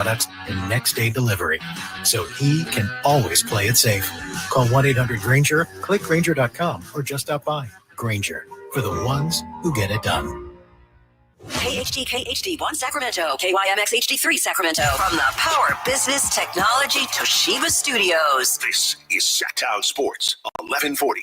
products and next-day delivery, so he can always play it safe. Call 1-800-GRANGER, click Granger.com, or just stop by. Granger, for the ones who get it done. KHD1 Sacramento, KYMX HD3 Sacramento. From the Power Business Technology Toshiba Studios. This is Sacktown Sports 1140.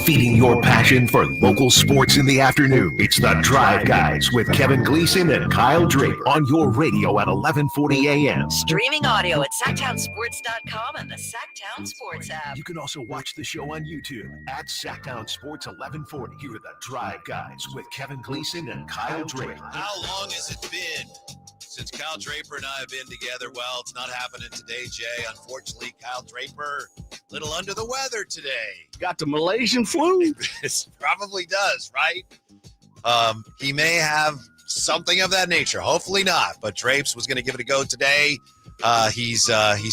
Feeding your passion for local sports in the afternoon. It's the Drive Guys with Kevin Gleason and Kyle Draper on your radio at 1140 a.m. Streaming audio at SacktownSports.com and the Sacktown Sports app. You can also watch the show on YouTube at Sacktown Sports 1140. Here are the Drive Guys with Kevin Gleason and Kyle Draper. How long has it been since Kyle Draper and I have been together? Well, it's not happening today, Jay. Unfortunately, Kyle Draper, a little under the weather today. Got the Malaysian flu? It probably does, right? He may have something of that nature. Hopefully not. But Drapes was going to give it a go today. He's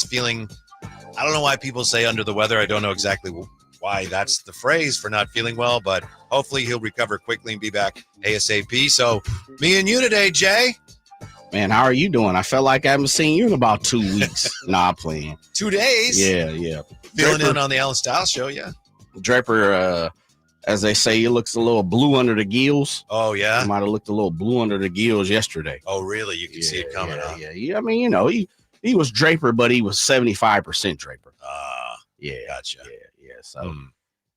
feeling, I don't know why people say under the weather. I don't know exactly why that's the phrase for not feeling well, but hopefully he'll recover quickly and be back ASAP. So me and you today, Jay. Man, how are you doing? I felt like I haven't seen you in about 2 weeks. Nah, playing. 2 days? Yeah. Filling Draper, in on the Alan Styles show, yeah. Draper, as they say, he looks a little blue under the gills. Oh, yeah? He might have looked a little blue under the gills yesterday. Oh, really? You can see it coming up. Yeah. I mean, you know, he was Draper, but he was 75% Draper. Yeah. Gotcha. Yeah. So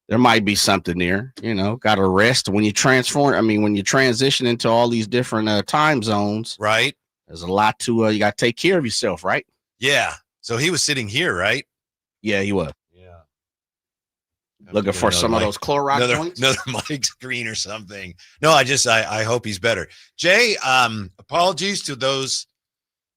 there might be something there, you know, got to rest when you when you transition into all these different time zones. Right. There's a lot to, you got to take care of yourself, right? Yeah. So he was sitting here, right? Yeah, he was. Yeah. Looking for some of those Clorox joints? Another mic screen or something. No, I hope he's better. Jay, apologies to those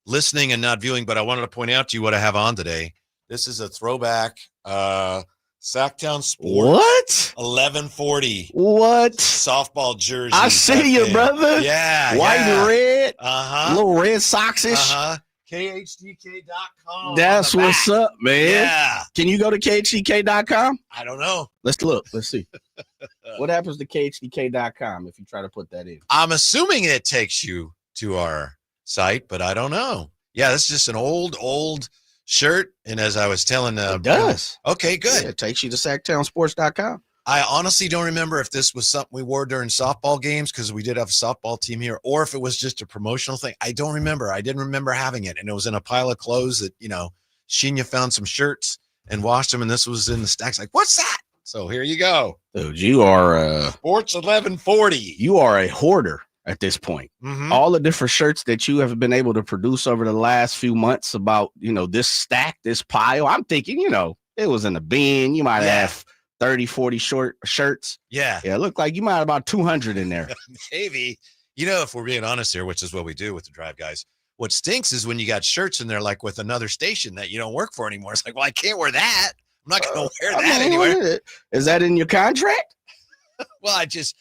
listening and not viewing, but I wanted to point out to you what I have on today. This is a throwback Sacktown Sports. What? 1140. What? Softball jersey. I see you, brother. Yeah. White and red. Uh-huh. Little Red Sox-ish. Uh-huh. KHDK.com. That's what's up, man. Yeah. Can you go to KHDK.com? I don't know. Let's look. Let's see. What happens to KHDK.com if you try to put that in? I'm assuming it takes you to our site, but I don't know. Yeah, this is just an old shirt. And as I was telling it does. Okay, good. Yeah, it takes you to SacktownSports.com. I honestly don't remember if this was something we wore during softball games because we did have a softball team here, or if it was just a promotional thing. I don't remember. I didn't remember having it. And it was in a pile of clothes that, you know, Shinya found some shirts and washed them, and this was in the stacks. Like, what's that? So here you go. Dude, you are Sports 1140. You are a hoarder at this point. Mm-hmm. All the different shirts that you have been able to produce over the last few months about, you know, this stack, this pile. I'm thinking, you know, it was in a bin. You might have 30, 40 short shirts. Yeah. It looked like you might have about 200 in there. Maybe. You know, if we're being honest here, which is what we do with the Drive Guys, what stinks is when you got shirts in there like with another station that you don't work for anymore. It's like, well, I can't wear that. I'm not going to wear that anywhere. Is that in your contract? Well, I'm just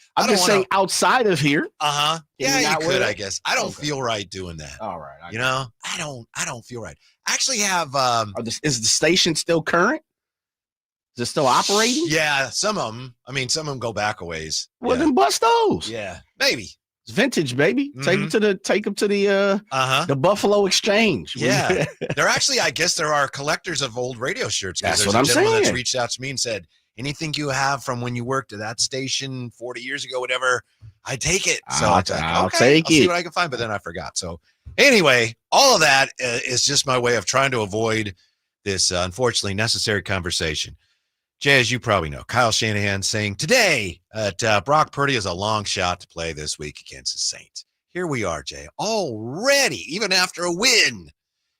saying outside of here. Uh-huh. Yeah, you could, I guess. I don't feel right doing that. All right. You know, I don't feel right. I actually have is the station still current? Is it still operating? Yeah, some of them. I mean, some of them go back a ways. Well, then bust those. Yeah, maybe. It's vintage, baby. Mm-hmm. Take them to the Buffalo Exchange. Yeah, they're actually. I guess there are collectors of old radio shirts. That's what I'm saying. That's reached out to me and said, anything you have from when you worked at that station 40 years ago, whatever, I take it. So I'll take it. See what I can find. But then I forgot. So anyway, all of that is just my way of trying to avoid this unfortunately necessary conversation. Jay, as you probably know, Kyle Shanahan saying today that Brock Purdy is a long shot to play this week against the Saints. Here we are, Jay, already, even after a win.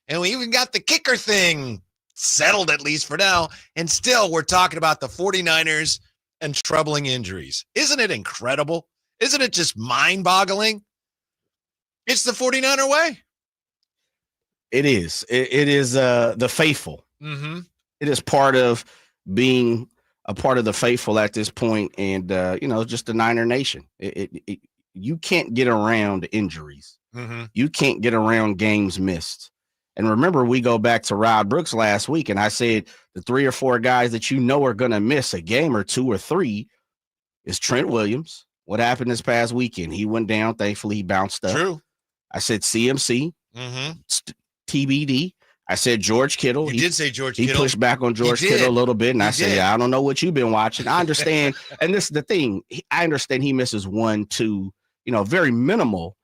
And we even got the kicker thing settled, at least for now. And still, we're talking about the 49ers and troubling injuries. Isn't it incredible? Isn't it just mind-boggling? It's the 49er way. It is. It is the faithful. Mm-hmm. It is part of being a part of the faithful at this point, and just the Niner Nation. You can't get around injuries. Mm-hmm. You can't get around games missed. And remember, we go back to Rod Brooks last week, and I said the 3 or 4 guys that you know are going to miss a game or 2 or 3 is Trent Williams. What happened this past weekend? He went down. Thankfully, he bounced up. True. I said CMC. Mm-hmm. TBD. I said George Kittle. You did say George Kittle. He pushed back on George Kittle a little bit, and I said, I don't know what you've been watching. I understand. And this is the thing. I understand he misses 1, 2, very minimal,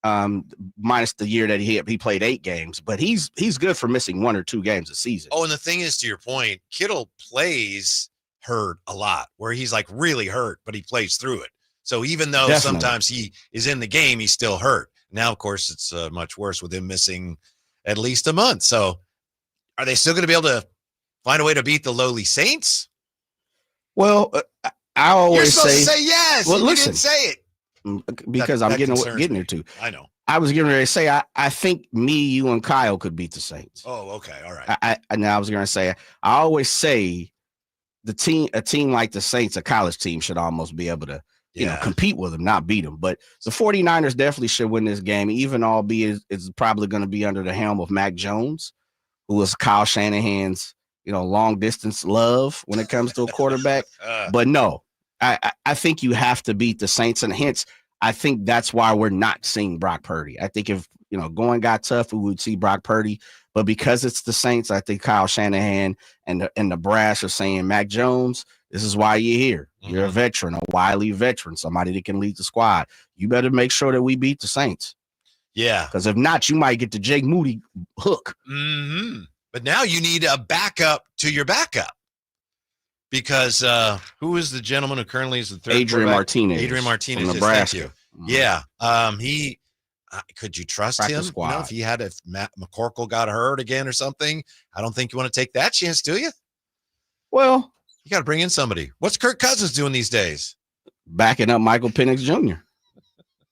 minus the year that he played 8 games. But he's good for missing 1 or 2 games a season. Oh, and the thing is, to your point, Kittle plays hurt a lot, where he's like really hurt, but he plays through it. So even though sometimes he is in the game, he's still hurt. Now, of course, it's much worse with him missing at least a month. So are they still going to be able to find a way to beat the lowly Saints? Well, I always You're supposed to say yes. Well, listen, didn't say it. Because I'm getting there too. I know. I was getting ready to say, I think me, you, and Kyle could beat the Saints. Oh, okay. All right. I was going to say, I always say a team like the Saints, a college team, should almost be able to compete with them, not beat them. But the 49ers definitely should win this game, even albeit it's probably going to be under the helm of Mac Jones, who was Kyle Shanahan's, long distance love when it comes to a quarterback. But no, I think you have to beat the Saints, and hence I think that's why we're not seeing Brock Purdy. I think if going got tough, we would see Brock Purdy. But because it's the Saints, I think Kyle Shanahan and the brass are saying, Mac Jones, this is why you're here. You're a veteran, a wily veteran, somebody that can lead the squad. You better make sure that we beat the Saints. Yeah. Because if not, you might get the Jake Moody hook. Mm-hmm. But now you need a backup to your backup. Because who is the gentleman who currently is the third Adrian Martinez. Adrian Martinez. From Nebraska. Thank you. Yeah. He could you trust Practice him? Squad. If Matt McCorkle got hurt again or something, I don't think you want to take that chance, do you? Well, you got to bring in somebody. What's Kirk Cousins doing these days? Backing up Michael Penix Jr.,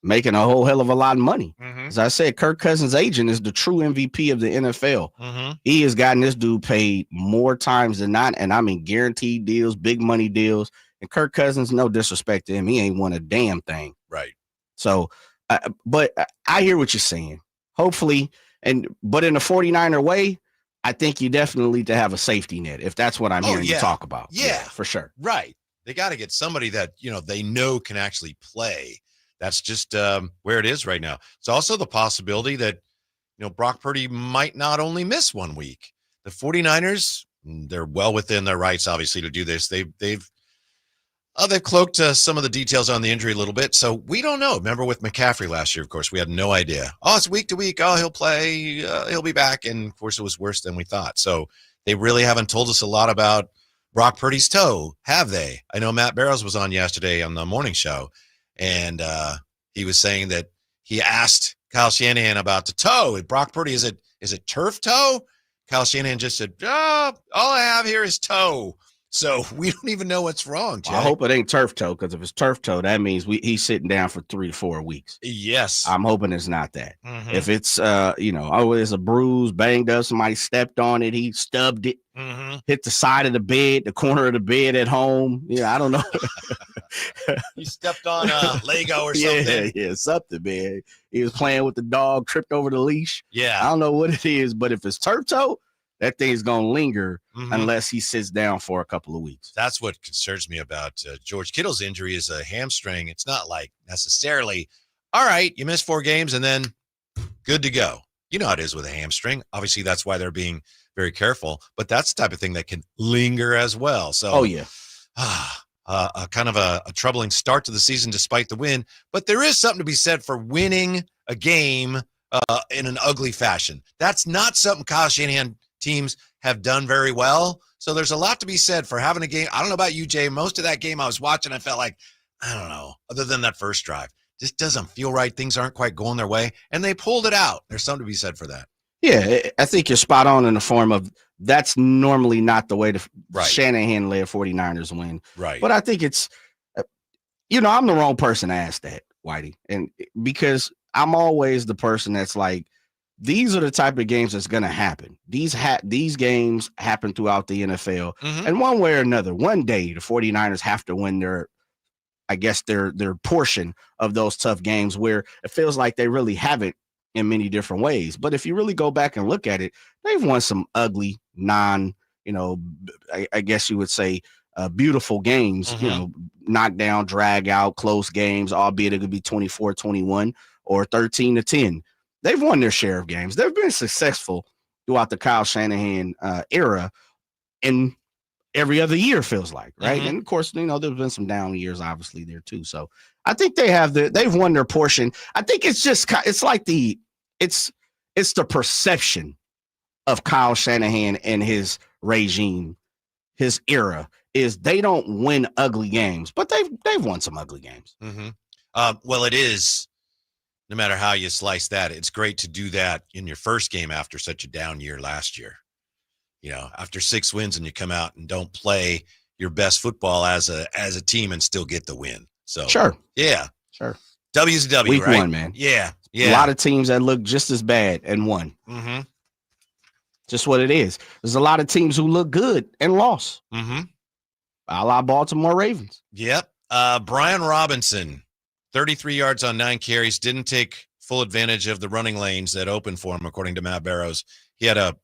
making a whole hell of a lot of money. As I said, Kirk Cousins' agent is the true MVP of the NFL. He has gotten this dude paid more times than not, and I mean guaranteed deals, big money deals. And Kirk Cousins, no disrespect to him, he ain't won a damn thing. Right. So, but I hear what you're saying. Hopefully, but in the 49er way, I think you definitely need to have a safety net, if that's what I'm hearing you talk about. Yeah, for sure. Right. They got to get somebody that, they know can actually play. That's just where it is right now. It's also the possibility that, Brock Purdy might not only miss 1 week. The 49ers, they're well within their rights, obviously, to do this. They've cloaked some of the details on the injury a little bit, so we don't know. Remember with McCaffrey last year, of course, we had no idea. Oh, it's week to week. Oh, he'll play. He'll be back. And, of course, it was worse than we thought. So they really haven't told us a lot about Brock Purdy's toe, have they? I know Matt Barrows was on yesterday on the morning show, and he was saying that he asked Kyle Shanahan about the toe. Brock Purdy, is it turf toe? Kyle Shanahan just said, all I have here is toe. So we don't even know what's wrong, Jay. I hope it ain't turf toe, because if it's turf toe, that means he's sitting down for 3 to 4 weeks. Yes. I'm hoping it's not that. If it's, there's a bruise, banged up, somebody stepped on it, he stubbed it, hit the side of the bed, the corner of the bed at home. I don't know. You stepped on a Lego or something. Yeah, something, man. He was playing with the dog, tripped over the leash. Yeah. I don't know what it is, but if it's turf toe, that thing's going to linger unless he sits down for a couple of weeks. That's what concerns me about George Kittle's injury is a hamstring. It's not like necessarily, all right, you missed 4 games and then good to go. You know how it is with a hamstring. Obviously, that's why they're being very careful. But that's the type of thing that can linger as well. So, kind of a troubling start to the season despite the win. But there is something to be said for winning a game in an ugly fashion. That's not something Kyle Shanahan teams have done very well. So there's a lot to be said for having a game. I don't know about you, Jay. Most of that game I was watching, I felt like, I don't know, other than that first drive, just doesn't feel right. Things aren't quite going their way. And they pulled it out. There's something to be said for that. Yeah, I think you're spot on in the form of that's normally not the way the Shanahan-led 49ers win. Right. But I think it's, I'm the wrong person to ask that, Whitey. And because I'm always the person that's like, these are the type of games that's going to happen. These games happen throughout the NFL. And one way or another, one day the 49ers have to win their portion of those tough games where it feels like they really haven't in many different ways. But if you really go back and look at it, they've won some ugly, I guess you would say beautiful games, knockdown, drag out, close games, albeit it could be 24-21 or 13-10. they've won their share of games. They've been successful throughout the Kyle Shanahan era, and every other year feels like, right? And of course, there's been some down years, obviously, there too. So I think they've won their portion. I think it's the perception of Kyle Shanahan and his regime, his era, is they don't win ugly games, but they've won some ugly games. Well, it is. No matter how you slice that, it's great to do that in your first game after such a down year last year. After 6 wins and you come out and don't play your best football as a team and still get the win. So sure. W's a W, Week right? 1, man. Yeah. A lot of teams that look just as bad and won. Just what it is. There's a lot of teams who look good and lost. A la Baltimore Ravens. Yep. Brian Robinson, 33 yards on 9 carries, didn't take full advantage of the running lanes that opened for him, according to Matt Barrows. He had a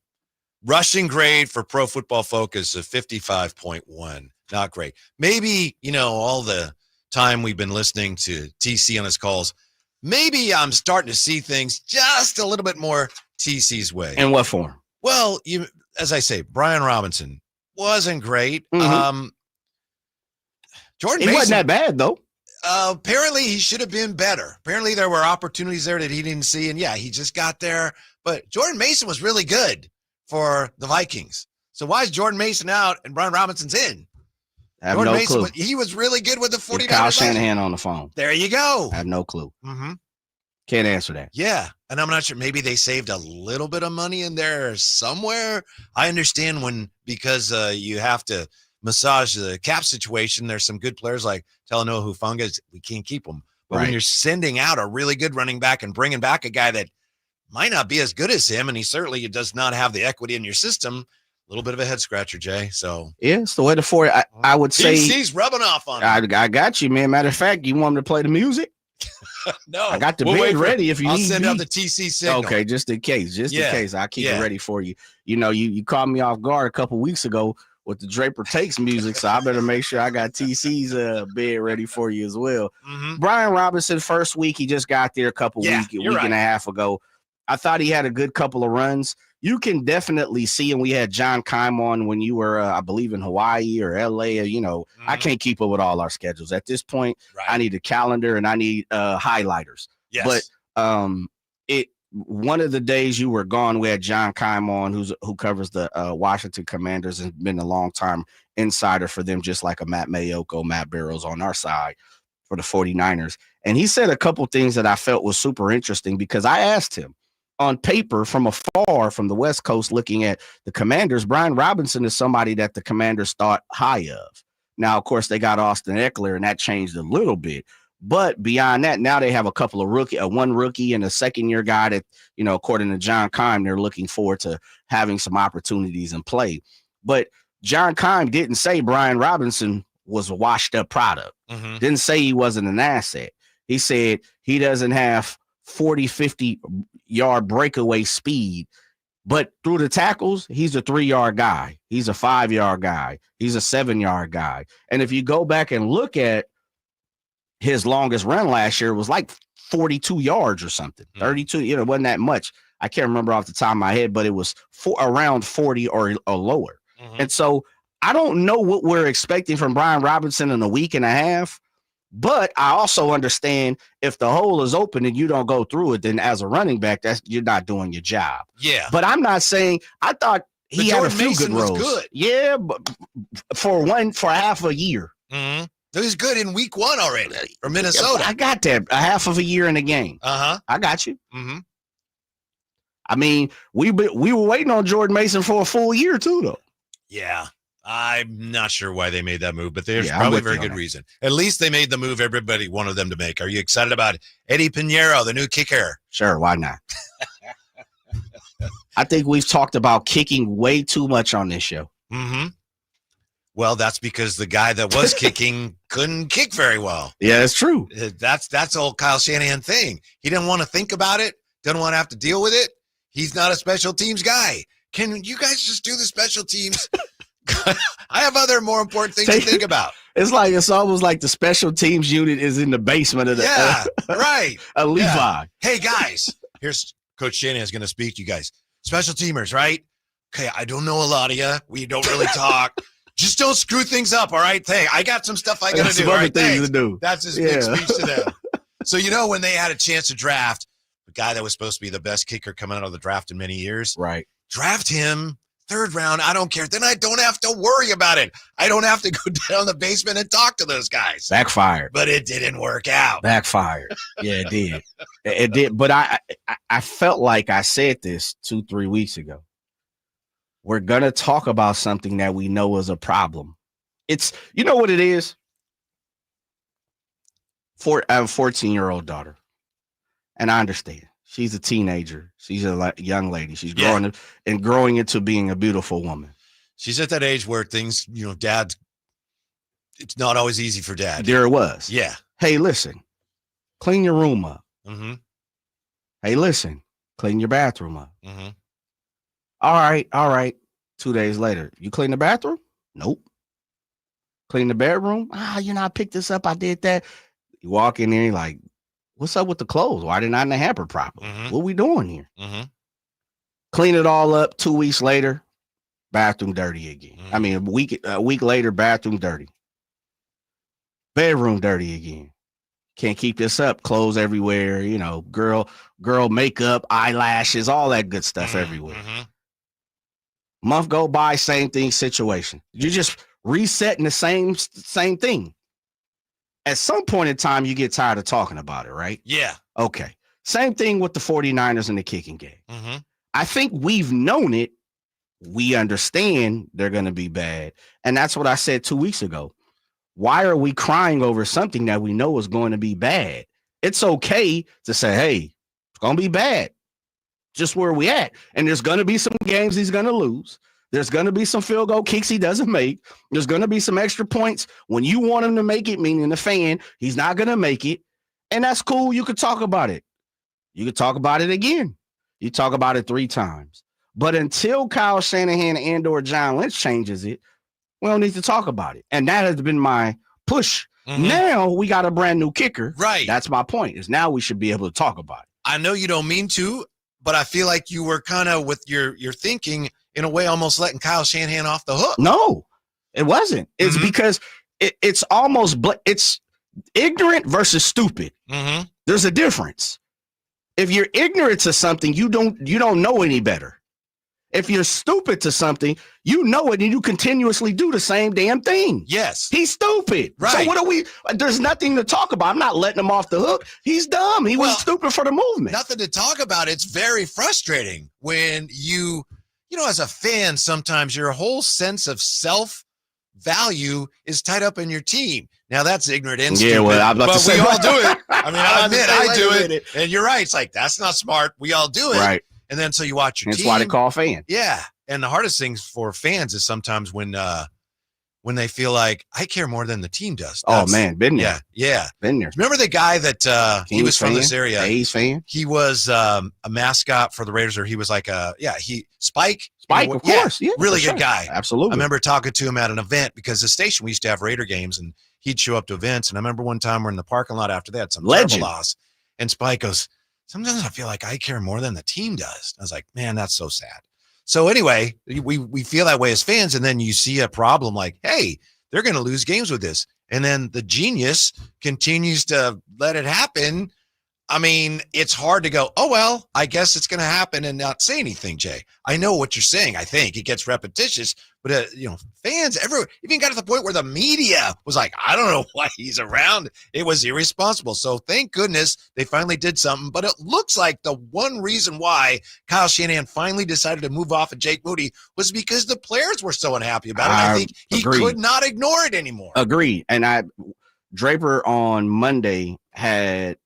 rushing grade for Pro Football Focus of 55.1. Not great. Maybe, all the time we've been listening to TC on his calls, maybe I'm starting to see things just a little bit more TC's way. In what form? Well, as I say, Brian Robinson wasn't great. Jordan He Mason wasn't that bad, though. Apparently he should have been better. Apparently there were opportunities there that he didn't see, and he just got there. But Jordan Mason was really good for the Vikings. So why is Jordan Mason out and Brian Robinson's in? I have Jordan no Mason, clue. he was really good with the 49ers. Kyle Shanahan on the phone. There you go. I have no clue. Can't answer that. Yeah, and I'm not sure. Maybe they saved a little bit of money in there somewhere. I understand because you have to massage the cap situation. There's some good players like Talanoa Hufanga. We can't keep them. But when you're sending out a really good running back and bringing back a guy that might not be as good as him, and he certainly does not have the equity in your system, a little bit of a head scratcher, Jay. So yeah, it's the way to for it. I would say he's rubbing off on him. I got you, man. Matter of fact, you want me to play the music? No, I got the bed ready if you I'll need send me. out the TC signal. Okay, just in case. I'll keep it ready for you. You caught me off guard a couple weeks ago with the Draper Takes music, so I better make sure I got TC's bed ready for you as well. Brian Robinson, first week, he just got there a week and a half ago. I thought he had a good couple of runs. You can definitely see, and we had John Keim on when you were, I believe, in Hawaii or LA. I can't keep up with all our schedules at this point. I need a calendar and I need highlighters. Yes. But one of the days you were gone, we had John Keim on, who covers the Washington Commanders and been a long time insider for them, just like a Matt Mayoko, Matt Barrows on our side for the 49ers. And he said a couple things that I felt was super interesting, because I asked him, on paper, from afar, from the West Coast, looking at the Commanders, Brian Robinson is somebody that the Commanders thought high of. Now, of course, they got Austin Eckler, and that changed a little bit. But beyond that, now they have a couple of one rookie and a second-year guy that, according to John Keim, they're looking forward to having some opportunities in play. But John Keim didn't say Brian Robinson was a washed-up product. Didn't say he wasn't an asset. He said he doesn't have 40, 50-yard breakaway speed, but through the tackles, he's a 3-yard guy. He's a 5-yard guy. He's a 7-yard guy. And if you go back and look at his longest run last year, it was like 42 yards or something, 32, it wasn't that much. I can't remember off the top of my head, but it was around 40 or lower. And so I don't know what we're expecting from Brian Robinson in a week and a half. But I also understand if the hole is open and you don't go through it, then as a running back, you're not doing your job. Yeah. But I'm not saying, I thought he had a few good roles. Good. Yeah, but for half a year. He was good in week 1 already for Minnesota. I got that, a half of a year in a game. I got you. I mean, we were waiting on Jordan Mason for a full year too, though. Yeah. I'm not sure why they made that move, but there's probably a very good reason. At least they made the move everybody wanted them to make. Are you excited about Eddie Pinheiro, the new kicker? Sure, why not? I think we've talked about kicking way too much on this show. Well, that's because the guy that was kicking couldn't kick very well. Yeah, that's true. That's old Kyle Shanahan thing. He didn't want to think about it, didn't want to have to deal with it. He's not a special teams guy. Can you guys just do the special teams? I have other more important things to think about. It's almost like the special teams unit is in the basement of the right. Levi. Hey guys, here's Coach Shanahan's going to speak to you guys. Special teamers, right? Okay, I don't know a lot of you. We don't really talk. Just don't screw things up, all right? Hey, I got some stuff I got to do. All right, things to do. That's his big speech to them. So, when they had a chance to draft the guy that was supposed to be the best kicker coming out of the draft in many years, right? Draft him, 3rd round. I don't care. Then I don't have to worry about it. I don't have to go down in the basement and talk to those guys. Backfired. But it didn't work out. Backfired. Yeah, it did. It did. But I felt like I said this 2-3 weeks ago. We're going to talk about something that we know is a problem. It's, you know what it is? I have a 14-year-old daughter, and I understand. She's a teenager. She's a young lady. She's growing into being a beautiful woman. She's at that age where things, dad's, it's not always easy for dad. There it was. Yeah. Hey, listen, clean your room up. Mm-hmm. Hey, listen, clean your bathroom up. Mm-hmm. All right. 2 days later, you clean the bathroom? Nope. Clean the bedroom? I picked this up. I did that. You walk in there, you're like, what's up with the clothes? Why didn't I in the hamper properly? Mm-hmm. What we doing here? Mm-hmm. Clean it all up. 2 weeks later, bathroom dirty again. Mm-hmm. I mean, a week later, bathroom dirty. Bedroom dirty again. Can't keep this up. Clothes everywhere, girl makeup, eyelashes, all that good stuff everywhere. Mm-hmm. Month go by, same thing, situation. You're just resetting the same thing. At some point in time, you get tired of talking about it, right? Yeah. Okay. Same thing with the 49ers in the kicking game. Mm-hmm. I think we've known it. We understand they're going to be bad. And that's what I said 2 weeks ago. Why are we crying over something that we know is going to be bad? It's okay to say, hey, it's going to be bad. Just where we at. And there's going to be some games he's going to lose. There's going to be some field goal kicks he doesn't make. There's going to be some extra points when you want him to make it, meaning the fan, he's not going to make it. And that's cool. You could talk about it. You could talk about it again. You talk about it 3 times. But until Kyle Shanahan and or John Lynch changes it, we don't need to talk about it. And that has been my push. Mm-hmm. Now we got a brand new kicker. Right. That's my point, is now we should be able to talk about it. I know you don't mean to, but I feel like you were kind of with your thinking in a way almost letting Kyle Shanahan off the hook. No, it wasn't. It's because it's almost it's ignorant versus stupid. Mm-hmm. There's a difference. If you're ignorant to something, you don't know any better. If you're stupid to something, you know it and you continuously do the same damn thing. Yes. He's stupid. Right. So what are we? There's nothing to talk about. I'm not letting him off the hook. He's dumb. He was stupid for the movement. Nothing to talk about. It's very frustrating when you as a fan, sometimes your whole sense of self-value is tied up in your team. Now, that's ignorant and stupid, but we all do it. I mean, I admit I do it. And you're right. It's like, that's not smart. We all do it. Right. And then so you watch your team. That's why they call fan. Yeah. And the hardest things for fans is sometimes when they feel like I care more than the team does. Been there. Yeah. Been there. Remember the guy that he was from this area? A's fan. He was a mascot for the Raiders, or he was like Spike. Spike, of course. Yeah, really good guy. Absolutely. I remember talking to him at an event because the station, we used to have Raider games and he'd show up to events. And I remember one time we're in the parking lot after that, some terrible loss. And Spike goes, sometimes I feel like I care more than the team does. I was like, man, that's so sad. So anyway, we feel that way as fans. And then you see a problem like, hey, they're going to lose games with this. And then the genius continues to let it happen. I mean, it's hard to go, oh, well, I guess it's going to happen and not say anything, Jay. I know what you're saying. I think it gets repetitious, but, fans even got to the point where the media was like, I don't know why he's around. It was irresponsible. So thank goodness they finally did something. But it looks like the one reason why Kyle Shanahan finally decided to move off of Jake Moody was because the players were so unhappy about it. I think he could not ignore it anymore. Agreed. And Draper on Monday had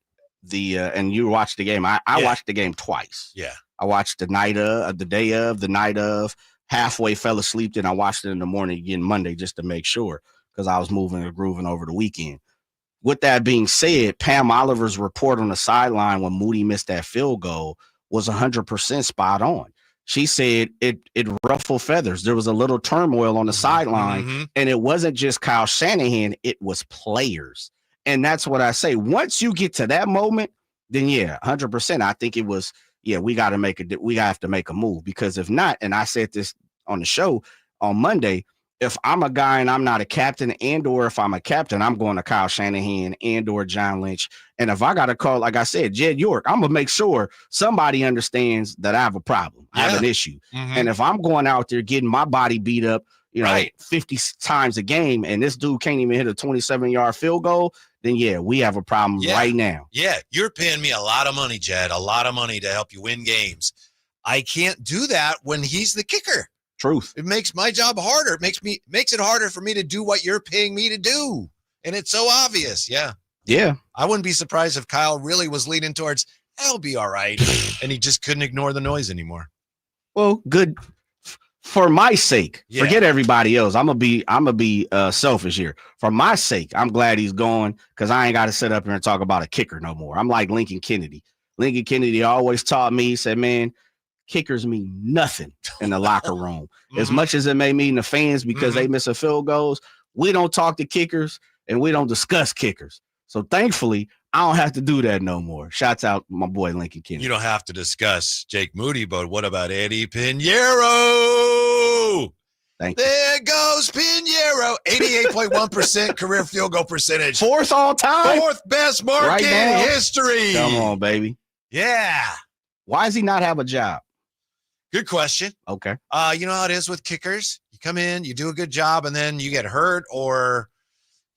and you watched the game. I watched the game twice. Yeah. I watched the night of, the day of, the night of, halfway fell asleep. Then I watched it in the morning again Monday just to make sure because I was moving and grooving over the weekend. With that being said, Pam Oliver's report on the sideline when Moody missed that field goal was 100% spot on. She said it ruffled feathers. There was a little turmoil on the sideline, and it wasn't just Kyle Shanahan. It was players. And that's what I say. Once you get to that moment, then 100%. I think it was yeah, we have to make a move, because if not, and I said this on the show on Monday, if I'm a guy and I'm not a captain, and or if I'm a captain, I'm going to Kyle Shanahan and or John Lynch. And if I got to call, like I said, Jed York, I'm going to make sure somebody understands that I have a problem. I have an issue. And if I'm going out there getting my body beat up, 50 times a game, and this dude can't even hit a 27-yard field goal, then yeah, we have a problem right now. Yeah, you're paying me a lot of money, Jed, a lot of money to help you win games. I can't do that when he's the kicker. Truth. It makes my job harder. It makes it harder for me to do what you're paying me to do. And it's so obvious. Yeah. Yeah. I wouldn't be surprised if Kyle really was leaning towards, I'll be all right. And he just couldn't ignore the noise anymore. Well, good for my sake. Yeah. Forget everybody else. I'm gonna be selfish here. For my sake, I'm glad he's going, because I ain't got to sit up here and talk about a kicker no more. I'm like Lincoln Kennedy. Lincoln Kennedy always taught me, he said, man, kickers mean nothing in the locker room. As much as it may mean the fans because they miss a field goals, we don't talk to kickers and we don't discuss kickers. So thankfully, I don't have to do that no more. Shouts out my boy Lincoln Kennedy. You don't have to discuss Jake Moody, but what about Eddie Pinheiro? There goes Pinheiro. 88.1% career field goal percentage. Fourth all time. Fourth best mark in history. Come on, baby. Yeah. Why does he not have a job? Good question. Okay. You know how it is with kickers? You come in, you do a good job, and then you get hurt or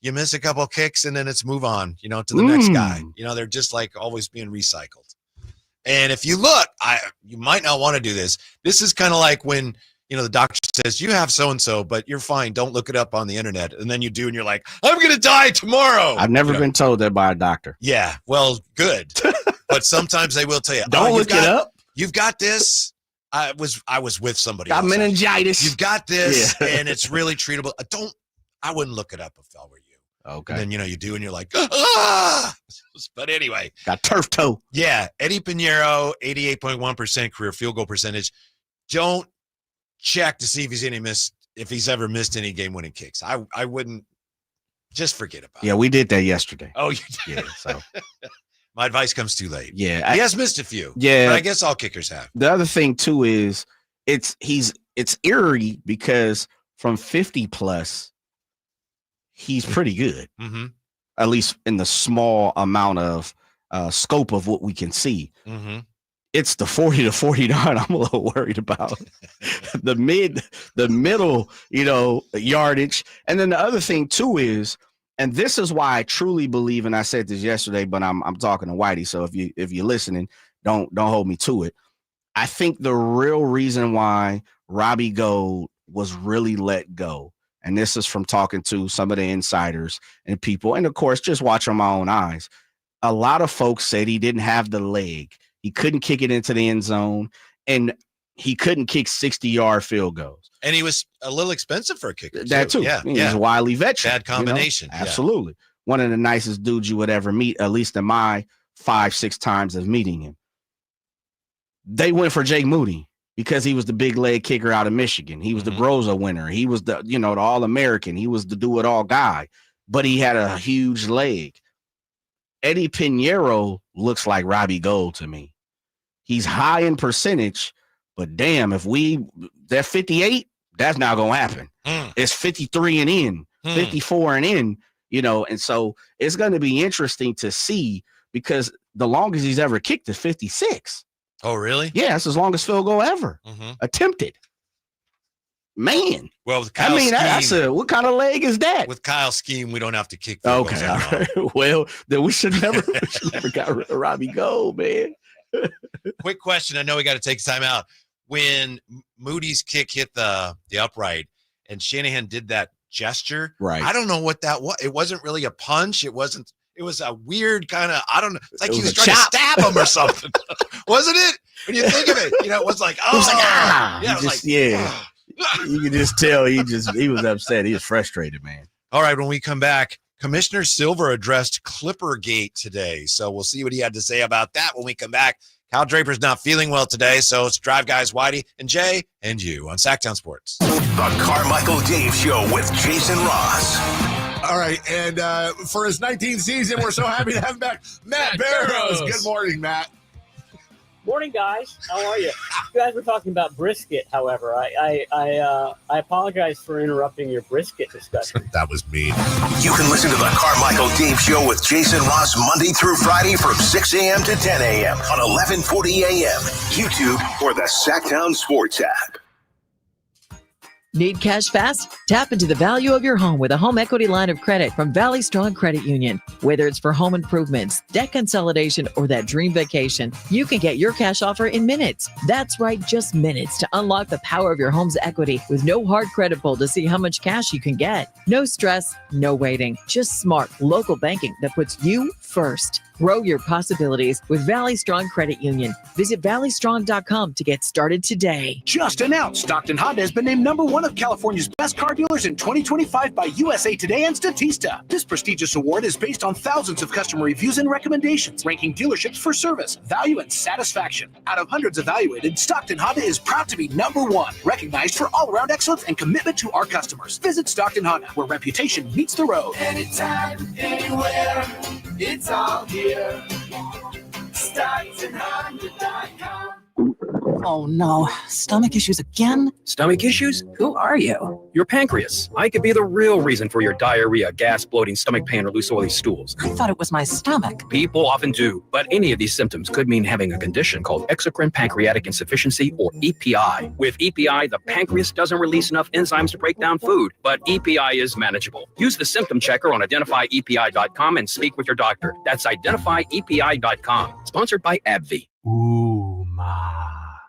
you miss a couple kicks, and then it's move on, to the next guy. They're just like always being recycled. And if you look, you might not want to do this. This is kind of like when, the doctor says, you have so-and-so, but you're fine. Don't look it up on the internet. And then you do, and you're like, I'm going to die tomorrow. I've never been told that by a doctor. Yeah. Well, good. But sometimes they will tell you, don't look it up. You've got this. I was with somebody. Got meningitis. You've got this, and it's really treatable. I wouldn't look it up if I were you. Okay. And then, you do, and you're like, ah! But anyway. Got turf toe. Yeah. Eddie Pinheiro, 88.1% career field goal percentage. Don't check to see if he's ever missed any game-winning kicks. I wouldn't. Just forget about it. Yeah, we did that yesterday. Oh, you did? Yeah, so. My advice comes too late. Yeah. He has missed a few. Yeah. But I guess all kickers have. The other thing, too, is it's eerie because from 50 plus, he's pretty good. Mm-hmm. At least in the small amount of scope of what we can see. Mm-hmm. It's the 40 to 49 I'm a little worried about. the middle, yardage. And then the other thing, too, is, and this is why I truly believe, and I said this yesterday, but I'm talking to Whitey, so if you're listening, don't hold me to it. I think the real reason why Robbie Gould was really let go, and this is from talking to some of the insiders and people, and of course, just watching my own eyes. A lot of folks said he didn't have the leg. He couldn't kick it into the end zone, and he couldn't kick 60-yard field goals. And he was a little expensive for a kicker. That too. Yeah. He's a wily veteran. Bad combination. Absolutely. One of the nicest dudes you would ever meet, at least in my 5-6 times of meeting him. They went for Jake Moody because he was the big leg kicker out of Michigan. He was the Groza winner. He was the All-American. He was the do-it-all guy, but he had a huge leg. Eddie Pinheiro looks like Robbie Gould to me. He's high in percentage, but damn, that 58, that's not going to happen. It's 53 and in, 54 and in, and so it's going to be interesting to see, because the longest he's ever kicked is 56. Oh, really? Yeah, that's his longest field goal ever attempted. Man. Well, with Kyle's scheme, what kind of leg is that? With Kyle's scheme, we don't have to kick field goals. Okay, all right. Well, then we should never got rid of Robbie Gould, man. Quick question. I know we got to take time out. When Moody's kick hit the upright and Shanahan did that gesture, right? I don't know what that was. It wasn't really a punch. It was a weird kind of, I don't know. It's like he was trying to stab him or something. Wasn't it? When you think of it, it was like, oh, you can just tell he was upset. He was frustrated, man. All right. When we come back, Commissioner Silver addressed Clippergate today. So we'll see what he had to say about that when we come back. Kyle Draper's not feeling well today, so it's Drive Guys, Whitey, and Jay, and you on Sacktown Sports. The Carmichael Dave Show with Jason Ross. All right, and for his 19th season, we're so happy to have him back, Matt Barrows. Good morning, Matt. Morning, guys. How are you? You guys were talking about brisket. However, I apologize for interrupting your brisket discussion. That was mean. You can listen to the Carmichael Dave Show with Jason Ross Monday through Friday from 6 a.m. to 10 a.m. on 1140 a.m. YouTube or the Sacktown Sports app. Need cash fast? Tap into the value of your home with a home equity line of credit from Valley Strong Credit Union. Whether it's for home improvements, debt consolidation, or that dream vacation, you can get your cash offer in minutes. That's right, just minutes to unlock the power of your home's equity with no hard credit pull to see how much cash you can get. No stress, no waiting, just smart local banking that puts you first. Grow your possibilities with Valley Strong Credit Union. Visit valleystrong.com to get started today. Just announced, Stockton Honda has been named #1 of California's best car dealers in 2025 by USA Today and Statista. This prestigious award is based on thousands of customer reviews and recommendations, ranking dealerships for service, value, and satisfaction. Out of hundreds evaluated, Stockton Honda is proud to be #1, recognized for all-around excellence and commitment to our customers. Visit Stockton Honda, where reputation meets the road. Anytime, anywhere, it's all here. StocktonHonda.com. Oh no, stomach issues again? Stomach issues? Who are you? Your pancreas. I could be the real reason for your diarrhea, gas, bloating, stomach pain, or loose oily stools. I thought it was my stomach. People often do, but any of these symptoms could mean having a condition called exocrine pancreatic insufficiency, or EPI. With EPI, the pancreas doesn't release enough enzymes to break down food, but EPI is manageable. Use the symptom checker on identifyepi.com and speak with your doctor. That's identifyepi.com. Sponsored by AbbVie.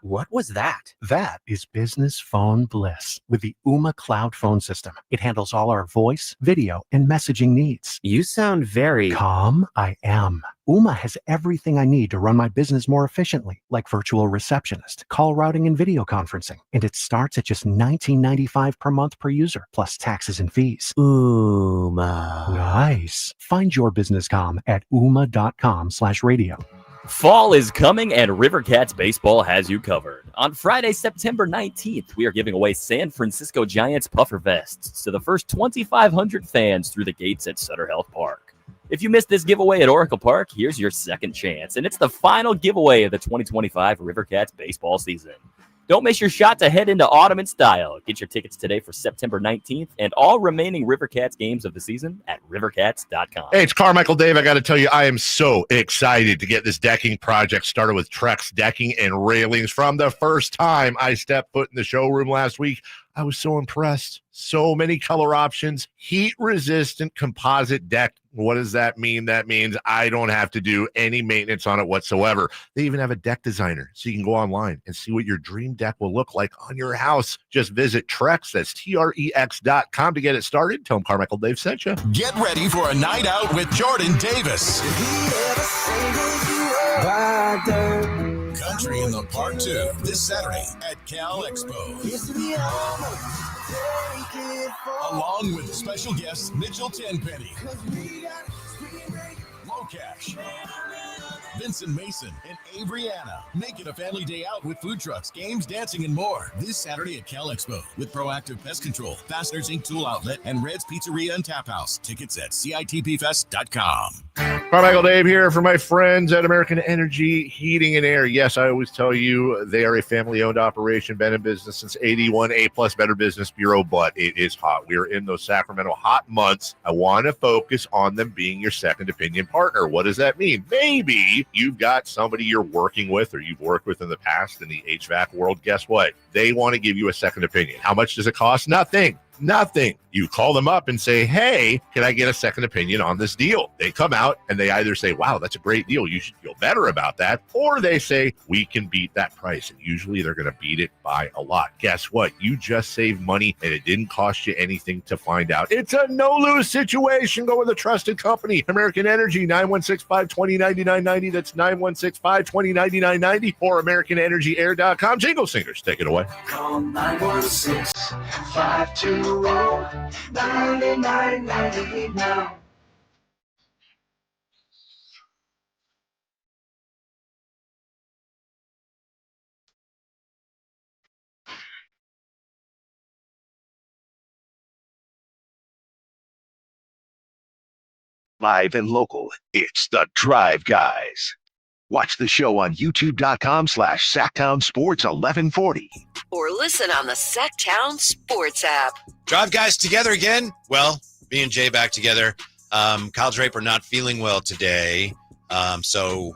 What was that? That is business phone bliss with the Ooma cloud phone system. It handles all our voice, video, and messaging needs. You sound very calm. I am. Ooma has everything I need to run my business more efficiently, like virtual receptionist, call routing, and video conferencing. And it starts at just $19.95 per month per user, plus taxes and fees. Ooma. Nice. Find your business calm at ooma.com/radio. Fall is coming and Rivercats Baseball has you covered. On Friday, September 19th, we are giving away San Francisco Giants puffer vests to the first 2,500 fans through the gates at Sutter Health Park. If you missed this giveaway at Oracle Park, here's your second chance, and it's the final giveaway of the 2025 Rivercats baseball season. Don't miss your shot to head into autumn in style. Get your tickets today for September 19th and all remaining Rivercats games of the season at rivercats.com. Hey, it's Carmichael Dave. I got to tell you, I am so excited to get this decking project started with Trex Decking and Railings. From the first time I stepped foot in the showroom last week, I was so impressed. So many color options, heat-resistant composite deck. What does that mean? That means I don't have to do any maintenance on it whatsoever. They even have a deck designer, so you can go online and see what your dream deck will look like on your house. Just visit Trex, that's Trex.com to get it started. Tell them Carmichael Dave sent you. Get ready for a night out with Jordan Davis. Country in the Park 2 this Saturday at Cal Expo. Along with special guests Mitchell Tenpenny, Locash, Vincent Mason, and Averyana. Make it a family day out with food trucks, games, dancing, and more. This Saturday at Cal Expo with Proactive Pest Control, Fasteners Inc. Tool Outlet, and Red's Pizzeria and Tap House. Tickets at CITPFest.com. Carmichael Dave here for my friends at American Energy Heating and Air. Yes, I always tell you they are a family-owned operation, been in business since 81, A-plus Better Business Bureau, but it is hot. We are in those Sacramento hot months. I want to focus on them being your second opinion partner. What does that mean? Maybe you've got somebody you're working with or you've worked with in the past in the HVAC world. Guess what? They want to give you a second opinion. How much does it cost? Nothing. You call them up and say, hey, can I get a second opinion on this deal? They come out and they either say, wow, that's a great deal. You should feel better about that. Or they say, we can beat that price. And usually they're going to beat it by a lot. Guess what? You just saved money and it didn't cost you anything to find out. It's a no-lose situation. Go with a trusted company. American Energy, 916-520-9990. That's 916-520-9990 or AmericanEnergyAir.com. Jingle Singers, take it away. Call 916-520-9990 now. Live and local, it's the Drive Guys. Watch the show on youtube.com/SacktownSports1140. Or listen on the Sacktown Sports app. Drive guys together again. Well, me and Jay back together. Kyle Draper not feeling well today, so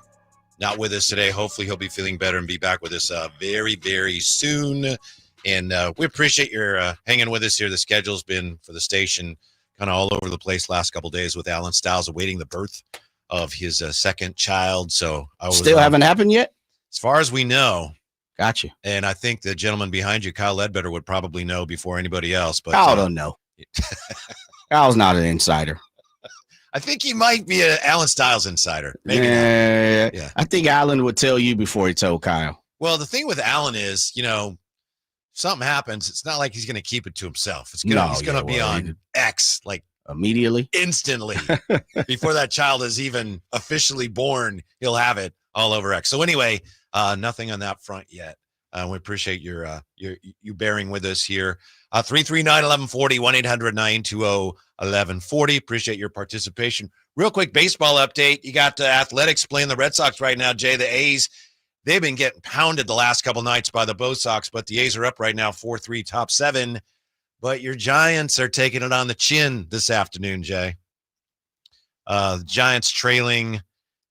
not with us today. Hopefully he'll be feeling better and be back with us very, very soon. And we appreciate your hanging with us here. The schedule's been for the station kind of all over the place last couple of days with Alan Stiles awaiting the birth of his second child. So I was still haven't happened yet? As far as we know. Gotcha. And I think the gentleman behind you, Kyle Ledbetter, would probably know before anybody else. But Kyle don't know. Kyle's not an insider. I think he might be an Alan Stiles insider. Maybe yeah. I think Alan would tell you before he told Kyle. Well, the thing with Alan is, if something happens, it's not like he's going to keep it to himself. He's going to be on X like immediately, instantly, before that child is even officially born. He'll have it all over X. So anyway, nothing on that front yet. We appreciate you bearing with us here. 339-1140, 1-800-920-1140. Appreciate your participation. Real quick baseball update. You got Athletics playing the Red Sox right now, Jay. The A's, they've been getting pounded the last couple nights by the Bo Sox, but the A's are up right now 4-3, top 7. But your Giants are taking it on the chin this afternoon, Jay. The Giants trailing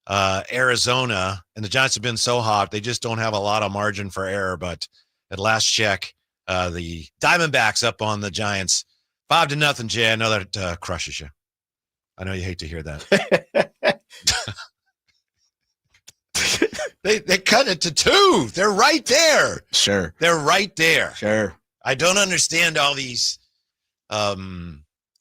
Arizona, and the Giants have been so hot, they just don't have a lot of margin for error. But at last check, the Diamondbacks up on the Giants 5-0, Jay. I know that crushes you. I know you hate to hear that. They cut it to 2. They're right there. Sure. They're right there. Sure. I don't understand all these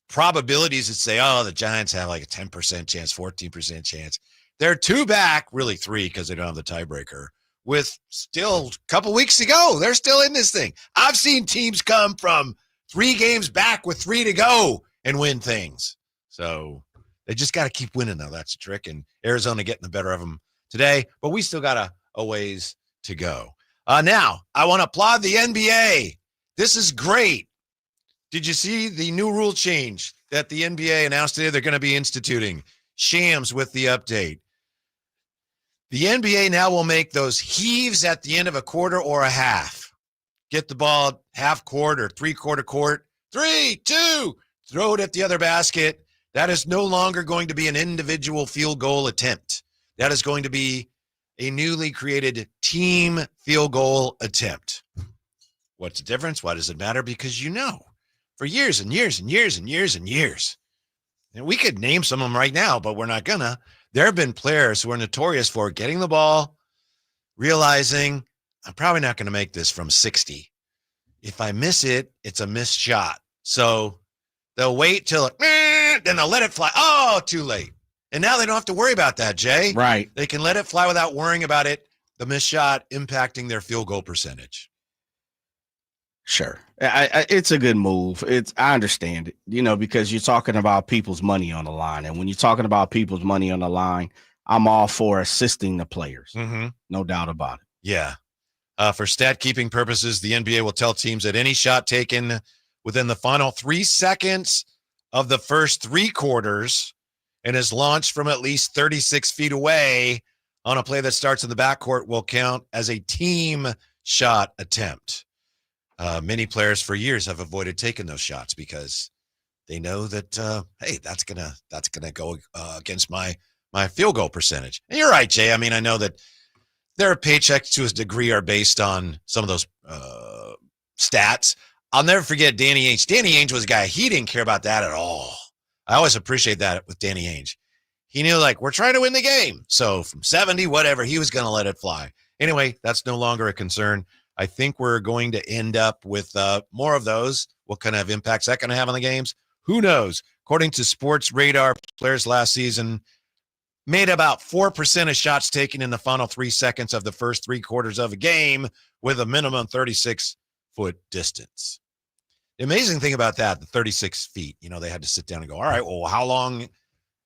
probabilities that say, the Giants have like a 10% chance, 14% chance. They're 2 back, really 3 because they don't have the tiebreaker, with still a couple weeks to go. They're still in this thing. I've seen teams come from 3 games back with 3 to go and win things. So they just got to keep winning, though. That's the trick. And Arizona getting the better of them today, but we still got a ways to go. Now, I want to applaud the NBA. This is great. Did you see the new rule change that the NBA announced today they're going to be instituting? Shams with the update. The NBA now will make those heaves at the end of a quarter or a half. Get the ball half court or 3/4 court. 3, 2, throw it at the other basket. That is no longer going to be an individual field goal attempt. That is going to be a newly created team field goal attempt. What's the difference? Why does it matter? Because for years and years and years and years and years, and we could name some of them right now, but we're not gonna. There have been players who are notorious for getting the ball, realizing I'm probably not going to make this from 60. If I miss it, it's a missed shot. So they'll wait till then they'll let it fly. Oh, too late. And now they don't have to worry about that, Jay. Right. They can let it fly without worrying about it, the missed shot impacting their field goal percentage. Sure. It's a good move. I understand it, because you're talking about people's money on the line. And when you're talking about people's money on the line, I'm all for assisting the players. Mm-hmm. No doubt about it. Yeah. For stat keeping purposes, the NBA will tell teams that any shot taken within the final 3 seconds of the first 3 quarters and is launched from at least 36 feet away on a play that starts in the backcourt will count as a team shot attempt. Many players for years have avoided taking those shots because they know that, hey, that's gonna go against my field goal percentage. And you're right, Jay. I mean, I know that their paychecks to a degree are based on some of those stats. I'll never forget Danny Ainge. Danny Ainge was a guy, he didn't care about that at all. I always appreciate that with Danny Ainge. He knew, we're trying to win the game. So from 70, whatever, he was going to let it fly. Anyway, that's no longer a concern. I think we're going to end up with more of those. What kind of impact's that going to have on the games? Who knows? According to Sports Radar, players last season made about 4% of shots taken in the final 3 seconds of the first 3 quarters of a game with a minimum 36-foot distance. The amazing thing about that, the 36 feet, they had to sit down and go, all right, well, how long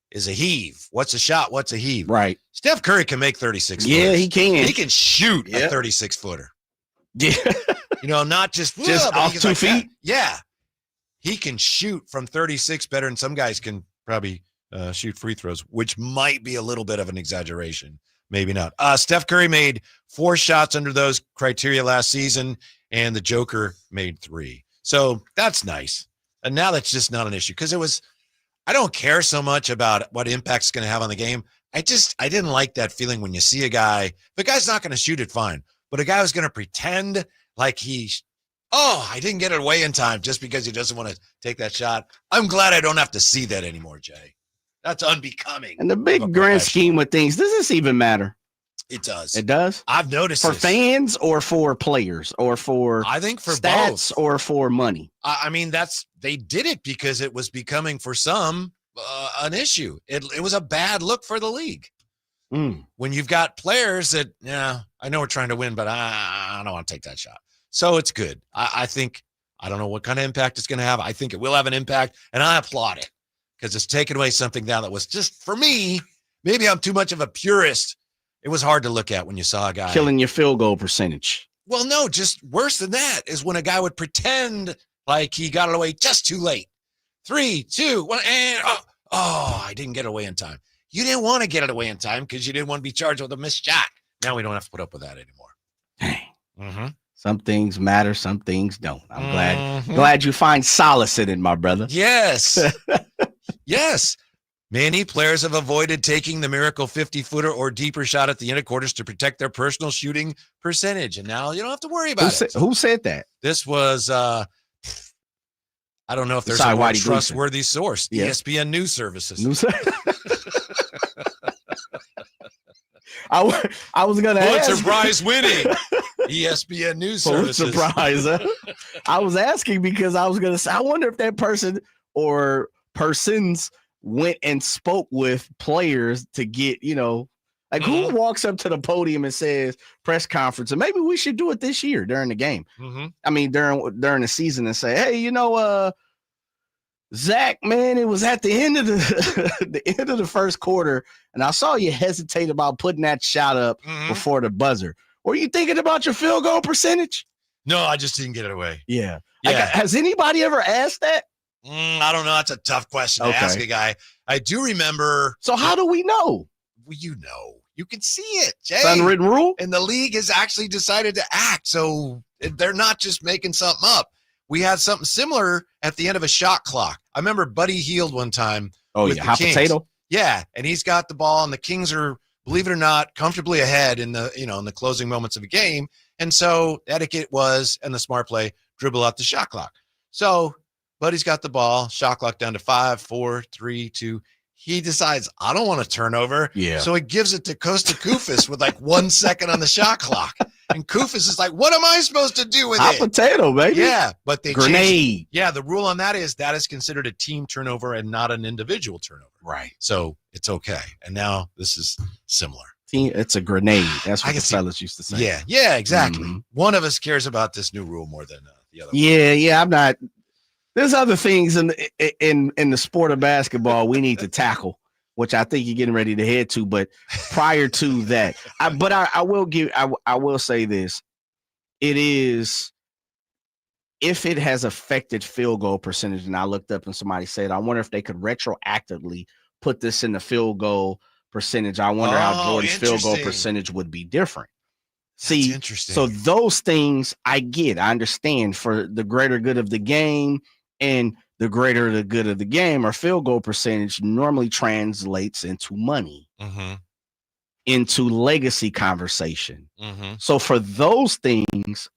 is a heave? What's a shot? What's a heave? Right. Steph Curry can make 36 Yeah, footers. he can. He can shoot a 36-footer. Yeah. Not just off 2 feet. That. Yeah. He can shoot from 36 better than some guys can probably shoot free throws, which might be a little bit of an exaggeration. maybe not. Steph Curry made 4 shots under those criteria last season, and the Joker made 3. So that's nice. And now that's just not an issue because I don't care so much about what impact it's going to have on the game. I didn't like that feeling when you see a guy. The guy's not going to shoot it fine, but a guy who's going to pretend like I didn't get it away in time just because he doesn't want to take that shot. I'm glad I don't have to see that anymore, Jay. That's unbecoming. And the big grand scheme of things, does this even matter? It does. It does? I've noticed for this. Fans or for players or for I think for stats both. or for money. I mean, they did it because it was becoming for some an issue. It was a bad look for the league. When you've got players that, I know we're trying to win, but I don't want to take that shot. So it's good. I think, I don't know what kind of impact it's going to have. I think it will have an impact, and I applaud it because it's taken away something now that was just, for me, maybe I'm too much of a purist. It was hard to look at when you saw a guy. Killing your field goal percentage. Well, no, just worse than that is when a guy would pretend like he got it away just too late. 3, 2, 1, and I didn't get it away in time. You didn't want to get it away in time because you didn't want to be charged with a missed shot. Now we don't have to put up with that anymore. Dang. Some things matter, some things don't. I'm glad you find solace in it, my brother. Yes. Yes. Many players have avoided taking the miracle 50-footer or deeper shot at the end of quarters to protect their personal shooting percentage. And now you don't have to worry about it. Who said that? This was, I don't know if there's a more trustworthy source. Yeah. ESPN News Services. I was going to ask. Pulitzer Prize winning ESPN News Services. Pulitzer Prize. I was asking because I was going to say, I wonder if that person or persons went and spoke with players to get, who walks up to the podium and says press conference, and maybe we should do it this year during the game. I mean, during the season and say, hey, Zach, man, it was at the end of the end of the first quarter, and I saw you hesitate about putting that shot up before the buzzer. Were you thinking about your field goal percentage? No, I just didn't get it away. Yeah. Has anybody ever asked that? I don't know. That's a tough question to ask a guy. I do remember. So how do we know? Well, you can see it, Jay. It's unwritten rule. And the league has actually decided to act. So they're not just making something up. We had something similar at the end of a shot clock. I remember Buddy Hield one time. Oh, yeah. Hot potato. Yeah. And he's got the ball, and the Kings are, believe it or not, comfortably ahead in the closing moments of a game. And so etiquette was, and the smart play, dribble out the shot clock. So Buddy's got the ball, shot clock down to 5, 4, 3, 2. He decides, I don't want to turn over. Yeah. So he gives it to Costa Koufos with like 1 second on the shot clock. And Koufos is like, what am I supposed to do with Hot it? potato, baby. Yeah. But they grenade. Yeah. The rule on that is considered a team turnover and not an individual turnover. Right. So it's okay. And now this is similar. It's a grenade. That's what the fellas used to say. Yeah. Yeah, exactly. One of us cares about this new rule more than the other. Yeah. I'm not. There's other things in the sport of basketball we need to tackle, which I think you're getting ready to head to. But prior to that, I will say this: it is, if it has affected field goal percentage, and I looked up and somebody said, I wonder if they could retroactively put this in the field goal percentage. I wonder how Jordan's field goal percentage would be different. See, interesting. So those things I get, I understand for the greater good of the game. And the greater the good of the game, our field goal percentage normally translates into money, into legacy conversation. So for those things,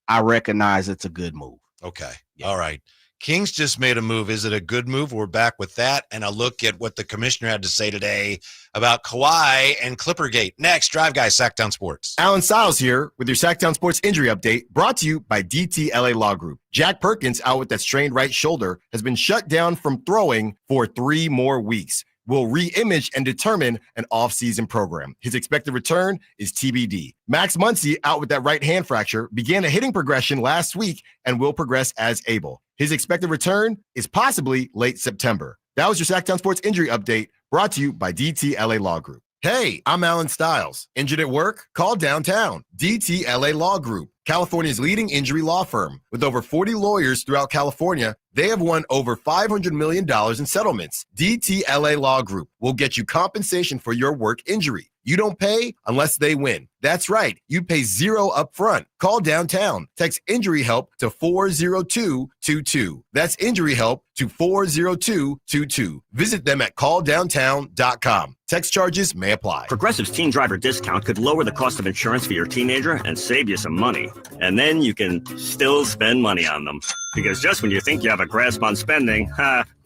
I recognize it's a good move. Okay. Yeah. All right. Kings just made a move. Is it a good move? We're back with that. And a look at what the commissioner had to say today about Kawhi and Clippergate. Next, Drive Guys, Sacktown Sports. Alan Stiles here with your Sacktown Sports injury update, brought to you by DTLA Law Group. Jack Perkins, out with that strained right shoulder, has been shut down from throwing for 3 more weeks. Will re-image and determine an off-season program. His expected return is TBD. Max Muncy, out with that right hand fracture, began a hitting progression last week and will progress as able. His expected return is possibly late September. That was your Sacktown Sports injury update, brought to you by DTLA Law Group. Hey, I'm Alan Stiles. Injured at work? Call downtown. DTLA Law Group, California's leading injury law firm. With over 40 lawyers throughout California, they have won over $500 million in settlements. DTLA Law Group will get you compensation for your work injury. You don't pay unless they win. That's right. You pay zero up front. Call downtown. Text injury help to 40222. That's injury help to 40222. Visit them at calldowntown.com. Text charges may apply. Progressive's Teen Driver discount could lower the cost of insurance for your teenager and save you some money. And then you can still spend money on them. Because just when you think you have a grasp on spending,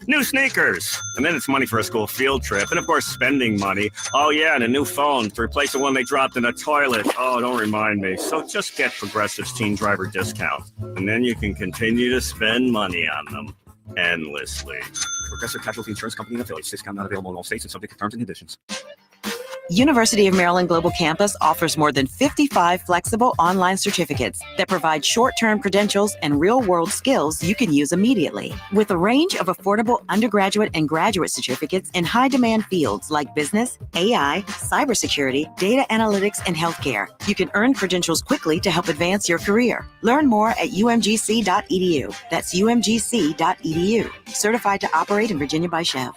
new sneakers. And then it's money for a school field trip. And of course, spending money. Oh yeah, and a new phone to replace the one they dropped in a toilet. Oh, don't remind me. So just get Progressive's Teen Driver discount. And then you can continue to spend money on them endlessly. Progressive Casualty Insurance Company and affiliates. Discount not available in all states and subject to terms and conditions. University of Maryland Global Campus offers more than 55 flexible online certificates that provide short-term credentials and real-world skills you can use immediately. With a range of affordable undergraduate and graduate certificates in high-demand fields like business, AI, cybersecurity, data analytics, and healthcare, you can earn credentials quickly to help advance your career. Learn more at umgc.edu. That's umgc.edu. Certified to operate in Virginia by Chev.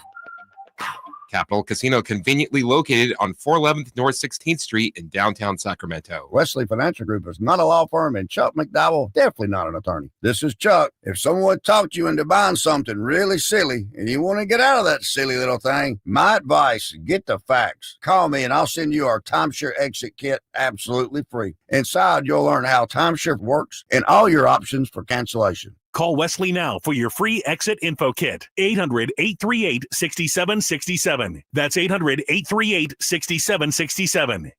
Capital Casino, conveniently located on 411th North 16th Street in downtown Sacramento. Wesley Financial Group is not a law firm, and Chuck McDowell definitely not an attorney. This is Chuck. If someone talked you into buying something really silly and you want to get out of that silly little thing, my advice, get the facts. Call me and I'll send you our timeshare exit kit absolutely free. Inside, you'll learn how timeshare works and all your options for cancellation. Call Wesley now for your free exit info kit. 800-838-6767. That's 800-838-6767.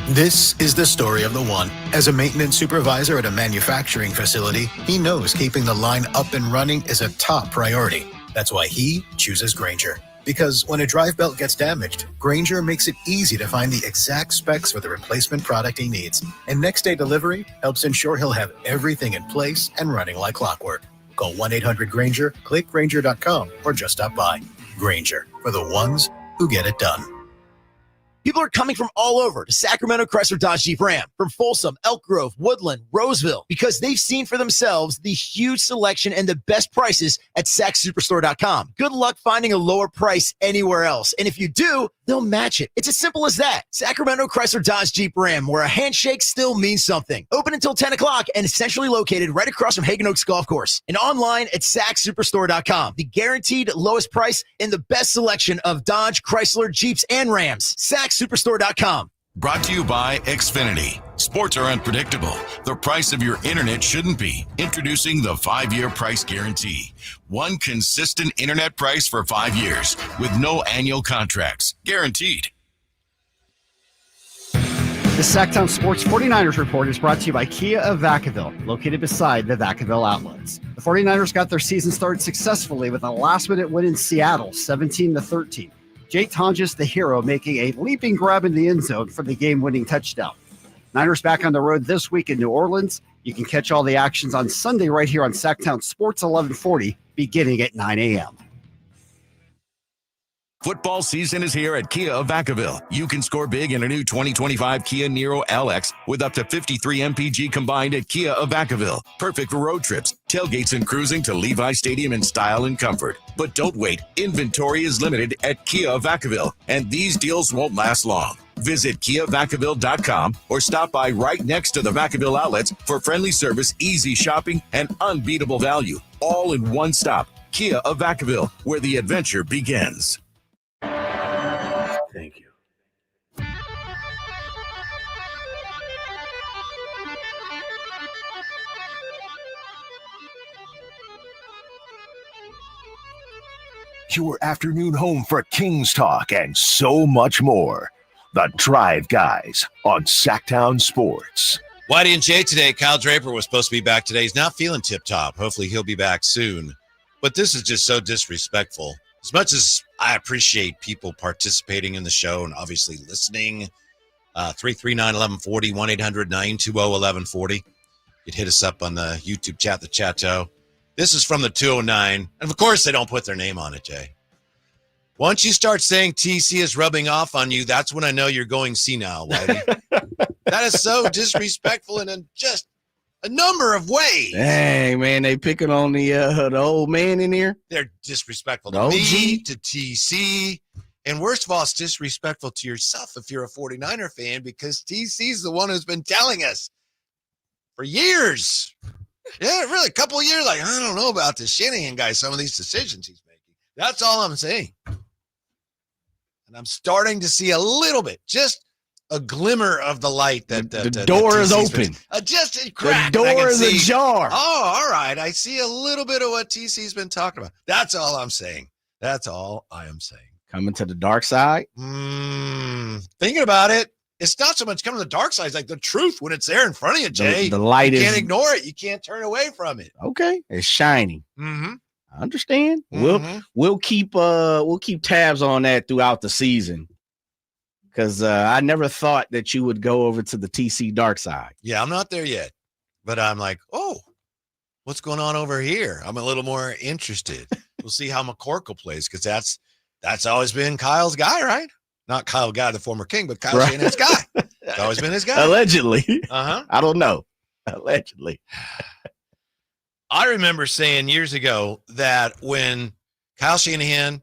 This is the story of the one. As a maintenance supervisor at a manufacturing facility, he knows keeping the line up and running is a top priority. That's why he chooses Grainger. Because when a drive belt gets damaged, Grainger makes it easy to find the exact specs for the replacement product he needs. And next-day delivery helps ensure he'll have everything in place and running like clockwork. Call 1-800-GRAINGER, click Grainger.com, or just stop by. Grainger, for the ones who get it done. People are coming from all over to Sacramento Chrysler Dodge Jeep Ram, from Folsom, Elk Grove, Woodland, Roseville, because they've seen for themselves the huge selection and the best prices at SacSuperstore.com. Good luck finding a lower price anywhere else. And if you do, they'll match it. It's as simple as that. Sacramento Chrysler Dodge Jeep Ram, where a handshake still means something. Open until 10 o'clock and essentially located right across from Hagen Oaks Golf Course. And online at SacSuperstore.com. The guaranteed lowest price and the best selection of Dodge, Chrysler, Jeeps, and Rams. SacSuperstore.com. Brought to you by Xfinity. Sports are unpredictable. The price of your internet shouldn't be. Introducing the 5-year price guarantee. One consistent internet price for 5 years with no annual contracts. Guaranteed. The Sacktown Sports 49ers Report is brought to you by Kia of Vacaville, located beside the Vacaville Outlets. The 49ers got their season started successfully with a last-minute win in Seattle, 17-13. Jake Tonjes, the hero, making a leaping grab in the end zone for the game-winning touchdown. Niners back on the road this week in New Orleans. You can catch all the actions on Sunday right here on Sacktown Sports 1140, beginning at 9 a.m. Football season is here at Kia of Vacaville. You can score big in a new 2025 Kia Niro LX with up to 53 MPG combined at Kia of Vacaville. Perfect for road trips, tailgates, and cruising to Levi Stadium in style and comfort. But don't wait. Inventory is limited at Kia of Vacaville, and these deals won't last long. Visit KiaVacaville.com or stop by right next to the Vacaville outlets for friendly service, easy shopping, and unbeatable value. All in one stop. Kia of Vacaville, where the adventure begins. Thank you. Your afternoon home for Kings talk and so much more. The Drive Guys on Sacktown Sports. Whitey and Jay today. Kyle Draper was supposed to be back today. He's not feeling tip-top. Hopefully he'll be back soon. But this is just so disrespectful. As much as I appreciate people participating in the show and obviously listening, 339-1140, 1-800-920-1140. You could hit us up on the YouTube chat, the Chatto. This is from the 209. And, of course, they don't put their name on it, Jay. Once you start saying TC is rubbing off on you, that's when I know you're going senile, Whitey. That is so disrespectful in just a number of ways. Dang, man, they picking on the old man in here. They're disrespectful The to OG? me, to TC, And worst of all, it's disrespectful to yourself if you're a 49er fan, because TC's the one who's been telling us for years. Yeah, really, a couple of years. Like, I don't know about this Shanahan guy, some of these decisions he's making. That's all I'm saying. And I'm starting to see a little bit, just a glimmer of the light that the door is open. Just a crack. The door is ajar. Oh, all right. I see a little bit of what TC's been talking about. That's all I'm saying. That's all I am saying. Coming to the dark side? Thinking about it, it's not so much coming to the dark side. It's like the truth when it's there in front of you, Jay. The light you is. can't ignore it. You can't turn away from it. Okay. It's shining. Mm-hmm. I understand. We'll keep tabs on that throughout the season. Because I never thought that you would go over to the TC dark side. Yeah, I'm not there yet. But I'm like, oh, what's going on over here? I'm a little more interested. We'll see how McCorkle plays, because that's always been Kyle's guy, right? Not Kyle Guy, the former King, but Kyle Shanahan's guy. It's always been his guy. Allegedly. Uh-huh. I don't know. Allegedly. I remember saying years ago that when Kyle Shanahan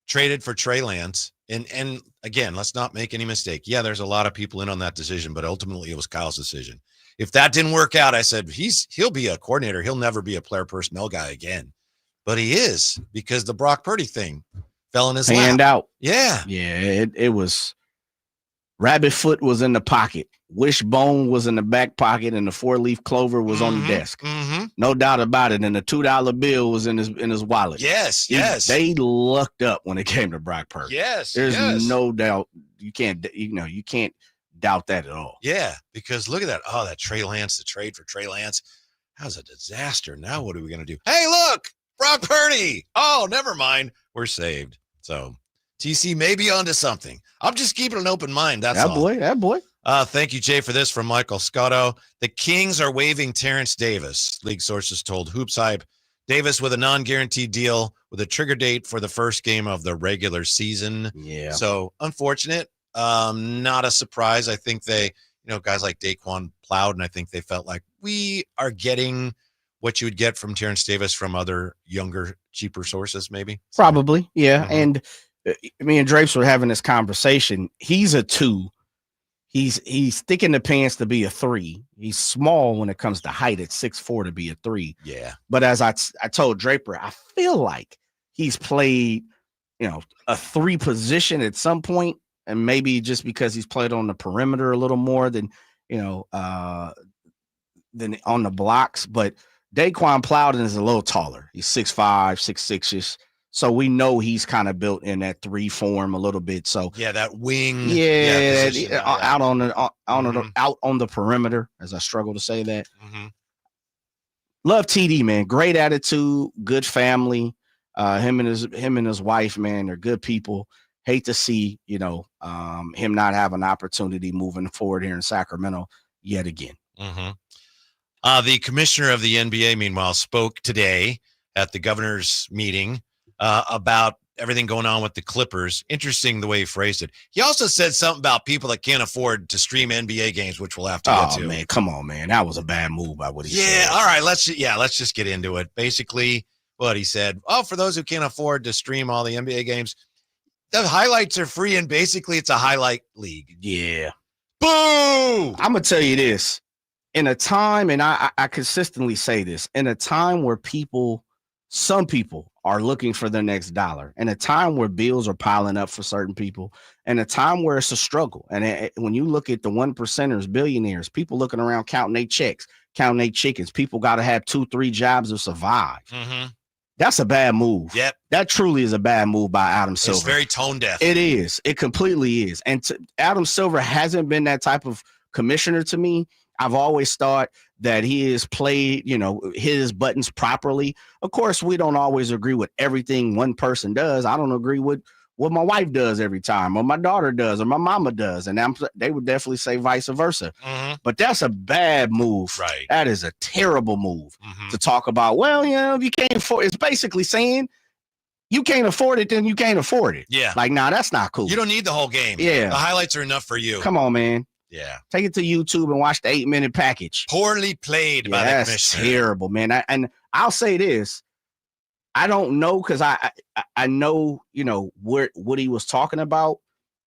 traded for Trey Lance, and again, let's not make any mistake. Yeah, there's a lot of people in on that decision, but ultimately it was Kyle's decision. If that didn't work out, I said, he'll be a coordinator. He'll never be a player personnel guy again. But he is, because the Brock Purdy thing fell in his hand lap. out. Yeah. Yeah, it was. Rabbit foot was in the pocket. Wishbone was in the back pocket, and the 4-leaf clover was on the desk. Mm-hmm. No doubt about it. And the $2 bill was in his wallet. Yes. They lucked up when it came to Brock Purdy. Yes. There's no doubt. You can't doubt that at all. Yeah, because look at that. Oh, that Trey Lance, the trade for Trey Lance. That was a disaster. Now what are we going to do? Hey, look, Brock Purdy. Oh, never mind. We're saved. So TC may be onto something. I'm just keeping an open mind. That's all. That boy. Thank you, Jay, for this from Michael Scotto. The Kings are waiving Terrence Davis. League sources told Hoops Hype. Davis with a non-guaranteed deal with a trigger date for the first game of the regular season. Yeah. So unfortunate. Not a surprise. I think guys like Daquan plowed, and I think they felt like we are getting what you would get from Terrence Davis from other younger, cheaper sources, maybe. Probably. Yeah. Mm-hmm. And me and Drapes were having this conversation. He's a 2. He's thick in the pants to be a 3. He's small when it comes to height at 6'4" to be a 3. Yeah. But as I told Draper, I feel like he's played, a 3 position at some point, and maybe just because he's played on the perimeter a little more than on the blocks. But Daquan Plowden is a little taller. He's 6'5", 6'6"ish. So we know he's kind of built in that 3 form a little bit. So yeah, that wing. Yeah, out on the perimeter, as I struggle to say that. Mm-hmm. Love TD, man. Great attitude, good family. Him and his wife, man, they're good people. Hate to see him not have an opportunity moving forward here in Sacramento yet again. Mm-hmm. The commissioner of the NBA, meanwhile, spoke today at the governor's meeting about everything going on with the Clippers. Interesting the way he phrased it. He also said something about people that can't afford to stream NBA games, which we'll have to get to. Oh, man, come on, man. That was a bad move by what he said. Yeah, all right, let's just get into it. Basically, what he said, for those who can't afford to stream all the NBA games, the highlights are free, and basically it's a highlight league. Yeah. Boo! I'm going to tell you this. In a time, and I consistently say this, in a time where some people are looking for their next dollar, in a time where bills are piling up for certain people, in a time where it's a struggle. And when you look at the 1%ers, billionaires, people looking around counting their checks, counting their chickens, people got to have 2-3 jobs to survive. Mm-hmm. That's a bad move. Yep. That truly is a bad move by Adam Silver. It's very tone deaf. It is. It completely is. And Adam Silver hasn't been that type of commissioner to me. I've always thought that he has played, his buttons properly. Of course, we don't always agree with everything one person does. I don't agree with what my wife does every time, or my daughter does, or my mama does. And they would definitely say vice versa. Mm-hmm. But that's a bad move. Right. That is a terrible move to talk about. Well, if you can't afford, it's basically saying you can't afford it, then you can't afford it. Yeah. Like, that's not cool. You don't need the whole game. Yeah. The highlights are enough for you. Come on, man. Yeah. Take it to YouTube and watch the 8-minute package. Poorly played by the commissioner. That's terrible, man. And I'll say this. I don't know because I know, you know, what he was talking about.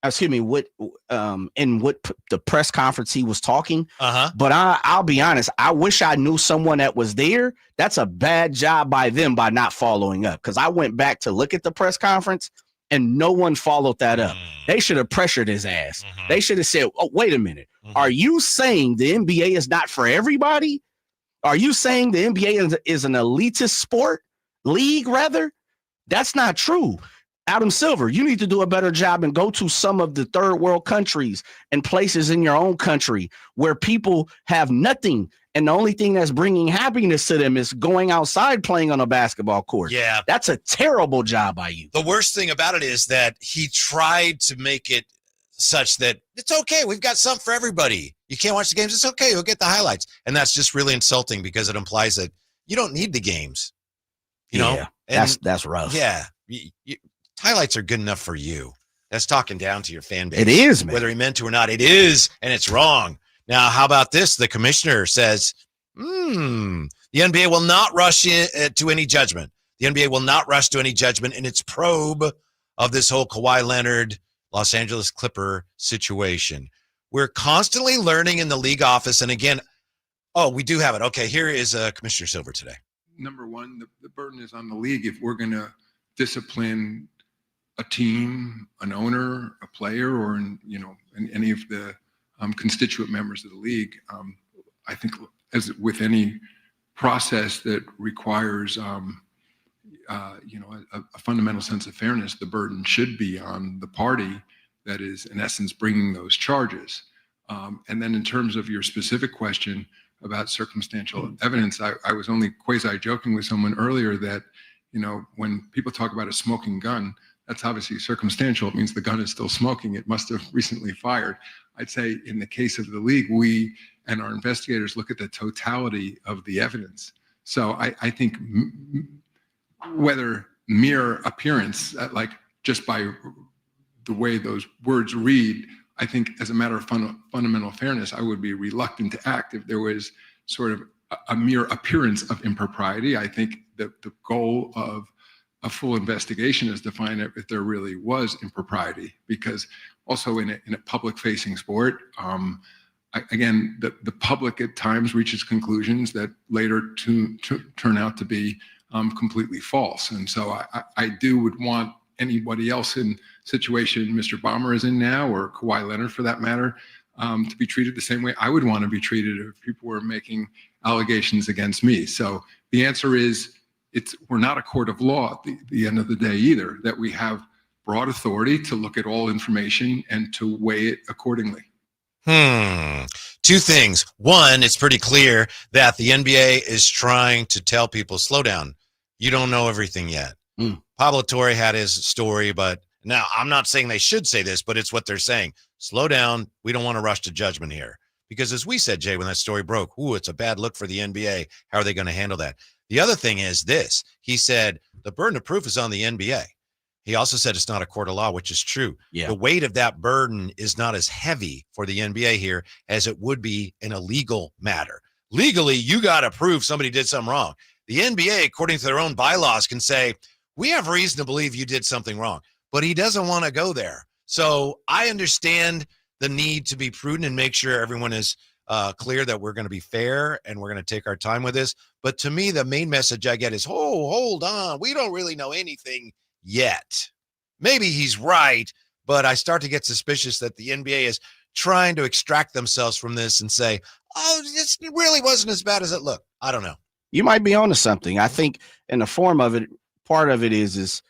Excuse me, what the press conference he was talking. But I'll be honest, I wish I knew someone that was there. That's a bad job by them by not following up, because I went back to look at the press conference and no one followed that up. They should have pressured his ass. They should have said, oh, wait a minute. Are you saying the NBA is not for everybody? Are you saying the NBA is an elitist league rather? That's not true. Adam Silver, you need to do a better job and go to some of the third world countries and places in your own country where people have nothing. And the only thing that's bringing happiness to them is going outside playing on a basketball court. Yeah. That's a terrible job by you. The worst thing about it is that he tried to make it such that it's okay. We've got something for everybody. You can't watch the games. It's okay. You'll get the highlights. And that's just really insulting because it implies that you don't need the games. You know? And that's rough. Yeah. Highlights are good enough for you. That's talking down to your fan base. It is, man. Whether he meant to or not, it is, and it's wrong. Now, how about this? The commissioner says, the NBA will not rush to any judgment. The NBA will not rush to any judgment in its probe of this whole Kawhi Leonard, Los Angeles Clipper situation. We're constantly learning in the league office. And again, we do have it. Okay, here is Commissioner Silver today. Number one, the burden is on the league. If we're going to discipline a team, an owner, a player, or any of the constituent members of the league, I think, as with any process that requires, a fundamental sense of fairness, the burden should be on the party that is, in essence, bringing those charges. And then, in terms of your specific question about circumstantial evidence, I was only quasi-joking with someone earlier that, when people talk about a smoking gun, that's obviously circumstantial. It means the gun is still smoking. It must have recently fired. I'd say in the case of the league, we and our investigators look at the totality of the evidence. So I think whether mere appearance, like just by the way those words read, I think as a matter of fundamental fairness, I would be reluctant to act if there was sort of a mere appearance of impropriety. I think that the goal of a full investigation is to find out if there really was impropriety, because also in a public-facing sport, again, the public at times reaches conclusions that later turn out to be completely false. And so I would want anybody else in situation Mr. Ballmer is in now, or Kawhi Leonard for that matter, to be treated the same way I would want to be treated if people were making allegations against me. So the answer is, we're not a court of law at the end of the day either, that we have broad authority to look at all information and to weigh it accordingly. Two things. One, it's pretty clear that the NBA is trying to tell people, slow down. You don't know everything yet. Pablo Torre had his story, but now I'm not saying they should say this, but it's what they're saying. Slow down. We don't want to rush to judgment here. Because as we said, Jay, when that story broke, it's a bad look for the NBA. How are they going to handle that? The other thing is this. He said the burden of proof is on the NBA. He also said it's not a court of law, which is true. Yeah. The weight of that burden is not as heavy for the NBA here as it would be in a legal matter. Legally, you got to prove somebody did something wrong. The NBA, according to their own bylaws, can say, we have reason to believe you did something wrong, but he doesn't want to go there. So I understand the need to be prudent and make sure everyone is clear that we're going to be fair and we're going to take our time with this. But to me, the main message I get is, hold on. We don't really know anything yet. Maybe he's right, but I start to get suspicious that the NBA is trying to extract themselves from this and say, this really wasn't as bad as it looked. I don't know. You might be onto something. I think in the form of it, part of it is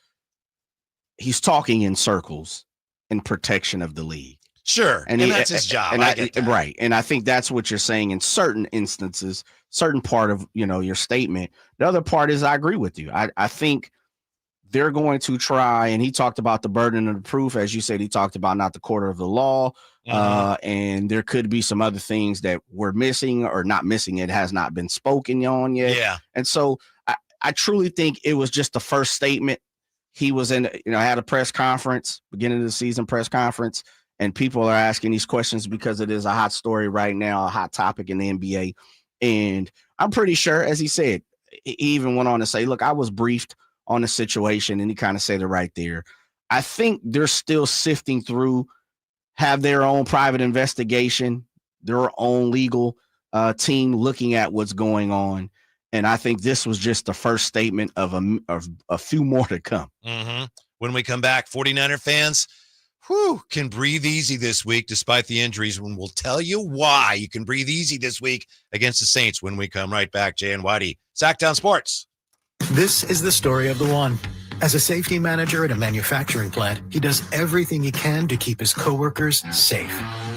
he's talking in circles in protection of the league. Sure. And that's his job. And I get that. Right. And I think that's what you're saying in certain instances, certain part of, your statement. The other part is I agree with you. I think they're going to try, and he talked about the burden of the proof. As you said, he talked about not the court of the law. And there could be some other things that we're missing or not missing. It has not been spoken on yet. Yeah. And so I truly think it was just the first statement. He was in, had a press conference, beginning of the season press conference, and people are asking these questions because it is a hot story right now, a hot topic in the NBA. And I'm pretty sure, as he said, he even went on to say, look, I was briefed on the situation, and he kind of said it right there. I think they're still sifting through, have their own private investigation, their own legal team looking at what's going on. And I think this was just the first statement of a few more to come. Mm-hmm. When we come back, 49er fans can breathe easy this week despite the injuries, and we'll tell you why you can breathe easy this week against the Saints when we come right back. Jay and Whitey, Sacktown Sports. This is the story of the one. As a safety manager at a manufacturing plant, he does everything he can to keep his coworkers safe.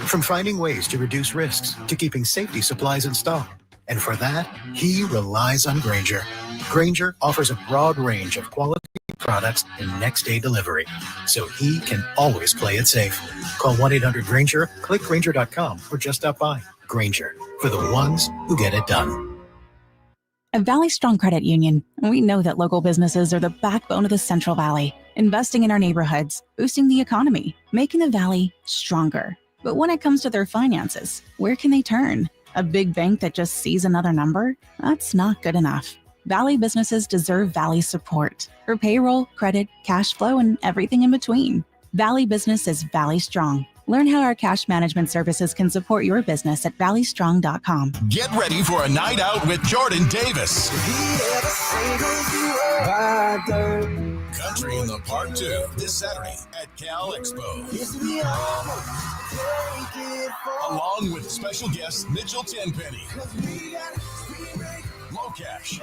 From finding ways to reduce risks to keeping safety supplies in stock. And for that, he relies on Grainger. Grainger offers a broad range of quality products and next-day delivery, so he can always play it safe. Call 1-800-GRAINGER, click Grainger.com, or just stop by. Grainger, for the ones who get it done. At Valley Strong Credit Union, we know that local businesses are the backbone of the Central Valley, investing in our neighborhoods, boosting the economy, making the Valley stronger. But when it comes to their finances, where can they turn? A big bank that just sees another number? That's not good enough. Valley businesses deserve Valley support for payroll, credit, cash flow, and everything in between. Valley Business is Valley Strong. Learn how our cash management services can support your business at valleystrong.com. Get ready for a night out with Jordan Davis. Country in the Park 2 this Saturday at Cal Expo. Along with special guests Mitchell Tenpenny, Locash,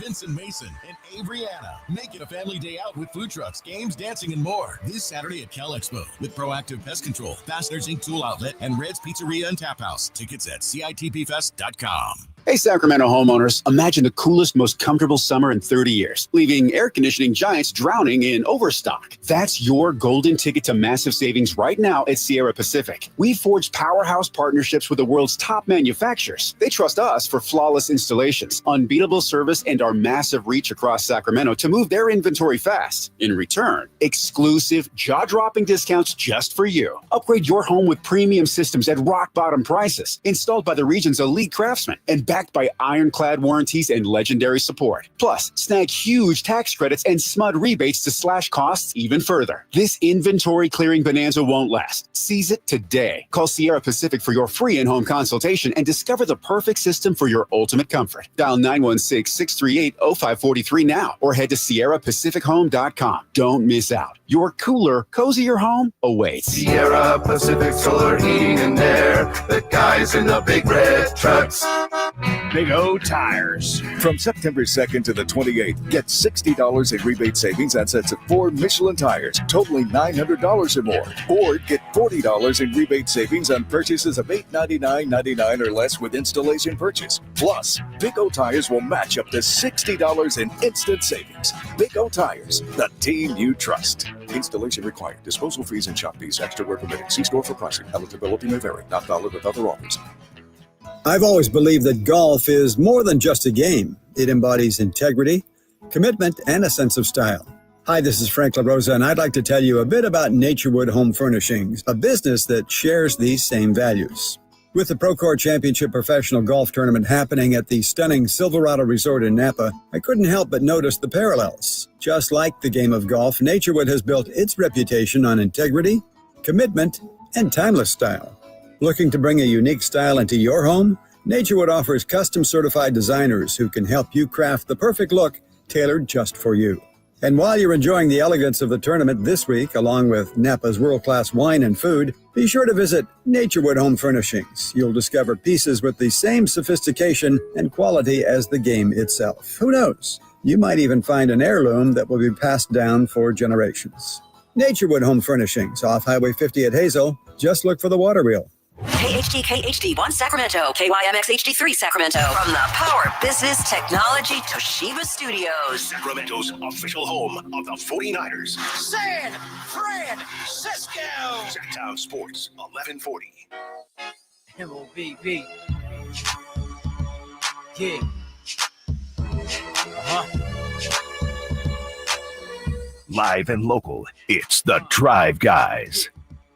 Vincent Mason, and Averyana. Make it a family day out with food trucks, games, dancing, and more. This Saturday at Cal Expo with Proactive Pest Control, Fasteners Inc. Tool Outlet, and Red's Pizzeria and Tap House. Tickets at CITPFest.com. Hey, Sacramento homeowners, imagine the coolest, most comfortable summer in 30 years, leaving air conditioning giants drowning in overstock. That's your golden ticket to massive savings right now at Sierra Pacific. We've forged powerhouse partnerships with the world's top manufacturers. They trust us for flawless installations, unbeatable service, and our massive reach across Sacramento to move their inventory fast. In return, exclusive, jaw-dropping discounts just for you. Upgrade your home with premium systems at rock-bottom prices, installed by the region's elite craftsmen, and backed by ironclad warranties and legendary support. Plus, snag huge tax credits and SMUD rebates to slash costs even further. This inventory clearing bonanza won't last. Seize it today. Call Sierra Pacific for your free in-home consultation and discover the perfect system for your ultimate comfort. Dial 916-638-0543 now or head to sierrapacifichome.com. Don't miss out. Your cooler, cozier home awaits. Sierra Pacific Solar Heating and Air. The guys in the big red trucks. Big O Tires. From September 2nd to the 28th, get $60 in rebate savings on sets of 4 Michelin tires, totaling $900 or more. Or get $40 in rebate savings on purchases of $899.99 or less with installation purchase. Plus, Big O Tires will match up to $60 in instant savings. Big O Tires, the team you trust. Installation required. Disposal fees and shop fees. Extra work permitted. See store for pricing. Eligibility may vary. Not valid with other offers. I've always believed that golf is more than just a game. It embodies integrity, commitment, and a sense of style. Hi, this is Frank LaRosa, and I'd like to tell you a bit about Naturewood Home Furnishings, a business that shares these same values. With the Procore Championship Professional Golf Tournament happening at the stunning Silverado Resort in Napa, I couldn't help but notice the parallels. Just like the game of golf, Naturewood has built its reputation on integrity, commitment, and timeless style. Looking to bring a unique style into your home? Naturewood offers custom certified designers who can help you craft the perfect look tailored just for you. And while you're enjoying the elegance of the tournament this week, along with Napa's world-class wine and food, be sure to visit Naturewood Home Furnishings. You'll discover pieces with the same sophistication and quality as the game itself. Who knows? You might even find an heirloom that will be passed down for generations. Naturewood Home Furnishings, off Highway 50 at Hazel. Just look for the water wheel. KHD1 Sacramento, KYMX HD3 Sacramento. From the Power Business Technology Toshiba Studios. Sacramento's official home of the 49ers. San Francisco. Sacktown Sports, 1140. MOBB. Yeah. Live and local, it's the Drive Guys.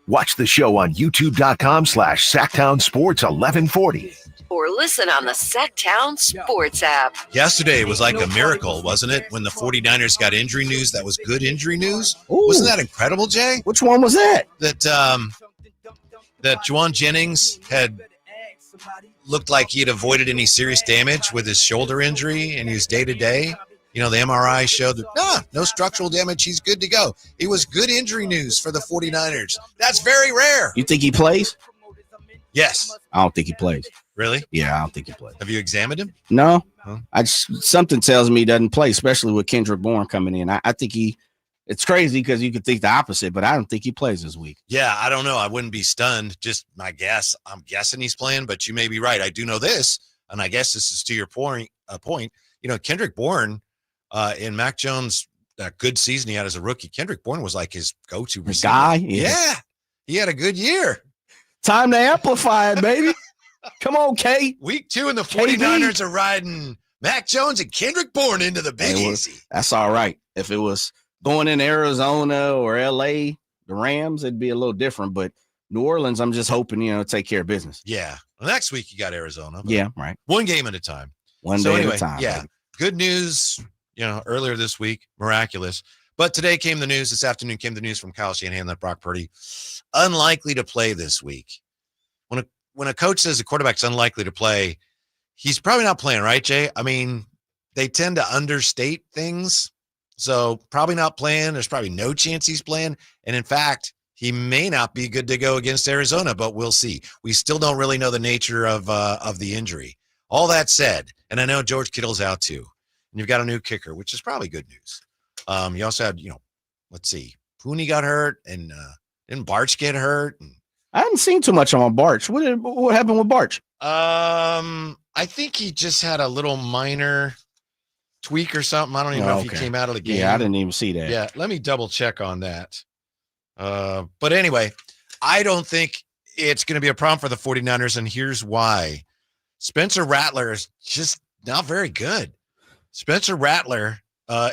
Watch the show on youtube.com/Sacktown Sports 1140. Or or listen on the Sacktown Sports app. Yesterday was like a miracle, wasn't it? When the 49ers got injury news that was good injury news. Wasn't that incredible, Jay? Which one was that? That Juwan Jennings had looked like he had avoided any serious damage with his shoulder injury and he was day-to-day. The MRI showed that no structural damage. He's good to go. It was good injury news for the 49ers. That's very rare. You think he plays? Yes. I don't think he plays. Really? Yeah, I don't think he plays. Have you examined him? No. Huh? Something tells me he doesn't play, especially with Kendrick Bourne coming in. I think it's crazy because you could think the opposite, but I don't think he plays this week. Yeah, I don't know. I wouldn't be stunned. Just my guess. I'm guessing he's playing, but you may be right. I do know this, and I guess this is to your point. Kendrick Bourne in Mac Jones' good season he had as a rookie, Kendrick Bourne was like his go-to receiver. Guy? Yeah. He had a good year. Time to amplify it, baby. Come on, K. Week 2 and the 49ers are riding Mac Jones and Kendrick Bourne into the Big Easy. That's all right. If it was going in Arizona or L.A., the Rams, it'd be a little different. But New Orleans, I'm just hoping, take care of business. Yeah. Well, next week you got Arizona. Yeah, right. One game at a time. One day at a time. Yeah. Baby. Good news, earlier this week, miraculous. But today came the news, this afternoon came the news from Kyle Shanahan that Brock Purdy unlikely to play this week. When a coach says a quarterback's unlikely to play, he's probably not playing, right, Jay? I mean, they tend to understate things. So probably not playing. There's probably no chance he's playing. And in fact, he may not be good to go against Arizona, but we'll see. We still don't really know the nature of the injury. All that said, and I know George Kittle's out too, and you've got a new kicker, which is probably good news. You also had, let's see, Pooney got hurt, and didn't Barch get hurt? And I haven't seen too much on Barch. What happened with Barch? I think he just had a little minor tweak or something. I don't even know if he came out of the game. Yeah, I didn't even see that. Yeah, let me double check on that. But anyway, I don't think it's going to be a problem for the 49ers, and here's why. Spencer Rattler is just not very good. Spencer Rattler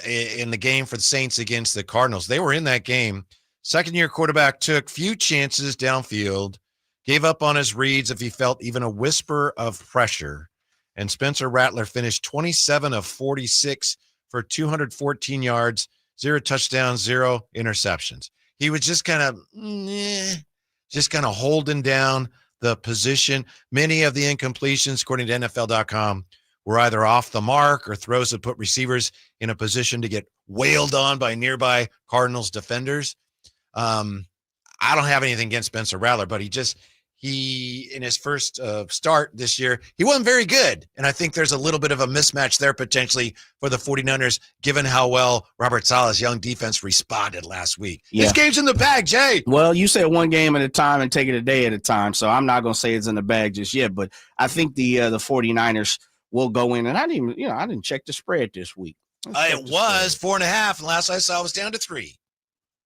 in the game for the Saints against the Cardinals, they were in that game. Second-year quarterback took few chances downfield, gave up on his reads if he felt even a whisper of pressure. And Spencer Rattler finished 27 of 46 for 214 yards, 0 touchdowns, 0 interceptions. He was just kind of holding down the position. Many of the incompletions, according to NFL.com, were either off the mark or throws that put receivers in a position to get wailed on by nearby Cardinals defenders. I don't have anything against Spencer Rattler, but he in his first start this year, he wasn't very good. And I think there's a little bit of a mismatch there potentially for the 49ers, given how well Robert Saleh's young defense responded last week. Yeah. This game's in the bag, Jay. Well, you said one game at a time and take it a day at a time. So I'm not going to say it's in the bag just yet, but I think the 49ers will go in. And I didn't check the spread this week. It was 4.5. And last I saw it was down to 3.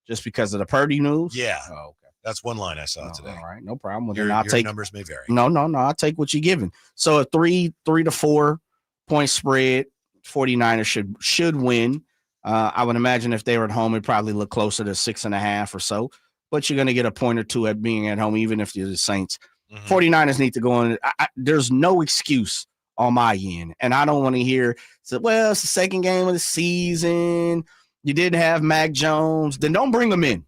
Just because of the Purdy news? Yeah. Oh, okay. That's one line I saw today. All right, no problem. Well, Your then I'll take numbers may vary. No. I'll take what you're giving. So a 3 to 4 point spread, 49ers should win. I would imagine if they were at home, it'd probably look closer to 6.5 or so. But you're going to get a point or two at being at home, even if you're the Saints. 49ers need to go in. There's no excuse on my end, and I don't want to hear. So, well, it's the second game of the season. You didn't have Mac Jones. Then don't bring him in.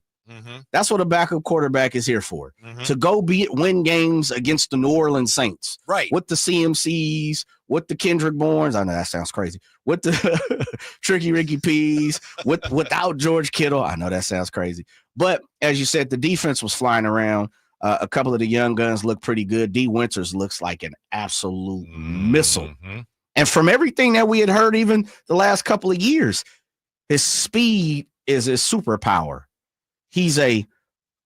That's what a backup quarterback is here for, to go win games against the New Orleans Saints. Right. With the CMCs, with the Kendrick Bournes. I know that sounds crazy. With the Tricky Ricky P's, without George Kittle. I know that sounds crazy. But as you said, the defense was flying around. A couple of the young guns look pretty good. D. Winters looks like an absolute missile. And from everything that we had heard even the last couple of years, his speed is his superpower. He's a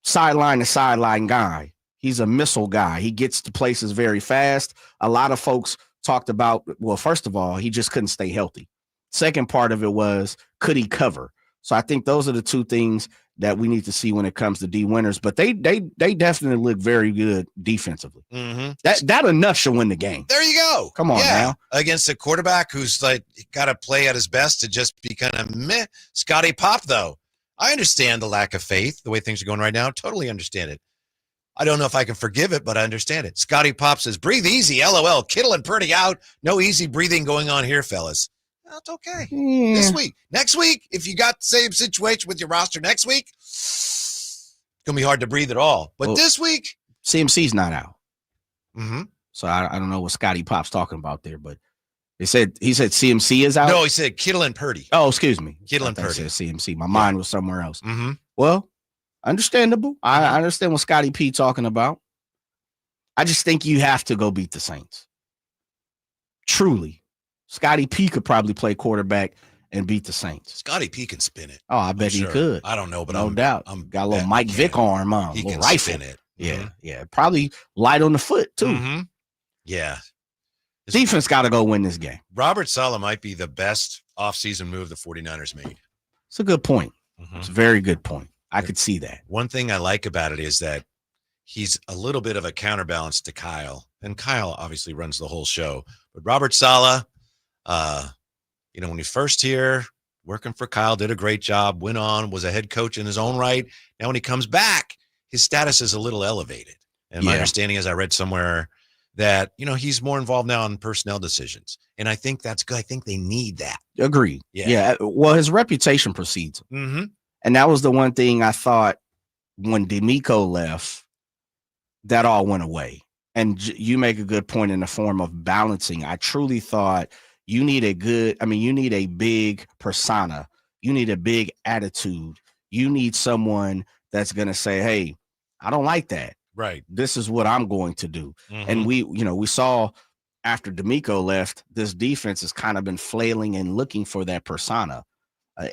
sideline to sideline guy. He's a missile guy. He gets to places very fast. A lot of folks talked about, well, first of all, he just couldn't stay healthy. Second part of it was, could he cover? So I think those are the two things that we need to see when it comes to D. Winters. But they definitely look very good defensively. That enough should win the game. There you go. Come on now. Against a quarterback who's like got to play at his best to just be kind of meh. Scotty Pop, though. I understand the lack of faith, the way things are going right now. Totally understand it. I don't know if I can forgive it, but I understand it. Scotty Pop says, breathe easy, LOL. Kittle and Purdy out. No easy breathing going on here, fellas. That's okay. Yeah. This week. Next week, if you got the same situation with your roster next week, it's going to be hard to breathe at all. But this week, CMC's not out. Mm-hmm. So I don't know what Scotty Pop's talking about there, but he said CMC is out. No, he said Kittle and Purdy. Oh, excuse me. Kittle and Purdy. Said CMC. My mind was somewhere else. Mm-hmm. Well, understandable. I understand what Scotty P talking about. I just think you have to go beat the Saints. Truly. Scotty P could probably play quarterback and beat the Saints. Scotty P can spin it. Oh, I bet he could. I don't know, but no doubt. I'm got a little Mike Vick arm on, he little can rifle. spin it. Yeah, yeah. Probably light on the foot, too. Mm-hmm. Yeah. Defense got to go win this game. Robert Saleh might be the best offseason move the 49ers made. It's a good point. Mm-hmm. It's a very good point. I could see that. One thing I like about it is that he's a little bit of a counterbalance to Kyle. And Kyle obviously runs the whole show. But Robert Saleh, when he first here, working for Kyle, did a great job, went on, was a head coach in his own right. Now when he comes back, his status is a little elevated. And my understanding is I read somewhere that, he's more involved now in personnel decisions. And I think that's good. I think they need that. Agreed. Yeah. Well, his reputation precedes him. Mm-hmm. And that was the one thing I thought when DeMeco left, that all went away. And you make a good point in the form of balancing. I truly thought you need a big persona. You need a big attitude. You need someone that's going to say, hey, I don't like that. Right. This is what I'm going to do. Mm-hmm. And we saw after DeMeco left, this defense has kind of been flailing and looking for that persona.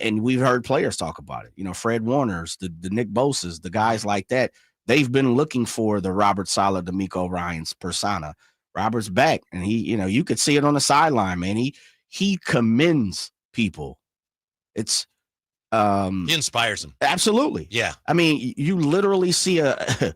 And we've heard players talk about it. Fred Warner's, the Nick Bosa's, the guys like that. They've been looking for the Robert Saleh, DeMeco Ryans persona. Robert's back, and he, you could see it on the sideline, man. He commends people. It's he inspires them. Absolutely. Yeah. I mean, you literally see a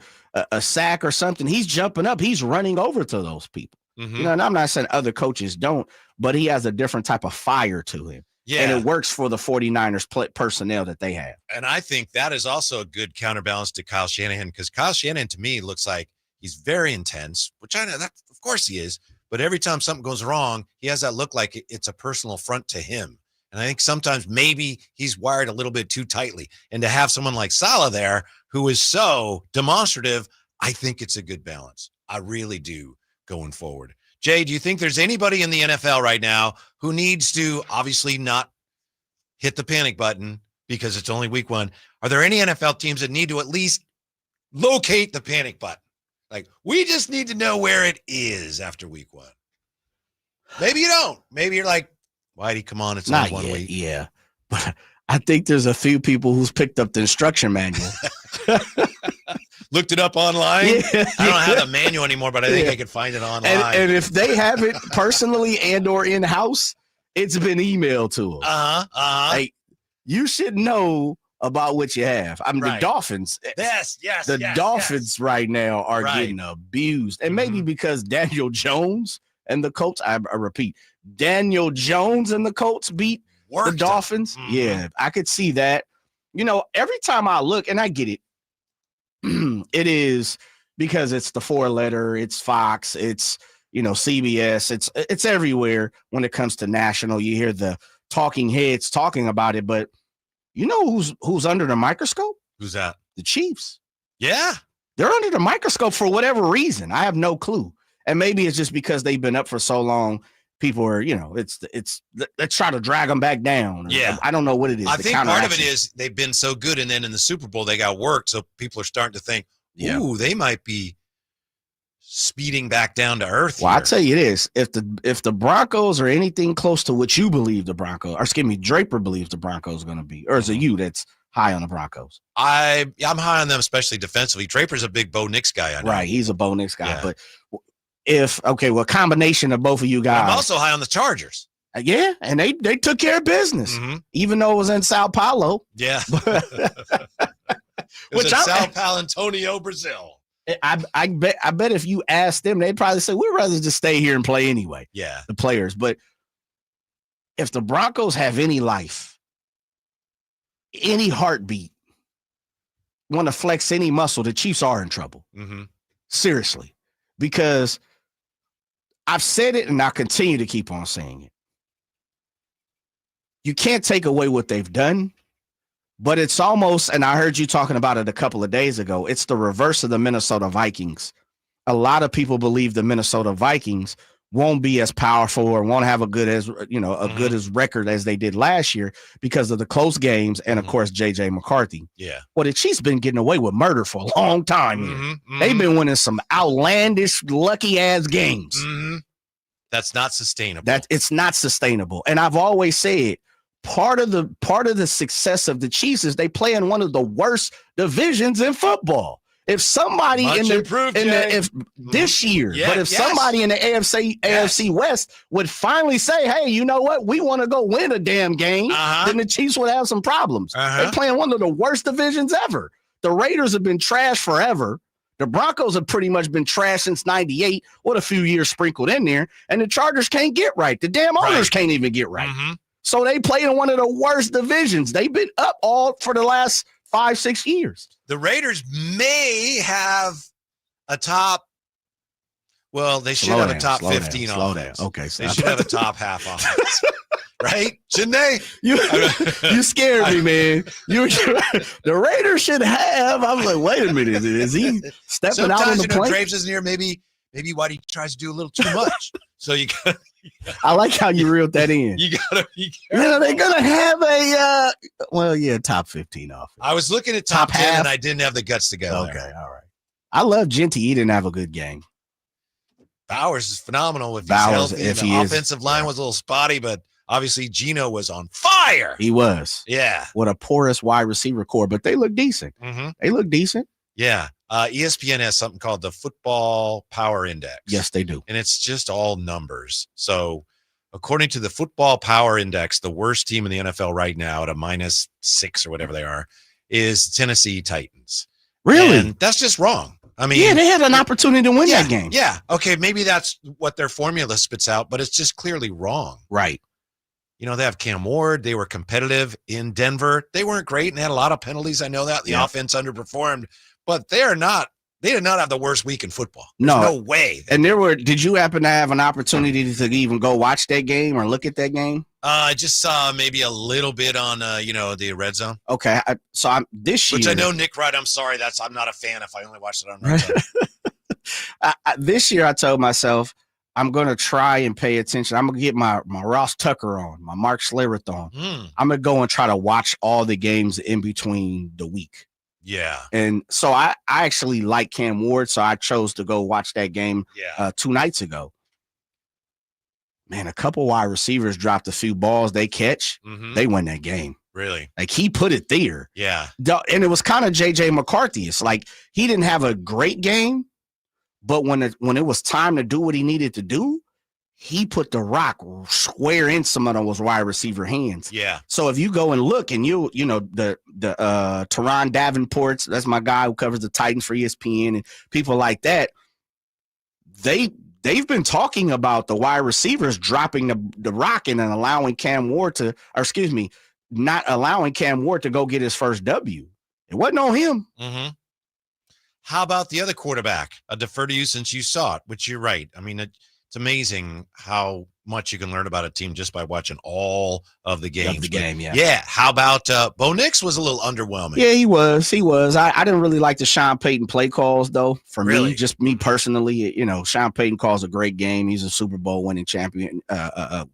sack or something. He's jumping up. He's running over to those people. Mm-hmm. And I'm not saying other coaches don't, but he has a different type of fire to him. Yeah. And it works for the 49ers personnel that they have. And I think that is also a good counterbalance to Kyle Shanahan, because Kyle Shanahan, to me, looks like he's very intense, which I know that, of course he is. But every time something goes wrong, he has that look like it's a personal affront to him. And I think sometimes maybe he's wired a little bit too tightly. And to have someone like Saleh there who is so demonstrative, I think it's a good balance. I really do going forward. Jay, do you think there's anybody in the NFL right now who needs to obviously not hit the panic button because it's only week 1? Are there any NFL teams that need to at least locate the panic button? Like, we just need to know where it is after week 1. Maybe you don't. Maybe you're like, Whitey, come on, it's not only 1 yet, week. Yeah. But I think there's a few people who's picked up the instruction manual. Looked it up online. Yeah, I don't have the manual anymore, but I think I can find it online. And if they have it personally and or in-house, it's been emailed to them. Like, you should know about what you have. I mean, Right. the Dolphins. Yes. The Dolphins right now are Right. getting abused. And maybe because Daniel Jones and the Colts, I repeat, Daniel Jones and the Colts beat the Dolphins. Yeah, I could see that. Every time I look, and I get it, it is because it's the 4-letter, it's Fox, it's, CBS, it's everywhere when it comes to national. You hear the talking heads talking about it, but who's under the microscope? Who's that? The Chiefs. Yeah. They're under the microscope for whatever reason. I have no clue. And maybe it's just because they've been up for so long. People are, let's try to drag them back down. Yeah. I don't know what it is. I think part of it is they've been so good, and then in the Super Bowl they got worked, so people are starting to think, ooh, they might be speeding back down to earth. Well, I'll tell you this: if the Broncos are anything close to what you believe the Broncos, or excuse me, Draper believes the Broncos are going to be, or is it you that's high on the Broncos? I'm high on them, especially defensively. Draper's a big Bo Nix guy. I know. Right, he's a Bo Nix guy, but. Combination of both of you guys. I'm also high on the Chargers. Yeah, and they took care of business, even though it was in Sao Paulo. Yeah. Sao Paulo, Antonio, Brazil. I bet if you asked them, they'd probably say, we'd rather just stay here and play anyway. Yeah. The players. But if the Broncos have any life, any heartbeat, want to flex any muscle, the Chiefs are in trouble. Mm-hmm. Seriously, because I've said it and I'll continue to keep on saying it. You can't take away what they've done, but it's almost, and I heard you talking about it a couple of days ago, it's the reverse of the Minnesota Vikings. A lot of people believe the Minnesota Vikings won't be as powerful or won't have a good as record as they did last year because of the close games and of course JJ McCarthy. Yeah. Well, the Chiefs been getting away with murder for a long time here. They've been winning some outlandish, lucky ass games. That's not sustainable. It's not sustainable. And I've always said part of the success of the Chiefs is they play in one of the worst divisions in football. If somebody this year, but if somebody in the AFC West would finally say, hey, you know what? We want to go win a damn game, then the Chiefs would have some problems. They're playing one of the worst divisions ever. The Raiders have been trash forever. The Broncos have pretty much been trash since 98, with a few years sprinkled in there. And the Chargers can't get right. The damn owners can't even get right. So they play in one of the worst divisions. They've been up all for the last 5-6 years. The Raiders may have a top. Well, they should have a top 15 offense. Okay, they should have a top half offense, right? Shouldn't they? You scared me, man. The Raiders should have. I'm like, wait a minute, is he stepping out on the plane? Drapes isn't here. Maybe Whitey tries to do a little too much. So you got. I like how you reeled that in. You gotta. They're gonna have a top 15 offense. I was looking at top 10 half. And I didn't have the guts to go. Okay, all right. I love Genty. He didn't have a good game. Bowers is phenomenal if he's healthy. The offensive line was a little spotty, but obviously Geno was on fire. He was. Yeah. With a porous wide receiver core, but they look decent. They look decent. Yeah. ESPN has something called the Football Power Index. Yes, they do. And it's just all numbers. So according to the Football Power Index, the worst team in the NFL right now at a -6 or whatever they are is Tennessee Titans. Really? And that's just wrong. I mean, yeah, they had an opportunity to win that game. Yeah. Okay. Maybe that's what their formula spits out, but it's just clearly wrong. Right. You know, they have Cam Ward. They were competitive in Denver. They weren't great and had a lot of penalties. I know that the offense underperformed, but they did not have the worst week in football. There's no way. And did you happen to have an opportunity to even go watch that game or look at that game? I just saw maybe a little bit on, the red zone. Okay. I'm this year. Which I know, Nick, right? I'm sorry. I'm not a fan if I only watched it on red zone. This year I told myself I'm going to try and pay attention. I'm going to get my Ross Tucker on, my Mark Schlereth on. I'm going to go and try to watch all the games in between the week. Yeah. And so I actually like Cam Ward, so I chose to go watch that game 2 nights ago. Man, a couple wide receivers dropped a few balls they catch. They win that game. Really? Like he put it there. Yeah. And it was kind of JJ McCarthy. It's like he didn't have a great game, but when it was time to do what he needed to do, he put the rock square in some of those wide receiver hands. Yeah. So if you go and look and the Teron Davenports, that's my guy who covers the Titans for ESPN and people like that, they've been talking about the wide receivers dropping the rock and then not allowing Cam Ward to go get his first W. It wasn't on him. How about the other quarterback? I defer to you since you saw it, which you're right. I mean, it's amazing how much you can learn about a team just by watching all of the games. Yeah. How about Bo Nix was a little underwhelming? Yeah, he was. I didn't really like the Sean Payton play calls, though. For me, just me personally, Sean Payton calls a great game. He's a Super Bowl winning champion. Head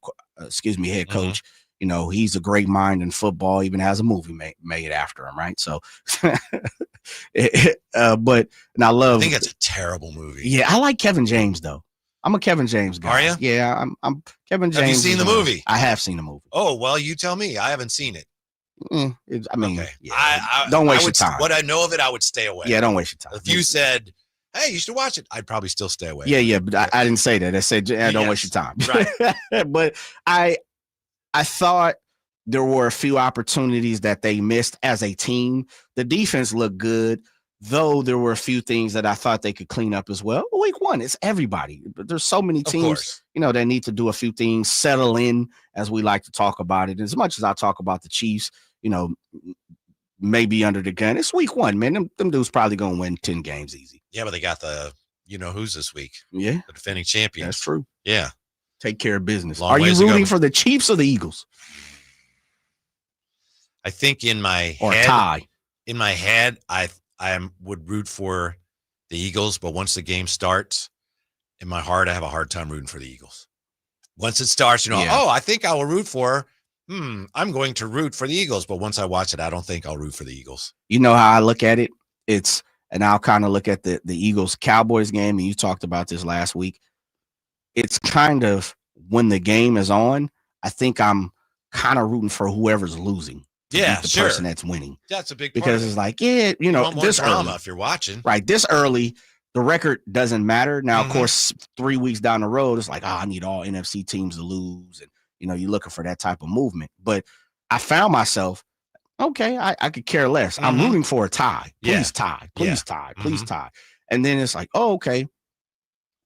coach. He's a great mind in football. Even has a movie made after him, right? So, I think it's a terrible movie. Yeah, I like Kevin James though. I'm a Kevin James guy. Are you? Yeah, I'm Kevin James. Have you seen the movie? I have seen the movie. Oh, well, you tell me. I haven't seen it. Okay. Don't waste your time. What I know of it, I would stay away. Yeah, don't waste your time. If you said, hey, you should watch it, I'd probably still stay away. Yeah, but I didn't say that. I said, don't waste your time. Right. But I thought there were a few opportunities that they missed as a team. The defense looked good, though there were a few things that I thought they could clean up as well. Week 1, it's everybody. But there's so many teams, that need to do a few things, settle in, as we like to talk about it. As much as I talk about the Chiefs, may be under the gun. It's week 1, man. Them dudes probably going to win 10 games easy. Yeah, but they got the, who's this week? Yeah. The defending champions. That's true. Yeah. Take care of business. Long Are you ways to go. rooting for the Chiefs or the Eagles? I think in my Or head, tie? in my head, I would root for the Eagles, but once the game starts, in my heart, I have a hard time rooting for the Eagles. Once it starts, I think I will root for. I'm going to root for the Eagles, but once I watch it, I don't think I'll root for the Eagles. You know how I look at it? And I'll kind of look at the Eagles-Cowboys game, and you talked about this last week. It's kind of when the game is on, I think I'm kind of rooting for whoever's losing. Yeah, the person that's winning. That's a big part because it's like, this drama early, if you're watching. Right, this early, the record doesn't matter. Now, of course, 3 weeks down the road, it's like, I need all NFC teams to lose, and you're looking for that type of movement. But I found myself, okay, I could care less. I'm rooting for a tie. Please tie. Please tie. Please tie. And then it's like, oh, okay,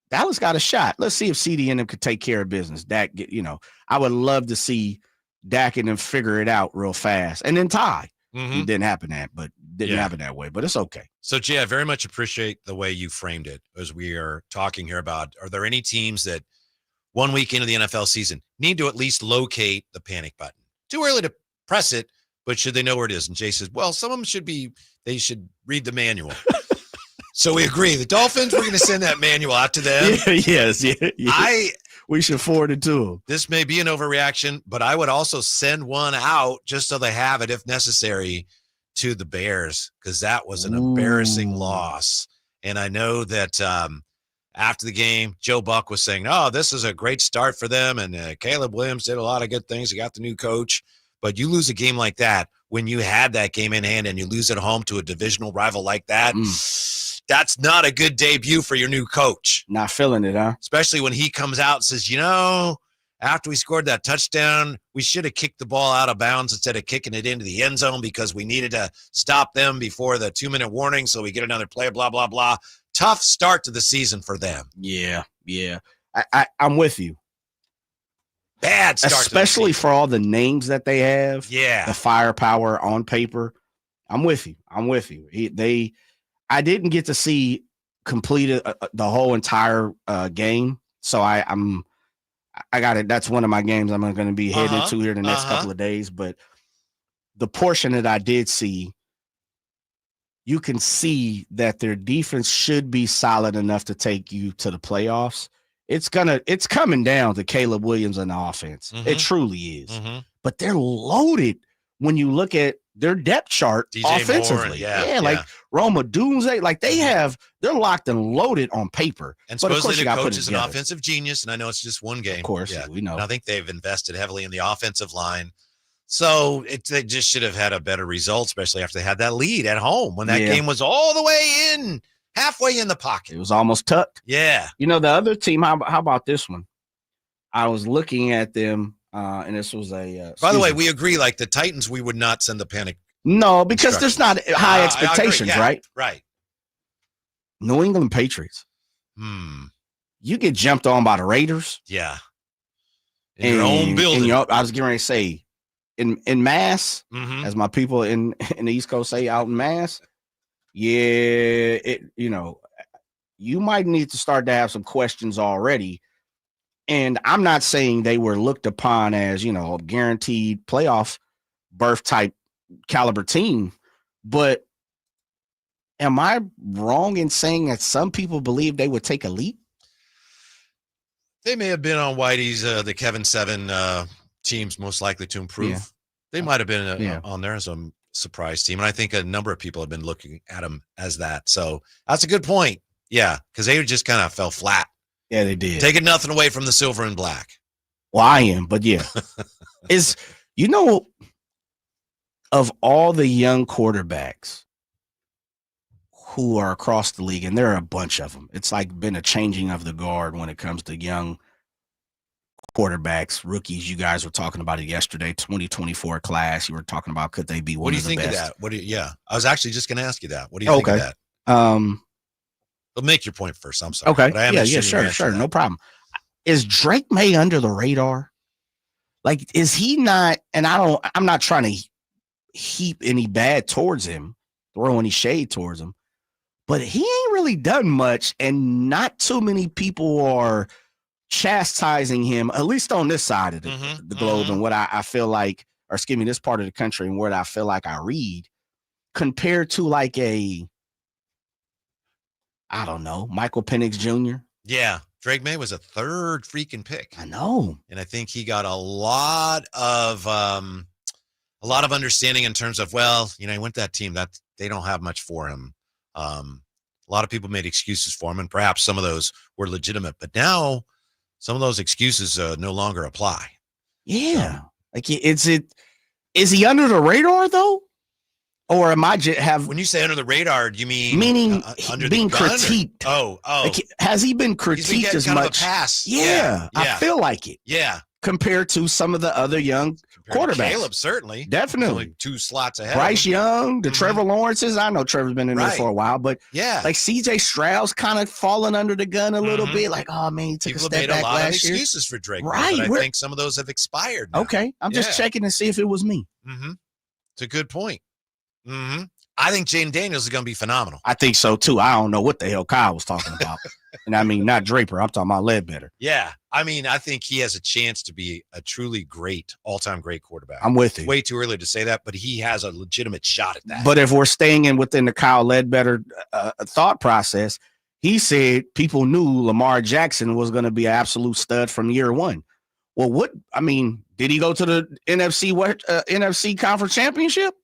Dallas got a shot. Let's see if CD and them could take care of business. Dak, I would love to see Dak and them figure it out real fast and then tie. It didn't happen that way, but it's okay. So, Jay, I very much appreciate the way you framed it as we are talking here about, are there any teams that 1 week into the NFL season need to at least locate the panic button? Too early to press it, but should they know where it is? And Jay says, well, some of them they should read the manual. So we agree. The Dolphins, we're going to send that manual out to them. Yes. We should forward it to them. This may be an overreaction, but I would also send one out just so they have it, if necessary, to the Bears, because that was an embarrassing loss. And I know that after the game, Joe Buck was saying, oh, this is a great start for them, and Caleb Williams did a lot of good things. He got the new coach. But you lose a game like that when you had that game in hand and you lose at home to a divisional rival like that, that's not a good debut for your new coach. Not feeling it, huh? Especially when he comes out and says, after we scored that touchdown, we should have kicked the ball out of bounds instead of kicking it into the end zone because we needed to stop them before the 2-minute warning so we get another play, blah, blah, blah. Tough start to the season for them. Yeah. I'm with you. Bad start, especially for all the names that they have. Yeah, the firepower on paper. I'm with you. I didn't get to see completed the whole entire game, so I got it. That's one of my games I'm going to be heading to here the next couple of days. But the portion that I did see, you can see that their defense should be solid enough to take you to the playoffs. It's coming down to Caleb Williams and the offense. It truly is. But they're loaded when you look at their depth chart DJ offensively. Moore, like Roma Dunze, like they're locked and loaded on paper. And supposedly the coach is an offensive genius, and I know it's just one game. Of course, we know. And I think they've invested heavily in the offensive line. So they just should have had a better result, especially after they had that lead at home when that game was all the way in. Halfway in the pocket. It was almost tucked. Yeah. The other team, how about this one? I was looking at them, and this was a... By the way, we agree, like the Titans, we would not send the panic. No, because there's not high expectations, right? Right. New England Patriots. You get jumped on by the Raiders. Yeah. In your own building. I was getting ready to say, in mass, as my people in the East Coast say, out in mass, you might need to start to have some questions already. And I'm not saying they were looked upon as, a guaranteed playoff berth type caliber team, but am I wrong in saying that some people believe they would take a leap? They may have been on Whitey's, the Kevin 7 teams most likely to improve. Yeah. They might have been on there as a surprise team. And I think a number of people have been looking at them as that. So that's a good point. Yeah. Because they just kind of fell flat. Yeah, they did. Taking nothing away from the silver and black. Well, I am, but yeah. Of all the young quarterbacks who are across the league, and there are a bunch of them, it's like been a changing of the guard when it comes to young quarterbacks, rookies. You guys were talking about it yesterday, 2024 class. You were talking about could they be one of the best. What do you think of that? I was actually just going to ask you that. What do you think of that? Well, make your point first. I'm sorry. Okay. Sure. No problem. Is Drake May under the radar? Like, is he not? And I'm not trying to heap any bad towards him, throw any shade towards him, but he ain't really done much, and not too many people are chastising him, at least on this side of the globe, and what I feel like, or excuse me, this part of the country, and what I feel like I read, compared to like I don't know, Michael Penix Jr. Yeah. Drake May was a third freaking pick. I know. And I think he got a lot of understanding in terms of, well, he went to that team that they don't have much for him. A lot of people made excuses for him, and perhaps some of those were legitimate, but now some of those excuses no longer apply. Yeah. Like, is he under the radar though? Or am I just when you say under the radar, do you mean meaning under being the gun critiqued? Like, has he been critiqued as kind much? Of a pass. Yeah, I feel like it. Yeah, compared to some of the other young quarterbacks. Caleb certainly, definitely only 2 slots ahead. Bryce Young, the Trevor Lawrences. I know Trevor's been in there for a while, but like CJ Stroud's kind of falling under the gun a little bit. Like, oh man, he took People a step made back a lot of last year. excuses for Drake, right? But I think some of those have expired now. Okay, I'm just checking to see if it was me. It's a good point. I think Jaden Daniels is going to be phenomenal. I think so too. I don't know what the hell Kyle was talking about. And I mean, not Draper. I'm talking about Ledbetter. Yeah. I mean, I think he has a chance to be a truly great, all-time great quarterback. I'm with you. Way too early to say that, but he has a legitimate shot at that. But if we're staying within the Kyle Ledbetter thought process, he said people knew Lamar Jackson was going to be an absolute stud from year one. Well, did he go to the NFC Conference Championship?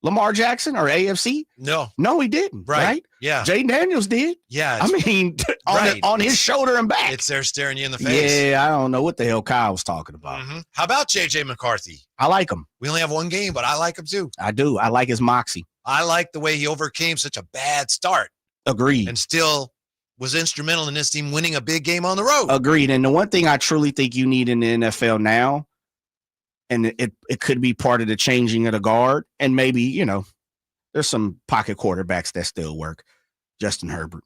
Lamar Jackson or AFC? No, he didn't. Right? Yeah. Jaden Daniels did. Yeah. I mean, on his shoulder and back. It's there staring you in the face. Yeah, I don't know what the hell Kyle was talking about. How about JJ McCarthy? I like him. We only have one game, but I like him too. I do. I like his moxie. I like the way he overcame such a bad start. Agreed. And still was instrumental in this team winning a big game on the road. Agreed. And the one thing I truly think you need in the NFL now, and it could be part of the changing of the guard, and maybe, there's some pocket quarterbacks that still work. Justin Herbert.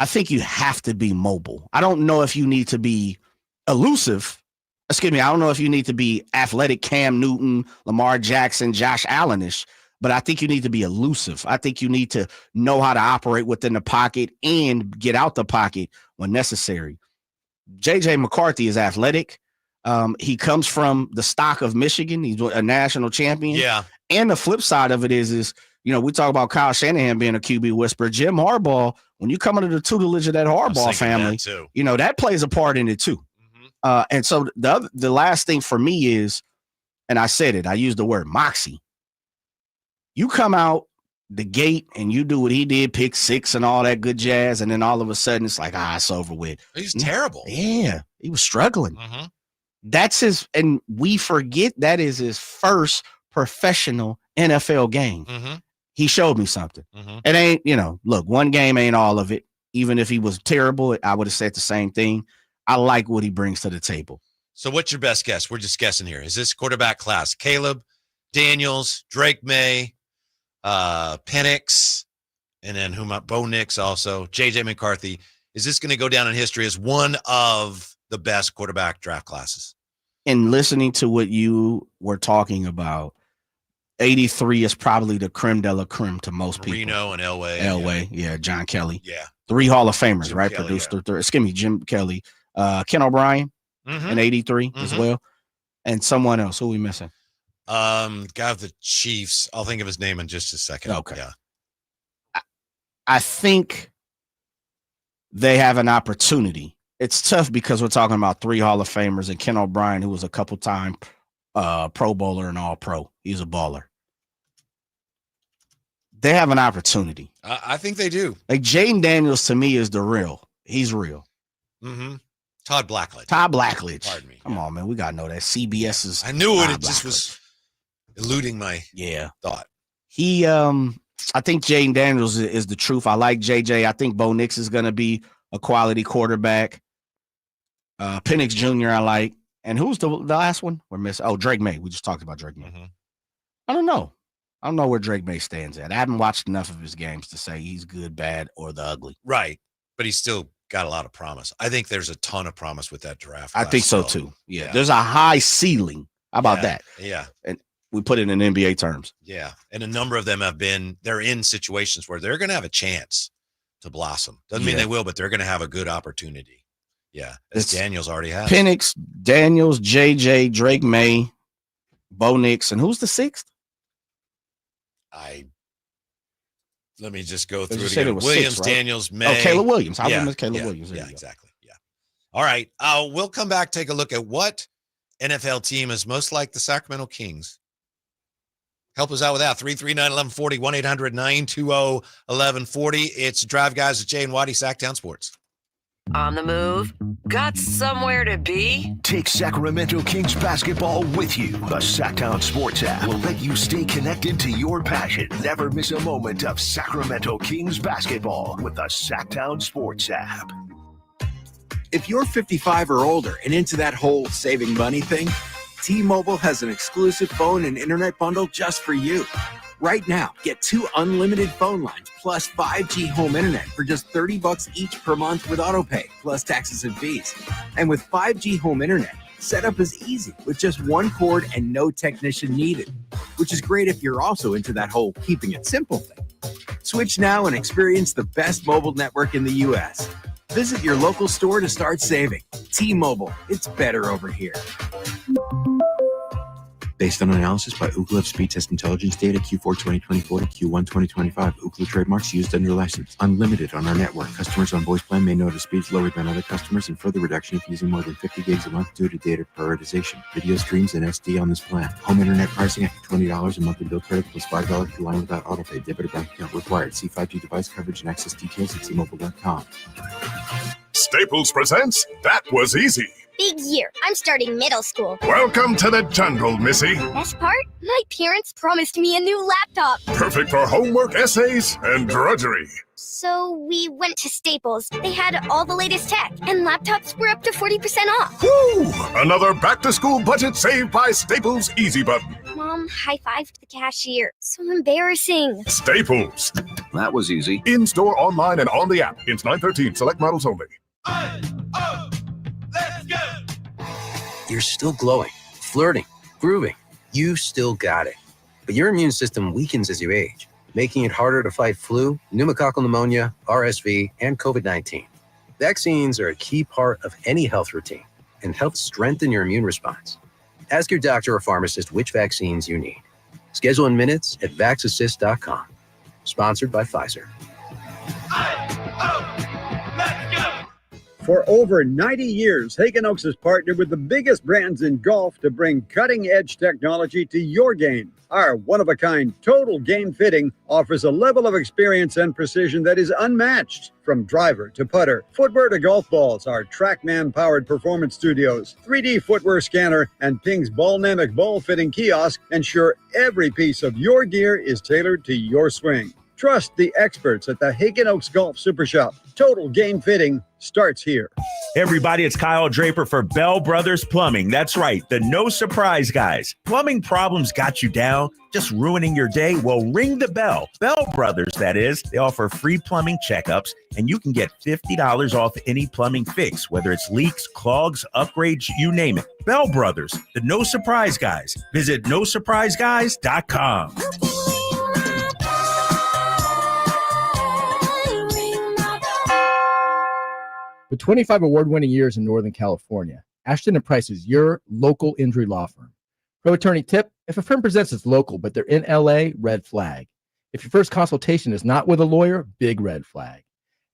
I think you have to be mobile. I don't know if you need to be elusive. Excuse me. I don't know if you need to be athletic Cam Newton, Lamar Jackson, Josh Allen-ish, but I think you need to be elusive. I think you need to know how to operate within the pocket and get out the pocket when necessary. JJ McCarthy is athletic. He comes from the stock of Michigan. He's a national champion. Yeah. And the flip side of it is, we talk about Kyle Shanahan being a QB whisperer. Jim Harbaugh, when you come under the tutelage of that Harbaugh family, that plays a part in it too. And so the last thing for me is, and I said it, I used the word moxie. You come out the gate and you do what he did, pick 6 and all that good jazz, and then all of a sudden it's like, it's over with. He's terrible. Yeah, he was struggling. That's and we forget that is his first professional NFL game. He showed me something. It ain't, look, one game ain't all of it. Even if he was terrible, I would have said the same thing. I like what he brings to the table. So what's your best guess? We're just guessing here. Is this quarterback class Caleb, Daniels, Drake May, Penix, and then Bo Nix also, JJ McCarthy? Is this going to go down in history as one of the best quarterback draft classes? And listening to what you were talking about, 83 is probably the creme de la creme to most people. Reno and Elway, yeah, John Kelly. Yeah. 3 Hall of Famers, Jim right? Kelly, Produced through 3. Excuse me, Jim Kelly. Ken O'Brien in 83 as well. And someone else. Who are we missing? Guy of the Chiefs. I'll think of his name in just a second. Okay. Yeah. I think they have an opportunity. It's tough because we're talking about 3 Hall of Famers and Ken O'Brien, who was a couple-time Pro Bowler and All-Pro. He's a baller. They have an opportunity. I think they do. Like Jaden Daniels to me is the real. He's real. Todd Blackledge. Pardon me. Come on, man. We got to know that. CBS is. I knew it. It just was eluding my thought. He, I think Jaden Daniels is the truth. I like JJ. I think Bo Nix is going to be a quality quarterback. Penix Jr. I like. And who's the last one? We're missing. Oh, Drake May. We just talked about Drake May. I don't know. I don't know where Drake May stands at. I haven't watched enough of his games to say he's good, bad, or the ugly. Right. But he's still got a lot of promise. I think there's a ton of promise with that draft I think so too. Yeah. There's a high ceiling. How about that? Yeah. And we put it in NBA terms. Yeah. And a number of them they're in situations where they're going to have a chance to blossom. Doesn't mean they will, but they're going to have a good opportunity. Yeah. As Daniels already has. Penix, Daniels, JJ, Drake May, Bo Nix, and who's the sixth? Let me just go through it said again. it was Williams, 6, right? Daniels, May. Oh, Caleb Williams. I Yeah, remember Caleb yeah, Williams. There Yeah, you go. exactly. Yeah. All right. We'll come back, take a look at what NFL team is most like the Sacramento Kings. Help us out with that. 339-1140, 1-800-920-1140. It's Drive Guys with Jay and Waddy, Sacktown Sports. On the move? Got somewhere to be? Take Sacramento Kings basketball with you. The Sacktown Sports app will let you stay connected to your passion. Never miss a moment of Sacramento Kings basketball with the Sacktown Sports app. If you're 55 or older and into that whole saving money thing, T-Mobile has an exclusive phone and internet bundle just for you. Right now, get 2 unlimited phone lines plus 5G home internet for just $30 each per month with autopay, plus taxes and fees. And with 5G home internet, setup is easy with just one cord and no technician needed, which is great if you're also into that whole keeping it simple thing. Switch now and experience the best mobile network in the U.S. Visit your local store to start saving. T-Mobile, it's better over here. Based on analysis by Ookla of speed test intelligence data Q4 2024 to Q1 2025, Ookla trademarks used under license. Unlimited on our network. Customers on voice plan may notice speeds lower than other customers and further reduction if using more than 50 gigs a month due to data prioritization. Video streams and SD on this plan. Home internet pricing after $20 a monthly bill credit plus $5 per line without autopay. Debit or bank account required. See 5G device coverage and access details at T-Mobile.com. Staples presents That Was Easy. Big year. I'm starting middle school. Welcome to the jungle, Missy. Best part? My parents promised me a new laptop. Perfect for homework, essays, and drudgery. So we went to Staples. They had all the latest tech, and laptops were up to 40% off. Woo! Another back-to-school budget saved by Staples Easy Button. Mom high-fived the cashier. So embarrassing. Staples. That was easy. In-store, online, and on the app. Ins 9/13. Select models only. You're still glowing, flirting, grooving. You still got it. But your immune system weakens as you age, making it harder to fight flu, pneumococcal pneumonia, RSV, and COVID-19. Vaccines are a key part of any health routine and help strengthen your immune response. Ask your doctor or pharmacist which vaccines you need. Schedule in minutes at vaxassist.com. Sponsored by Pfizer. For over 90 years, Hagen Oaks has partnered with the biggest brands in golf to bring cutting-edge technology to your game. Our one-of-a-kind total game fitting offers a level of experience and precision that is unmatched. From driver to putter, footwear to golf balls, our TrackMan-powered performance studios, 3D footwear scanner, and Ping's Ballnamic ball fitting kiosk ensure every piece of your gear is tailored to your swing. Trust the experts at the Hagen Oaks Golf Super Shop. Total game fitting starts here. Hey everybody, it's Kyle Draper for Bell Brothers Plumbing. That's right, the no surprise guys. Plumbing problems got you down, just ruining your day? Well, ring the bell. Bell Brothers, that is. They offer free plumbing checkups, and you can get $50 off any plumbing fix, whether it's leaks, clogs, upgrades, you name it. Bell Brothers, the no surprise guys. Visit nosurpriseguys.com. With 25 award-winning years in Northern California, Ashton & Price is your local injury law firm. Pro attorney tip, if a firm presents as local but they're in LA, red flag. If your first consultation is not with a lawyer, big red flag.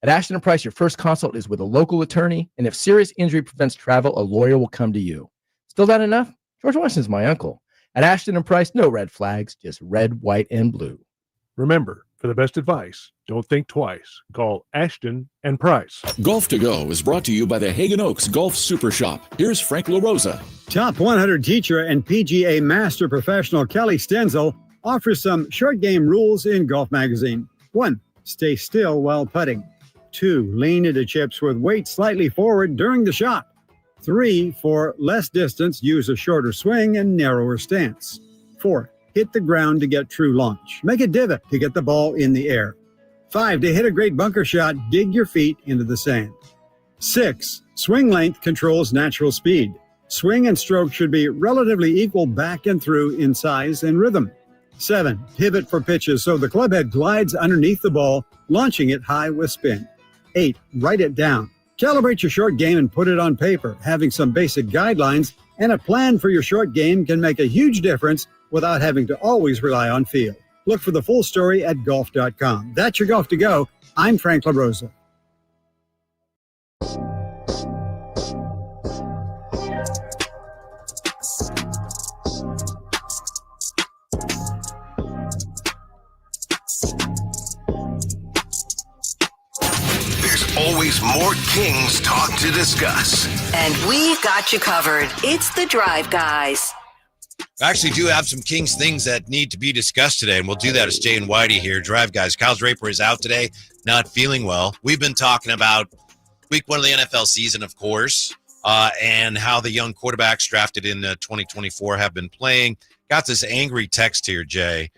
At Ashton & Price, your first consult is with a local attorney, and if serious injury prevents travel, a lawyer will come to you. Still not enough? George Washington's my uncle. At Ashton & Price, no red flags, just red, white, and blue. Remember, for the best advice, don't think twice. Call Ashton and Price. Golf to Go is brought to you by the Hagen Oaks Golf Super Shop. Here's Frank LaRosa. Top 100 teacher and PGA Master Professional Kelly Stenzel offers some short game rules in Golf Magazine. 1. Stay still while putting. 2. Lean into chips with weight slightly forward during the shot. 3. For less distance, use a shorter swing and narrower stance. 4. Hit the ground to get true launch. Make a divot to get the ball in the air. 5. To hit a great bunker shot, dig your feet into the sand. 6. Swing length controls natural speed. Swing and stroke should be relatively equal back and through in size and rhythm. 7. Pivot for pitches so the club head glides underneath the ball, launching it high with spin. 8. Write it down. Calibrate your short game and put it on paper. Having some basic guidelines and a plan for your short game can make a huge difference without having to always rely on feel. Look for the full story at golf.com. That's your Golf to Go. I'm Frank LaRosa. There's always more Kings talk to discuss. And we've got you covered. It's the Drive Guys. I actually do have some Kings things that need to be discussed today, and we'll do that as Jay and Whitey here. Drive Guys. Kyle Draper is out today, not feeling well. We've been talking about week 1 of the NFL season, of course, and how the young quarterbacks drafted in 2024 have been playing. Got this angry text here, Jay.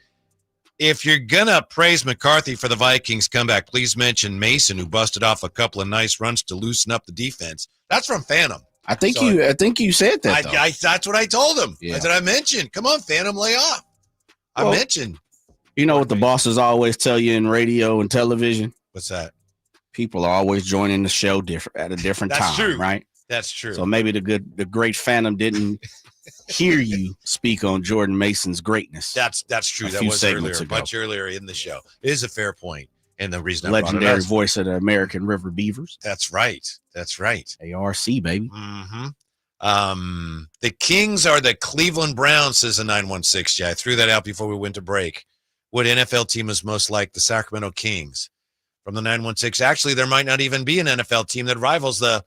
If you're going to praise McCarthy for the Vikings comeback, please mention Mason, who busted off a couple of nice runs to loosen up the defense. That's from Phantom. I think you said that, though. That's what I told him. Yeah. I said, I mentioned. Come on, Phantom, lay off. I mentioned. You know what the bosses always tell you in radio and television? What's that? People are always joining the show at a different time, true. right? That's true. So maybe the great Phantom didn't hear you speak on Jordan Mason's greatness. That's true. That was earlier, much earlier in the show. It is a fair point. And the reason legendary voice of the American River Beavers. That's right. ARC, baby. Mm-hmm. The Kings are the Cleveland Browns, says the 916. Yeah, I threw that out before we went to break. What NFL team is most like the Sacramento Kings? From the 916. Actually, there might not even be an NFL team that rivals the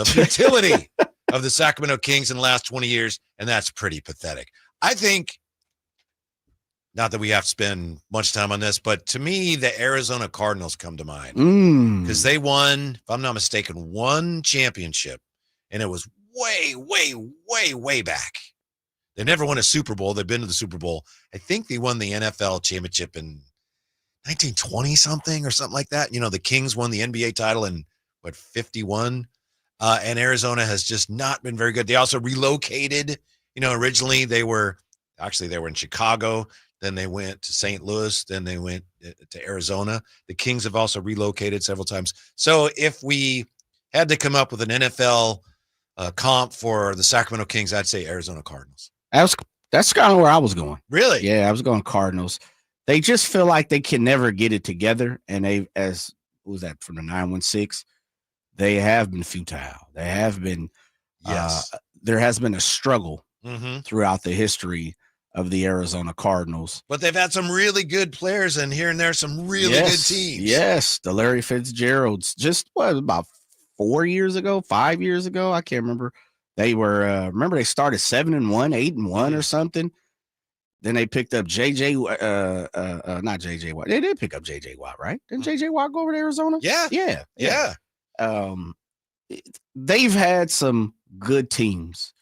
futility of the Sacramento Kings in the last 20 years, and that's pretty pathetic. I think, not that we have to spend much time on this, but to me, the Arizona Cardinals come to mind because they won, if I'm not mistaken, one championship, and it was way, way, way, way back. They never won a Super Bowl. They've been to the Super Bowl. I think they won the NFL championship in 1920-something or something like that. You know, the Kings won the NBA title in, 51? And Arizona has just not been very good. They also relocated. You know, originally they were in Chicago. Then they went to St. Louis. Then they went to Arizona. The Kings have also relocated several times. So if we had to come up with an NFL comp for the Sacramento Kings, I'd say Arizona Cardinals. That's kind of where I was going. Really? Yeah, I was going Cardinals. They just feel like they can never get it together. And who was that from the 916? They have been futile. They have been, there has been a struggle throughout the history of the Arizona Cardinals. But they've had some really good players, and here and there some really good teams. Yes, the Larry Fitzgeralds. Just about 5 years ago? I can't remember. They were remember they started 7-1, 8-1 or something. Then they picked up not JJ Watt. They did pick up JJ Watt, right? Didn't JJ Watt go over to Arizona? Yeah. They've had some good teams.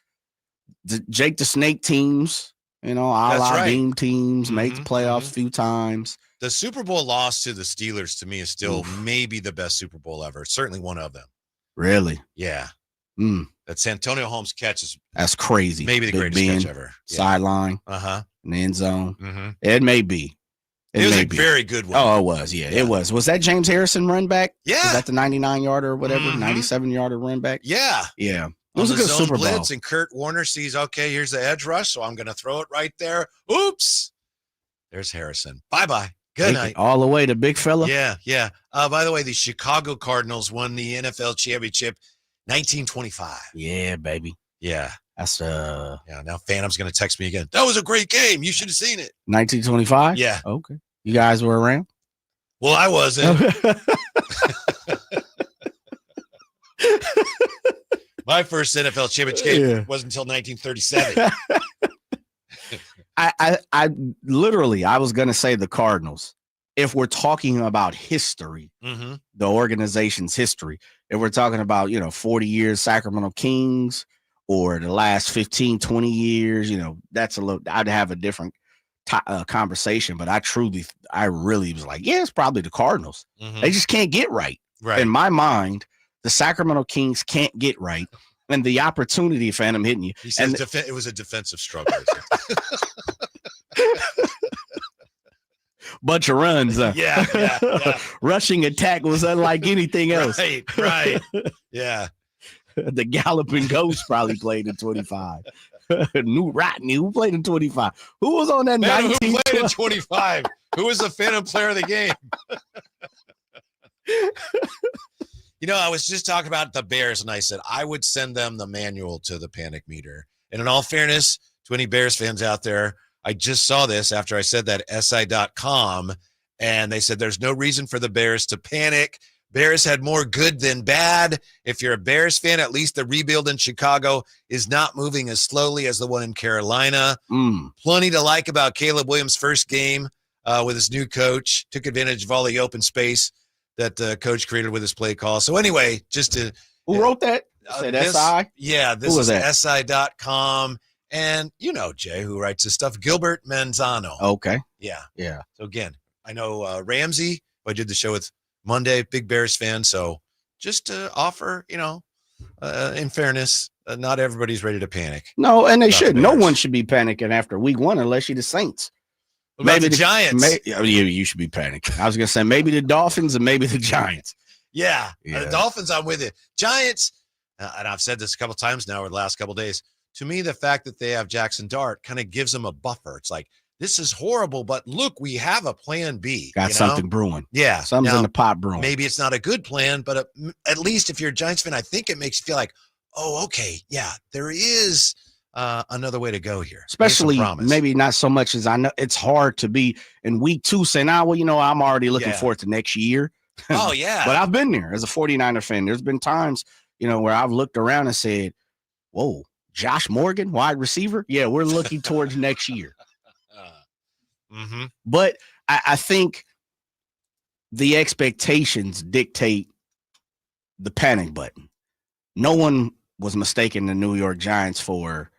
Jake the Snake teams, a la Beam teams, make the playoffs a few times. The Super Bowl loss to the Steelers, to me, is still maybe the best Super Bowl ever. Certainly one of them. Really? Yeah. That Santonio Holmes catch is that's crazy. Maybe the greatest catch ever. Sideline. In the end zone. It may be. It was a very good one. Oh, it was. Yeah, it was. Was that James Harrison run back? Yeah. Was that the 99-yarder or whatever, 97-yarder run back? Yeah. Yeah. It was a good Super Bowl. Blitz, and Kurt Warner sees, okay, here's the edge rush, so I'm going to throw it right there. Oops. There's Harrison. Bye-bye. Good night. All the way to big fella? Yeah. By the way, the Chicago Cardinals won the NFL championship 1925. Yeah, baby. Yeah. That's Yeah, now Phantom's going to text me again. That was a great game. You should have seen it. 1925? Yeah. Okay. You guys were around? Well, I wasn't. My first NFL championship game wasn't until 1937. I was going to say the Cardinals. If we're talking about history, the organization's history, if we're talking about, 40 years Sacramento Kings or the last 15, 20 years, that's I'd have a different conversation. But I really was like, yeah, it's probably the Cardinals. They just can't get right. Right. In my mind, the Sacramento Kings can't get right. and the opportunity for him hitting you. He says and it was a defensive struggle. bunch of runs. Yeah. Rushing attack was unlike anything else. Right. Yeah. The Galloping Ghost probably played in 25. New Rodney, who played in 25? Who was on that 19? Who played in 25? Who was the phantom player of the game? I was just talking about the Bears, and I said I would send them the manual to the panic meter. And in all fairness, to any Bears fans out there, I just saw this after I said that SI.com, and they said there's no reason for the Bears to panic. Bears had more good than bad. If you're a Bears fan, at least the rebuild in Chicago is not moving as slowly as the one in Carolina. Plenty to like about Caleb Williams' first game with his new coach. Took advantage of all the open space that the coach created with his play call. So anyway, just to who wrote that? Said SI? Yeah, this is SI.com. And Jay, who writes this stuff, Gilbert Manzano. Okay. Yeah. So again, I know Ramsey, who I did the show with Monday, big Bears fan. So just to offer, in fairness, not everybody's ready to panic. No, and they should. No one should be panicking after week 1 unless you're the Saints. What about the Giants? You should be panicking. I was going to say maybe the Dolphins and maybe the Giants. Yeah. The Dolphins, I'm with you. Giants, and I've said this a couple times now over the last couple of days, to me, the fact that they have Jackson Dart kind of gives them a buffer. It's like, this is horrible, but look, we have a plan B. Got something brewing. Yeah. Something's in the pot brewing. Maybe it's not a good plan, but at least if you're a Giants fan, I think it makes you feel like, oh, okay, yeah, there is another way to go here. Especially maybe not so much as I know. It's hard to be in week 2 saying, I'm already looking forward to next year. Oh, yeah. But I've been there as a 49er fan. There's been times, where I've looked around and said, whoa, Josh Morgan, wide receiver? Yeah, we're looking towards next year. But I think the expectations dictate the panic button. No one was mistaking the New York Giants for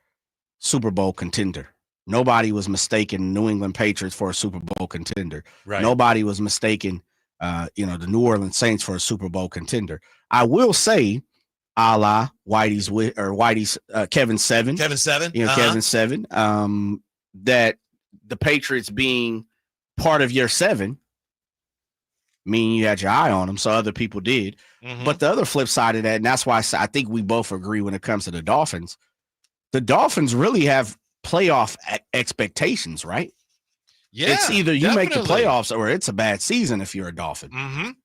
Super Bowl contender. Nobody was mistaking New England Patriots for a Super Bowl contender. Right. Nobody was mistaking, the New Orleans Saints for a Super Bowl contender. I will say, a la Whitey's Kevin Seven. Kevin Seven. Kevin Seven. That the Patriots being part of your 7, meaning you had your eye on them, so other people did. But the other flip side of that, and that's why I think we both agree when it comes to the Dolphins really have playoff expectations, right? Yeah, it's either you make the playoffs or it's a bad season if you're a Dolphin.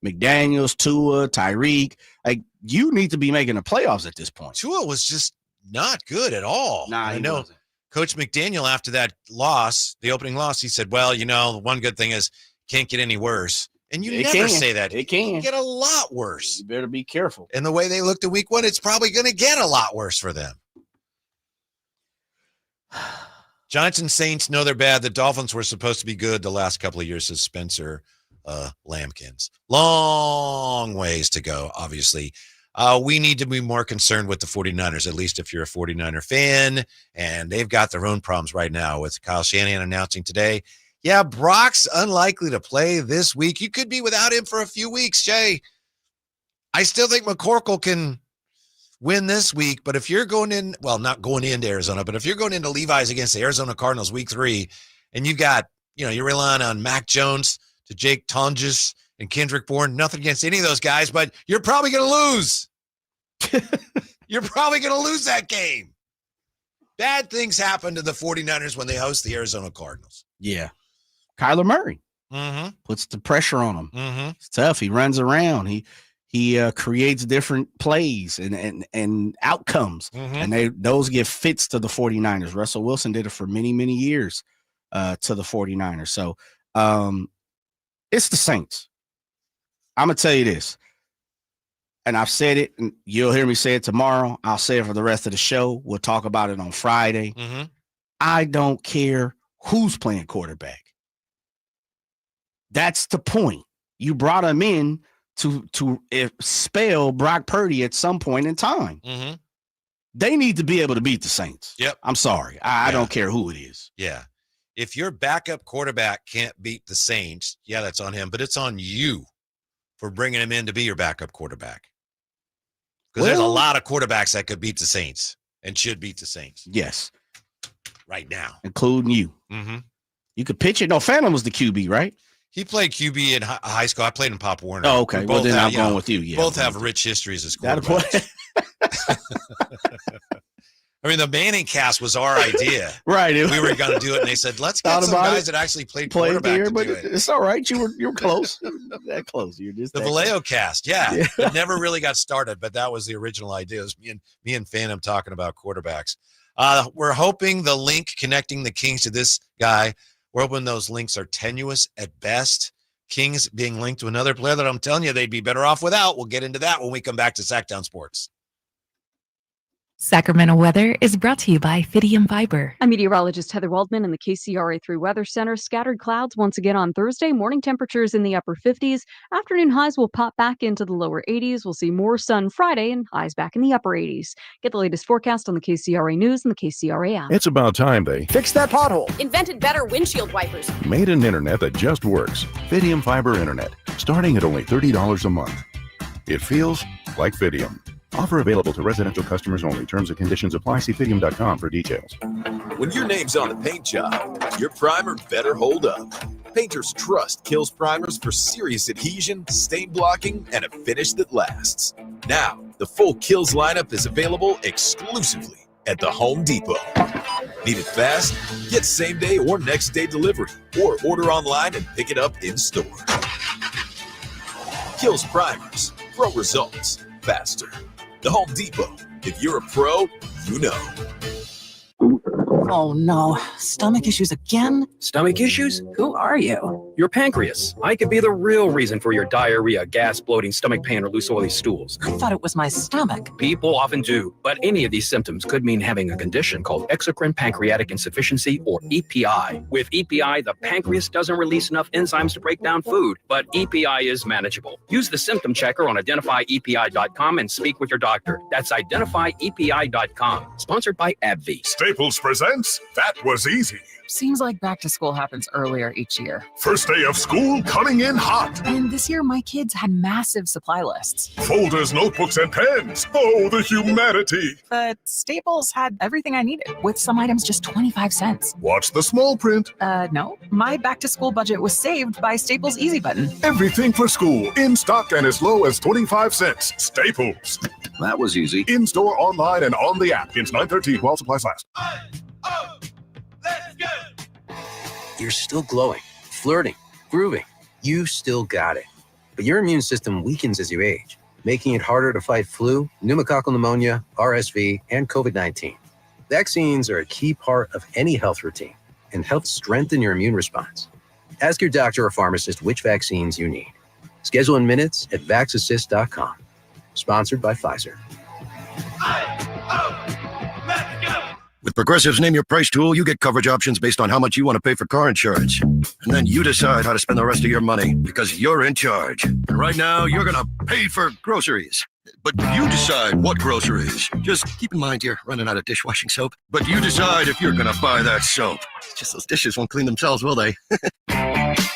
McDaniels, Tua, Tyreek, like you need to be making the playoffs at this point. Tua was just not good at all. I know. Wasn't. Coach McDaniel, after that loss, the opening loss, he said, well, the one good thing is can't get any worse. And you never say that. It can get a lot worse. You better be careful. And the way they looked at week 1, it's probably going to get a lot worse for them. Giants and Saints know they're bad. The Dolphins were supposed to be good the last couple of years, says Spencer Lampkins. Long ways to go, obviously. We need to be more concerned with the 49ers, at least if you're a 49er fan. And they've got their own problems right now with Kyle Shanahan announcing today, yeah, Brock's unlikely to play this week. You could be without him for a few weeks, Jay. I still think McCorkle can win this week, but if you're going in, well, not going into Arizona, but if you're going into Levi's against the Arizona Cardinals week 3, and you've got, you're relying on Mac Jones to Jake Tonjes and Kendrick Bourne, nothing against any of those guys, but you're probably going to lose. You're probably going to lose that game. Bad things happen to the 49ers when they host the Arizona Cardinals. Yeah. Kyler Murray puts the pressure on him. It's tough. He runs around. He creates different plays and outcomes, and those give fits to the 49ers. Russell Wilson did it for many, many years to the 49ers. So it's the Saints. I'm going to tell you this, and I've said it, and you'll hear me say it tomorrow. I'll say it for the rest of the show. We'll talk about it on Friday. I don't care who's playing quarterback. That's the point. You brought him in to expel Brock Purdy at some point in time. They need to be able to beat the Saints. Yep. I'm sorry. I don't care who it is. Yeah. If your backup quarterback can't beat the Saints, yeah, that's on him, but it's on you for bringing him in to be your backup quarterback. Because there's a lot of quarterbacks that could beat the Saints and should beat the Saints. Yes. Right now. Including you. Mm-hmm. You could pitch it. No, Phantom was the QB, right? He played QB in high school. I played in Pop Warner. Oh, okay. Well, then I'm going with you. Yeah, both have rich histories as quarterbacks. I mean, the Manning cast was our idea. Right. We were going to do it, and they said, let's get some guys that actually played quarterback to do it. It's all right. You were close. That close. You're just the Vallejo cast. Yeah. It never really got started, but that was the original idea. It was me and Phantom talking about quarterbacks. We're hoping the link connecting the Kings to this guy, we're hoping those links are tenuous at best. Kings being linked to another player that I'm telling you they'd be better off without. We'll get into that when we come back to Sacktown Sports. Sacramento weather is brought to you by Fidium Fiber. I'm meteorologist Heather Waldman in the KCRA3 Weather Center. Scattered clouds once again on Thursday. Morning temperatures in the upper 50s. Afternoon highs will pop back into the lower 80s. We'll see more sun Friday and highs back in the upper 80s. Get the latest forecast on the KCRA News and the KCRA app. It's about time they fixed that pothole. Invented better windshield wipers. Made an internet that just works. Fidium Fiber Internet, starting at only $30 a month. It feels like Fidium. Offer available to residential customers only. Terms and conditions apply. See Fidium.com for details. When your name's on the paint job, your primer better hold up. Painters trust Kills primers for serious adhesion, stain blocking, and a finish that lasts. Now, the full Kills lineup is available exclusively at the Home Depot. Need it fast? Get same day or next day delivery, or order online and pick it up in store. Kills primers, pro results, faster. The Home Depot. If you're a pro, you know. Oh no, stomach issues again? Stomach issues? Who are you? Your pancreas. I could be the real reason for your diarrhea, gas, bloating, stomach pain, or loose oily stools. I thought it was my stomach. People often do, but any of these symptoms could mean having a condition called exocrine pancreatic insufficiency, or EPI. With EPI, the pancreas doesn't release enough enzymes to break down food, but EPI is manageable. Use the symptom checker on identifyepi.com and speak with your doctor. That's identifyepi.com. Sponsored by AbbVie. Staples presents That Was Easy. Seems like back to school happens earlier each year. First day of school coming in hot. And this year, my kids had massive supply lists. Folders, notebooks, and pens. Oh, the humanity. But Staples had everything I needed, with some items just 25 cents. Watch the small print. No. My back to school budget was saved by Staples Easy Button. Everything for school, in stock and as low as 25 cents. Staples. That was easy. In store, online, and on the app. Ends 9/13 while supplies last. Let's go! You're still glowing, flirting, grooving. You still got it. But your immune system weakens as you age, making it harder to fight flu, pneumococcal pneumonia, RSV, and COVID-19. Vaccines are a key part of any health routine and help strengthen your immune response. Ask your doctor or pharmacist which vaccines you need. Schedule in minutes at vaxassist.com. Sponsored by Pfizer. With Progressive's Name Your Price tool, you get coverage options based on how much you want to pay for car insurance. And then you decide how to spend the rest of your money because you're in charge. And right now, you're going to pay for groceries. But you decide what groceries. Just keep in mind you're running out of dishwashing soap. But you decide if you're going to buy that soap. Just those dishes won't clean themselves, will they?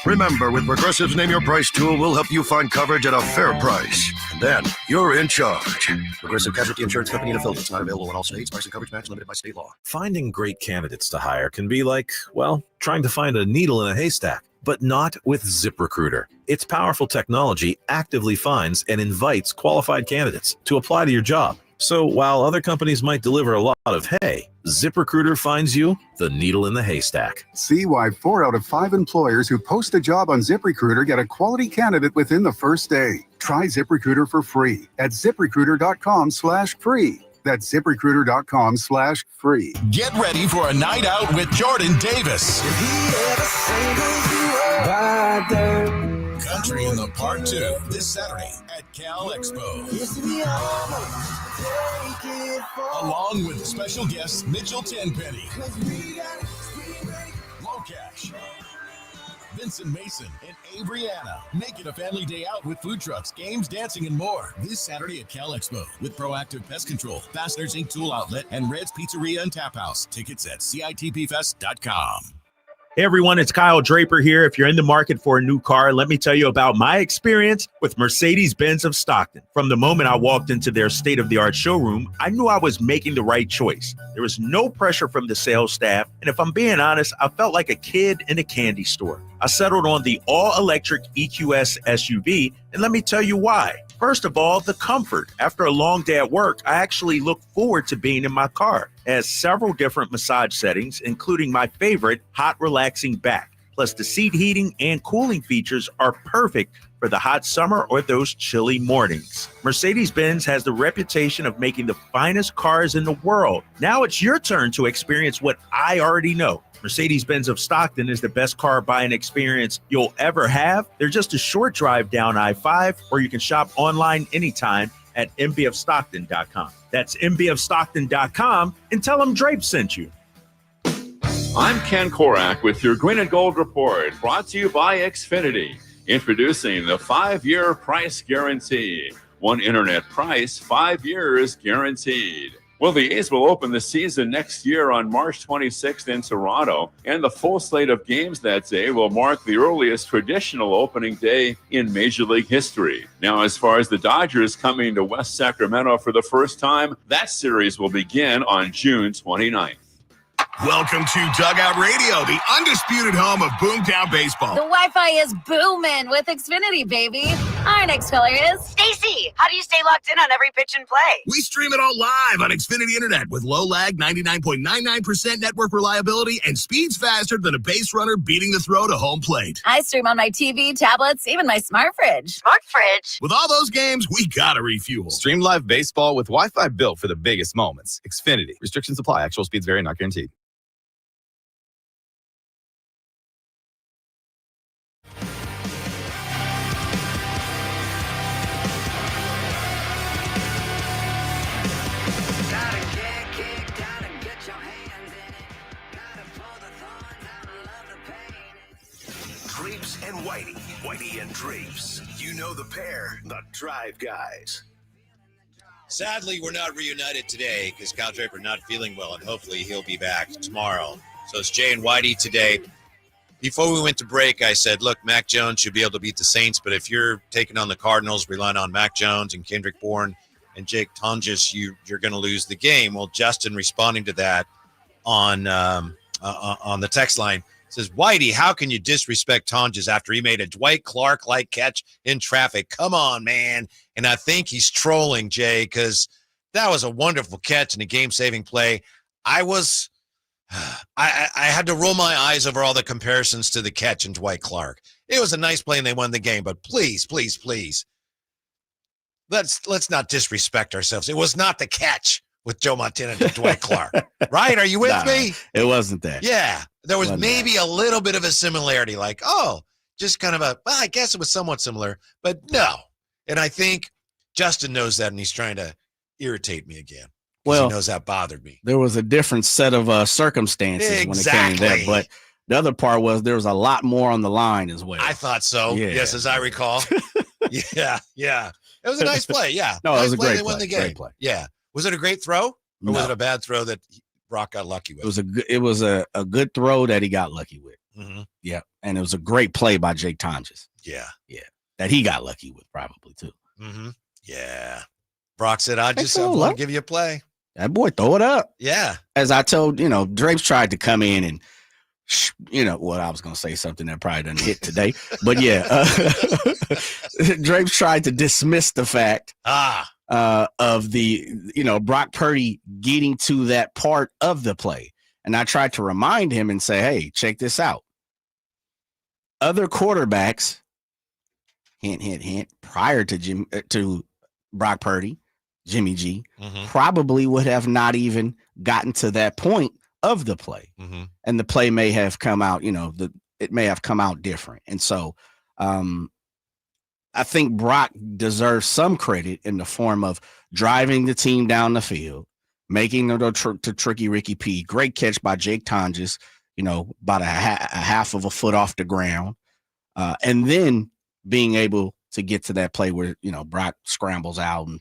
Remember, with Progressive's Name Your Price tool, we'll help you find coverage at a fair price. And then you're in charge. Progressive Casualty Insurance Company and affiliates, not available in all states. Price and coverage match limited by state law. Finding great candidates to hire can be like, well, trying to find a needle in a haystack. But not with ZipRecruiter. Its powerful technology actively finds and invites qualified candidates to apply to your job. So while other companies might deliver a lot of hay, ZipRecruiter finds you the needle in the haystack. See why 4 out of 5 employers who post a job on ZipRecruiter get a quality candidate within the first day. Try ZipRecruiter for free at ZipRecruiter.com/free. That's ZipRecruiter.com/free. Get ready for a night out with Jordan Davis. Country in the Part 2 this Saturday at Cal Expo. Along with special guests Mitchell Tenpenny, Locash, Vincent Mason, and Abriana. Make it a family day out with food trucks, games, dancing, and more. This Saturday at Cal Expo with Proactive Pest Control, Fasteners Inc. Tool Outlet, and Red's Pizzeria and Tap House. Tickets at CITPFest.com. Hey everyone, it's Kyle Draper here. If you're in the market for a new car, let me tell you about my experience with Mercedes-Benz of Stockton. From the moment I walked into their state-of-the-art showroom, I knew I was making the right choice. There was no pressure from the sales staff, and if I'm being honest, I felt like a kid in a candy store. I settled on the all-electric EQS SUV, and let me tell you why. First of all, the comfort. After a long day at work, I actually look forward to being in my car. It has several different massage settings, including my favorite, hot relaxing back. Plus, the seat heating and cooling features are perfect for the hot summer or those chilly mornings. Mercedes-Benz has the reputation of making the finest cars in the world. Now it's your turn to experience what I already know. Mercedes-Benz of Stockton is the best car buying experience you'll ever have. They're just a short drive down I-5, or you can shop online anytime at mbfstockton.com. That's mbfstockton.com, and tell them Drape sent you. I'm Ken Korak with your Green and Gold Report, brought to you by Xfinity. Introducing the 5-year price guarantee. One internet price, 5 years guaranteed. Well, the A's will open the season next year on March 26th in Toronto, and the full slate of games that day will mark the earliest traditional opening day in Major League history. Now, as far as the Dodgers coming to West Sacramento for the first time, that series will begin on June 29th. Welcome to Dugout Radio, the undisputed home of Boomtown Baseball. The Wi-Fi is booming with Xfinity, baby. Our next caller is Stacy, how do you stay locked in on every pitch and play? We stream it all live on Xfinity Internet with low lag, 99.99% network reliability, and speeds faster than a base runner beating the throw to home plate. I stream on my TV, tablets, even my smart fridge. Smart fridge? With all those games, we gotta refuel. Stream live baseball with Wi-Fi built for the biggest moments. Xfinity. Restrictions apply. Actual speeds vary, not guaranteed. Whitey and Drapes. You know the pair, the Drive Guys. Sadly, we're not reunited today because Kyle Draper not feeling well, and hopefully he'll be back tomorrow. So it's Jay and Whitey today. Before we went to break, I said, look, Mac Jones should be able to beat the Saints, but if you're taking on the Cardinals, relying on Mac Jones and Kendrick Bourne and Jake Tonjes, you're going to lose the game. Well, Justin responding to that on the text line says, Whitey, how can you disrespect Tonjes after he made a Dwight Clark-like catch in traffic? Come on, man. And I think he's trolling, Jay, because that was a wonderful catch and a game-saving play. I had to roll my eyes over all the comparisons to the catch in Dwight Clark. It was a nice play and they won the game, but please, please, please, let's not disrespect ourselves. It was not the catch with Joe Montana to Dwight Clark, right? Are you with me? It wasn't that. Yeah. There was maybe a little bit of a similarity, like, just kind of I guess it was somewhat similar, but no. And I think Justin knows that, and he's trying to irritate me again. Well, he knows that bothered me. There was a different set of circumstances when it came to that, but the other part was there was a lot more on the line as well. I thought so. Yeah. Yes, as I recall. Yeah. It was a nice play. Yeah. No, nice it was a great play. play. They won the game. Great play. Yeah. Was it a great throw, or was it a bad throw that Brock got lucky with? It was a good throw that he got lucky with. Mm-hmm. Yeah, and it was a great play by Jake Tonjes. Yeah, that he got lucky with probably too. Mm-hmm. Yeah, Brock said, "I want to give you a play." That boy, throw it up. Yeah, as I told Drapes tried to come in and. I was going to say something that probably doesn't hit today, but yeah, Drapes tried to dismiss the fact of the, Brock Purdy getting to that part of the play. And I tried to remind him and say, hey, check this out. Other quarterbacks, hint, hint, hint, prior to Brock Purdy, Jimmy G, probably would have not even gotten to that point of the play. And the play may have come out, it may have come out different. And so I think Brock deserves some credit in the form of driving the team down the field, making to Tricky Ricky P. Great catch by Jake Tonjes, about a half of a foot off the ground. And then being able to get to that play where, Brock scrambles out and,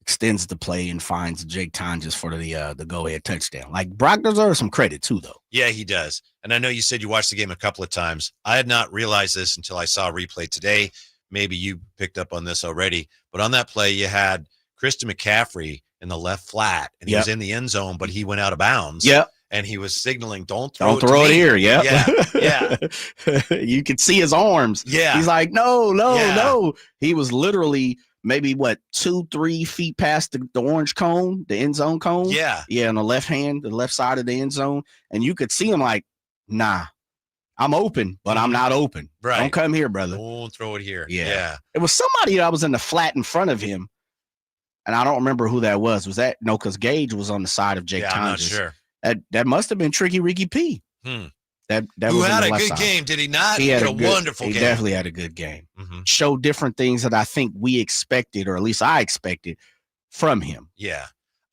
extends the play and finds Jake Tonjes for the go-ahead touchdown. Like, Brock deserves some credit too, though. Yeah, he does. And I know you said you watched the game a couple of times. I had not realized this until I saw a replay today. Maybe you picked up on this already. But on that play, you had Christian McCaffrey in the left flat, and he was in the end zone, but he went out of bounds. Yep. And he was signaling, don't throw it here. Yep. Yeah. You could see his arms. Yeah. He's like, no. He was literally maybe 2-3 feet past the orange cone, the end zone cone. Yeah. Yeah, on the left side of the end zone. And you could see him like, nah, I'm open, but I'm not open. Right. Don't come here, brother. Don't throw it here. Yeah. It was somebody that was in the flat in front of him. And I don't remember who that was. Was that? No, because Gage was on the side of Jake Tonjes. I'm not sure. That must have been Tricky Ricky P. That Who was had a good game, did he not? He had a wonderful game. He definitely had a good game. Showed different things that I think we expected, or at least I expected from him. Yeah.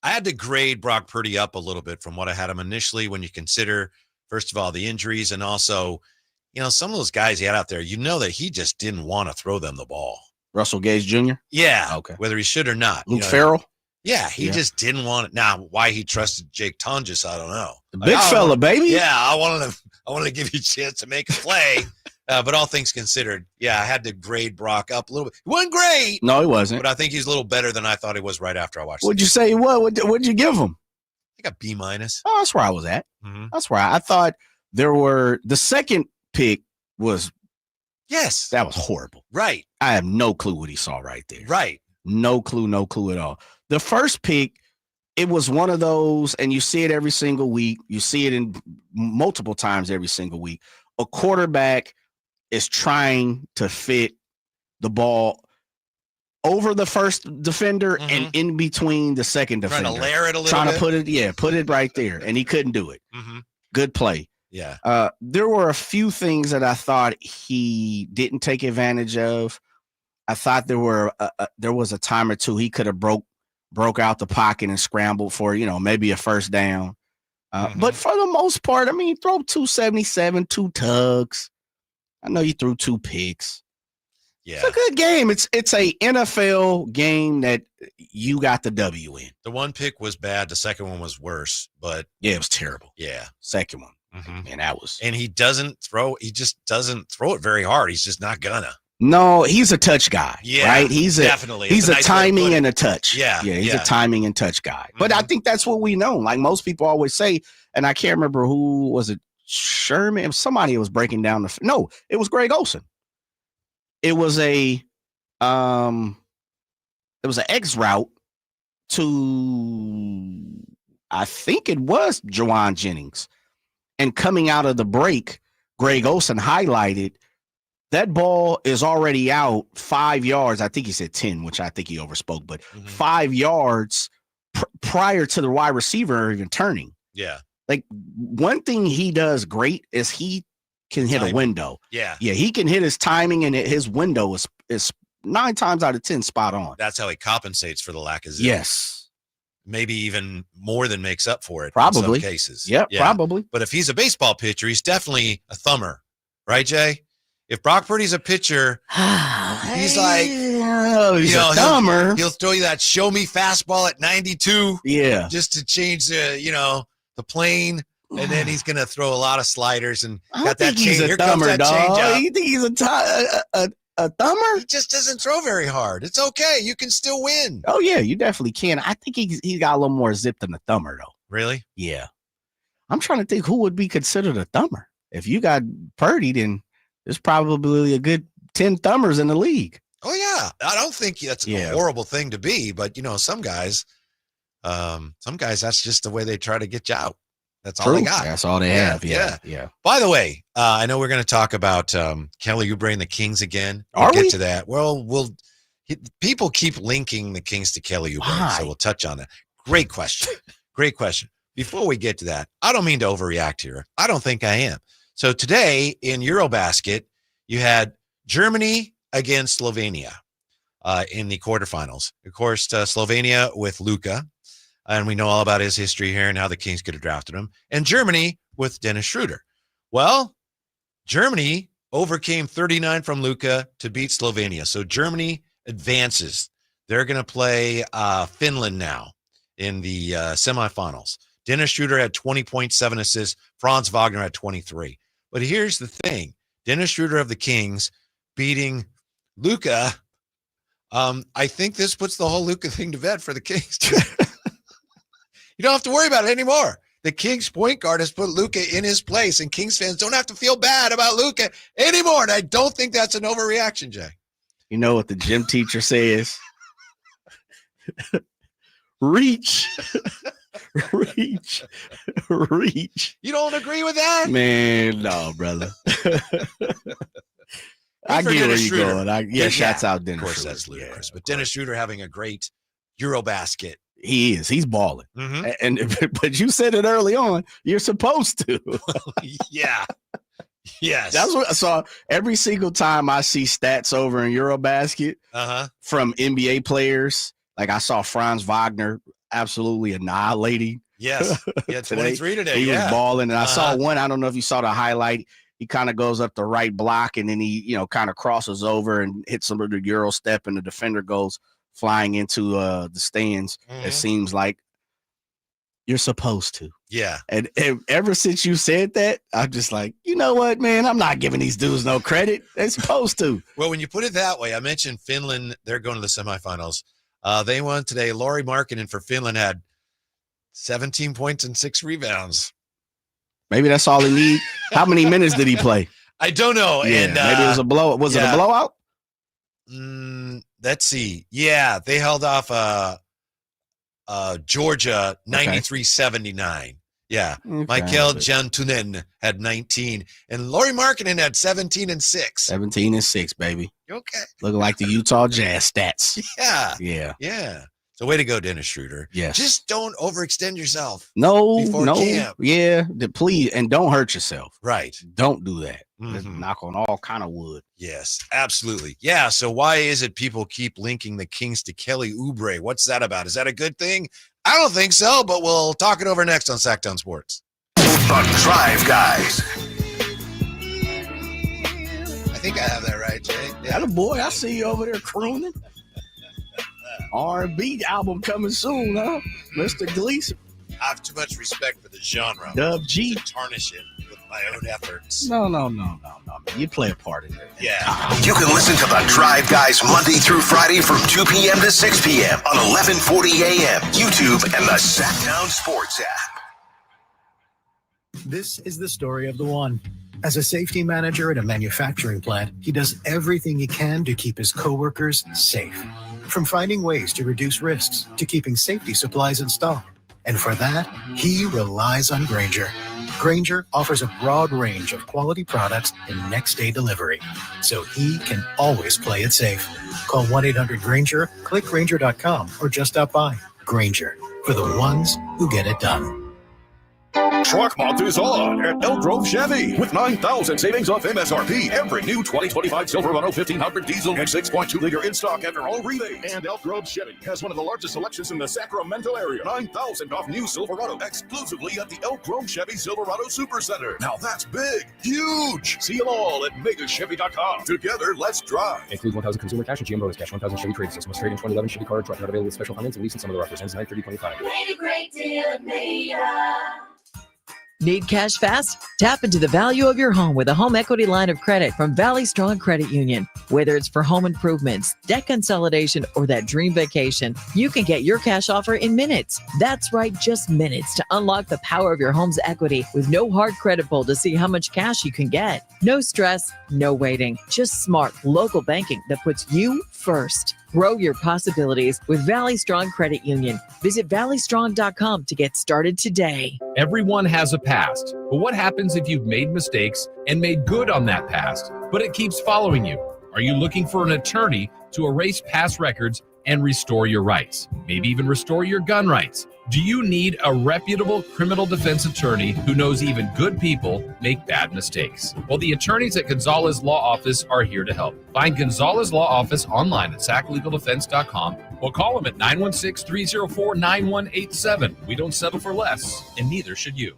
I had to grade Brock Purdy up a little bit from what I had him initially when you consider, first of all, the injuries and also, some of those guys he had out there, that he just didn't want to throw them the ball. Russell Gage Jr.? Yeah. Okay. Whether he should or not. Luke Farrell? Yeah, he just didn't want it. Now, why he trusted Jake Tonjes, I don't know. The big fella, baby. Yeah, I wanted to give you a chance to make a play. But all things considered, I had to grade Brock up a little bit. He wasn't great. No, he wasn't. But I think he's a little better than I thought he was right after I watched What'd you say? What'd you give him? I got B-. Oh, that's where I was at. That's where I thought the second pick was. Yes. That was horrible. Right. I have no clue what he saw right there. Right. No clue at all. The first pick, it was one of those, and you see it every single week. You see it in multiple times every single week. A quarterback is trying to fit the ball over the first defender and in between the second defender. Trying to layer it a little Trying bit. to put it right there, and he couldn't do it. Good play. Yeah. There were a few things that I thought he didn't take advantage of. I thought there was a time or two he could have broke out the pocket and scrambled for, maybe a first down. But for the most part, throw 277, 2 tugs. I know you threw 2 picks. Yeah. It's a good game. It's a NFL game that you got the W in. The one pick was bad. The second one was worse, but yeah, it was terrible. Yeah. Second one. And that was. And he just doesn't throw it very hard. He's just not gonna. No, he's a touch guy. Yeah, right. Definitely. He's a timing and a touch. Yeah. He's a timing and touch guy. But I think that's what we know. Like most people always say, and I can't remember who was it. Sherman. It was somebody who was breaking down no, it was Greg Olsen. It was an X route to, I think it was Jawan Jennings. And coming out of the break, Greg Olsen highlighted that ball is already out 5 yards. I think he said 10, which I think he overspoke, but 5 yards prior to the wide receiver even turning. Yeah. Like one thing he does great is he can hit a window. Yeah. Yeah. He can hit his timing, and his window is 9 times out of 10 spot on. That's how he compensates for the lack of zip. Yes. Maybe even more than makes up for it. Probably. In some cases. Yeah, probably. But if he's a baseball pitcher, he's definitely a thumber. Right, Jay? If Brock Purdy's a pitcher, he's like, he's a thumber. He'll throw you that show me fastball at 92. Yeah. Just to change the plane. And then he's going to throw a lot of sliders and got that change. He's a Here comes thumber, that dog. change up. You think he's a thumber? He just doesn't throw very hard. It's okay. You can still win. Oh, yeah, you definitely can. I think he's got a little more zip than a thumber, though. Really? Yeah. I'm trying to think who would be considered a thumber. If you got Purdy, then there's probably a good 10 thumbers in the league. Oh, yeah. I don't think that's a horrible thing to be, but, some guys, that's just the way they try to get you out. That's all they got. That's all they have. Yeah. By the way, I know we're going to talk about Kelly Oubre and the Kings again. Are we? Get to that. Well, people keep linking the Kings to Kelly Oubre, so we'll touch on that. Great question. Great question. Before we get to that, I don't mean to overreact here. I don't think I am. So today in Eurobasket, you had Germany against Slovenia in the quarterfinals. Of course, Slovenia with Luka. And we know all about his history here and how the Kings could have drafted him. And Germany with Dennis Schroeder. Well, Germany overcame 39 from Luka to beat Slovenia. So Germany advances. They're going to play Finland now in the semifinals. Dennis Schroeder had 20.7 assists. Franz Wagner had 23. But here's the thing. Dennis Schroeder of the Kings beating Luka. I think this puts the whole Luka thing to bed for the Kings. You don't have to worry about it anymore. The Kings point guard has put Luka in his place, and Kings fans don't have to feel bad about Luka anymore. And I don't think that's an overreaction, Jay. You know what the gym teacher says? Reach. Reach. You don't agree with that? Man, no, brother. I get where you're going. Shouts out Dennis. Of course, Schroeder. that's ludicrous. But Dennis Schroeder having a great Eurobasket. He is. He's balling. Mm-hmm. But you said it early on. You're supposed to. Yeah. Yes. That's what I saw. Every single time I see stats over in Eurobasket from NBA players, like I saw Franz Wagner absolutely annihilating. Yes. Yeah, 23 today. He was balling. And I saw one, I don't know if you saw the highlight. He kind of goes up the right block and then he, kind of crosses over and hits some of the Euro step and the defender goes flying into the stands. It seems like you're supposed to. Yeah. And ever since you said that, I'm just like, you know what, man? I'm not giving these dudes no credit. They're supposed to. Well, when you put it that way, I mentioned Finland. They're going to the semifinals. They won today. Lauri Markkanen for Finland had 17 points and 6 rebounds. Maybe that's all he needs. How many minutes did he play? I don't know. Yeah, and maybe it was a blow. Was it a blowout? Let's see. Yeah, they held off Georgia 93-79. Yeah. Michael Jantunen had 19. And Lauri Markkanen had 17 and 6. 17 and 6, baby. Okay. Looking like the Utah Jazz stats. Yeah. Yeah. Yeah. So way to go, Dennis Schroeder. Yes. Just don't overextend yourself. Before camp. Yeah. Please. And don't hurt yourself. Right. Don't do that. Let's knock on all kind of wood. Yes, absolutely. Yeah. So why is it people keep linking the Kings to Kelly Oubre? What's that about? Is that a good thing? I don't think so, but we'll talk it over next on Sacktown Sports. The Drive Guys. I think I have that right, Jay. Yeah, boy, I see you over there crooning. R&B album coming soon, huh? Mr. Gleason. I have too much respect for the genre. Dub G. To tarnish it with my own efforts. No, man. You play a part in it. Yeah. You can listen to The Drive Guys Monday through Friday from 2 p.m. to 6 p.m. on 1140 a.m., YouTube, and the Sacktown Sports app. This is the story of the one. As a safety manager at a manufacturing plant, he does everything he can to keep his coworkers safe. From finding ways to reduce risks to keeping safety supplies in stock. And for that, he relies on Grainger. Grainger offers a broad range of quality products and next-day delivery, so he can always play it safe. Call 1-800-GRAINGER, click Grainger.com, or just stop by. Grainger, for the ones who get it done. Truck Month is on at Elk Grove Chevy with 9,000 savings off MSRP. Every new 2025 Silverado 1500 diesel and 6.2-liter in stock after all rebates. And Elk Grove Chevy has one of the largest selections in the Sacramento area. 9,000 off new Silverado exclusively at the Elk Grove Chevy Silverado Supercenter. Now that's big, huge. See them all at megachevy.com. Together, let's drive. Includes 1,000 consumer cash and GM bonus cash, 1,000 Chevy trade system. Must trade in 2011 Chevy car or truck. Not available with special finance and lease in some of the offers. Ends 9/30/25. Made a great deal at Maya. Need cash fast? Tap into the value of your home with a home equity line of credit from Valley Strong Credit Union. Whether it's for home improvements, debt consolidation, or that dream vacation, you can get your cash offer in minutes. That's right, just minutes to unlock the power of your home's equity with no hard credit pull to see how much cash you can get. No stress, no waiting, just smart local banking that puts you first. Grow your possibilities with Valley Strong Credit Union. Visit valleystrong.com to get started today. Everyone has a past, but what happens if you've made mistakes and made good on that past, but it keeps following you? Are you looking for an attorney to erase past records and restore your rights? Maybe even restore your gun rights? Do you need a reputable criminal defense attorney who knows even good people make bad mistakes? Well, the attorneys at Gonzalez Law Office are here to help. Find Gonzalez Law Office online at saclegaldefense.com or call them at 916-304-9187. We don't settle for less, and neither should you.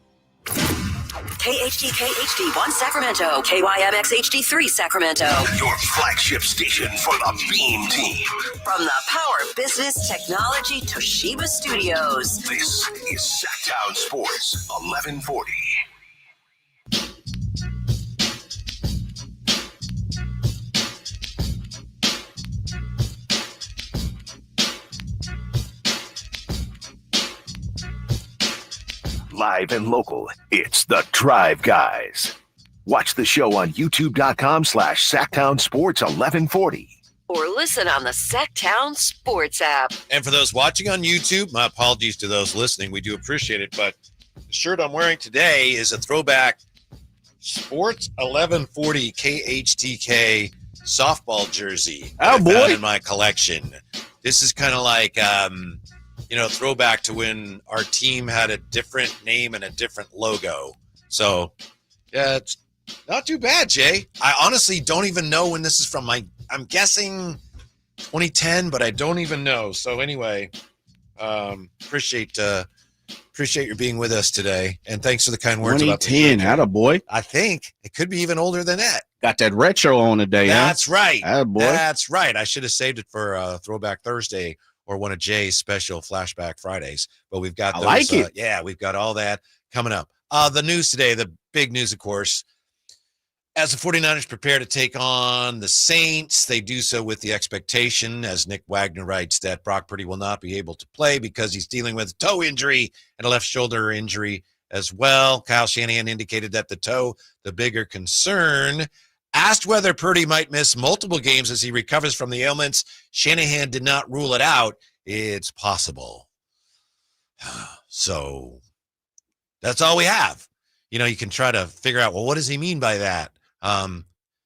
KHTK HD1 Sacramento, KYMX HD3 Sacramento. Your flagship station for the Beam Team. From the Power Business Technology Toshiba Studios. This is Sacktown Sports 1140. Live and local, it's The Drive Guys. Watch the show on youtube.com/Sacktown Sports 1140. Or listen on the Sacktown Sports app. And for those watching on YouTube, my apologies to those listening. We do appreciate it. But the shirt I'm wearing today is a throwback Sports 1140 KHTK softball jersey Oh, I boy. found in my collection. This is kind of like, throwback to when our team had a different name and a different logo. So, yeah, it's not too bad, Jay. I honestly don't even know when this is from. I'm guessing 2010, but I don't even know. So anyway, appreciate your being with us today, and thanks for the kind words about the 2010, attaboy. I think it could be even older than that. Got that retro on today, That's right. Attaboy. That's right. I should have saved it for Throwback Thursday or one of Jay's special Flashback Fridays. But we've got those. I like it. Yeah, we've got all that coming up. The news today, the big news, of course, as the 49ers prepare to take on the Saints, they do so with the expectation, as Nick Wagner writes, that Brock Purdy will not be able to play because he's dealing with a toe injury and a left shoulder injury as well. Kyle Shanahan indicated that the toe, the bigger concern. Asked whether Purdy might miss multiple games as he recovers from the ailments, Shanahan did not rule it out. It's possible. So that's all we have. You can try to figure out, well, what does he mean by that?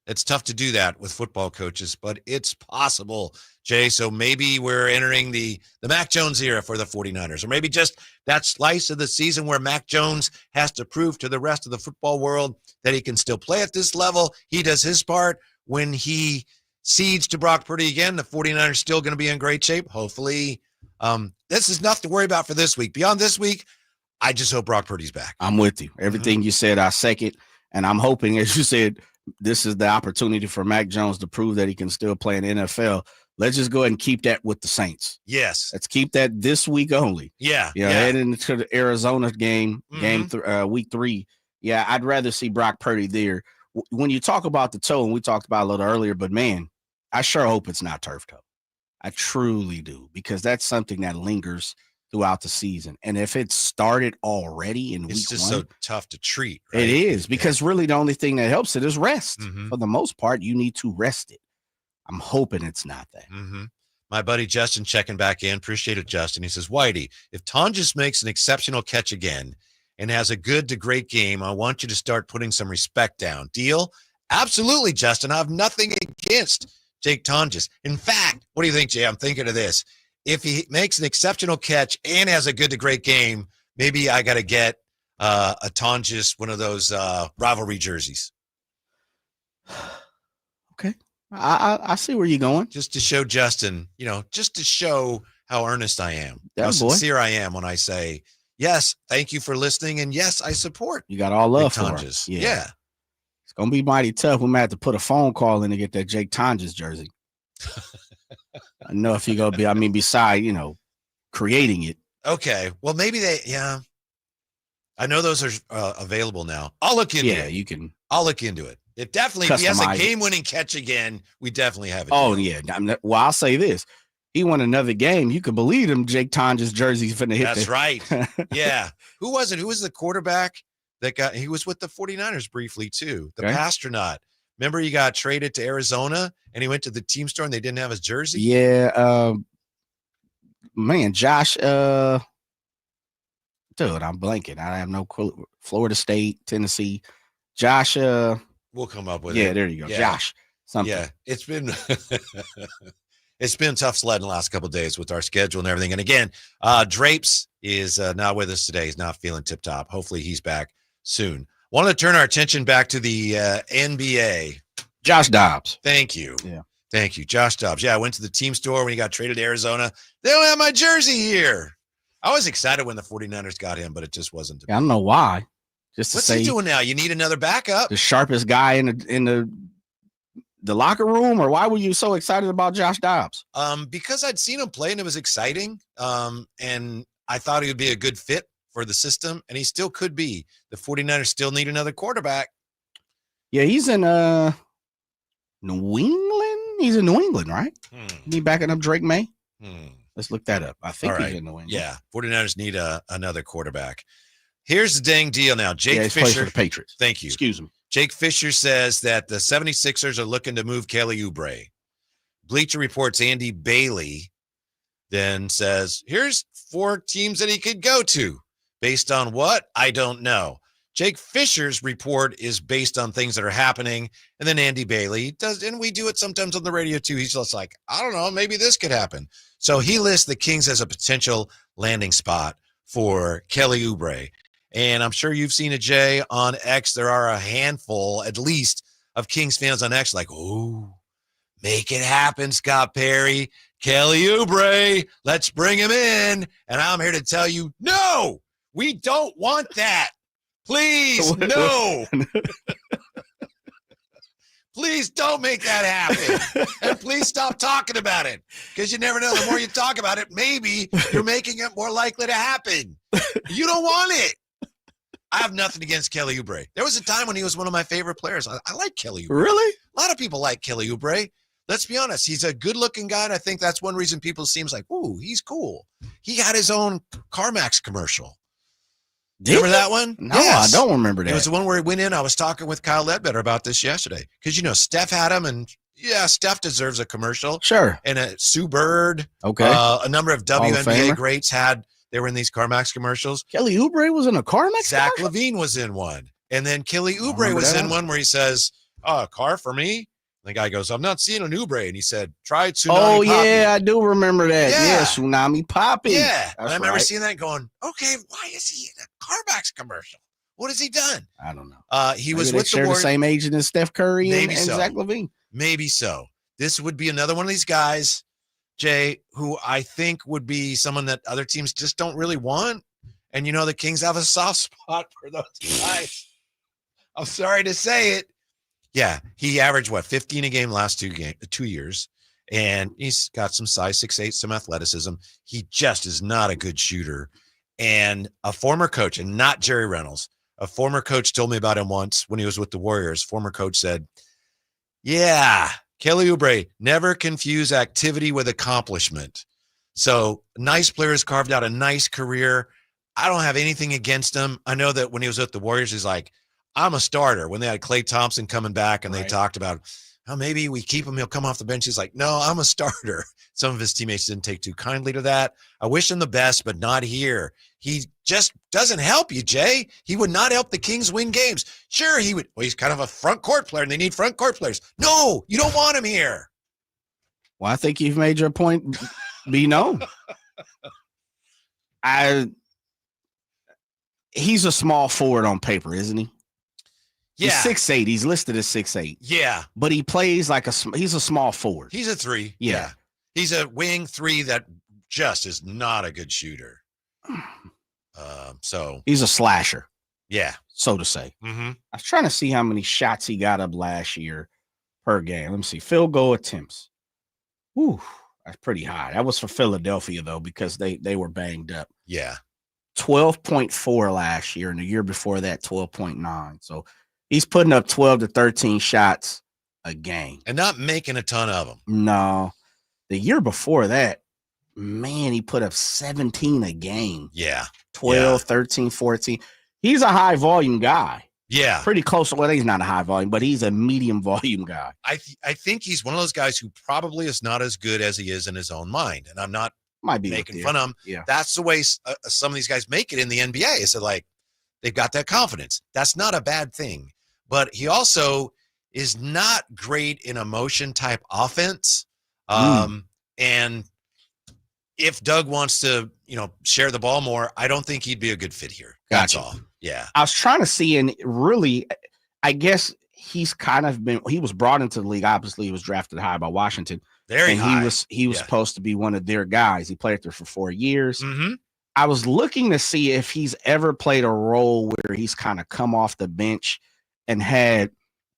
It's tough to do that with football coaches, but it's possible, Jay. So maybe we're entering the Mac Jones era for the 49ers, or maybe just that slice of the season where Mac Jones has to prove to the rest of the football world that he can still play at this level. He does his part. When he cedes to Brock Purdy again, the 49ers still going to be in great shape. Hopefully, this is nothing to worry about for this week. Beyond this week, I just hope Brock Purdy's back. I'm with you. Everything you said, I second. And I'm hoping, as you said, this is the opportunity for Mac Jones to prove that he can still play in the NFL. Let's just go ahead and keep that with the Saints. Yes. Let's keep that this week only. Yeah. Heading into the Arizona game, week 3. Yeah, I'd rather see Brock Purdy there. When you talk about the toe, and we talked about it a little earlier, but man, I sure hope it's not turf toe. I truly do, because that's something that lingers throughout the season. And if it started already in week 1, it's just so tough to treat. Right? It is, because really the only thing that helps it is rest. For the most part, you need to rest it. I'm hoping it's not that. My buddy Justin checking back in. Appreciate it, Justin. He says, Whitey, if Tonjes makes an exceptional catch again and has a good to great game, I want you to start putting some respect down. Deal? Absolutely, Justin. I have nothing against Jake Tonjes. In fact, what do you think, Jay? I'm thinking of this. If he makes an exceptional catch and has a good to great game, maybe I got to get a Tonjes, one of those rivalry jerseys. Okay. I see where you're going. Just to show Justin, just to show how earnest I am, how sincere I am when I say, yes, thank you for listening, and yes, I support. You got all love for Tonjes. him. Yeah. It's going to be mighty tough. We might have to put a phone call in to get that Jake Tonjes jersey. I know if you're going to be, beside, creating it. Okay. Well, maybe I know those are available now. I'll look into it. Yeah, you can. I'll look into it. It definitely, if he has a game-winning catch again, we definitely have it. Oh, yeah. Well, I'll say this. He won another game. You can believe him, Jake Tonjes jersey's finna hit. That's right. Yeah. Who was it? Who was the quarterback that he was with the 49ers briefly, too? The Pastronaut. Remember he got traded to Arizona and he went to the team store and they didn't have his jersey? Yeah. Man, Josh, dude, I'm blanking. I have no clue. Florida State, Tennessee. Josh, we'll come up with it. it. Yeah, there you go. Yeah. Josh. Something. Yeah, it's been it's been tough sledding the last couple of days with our schedule and everything. And again, Drapes is not with us today. He's not feeling tip-top. Hopefully he's back soon. Want to turn our attention back to the NBA. Josh Dobbs. Thank you. Yeah. Thank you. Josh Dobbs. Yeah, I went to the team store when he got traded to Arizona. They don't have my jersey here. I was excited when the 49ers got him, but it just wasn't. I don't know why. Just to What's say he doing now? You need another backup. the sharpest guy in the locker room, or why were you so excited about Josh Dobbs? Because I'd seen him play and it was exciting. And I thought he would be a good fit for the system, and he still could be. The 49ers still need another quarterback. Yeah, he's in New England. He's in New England, right? He backing up Drake May. Let's look that up. I think he's in New England. Yeah, 49ers need another quarterback. Here's the dang deal now. Jake he's playing Fisher. for the Patriots. Thank you. Excuse me. Jake Fisher says that the 76ers are looking to move Kelly Oubre. Bleacher Report's Andy Bailey then says, here's 4 teams that he could go to. Based on what? I don't know. Jake Fisher's report is based on things that are happening. And then Andy Bailey does, and we do it sometimes on the radio too. He's just like, I don't know, maybe this could happen. So he lists the Kings as a potential landing spot for Kelly Oubre. And I'm sure you've seen it, Jay, on X. There are a handful, at least, of Kings fans on X like, oh, make it happen, Scott Perry. Kelly Oubre, let's bring him in. And I'm here to tell you, no, we don't want that. Please, no. Please don't make that happen. And please stop talking about it, because you never know. The more you talk about it, maybe you're making it more likely to happen. You don't want it. I have nothing against Kelly Oubre. There was a time when he was one of my favorite players. I like Kelly Oubre. Really? A lot of people like Kelly Oubre. Let's be honest. He's a good-looking guy, and I think that's one reason people seems like, ooh, he's cool. He had his own CarMax commercial. Remember that one? No, yes. I don't remember that. It was the one where he went in. I was talking with Kyle Ledbetter about this yesterday, because, you know, Steph had him, and yeah, Steph deserves a commercial. Sure. And Sue Bird, okay, a number of WNBA greats they were in these CarMax commercials. Kelly Oubre was in a CarMax Zach commercial? LaVine was in one. And then Kelly Oubre was in one where he says, a car for me? The guy goes, I'm not seeing an Oubre. And he said, try Tsunami Poppy. Yeah, I do remember that. Yeah, Tsunami Poppy. Yeah. And I remember seeing that going, okay, why is he in a CarMax commercial? What has he done? I don't know. He was with the same agent as Steph Curry and Zach LaVine. Maybe so. This would be another one of these guys, Jay, who I think would be someone that other teams just don't really want. And, you know, the Kings have a soft spot for those guys. I'm sorry to say it. Yeah, he averaged, 15 a game last 2 years. And he's got some size, 6'8", some athleticism. He just is not a good shooter. And a former coach, and not Jerry Reynolds, a former coach told me about him once when he was with the Warriors. Former coach said, yeah, Kelly Oubre, never confuse activity with accomplishment. So nice players carved out a nice career. I don't have anything against him. I know that when he was with the Warriors, he's like, I'm a starter. When they had Klay Thompson coming back and they talked about, oh, maybe we keep him, he'll come off the bench. He's like, no, I'm a starter. Some of his teammates didn't take too kindly to that. I wish him the best, but not here. He just doesn't help you, Jay. He would not help the Kings win games. Sure, he would. Well, he's kind of a front court player, and they need front court players. No, you don't want him here. Well, I think you've made your point be known. He's a small forward on paper, isn't he? Yeah. He's 6'8". He's listed as 6'8". Yeah. But he plays like he's a small forward. He's a 3. Yeah. He's a wing 3 that just is not a good shooter. So he's a slasher. Yeah. So to say. Mm-hmm. I was trying to see how many shots he got up last year per game. Let me see. Field goal attempts. Whew. That's pretty high. That was for Philadelphia, though, because they were banged up. Yeah. 12.4 last year, and the year before that, 12.9. So he's putting up 12 to 13 shots a game. And not making a ton of them. No. The year before that, man, he put up 17 a game. Yeah. 12, 13, 14. He's a high volume guy. Yeah. Pretty close. Well, he's not a high volume, but he's a medium volume guy. I think he's one of those guys who probably is not as good as he is in his own mind. And I'm not making fun of him. Yeah. That's the way some of these guys make it in the NBA. Is that like they've got that confidence. That's not a bad thing. But he also is not great in a motion type offense. And if Doug wants to, share the ball more, I don't think he'd be a good fit here. That's all. Yeah. I was trying to see, and really, I guess he was brought into the league. Obviously, he was drafted high by Washington. Very high. He was supposed to be one of their guys. He played there for 4 years. Mm-hmm. I was looking to see if he's ever played a role where he's kind of come off the bench and had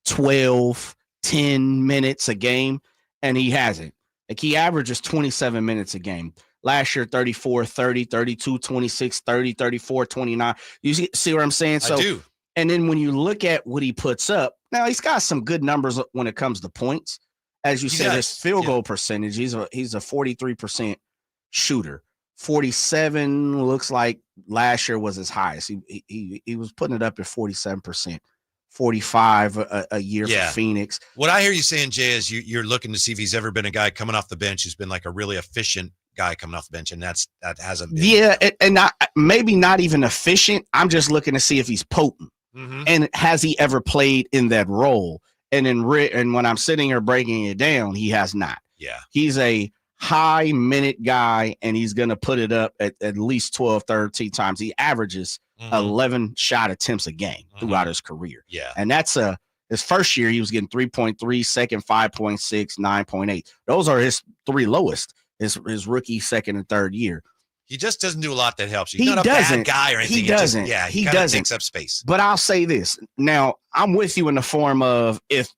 12, 10 minutes a game, and he hasn't. Like, he averages 27 minutes a game. Last year, 34, 30, 32, 26, 30, 34, 29. You see what I'm saying? So, I do. And then when you look at what he puts up, now he's got some good numbers when it comes to points. As you said, his field goal percentage, he's a 43% shooter. 47 looks like last year was his highest. He was putting it up at 47%, 45 a year for Phoenix. What I hear you saying, Jay, is you're looking to see if he's ever been a guy coming off the bench who's been like a really efficient guy coming off the bench, and that hasn't been. Yeah, and not, maybe not even efficient. I'm just looking to see if he's potent. Mm-hmm. And has he ever played in that role? And when I'm sitting here breaking it down, he has not. Yeah. He's a high minute guy, and he's going to put it up at least 12, 13 times. He averages 11 shot attempts a game throughout his career. Yeah. And that's his first year, he was getting 3.3, second 5.6, 9.8. Those are his three lowest, his rookie, second, and third year. He just doesn't do a lot that helps you. He's not a bad guy or anything. He doesn't. He doesn't takes up space. But I'll say this. Now, I'm with you in the form of if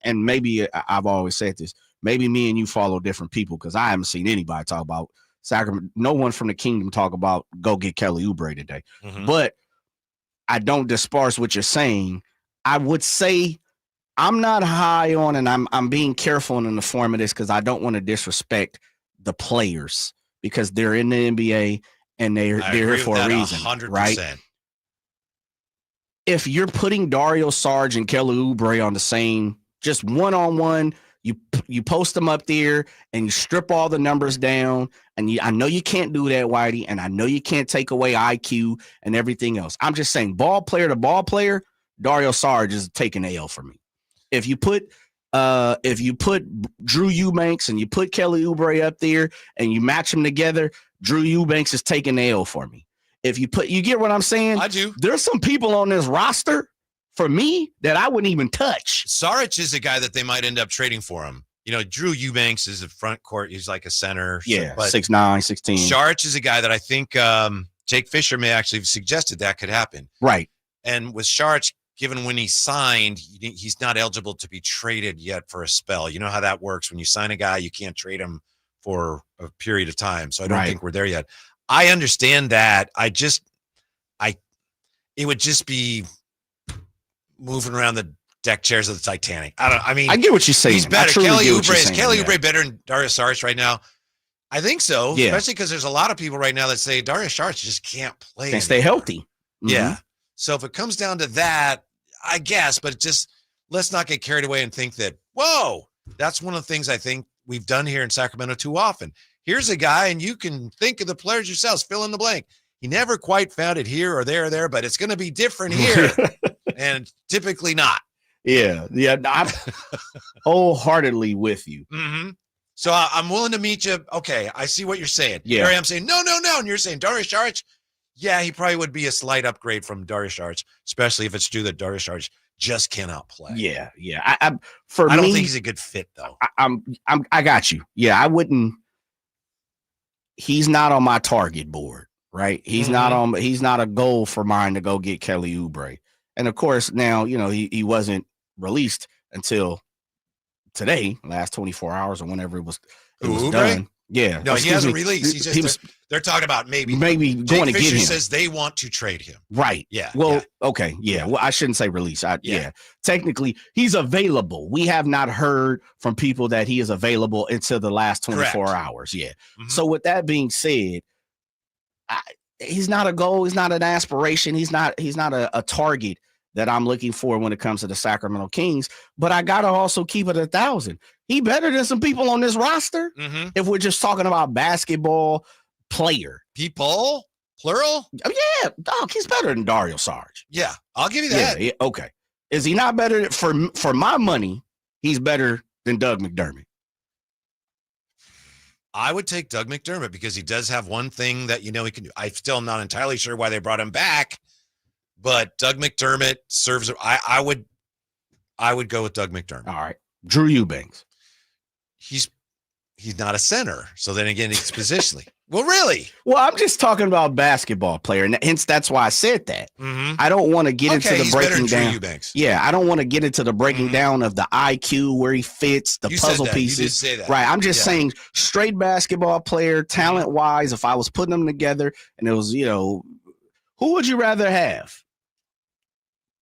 and maybe I've always said this, maybe me and you follow different people, because I haven't seen anybody talk about Sacramento. No one from the Kingdom talk about go get Kelly Oubre today. Mm-hmm. But I don't disparse what you're saying. I would say I'm not high on, and I'm being careful in the form of this because I don't want to disrespect the players, because they're in the NBA and they're here for a reason, 100%. right? If you're putting Dario Saric and Kelly Oubre on the same, just one-on-one, you post them up there and you strip all the numbers down, and I know you can't do that, Whitey, and I know you can't take away IQ and everything else. I'm just saying, ball player to ball player, Dario Saric is taking the L for me. If you put Drew Eubanks and you put Kelly Oubre up there and you match them together, Drew Eubanks is taking the L for me. You get what I'm saying? I do. There's some people on this roster for me that I wouldn't even touch. Saric is a guy that they might end up trading for him. You know, Drew Eubanks is a front court. He's like a center. Yeah, but 6'9", 16. Saric is a guy that I think Jake Fisher may actually have suggested that could happen. Right. And with Saric, given when he signed, he's not eligible to be traded yet for a spell. You know how that works. When you sign a guy, you can't trade him for a period of time. So I don't think we're there yet. I understand that. It would just be moving around the deck chairs of the Titanic. I get what you're saying. He's better. Is Kelly Oubre better than Dario Saric right now? I think so. Yeah. Especially because there's a lot of people right now that say Dario Saric just can't play. Can't stay healthy. Mm-hmm. Yeah. So if it comes down to that, I guess, but let's not get carried away and think that, whoa, that's one of the things I think we've done here in Sacramento too often. Here's a guy, and you can think of the players yourselves, fill in the blank. He never quite found it here or there, but it's going to be different here, and typically not. Yeah, I'm wholeheartedly with you. Mm-hmm. So I'm willing to meet you. Okay, I see what you're saying. Yeah. Here I am saying, no, and you're saying Dario Saric. Yeah, he probably would be a slight upgrade from Dario Saric, especially if it's true that Dario Saric just cannot play. Yeah. I don't think he's a good fit, though. I got you. Yeah, I wouldn't. He's not on my target board, right? He's not a goal for mine to go get Kelly Oubre. And of course, now, he wasn't released until today, last 24 hours or whenever it was done. Yeah. No, he hasn't released. They're talking about maybe going to get him. Says they want to trade him. Right. Yeah. Well, okay. Yeah. Well, I shouldn't say release. Yeah. Technically, he's available. We have not heard from people that he is available until the last 24 hours. Yeah. Mm-hmm. So with that being said, he's not a goal. He's not an aspiration. He's not a target that I'm looking for when it comes to the Sacramento Kings. But I got to also keep it 1,000. He better than some people on this roster. Mm-hmm. If we're just talking about basketball player. People? Plural? Yeah, dog, he's better than Dario Saric. Yeah, I'll give you that. Yeah, okay. Is he not better? For my money, he's better than Doug McDermott. I would take Doug McDermott because he does have one thing that he can do. I'm still not entirely sure why they brought him back, but Doug McDermott serves. I would go with Doug McDermott. All right. Drew Eubanks. He's he's not a center. So then again, it's positionally. Well, really? Well, I'm just talking about basketball player, and hence that's why I said that. I don't want to get into the breaking down. Eubanks. Yeah, I don't want to get into the breaking down of the IQ, where he fits, the puzzle pieces. You did say that. Right. I'm just saying straight basketball player, talent wise, if I was putting them together and it was, who would you rather have?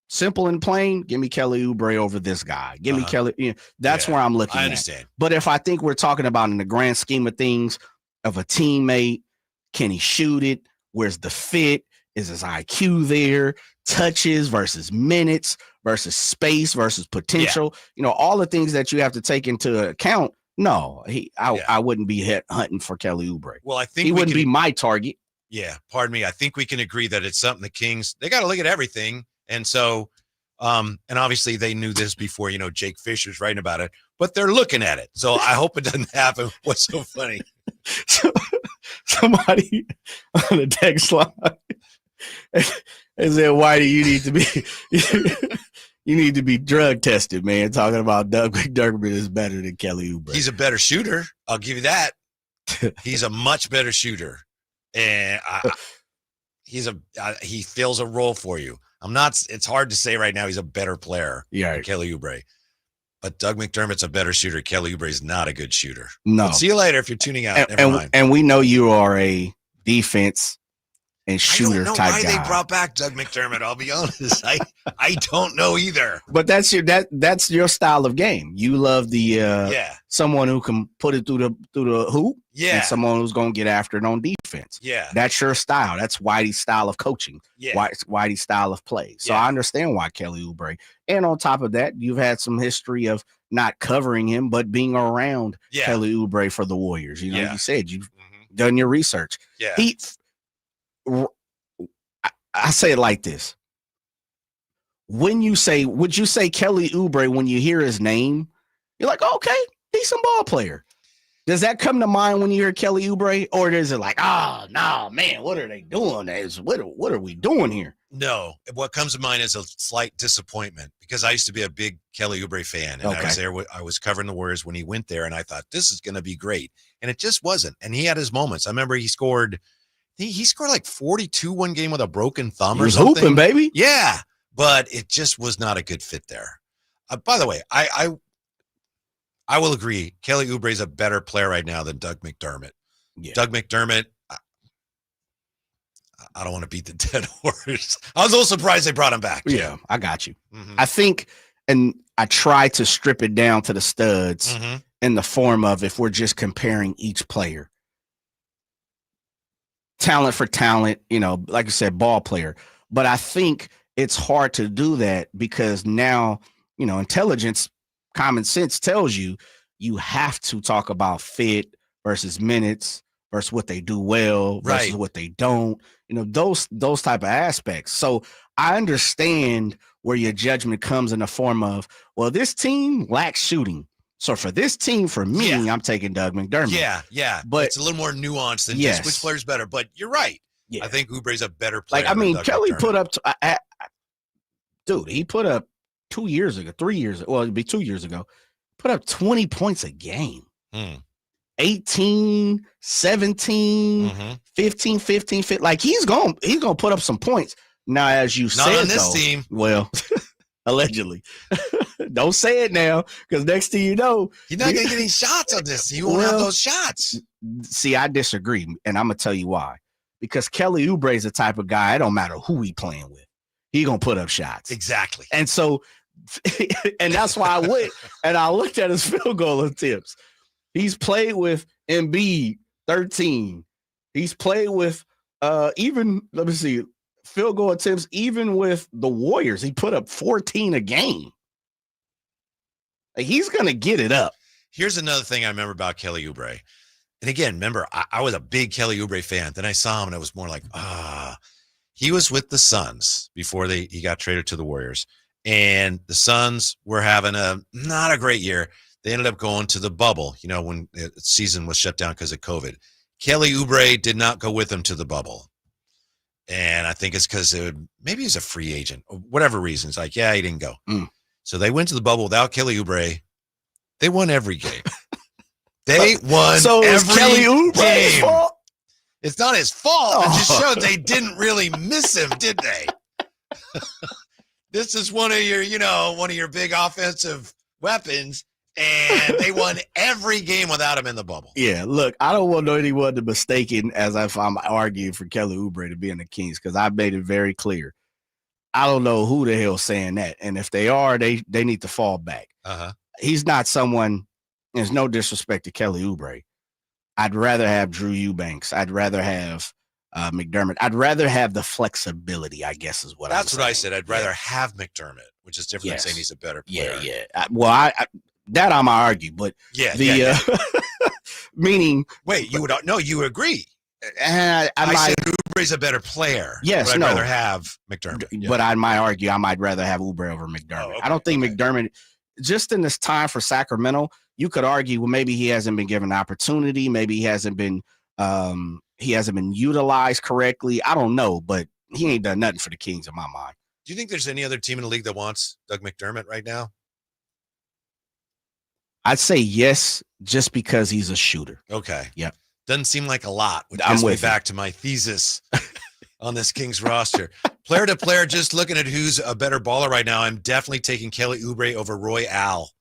Simple and plain, give me Kelly Oubre over this guy. Give me Kelly. That's where I'm looking at. I understand. But if I think we're talking about in the grand scheme of things, of a teammate, can he shoot it? Where's the fit? Is his IQ there? Touches versus minutes versus space versus potential. All the things that you have to take into account. No, I wouldn't be hunting for Kelly Oubre. Well, I think he wouldn't be my target. Yeah, pardon me. I think we can agree that it's something the Kings, they got to look at everything. And so, and obviously they knew this before, Jake Fisher's writing about it, but they're looking at it. So I hope it doesn't happen. What's so funny? Somebody on the text line said, Whitey, you need to be drug tested, man. Talking about Doug McDermott is better than Kelly Oubre. He's a better shooter. I'll give you that. He's a much better shooter. And he fills a role for you. It's hard to say right now he's a better player than Kelly Oubre. But Doug McDermott's a better shooter. Kelly Oubre is not a good shooter. No. But see you later if you're tuning out. And we know you are a defense and shooter type guy. I don't know why they brought back Doug McDermott. I'll be honest. I don't know either. But that's your style of game. You love the someone who can put it through the hoop. Yeah. And someone who's going to get after it on defense. Yeah. That's your style. That's Whitey's style of coaching. Yeah. Whitey's style of play. So I understand why Kelly Oubre. And on top of that, you've had some history of not covering him, but being around Kelly Oubre for the Warriors. You said you've done your research. Yeah. I say it like this. Would you say Kelly Oubre when you hear his name? You're like, okay, decent ball player. Does that come to mind when you hear Kelly Oubre, or is it like, oh no, man, what are they doing? What are we doing here? No, what comes to mind is a slight disappointment because I used to be a big Kelly Oubre fan, and I was there. I was covering the Warriors when he went there, and I thought this is going to be great, and it just wasn't. And he had his moments. I remember he scored like 42 one game with a broken thumb or something. Hooping, baby. Yeah, but it just was not a good fit there. By the way, I will agree. Kelly Oubre is a better player right now than Doug McDermott. Yeah. Doug McDermott, I don't want to beat the dead horse. I was a little surprised they brought him back. Yeah, I got you. I think, and I try to strip it down to the studs in the form of if we're just comparing each player. Talent for talent, like I said, ball player. But I think it's hard to do that because now, intelligence, common sense tells you have to talk about fit versus minutes versus what they do well versus what they don't, those type of aspects. So I understand where your judgment comes in the form of, well, this team lacks shooting. So for this team, for me, I'm taking Doug McDermott. Yeah. But it's a little more nuanced than just which player's better. But you're right. Yeah. I think Oubre's a better player. Kelly put up, he put up 2 years ago, 3 years. Well, it'd be 2 years ago. Put up 20 points a game. 18, 17, 15, 15. Like he's going to put up some points. Now, as you said, not on this team. Well, allegedly. Don't say it now, because next thing you know, he's not going to get any shots on this. He won't have those shots. See, I disagree, and I'm going to tell you why. Because Kelly Oubre is the type of guy, it don't matter who he playing with. He going to put up shots. Exactly. And so, and that's why I went and I looked at his field goal attempts. He's played with Embiid, 13. He's played with field goal attempts, even with the Warriors. He put up 14 a game. Like, he's going to get it up. Here's another thing I remember about Kelly Oubre. And again, remember, I was a big Kelly Oubre fan. Then I saw him and it was more like, he was with the Suns before he got traded to the Warriors. And the Suns were having not a great year. They ended up going to the bubble, when the season was shut down because of COVID. Kelly Oubre did not go with them to the bubble. And I think it's because maybe he's a free agent or whatever reason. It's like, he didn't go. So they went to the bubble without Kelly Oubre. They won every game. They won so every Kelly Oubre's game. fault? It's not his fault. It just Oh. showed they didn't really miss him, did they? This is one of your big offensive weapons, and they won every game without him in the bubble. Yeah, look, I don't want anyone to mistake it as if I'm arguing for Kelly Oubre to be in the Kings because I've made it very clear. I don't know who the hell's saying that, and if they are, they need to fall back. He's not someone. There's no disrespect to Kelly Oubre. I'd rather have Drew Eubanks. I'd rather have McDermott. I'd rather have the flexibility, I guess is what I'm saying. That's what I said. I'd rather have McDermott, which is different than saying he's a better player. Yeah. That I'm going to argue, but meaning. Wait, you agree. I said Oubre's a better player. Yes, but I'd rather have McDermott. Yeah. But I might argue I might rather have Oubre over McDermott. I don't think McDermott, just in this time for Sacramento, you could argue, well, maybe he hasn't been given an opportunity. Maybe he hasn't been utilized correctly. I don't know, but he ain't done nothing for the Kings in my mind. Do you think there's any other team in the league that wants Doug McDermott right now? I'd say yes, just because he's a shooter. Okay. Yeah. Doesn't seem like a lot, which gets me back to my thesis on this Kings roster. Player to player, just looking at who's a better baller right now, I'm definitely taking Kelly Oubre over Roy Al.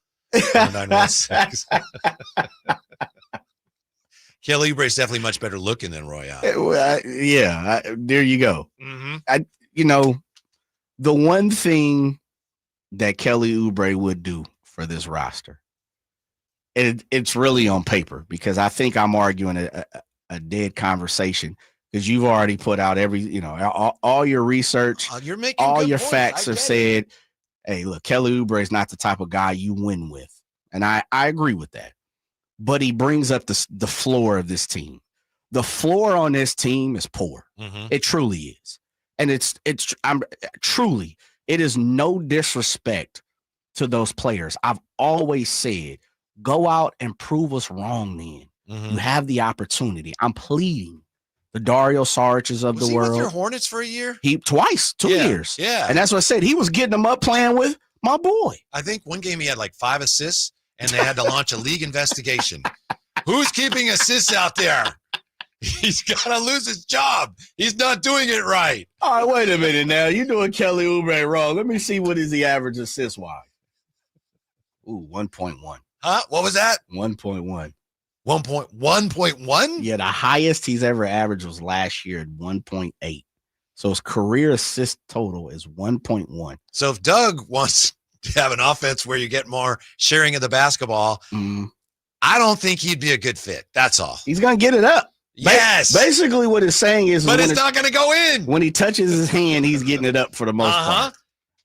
916. Kelly Oubre is definitely much better looking than Roy Al. There you go. Mm-hmm. The one thing that Kelly Oubre would do for this roster, it's really on paper because I think I'm arguing a dead conversation because you've already put out all your research, you're making all good your points. facts I have get said, hey, look, Kelly Oubre is not the type of guy you win with. And I agree with that. But he brings up the floor of this team. The floor on this team is poor. Mm-hmm. It truly is. And it is no disrespect to those players. I've always said, go out and prove us wrong then. Mm-hmm. You have the opportunity. I'm pleading. The Dario Saric's of Was the he world. with your Hornets for a year? He twice, 2 years. Yeah. And that's what I said. He was getting them up playing with my boy. I think one game he had like 5 assists, and they had to launch a league investigation. Who's keeping assists out there? He's got to lose his job. He's not doing it right. All right, wait a minute now. You're doing Kelly Oubre wrong. Let me see what is the average assist-wise. Ooh, 1.1. Huh? What was that? 1.1. 1.1? Yeah, the highest he's ever averaged was last year at 1.8. So his career assist total is 1.1. So if Doug wants to have an offense where you get more sharing of the basketball, I don't think he'd be a good fit. That's all. He's going to get it up. Yes. Basically what it's saying is, but it's not going to go in. When he touches his hand, he's getting it up for the most part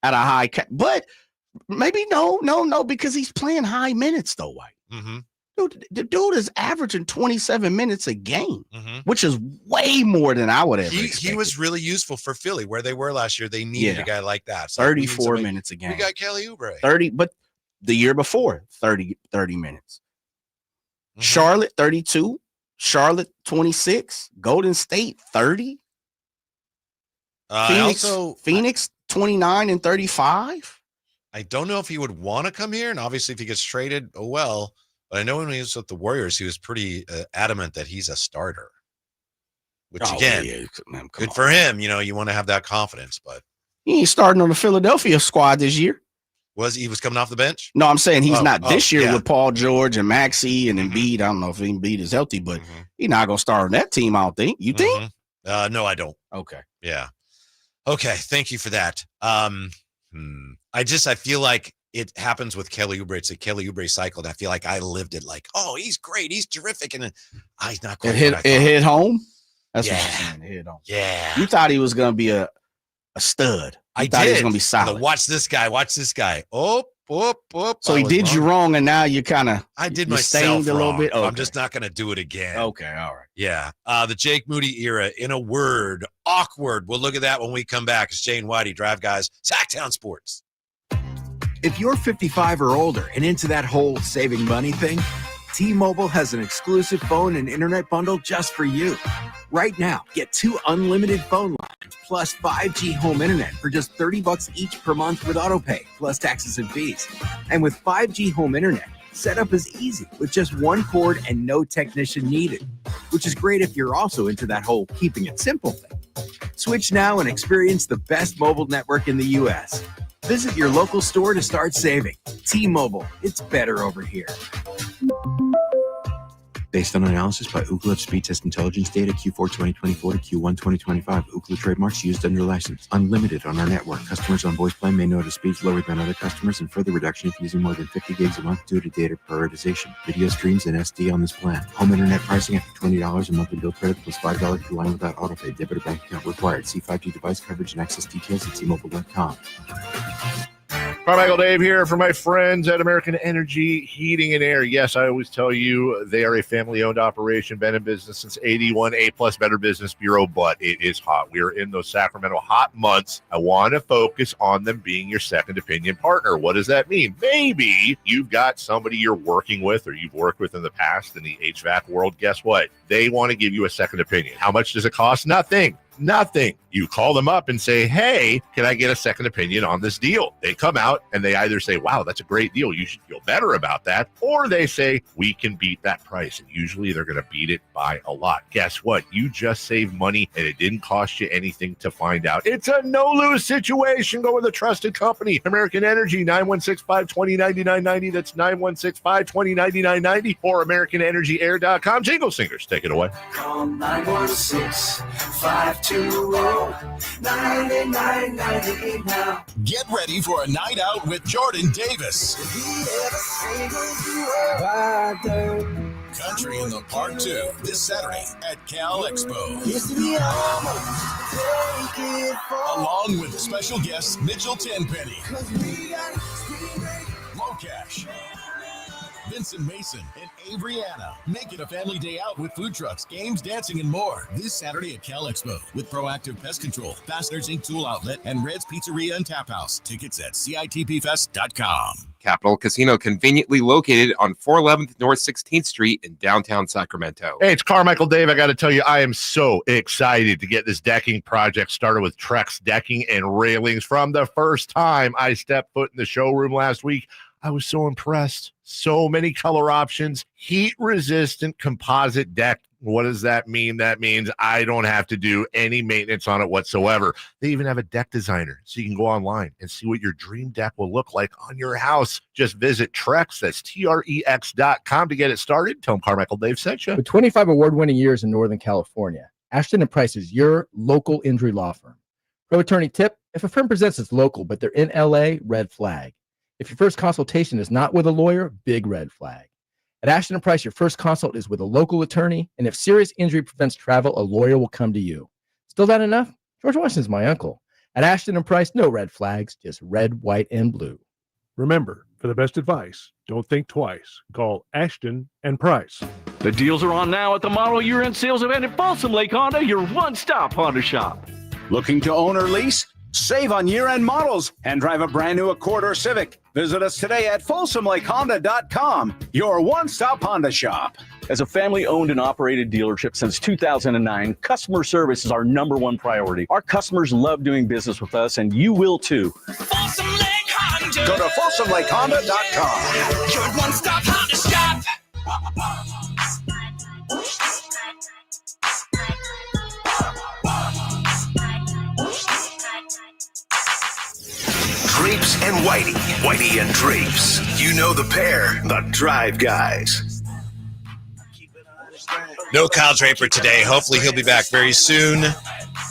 at a high. But maybe no, because he's playing high minutes though, White. Mm-hmm. Dude, the dude is averaging 27 minutes a game, which is way more than I would have expected. He was really useful for Philly, where they were last year. They needed a guy like that. So 34 minutes a game. We got Kelly Oubre. 30, but the year before, 30 minutes. Charlotte, 32. Charlotte, 26. Golden State, 30. Phoenix, 29 and 35. I don't know if he would want to come here, and obviously if he gets traded, oh well. But I know when he was with the Warriors, he was pretty adamant that he's a starter. Which again, good for him. You want to have that confidence, but he ain't starting on the Philadelphia squad this year. He was coming off the bench? No, I'm saying he's not this year with Paul George and Maxey and Embiid. I don't know if Embiid is healthy, but he's not gonna start on that team. I don't think. You think? No, I don't. Okay. Yeah. Okay. Thank you for that. I feel like it happens with Kelly Oubre. It's a Kelly Oubre cycle. And I feel like I lived it like, oh, he's great. He's terrific. And then he's not quite. It hit home. That's what you're saying. It hit home. Yeah. You thought he was going to be a stud. I thought did. He was going to be solid. Watch this guy. Oh. So he did you wrong, and now you kind of I did myself a little bit. Okay. I'm just not going to do it again. Okay, all right. Yeah. The Jake Moody era, in a word, awkward. We'll look at that when we come back. It's Jane Whitey, Drive Guys, Sacktown Sports. If you're 55 or older and into that whole saving money thing, T-Mobile has an exclusive phone and internet bundle just for you. Right now, get 2 unlimited phone lines plus 5G home internet for just $30 each per month with AutoPay, plus taxes and fees. And with 5G home internet, Setup is easy with just one cord and no technician needed, which is great if you're also into that whole keeping it simple thing. Switch now and experience the best mobile network in the U.S. Visit your local store to start saving. T-Mobile, it's better over here. Based on analysis by Ookla of speed test intelligence data Q4 2024 to Q1 2025, Ookla trademarks used under license. Unlimited on our network. Customers on voice plan may notice speeds lower than other customers and further reduction if using more than 50 gigs a month due to data prioritization. Video streams and SD on this plan. Home internet pricing after $20 a monthly bill credit plus $5 per line without autopay. Debit or bank account required. See 5G device coverage and access details at tmobile.com. Carmichael Dave here for my friends at American Energy Heating and Air. Yes, I always tell you they are a family-owned operation, been in business since 81, A+ Better Business Bureau, but it is hot. We are in those Sacramento hot months. I want to focus on them being your second opinion partner. What does that mean? Maybe you've got somebody you're working with or you've worked with in the past in the HVAC world. Guess what? They want to give you a second opinion. How much does it cost? Nothing. You call them up and say, hey, can I get a second opinion on this deal? They come out and they either say, wow, that's a great deal. You should feel better about that. Or they say, we can beat that price. And usually they're going to beat it by a lot. Guess what? You just saved money and it didn't cost you anything to find out. It's a no-lose situation. Go with a trusted company. American Energy, 916-520-9990. That's 916-520-9990 or AmericanEnergyAir.com. Jingle Singers, take it away. Call 916-520-9990 now. Get ready for a night out with Jordan Davis. Country in the Park 2 this Saturday at Cal Expo. Along with special guests Mitchell Tenpenny, Low Cash, Vincent Mason, and Avery-Anna. Make it a family day out with food trucks, games, dancing, and more. This Saturday at Cal Expo with Proactive Pest Control, Fasteners Inc. Tool Outlet, and Red's Pizzeria and Tap House. Tickets at CITPFest.com. Capital Casino, conveniently located on 411th North 16th Street in downtown Sacramento. Hey, it's Carmichael Dave. I got to tell you, I am so excited to get this decking project started with Trex Decking and Railings. From the first time I stepped foot in the showroom last week, I was so impressed. So many color options, heat-resistant composite deck. What does that mean? That means I don't have to do any maintenance on it whatsoever. They even have a deck designer, so you can go online and see what your dream deck will look like on your house. Just visit Trex, that's TREX.com to get it started. Tell them Carmichael Dave sent you. With 25 award-winning years in Northern California, Ashton & Price is your local injury law firm. Pro attorney tip, if a firm presents as local, but they're in LA, red flag. If your first consultation is not with a lawyer, big red flag. At Ashton & Price, your first consult is with a local attorney, and if serious injury prevents travel, a lawyer will come to you. Still not enough? George Washington's my uncle. At Ashton & Price, no red flags, just red, white, and blue. Remember, for the best advice, don't think twice. Call Ashton & Price. The deals are on now at the model year-end sales event at Folsom Lake Honda, your one-stop Honda shop. Looking to own or lease? Save on year-end models and drive a brand new Accord or Civic. Visit us today at FolsomLakeHonda.com, your one-stop Honda shop. As a family-owned and operated dealership since 2009, customer service is our #1 priority. Our customers love doing business with us, and you will too. Folsom Lake Honda. Go to FolsomLakeHonda.com. Your one-stop Honda shop. Drapes and Whitey. Whitey and Drapes. You know the pair, the Drive Guys. No Kyle Draper today. Hopefully he'll be back very soon.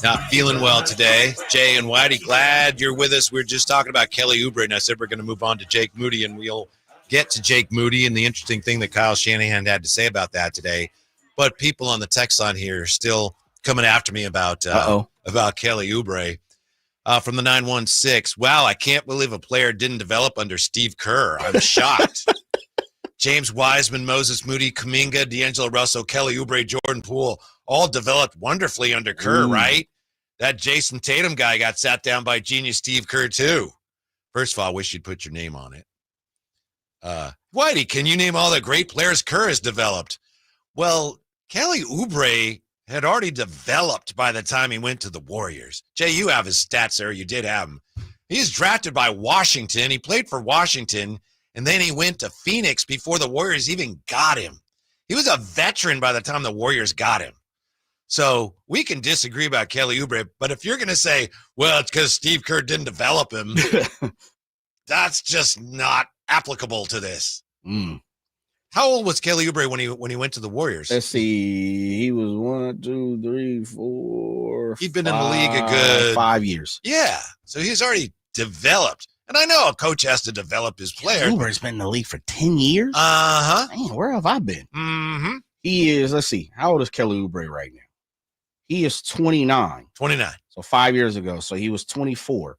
Not feeling well today. Jay and Whitey, glad you're with us. We're just talking about Kelly Oubre, and I said we're going to move on to Jake Moody, and we'll get to Jake Moody and the interesting thing that Kyle Shanahan had to say about that today. But people on the text line here are still coming after me about Kelly Oubre. From the 916, wow, I can't believe a player didn't develop under Steve Kerr. I'm shocked. James Wiseman, Moses Moody, Kuminga, D'Angelo Russell, Kelly Oubre, Jordan Poole, all developed wonderfully under Kerr, right? That Jason Tatum guy got sat down by genius Steve Kerr, too. First of all, I wish you'd put your name on it. Whitey, can you name all the great players Kerr has developed? Well, Kelly Oubre had already developed by the time he went to the Warriors. Jay, you have his stats there. You did have him. He's drafted by Washington. He played for Washington, And then he went to Phoenix before the Warriors even got him. He was a veteran by the time the Warriors got him. So we can disagree about Kelly Oubre, but if you're going to say, well, it's because Steve Kerr didn't develop him, that's just not applicable to this. How old was Kelly Oubre when he went to the Warriors? Let's see. He was 1, 2, 3, 4. He'd been in the league a good 5 years. Yeah. So he's already developed. And I know a coach has to develop his player. Oubre's been in the league for 10 years. Uh-huh. Man, where have I been? Mm-hmm. He is, let's see. How old is Kelly Oubre right now? He is 29. 29. So 5 years ago. So he was 24.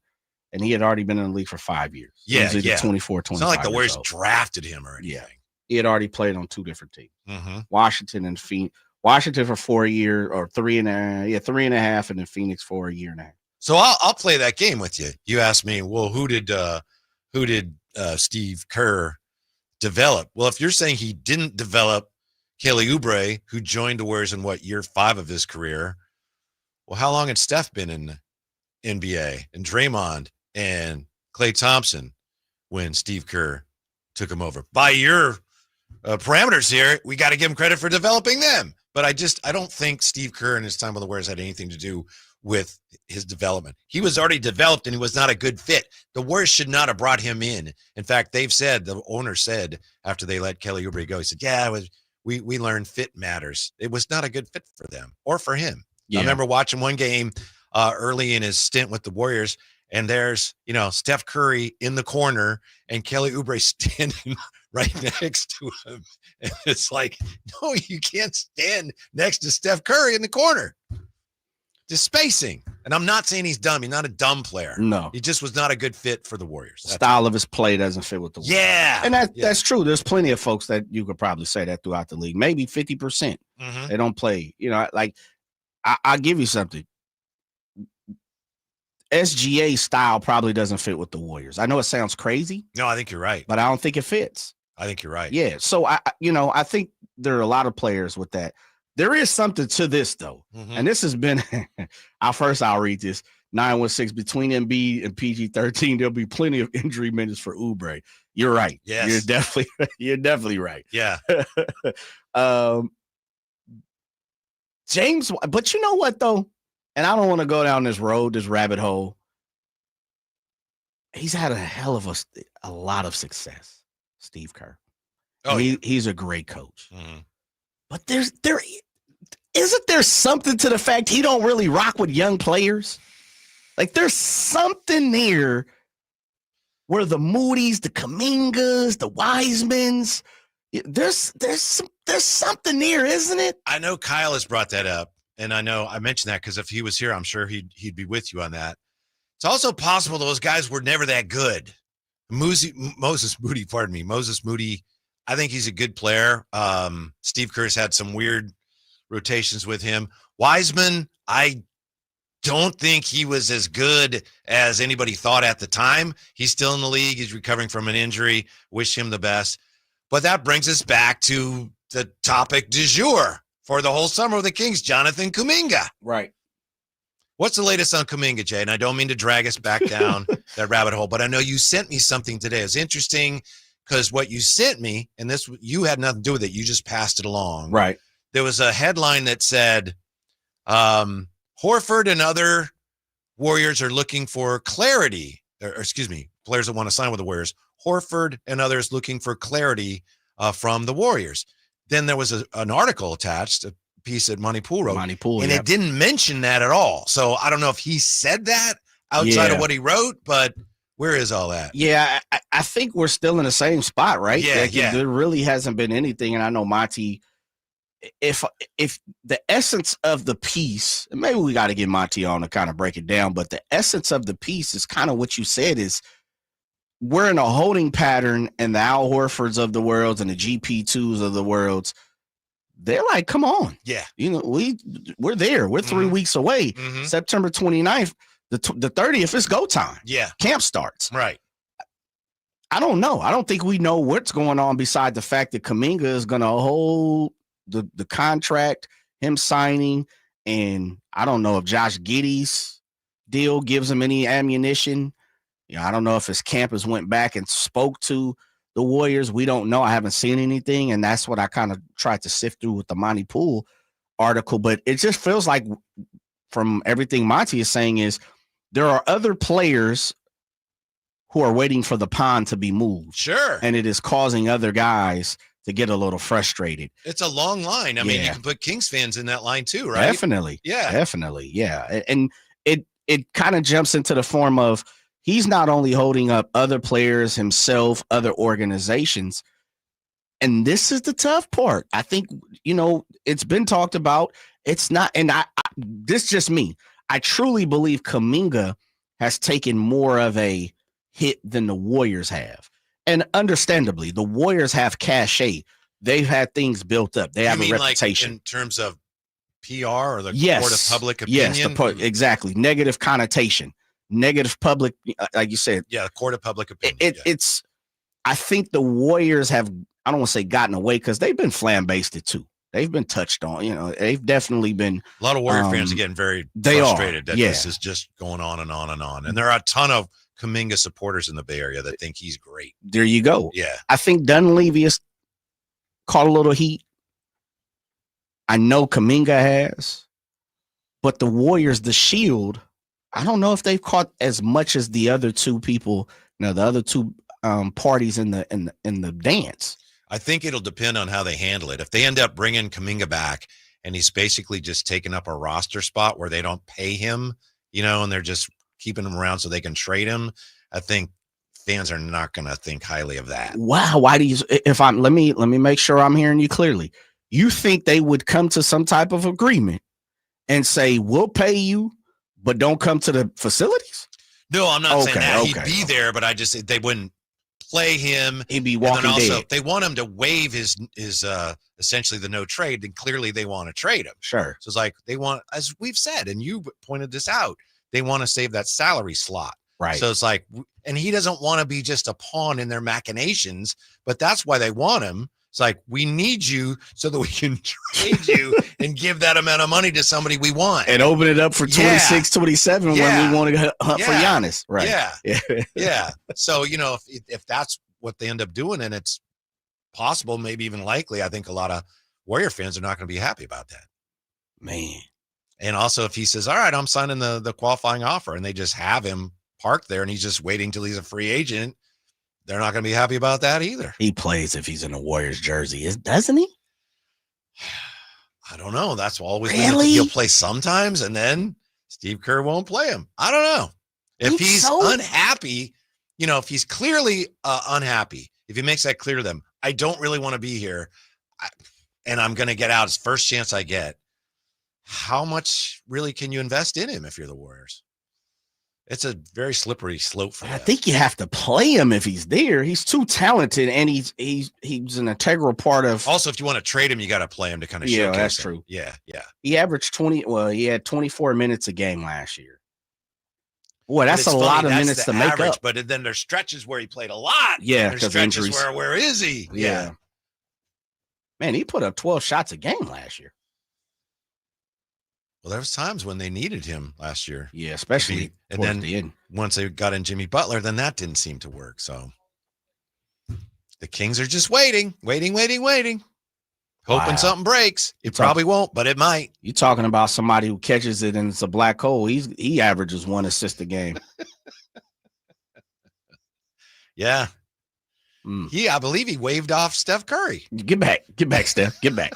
And he had already been in the league for 5 years. Yeah, he was either 24, 25. It's not like the Warriors old. drafted him or anything. Yeah. He had already played on 2 different teams. Mm-hmm. Washington and Phoenix. Washington for 4 years or 3.5, and then Phoenix for a year and a half. So I'll play that game with you. You asked me, well, who did Steve Kerr develop? Well, if you're saying he didn't develop Kelly Oubre, who joined the Warriors in year 5 of his career, well, how long had Steph been in the NBA and Draymond and Klay Thompson when Steve Kerr took him over? By your parameters here, we got to give him credit for developing them. But I don't think Steve Kerr and his time with the Warriors had anything to do with his development. He was already developed and he was not a good fit. The Warriors should not have brought him in. In fact, the owner said after they let Kelly Oubre go, he said, yeah, we learned fit matters. It was not a good fit for them or for him. Yeah. I remember watching one game early in his stint with the Warriors, and there's, Steph Curry in the corner and Kelly Oubre standing right next to him. And it's like, no, you can't stand next to Steph Curry in the corner. Just spacing. And I'm not saying he's dumb. He's not a dumb player. No. He just was not a good fit for the Warriors. Style of his play doesn't fit with the Warriors. Yeah. And that's true. There's plenty of folks that you could probably say that throughout the league. Maybe 50%. Mm-hmm. They don't play. Like, I'll give you something. SGA style probably doesn't fit with the Warriors. I know it sounds crazy. No, I think you're right. But I don't think it fits. I think you're right. Yeah. So, I think there are a lot of players with that. There is something to this, though. Mm-hmm. And this has been I'll read this. 916 between Embiid and PG-13, there'll be plenty of injury minutes for Oubre. You're right. Yes. You're definitely right. Yeah. James, but you know what, though? And I don't want to go down this rabbit hole. He's had a hell of a lot of success, Steve Kerr. Oh, he's a great coach. Mm-hmm. But isn't there something to the fact he don't really rock with young players? Like, there's something there where the Moody's, the Kumingas, the Wisemans, there's something there, isn't it? I know Kyle has brought that up, and I know I mentioned that because if he was here, I'm sure he'd be with you on that. It's also possible those guys were never that good. Moses Moody, I think he's a good player. Steve Kerr's had some weird rotations with him. Wiseman, I don't think he was as good as anybody thought at the time. He's still in the league. He's recovering from an injury. Wish him the best. But that brings us back to the topic du jour for the whole summer with the Kings, Jonathan Kuminga. Right. What's the latest on Kuminga, Jay? And I don't mean to drag us back down that rabbit hole, but I know you sent me something today. It's interesting because what you sent me, and this, you had nothing to do with it. You just passed it along. Right. There was a headline that said, Horford and other Warriors are looking for clarity, players that want to sign with the Warriors. Horford and others looking for clarity from the Warriors. Then there was an article attached, a piece that Monty Poole wrote, and it didn't mention that at all. So I don't know if he said that outside of what he wrote, but where is all that? Yeah, I think we're still in the same spot, right? Yeah, yeah. There really hasn't been anything, and I know Monty, if the essence of the piece, and maybe we got to get Monty on to kind of break it down, but the essence of the piece is kind of what you said is we're in a holding pattern, and the Al Horfords of the world and the GP2s of the worlds, they're like, come on. Yeah. We're there. We're 3 weeks away. Mm-hmm. September 29th, the 30th is go time. Yeah. Camp starts. Right. I don't know. I don't think we know what's going on beside the fact that Kuminga is going to hold the contract, him signing, and I don't know if Josh Giddey's deal gives him any ammunition. I don't know if his campus went back and spoke to the Warriors, we don't know. I haven't seen anything, and that's what I kind of tried to sift through with the Monty Poole article. But it just feels like, from everything Monty is saying, is there are other players who are waiting for the pond to be moved. Sure. And it is causing other guys to get a little frustrated. It's a long line. I mean, you can put Kings fans in that line too, right? Definitely. Yeah. Definitely. Yeah. And it kind of jumps into the form of he's not only holding up other players, himself, other organizations. And this is the tough part. I think, it's been talked about. It's not, and this is just me. I truly believe Kuminga has taken more of a hit than the Warriors have. And understandably, the Warriors have cachet. They've had things built up. They have a reputation. Like in terms of PR or the court of public opinion? Yes, exactly. Negative connotation. Negative public, like you said. Yeah, the court of public opinion. It's, I think the Warriors have, I don't want to say gotten away, because they've been flambasted too. They've been touched on. They've definitely been. A lot of Warrior fans are getting very frustrated that this is just going on and on and on. And there are a ton of Kuminga supporters in the Bay Area that think he's great. There you go. Yeah. I think Dunleavy has caught a little heat. I know Kuminga has. But the Warriors, the Shield, I don't know if they've caught as much as the other two people, the other two parties in the dance. I think it'll depend on how they handle it. If they end up bringing Kuminga back and he's basically just taking up a roster spot where they don't pay him, and they're just keeping him around so they can trade him, I think fans are not going to think highly of that. Wow. Why do you, let me make sure I'm hearing you clearly. You think they would come to some type of agreement and say, we'll pay you, but don't come to the facilities? No, I'm not saying that. He'd be there, but they wouldn't play him. He'd be walking dead. If they want him to waive his essentially the no trade, then clearly they want to trade him. Sure. So it's like they want, as we've said, and you pointed this out, they want to save that salary slot. Right. So it's like, and he doesn't want to be just a pawn in their machinations, but that's why they want him. It's like, we need you so that we can trade you and give that amount of money to somebody we want. And open it up for 26, 27 when we want to hunt for Giannis. Right. Yeah. Yeah. So, if that's what they end up doing, and it's possible, maybe even likely, I think a lot of Warrior fans are not going to be happy about that. Man. And also if he says, all right, I'm signing the qualifying offer, and they just have him parked there and he's just waiting till he's a free agent, they're not going to be happy about that either. He plays if he's in a Warriors jersey, doesn't he? I don't know. That's always really? He'll play sometimes, and then Steve Kerr won't play him. I don't know. If he's unhappy, if he's clearly unhappy, if he makes that clear to them, I don't really want to be here, and I'm going to get out as first chance I get. How much really can you invest in him if you're the Warriors? It's a very slippery slope for him. I think you have to play him if he's there. He's too talented, and he's an integral part of. Also, if you want to trade him, you got to play him to kind of showcase that's him. true. Yeah. He averaged he had 24 minutes a game last year. Boy, that's a lot of minutes to make up. But then there's stretches where he played a lot. Yeah, there's stretches where is he? Yeah. Man, he put up 12 shots a game last year. Well, there was times when they needed him last year. Yeah, especially and then once they got in Jimmy Butler, then that didn't seem to work. So the Kings are just waiting, hoping something breaks. It probably won't, but it might. You're talking about somebody who catches it and it's a black hole. He averages 1 assist a game. Yeah. I believe he waved off Steph Curry. Get back, Steph. Get back.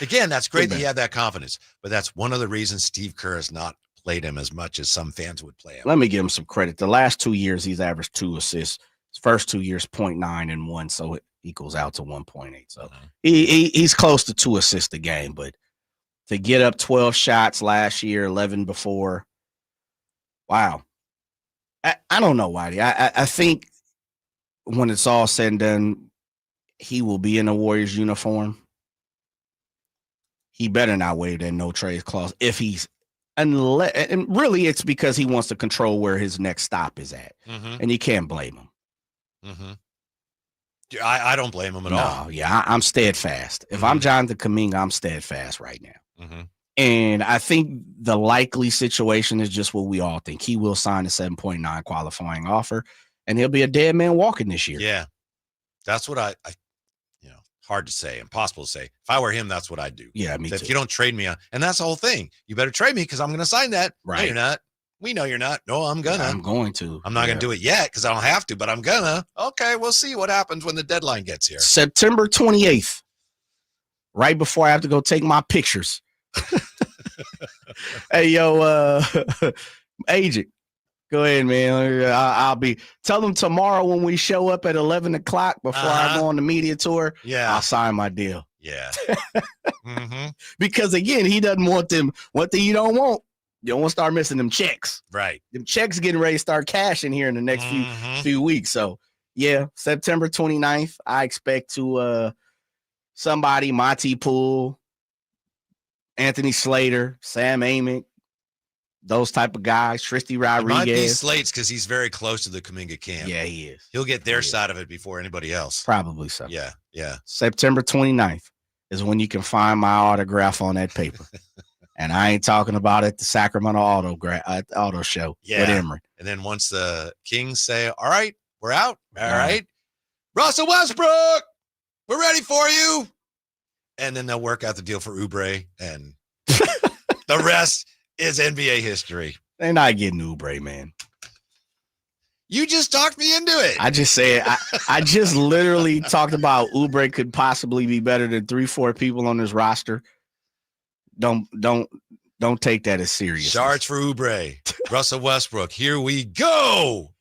Again, that's great that he had that confidence, but that's one of the reasons Steve Kerr has not played him as much as some fans would play him. Let me give him some credit. The last 2 years, he's averaged 2 assists. His first 2 years, 0.9 and 1, so it equals out to 1.8. So he's close to 2 assists a game, but to get up 12 shots last year, 11 before, wow. I don't know, Whitey. I think when it's all said and done, he will be in a Warriors uniform. He better not waive that no trade clause and really it's because he wants to control where his next stop is at. And you can't blame him. I don't blame him at all. Yeah, I'm steadfast. If I'm Jonathan Kuminga, I'm steadfast right now. And I think the likely situation is just what we all think. He will sign a 7.9 qualifying offer, and he'll be a dead man walking this year. Yeah. That's what I hard to say, impossible to say. If I were him, that's what I'd do. Yeah, me So too. if you don't trade me, and that's the whole thing. You better trade me because I'm going to sign that. No, Right. you're not. We know you're not. No, I'm gonna. I'm going to. I'm not going to do it yet because I don't have to, but I'm gonna. Okay, we'll see what happens when the deadline gets here. September 28th, right before I have to go take my pictures. Hey, yo, agent, go ahead, man. I'll be. Tell them tomorrow when we show up at 11 o'clock before I go on the media tour. Yeah, I'll sign my deal. Yeah. Mm-hmm. Because again, he doesn't want them. One thing you don't want. You don't want to start missing them checks. Right. Them checks getting ready to start cashing here in the next few weeks. So, yeah, September 29th, I expect to somebody, Monty Poole, Anthony Slater, Sam Amick, those type of guys, Tristy Rodriguez. It might be Slate's because he's very close to the Kuminga camp. Yeah, he is. He'll get their side of it before anybody else. Probably so. Yeah, yeah. September 29th is when you can find my autograph on that paper. And I ain't talking about it, the Sacramento Auto Show with Emory. And then once the Kings say, all right, we're out. All right. Russell Westbrook, we're ready for you. And then they'll work out the deal for Oubre. And the rest is NBA history. They're not getting Oubre, man. You just talked me into it. I just said, I just literally talked about Oubre could possibly be better than 3-4 people on this roster. Don't take that as serious. Charge for Oubre. Russell Westbrook. Here we go.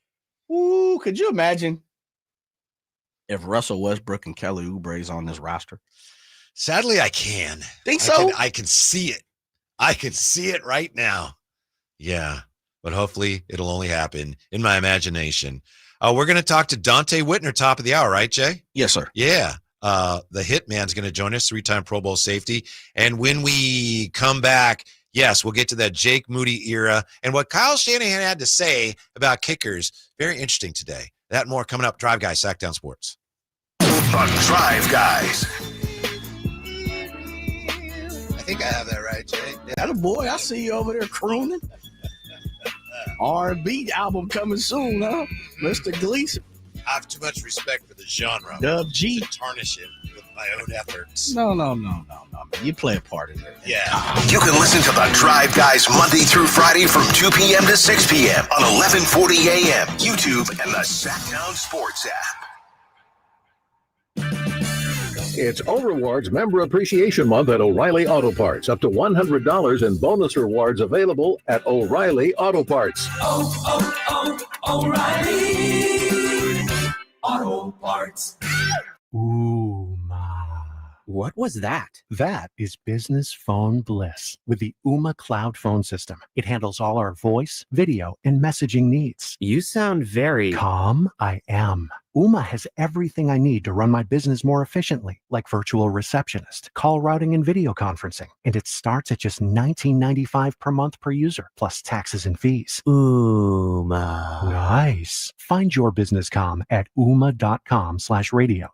Ooh, could you imagine if Russell Westbrook and Kelly Oubre's on this roster? Sadly, I can. Think so? I can see it. I can see it right now. Yeah, but hopefully it'll only happen in my imagination. We're going to talk to Dante Whitner, top of the hour, right, Jay? Yes, sir. Yeah. The Hitman's going to join us, 3-time Pro Bowl safety. And when we come back, yes, we'll get to that Jake Moody era and what Kyle Shanahan had to say about kickers. Very interesting today. That and more coming up. Drive Guys, Sacktown Sports. The Drive Guys. I think I have that right, Jay. That a boy. I see you over there crooning. R&B album coming soon, huh? Mr. Gleason. I have too much respect for the genre. Dub G. To tarnish it with my own efforts. No. You play a part in it. Yeah. You can listen to The Drive Guys Monday through Friday from 2 p.m. to 6 p.m. on 1140 a.m. YouTube and the Sacktown Sports app. It's O-Rewards Member Appreciation Month at O'Reilly Auto Parts. Up to $100 in bonus rewards available at O'Reilly Auto Parts. O'Reilly Auto Parts. Ooh, what was that? That is business phone bliss with the Ooma Cloud phone system. It handles all our voice, video, and messaging needs. You sound very calm. I am. Ooma has everything I need to run my business more efficiently, like virtual receptionist, call routing, and video conferencing. And it starts at just $19.95 per month per user, plus taxes and fees. Ooma. Nice. Find your business comm at ooma.com/radio.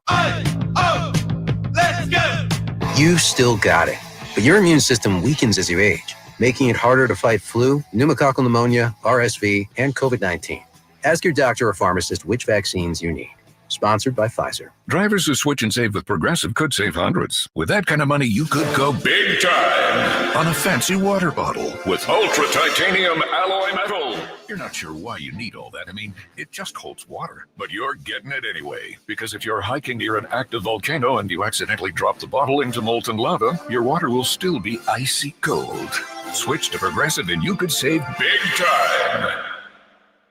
Let's go! You still got it, but your immune system weakens as you age, making it harder to fight flu, pneumococcal pneumonia, RSV, and COVID-19. Ask your doctor or pharmacist which vaccines you need. Sponsored by Pfizer. Drivers who switch and save with Progressive could save hundreds. With that kind of money, you could go big time on a fancy water bottle with ultra titanium alloy metal. You're not sure why you need all that. I mean, it just holds water, but you're getting it anyway. Because if you're hiking near an active volcano and you accidentally drop the bottle into molten lava, your water will still be icy cold. Switch to Progressive and you could save big time.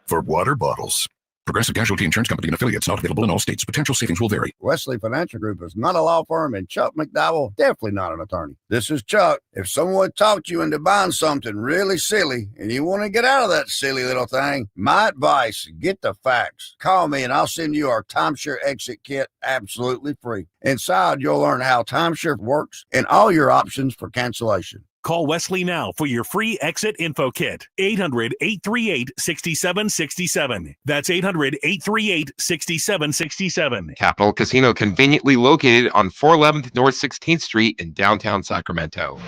For water bottles. Progressive Casualty Insurance Company and affiliates, not available in all states. Potential savings will vary. Wesley Financial Group is not a law firm, and Chuck McDowell definitely not an attorney. This is Chuck. If someone talked you into buying something really silly and you want to get out of that silly little thing, my advice, get the facts. Call me and I'll send you our timeshare exit kit absolutely free. Inside, you'll learn how timeshare works and all your options for cancellation. Call Wesley now for your free exit info kit. 800-838-6767. That's 800-838-6767. Capital Casino, conveniently located on 411th North 16th Street in downtown Sacramento.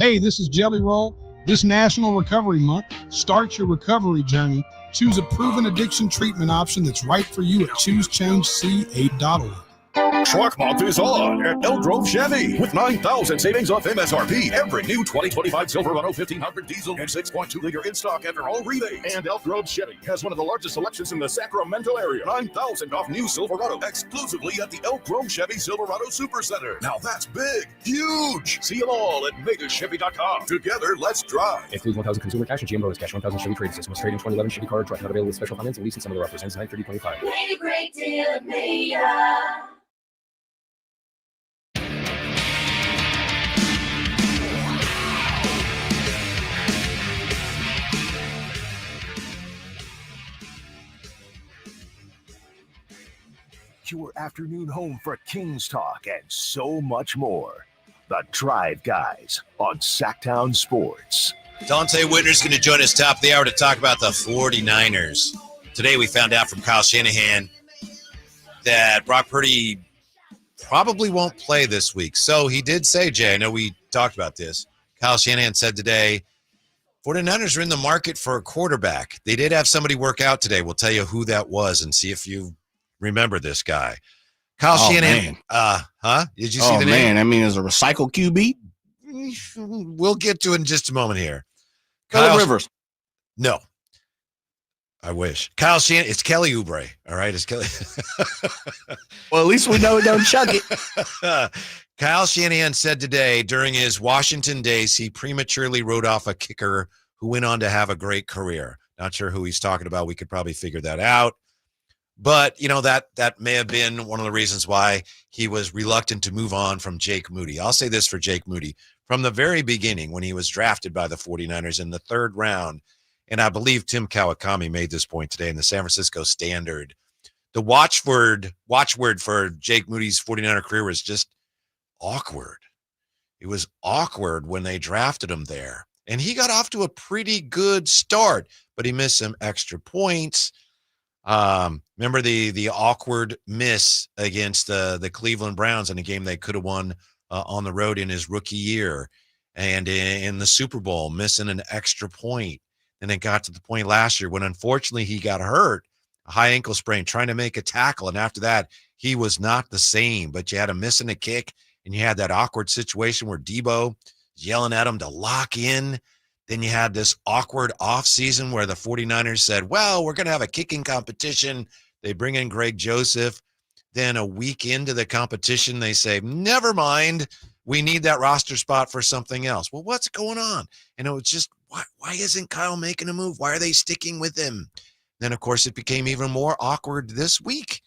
Hey, this is Jelly Roll. This National Recovery Month, start your recovery journey. Choose a proven addiction treatment option that's right for you at choosechangec8.org. Truck Month is on at Elk Grove Chevy with 9,000 savings off MSRP. Every new 2025 Silverado 1500 diesel and 6.2-liter in stock after all rebates. And Elk Grove Chevy has one of the largest selections in the Sacramento area. 9,000 off new Silverado exclusively at the Elk Grove Chevy Silverado Supercenter. Now that's big, huge. See them all at megachevy.com. Together, let's drive. Excludes 1,000 consumer cash and GM bonus cash. 1,000 Chevy trade system. Trade in 2011 Chevy car or truck. Not available with special finance and leasing. Some of the represents 93025. Made a great deal at Maya. Your afternoon home for Kings talk and so much more. The Drive Guys on Sacktown Sports. Dante Whitner's going to join us top of the hour to talk about the 49ers. Today we found out from Kyle Shanahan that Brock Purdy probably won't play this week. So he did say, Jay, I know we talked about this. Kyle Shanahan said today, 49ers are in the market for a quarterback. They did have somebody work out today. We'll tell you who that was and see if you remember this guy. Kyle Shanahan. Did you see the name? Man, I mean, is a recycled QB? We'll get to it in just a moment here. Kyle Rivers. No. I wish. Kyle Shanahan. It's Kelly Oubre. All right. It's Kelly. Well, at least we know we don't chug it. Kyle Shanahan said today during his Washington days, he prematurely wrote off a kicker who went on to have a great career. Not sure who he's talking about. We could probably figure that out. But, you know, that may have been one of the reasons why he was reluctant to move on from Jake Moody. I'll say this for Jake Moody. From the very beginning, when he was drafted by the 49ers in the third round, and I believe Tim Kawakami made this point today in the San Francisco Standard, the watchword for Jake Moody's 49er career was just awkward. It was awkward when they drafted him there. And he got off to a pretty good start, but he missed some extra points. Remember the awkward miss against the Cleveland Browns in a game they could have won on the road in his rookie year, and in the Super Bowl missing an extra point. And it got to the point last year when unfortunately he got hurt, a high ankle sprain, trying to make a tackle, and after that he was not the same. But you had him missing a kick, and you had that awkward situation where Debo yelling at him to lock in. Then you had this awkward offseason where the 49ers said, well, we're going to have a kicking competition. They bring in Greg Joseph. Then a week into the competition, they say, never mind. We need that roster spot for something else. Well, what's going on? And it was just, why isn't Kyle making a move? Why are they sticking with him? Then, of course, it became even more awkward this week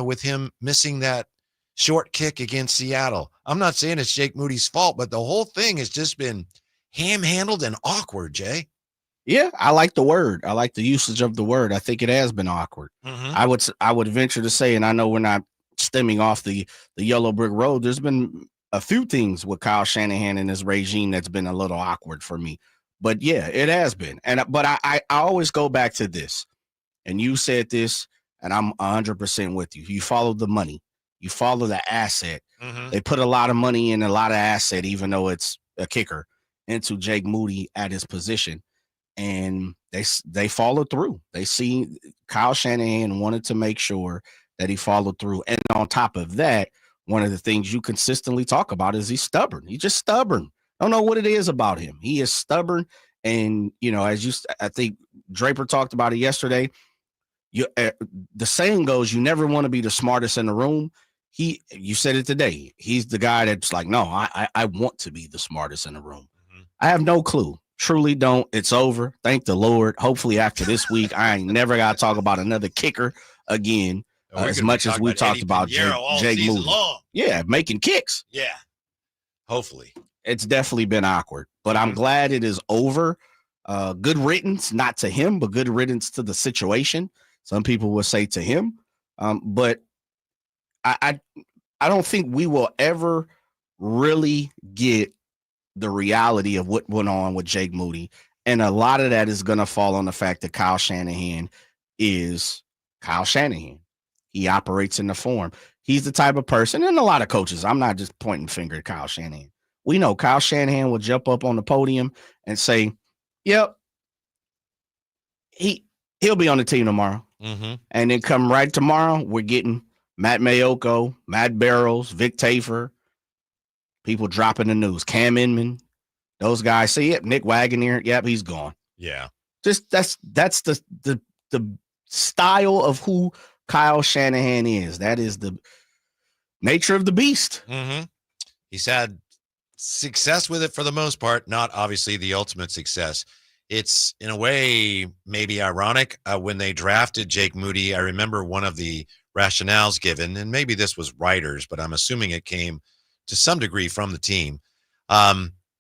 with him missing that short kick against Seattle. I'm not saying it's Jake Moody's fault, but the whole thing has just been ham-handled and awkward, Jay. Yeah, I like the word. I like the usage of the word. I think it has been awkward. Mm-hmm. I would venture to say, and I know we're not stemming off the yellow brick road, there's been a few things with Kyle Shanahan and his regime that's been a little awkward for me. But yeah, it has been. But I always go back to this, and you said this, and I'm 100% with you. You follow the money. You follow the asset. Mm-hmm. They put a lot of money in a lot of asset, even though it's a kicker, into Jake Moody at his position. And they followed through. They see Kyle Shanahan wanted to make sure that he followed through. And on top of that, one of the things you consistently talk about is he's stubborn. He's just stubborn. I don't know what it is about him. He is stubborn. And, you know, I think Draper talked about it yesterday. The saying goes, you never want to be the smartest in the room. You said it today. He's the guy that's like, no, I want to be the smartest in the room. Mm-hmm. I have no clue. Truly don't. It's over. Thank the Lord. Hopefully after this week, I ain't never got to talk about another kicker again. As much as we talked about Jake Moody. Yeah, making kicks. Yeah, hopefully. It's definitely been awkward, but I'm glad it is over. Good riddance, not to him, but good riddance to the situation. Some people will say to him. But I don't think we will ever really get the reality of what went on with Jake Moody. And a lot of that is going to fall on the fact that Kyle Shanahan is Kyle Shanahan. He operates in the form. He's the type of person, and a lot of coaches, I'm not just pointing finger at Kyle Shanahan. we know Kyle Shanahan will jump up on the podium and say, yep, he'll be on the team tomorrow. Mm-hmm. And then come right tomorrow, we're getting Matt Mayoko, Matt Barrows, Vic Tafer, people dropping the news. Cam Inman, those guys say, yep, Nick Wagoner, yep, he's gone. Yeah. Just that's the style of who Kyle Shanahan is. That is the nature of the beast. Mm-hmm. He's had success with it for the most part, not obviously the ultimate success. It's in a way maybe ironic. When they drafted Jake Moody, I remember one of the rationales given, and maybe this was writers, but I'm assuming it came to some degree from the team.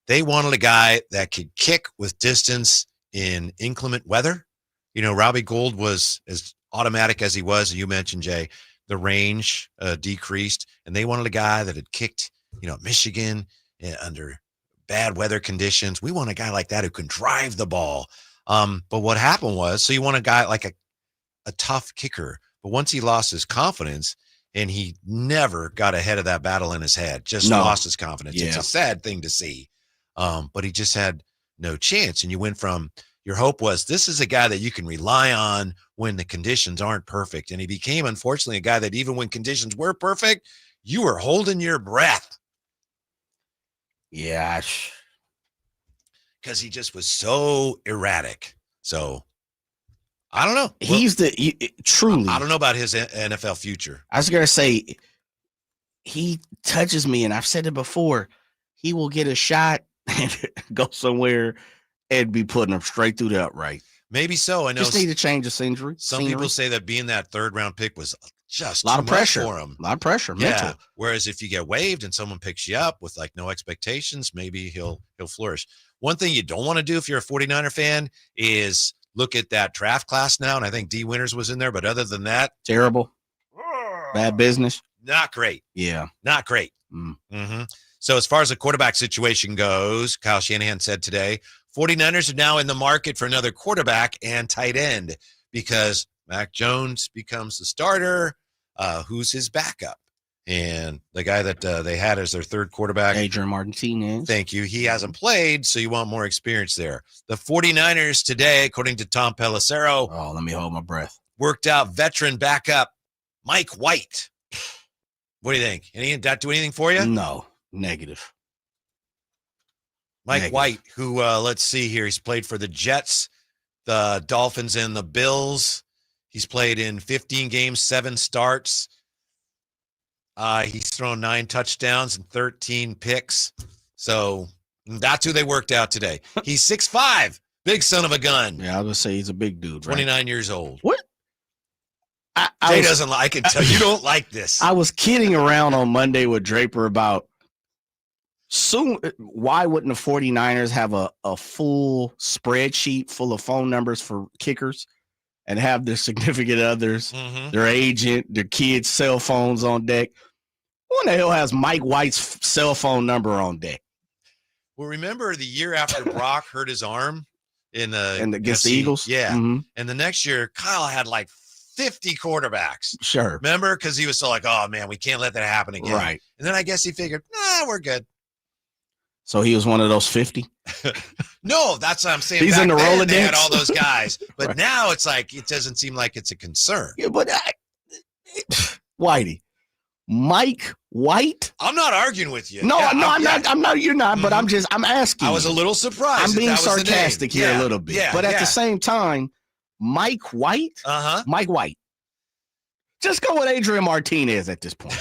They wanted a guy that could kick with distance in inclement weather. You know, Robbie Gould was as automatic as he was. You mentioned, Jay, the range decreased, and they wanted a guy that had kicked, you know, Michigan under bad weather conditions. We want a guy like that who can drive the ball. But what happened was, so you want a guy like a tough kicker, but once he lost his confidence and he never got ahead of that battle in his head, just lost his confidence. Yeah. It's a sad thing to see. But he just had no chance. And you went from, your hope was this is a guy that you can rely on when the conditions aren't perfect. And he became, unfortunately, a guy that even when conditions were perfect, you were holding your breath. Yeah. Because he just was so erratic. So I don't know. He's truly. I don't know about his NFL future. I was going to say, he touches me, and I've said it before, he will get a shot and go somewhere and be putting him straight through the upright. Maybe so. I know. Just need to change the scenery. Some people say that being that third-round pick was just a lot too of pressure much for him. A lot of pressure. Yeah. Mental. Whereas if you get waived and someone picks you up with like no expectations, maybe he'll flourish. One thing you don't want to do if you're a 49er fan is look at that draft class now. And I think D Winters was in there, but other than that, terrible. Bad business. Not great. Yeah. Not great. Mm-hmm. So as far as the quarterback situation goes, Kyle Shanahan said today, 49ers are now in the market for another quarterback and tight end because Mac Jones becomes the starter. Who's his backup? And the guy that they had as their third quarterback, Adrian Martinez. Thank you. He hasn't played, so you want more experience there. The 49ers today, according to Tom Pelissero. Oh, let me hold my breath. Worked out veteran backup Mike White. What do you think? Did that do anything for you? No, negative. Mike White, who, let's see here, he's played for the Jets, the Dolphins, and the Bills. He's played in 15 games, 7 starts. He's thrown 9 touchdowns and 13 picks. So that's who they worked out today. He's 6'5", big son of a gun. Yeah, I was going to say he's a big dude, 29 years old. What? Jay doesn't like it. You don't like this. I was kidding around on Monday with Draper about why wouldn't the 49ers have a full spreadsheet full of phone numbers for kickers and have their significant others, their agent, their kids' cell phones on deck? Who in the hell has Mike White's cell phone number on deck? Well, remember the year after Brock hurt his arm against the Eagles? Yeah. Mm-hmm. And the next year, Kyle had like 50 quarterbacks. Sure. Remember? Because he was so like, oh, man, we can't let that happen again. Right. And then I guess he figured, we're good. So he was one of those 50? No, that's what I'm saying. He's Back in the then, Rolodex. they had all those guys. But Right. now it's like, it doesn't seem like it's a concern. Yeah, but Whitey. Mike White? I'm not arguing with you. No, Yeah, I'm not. You're not, but I'm asking. I was a little surprised. I'm that being that was the name. sarcastic here Yeah, a little bit. yeah, but at yeah. the same time, Mike White? Uh-huh. Mike White. Just go with Adrian Martinez at this point.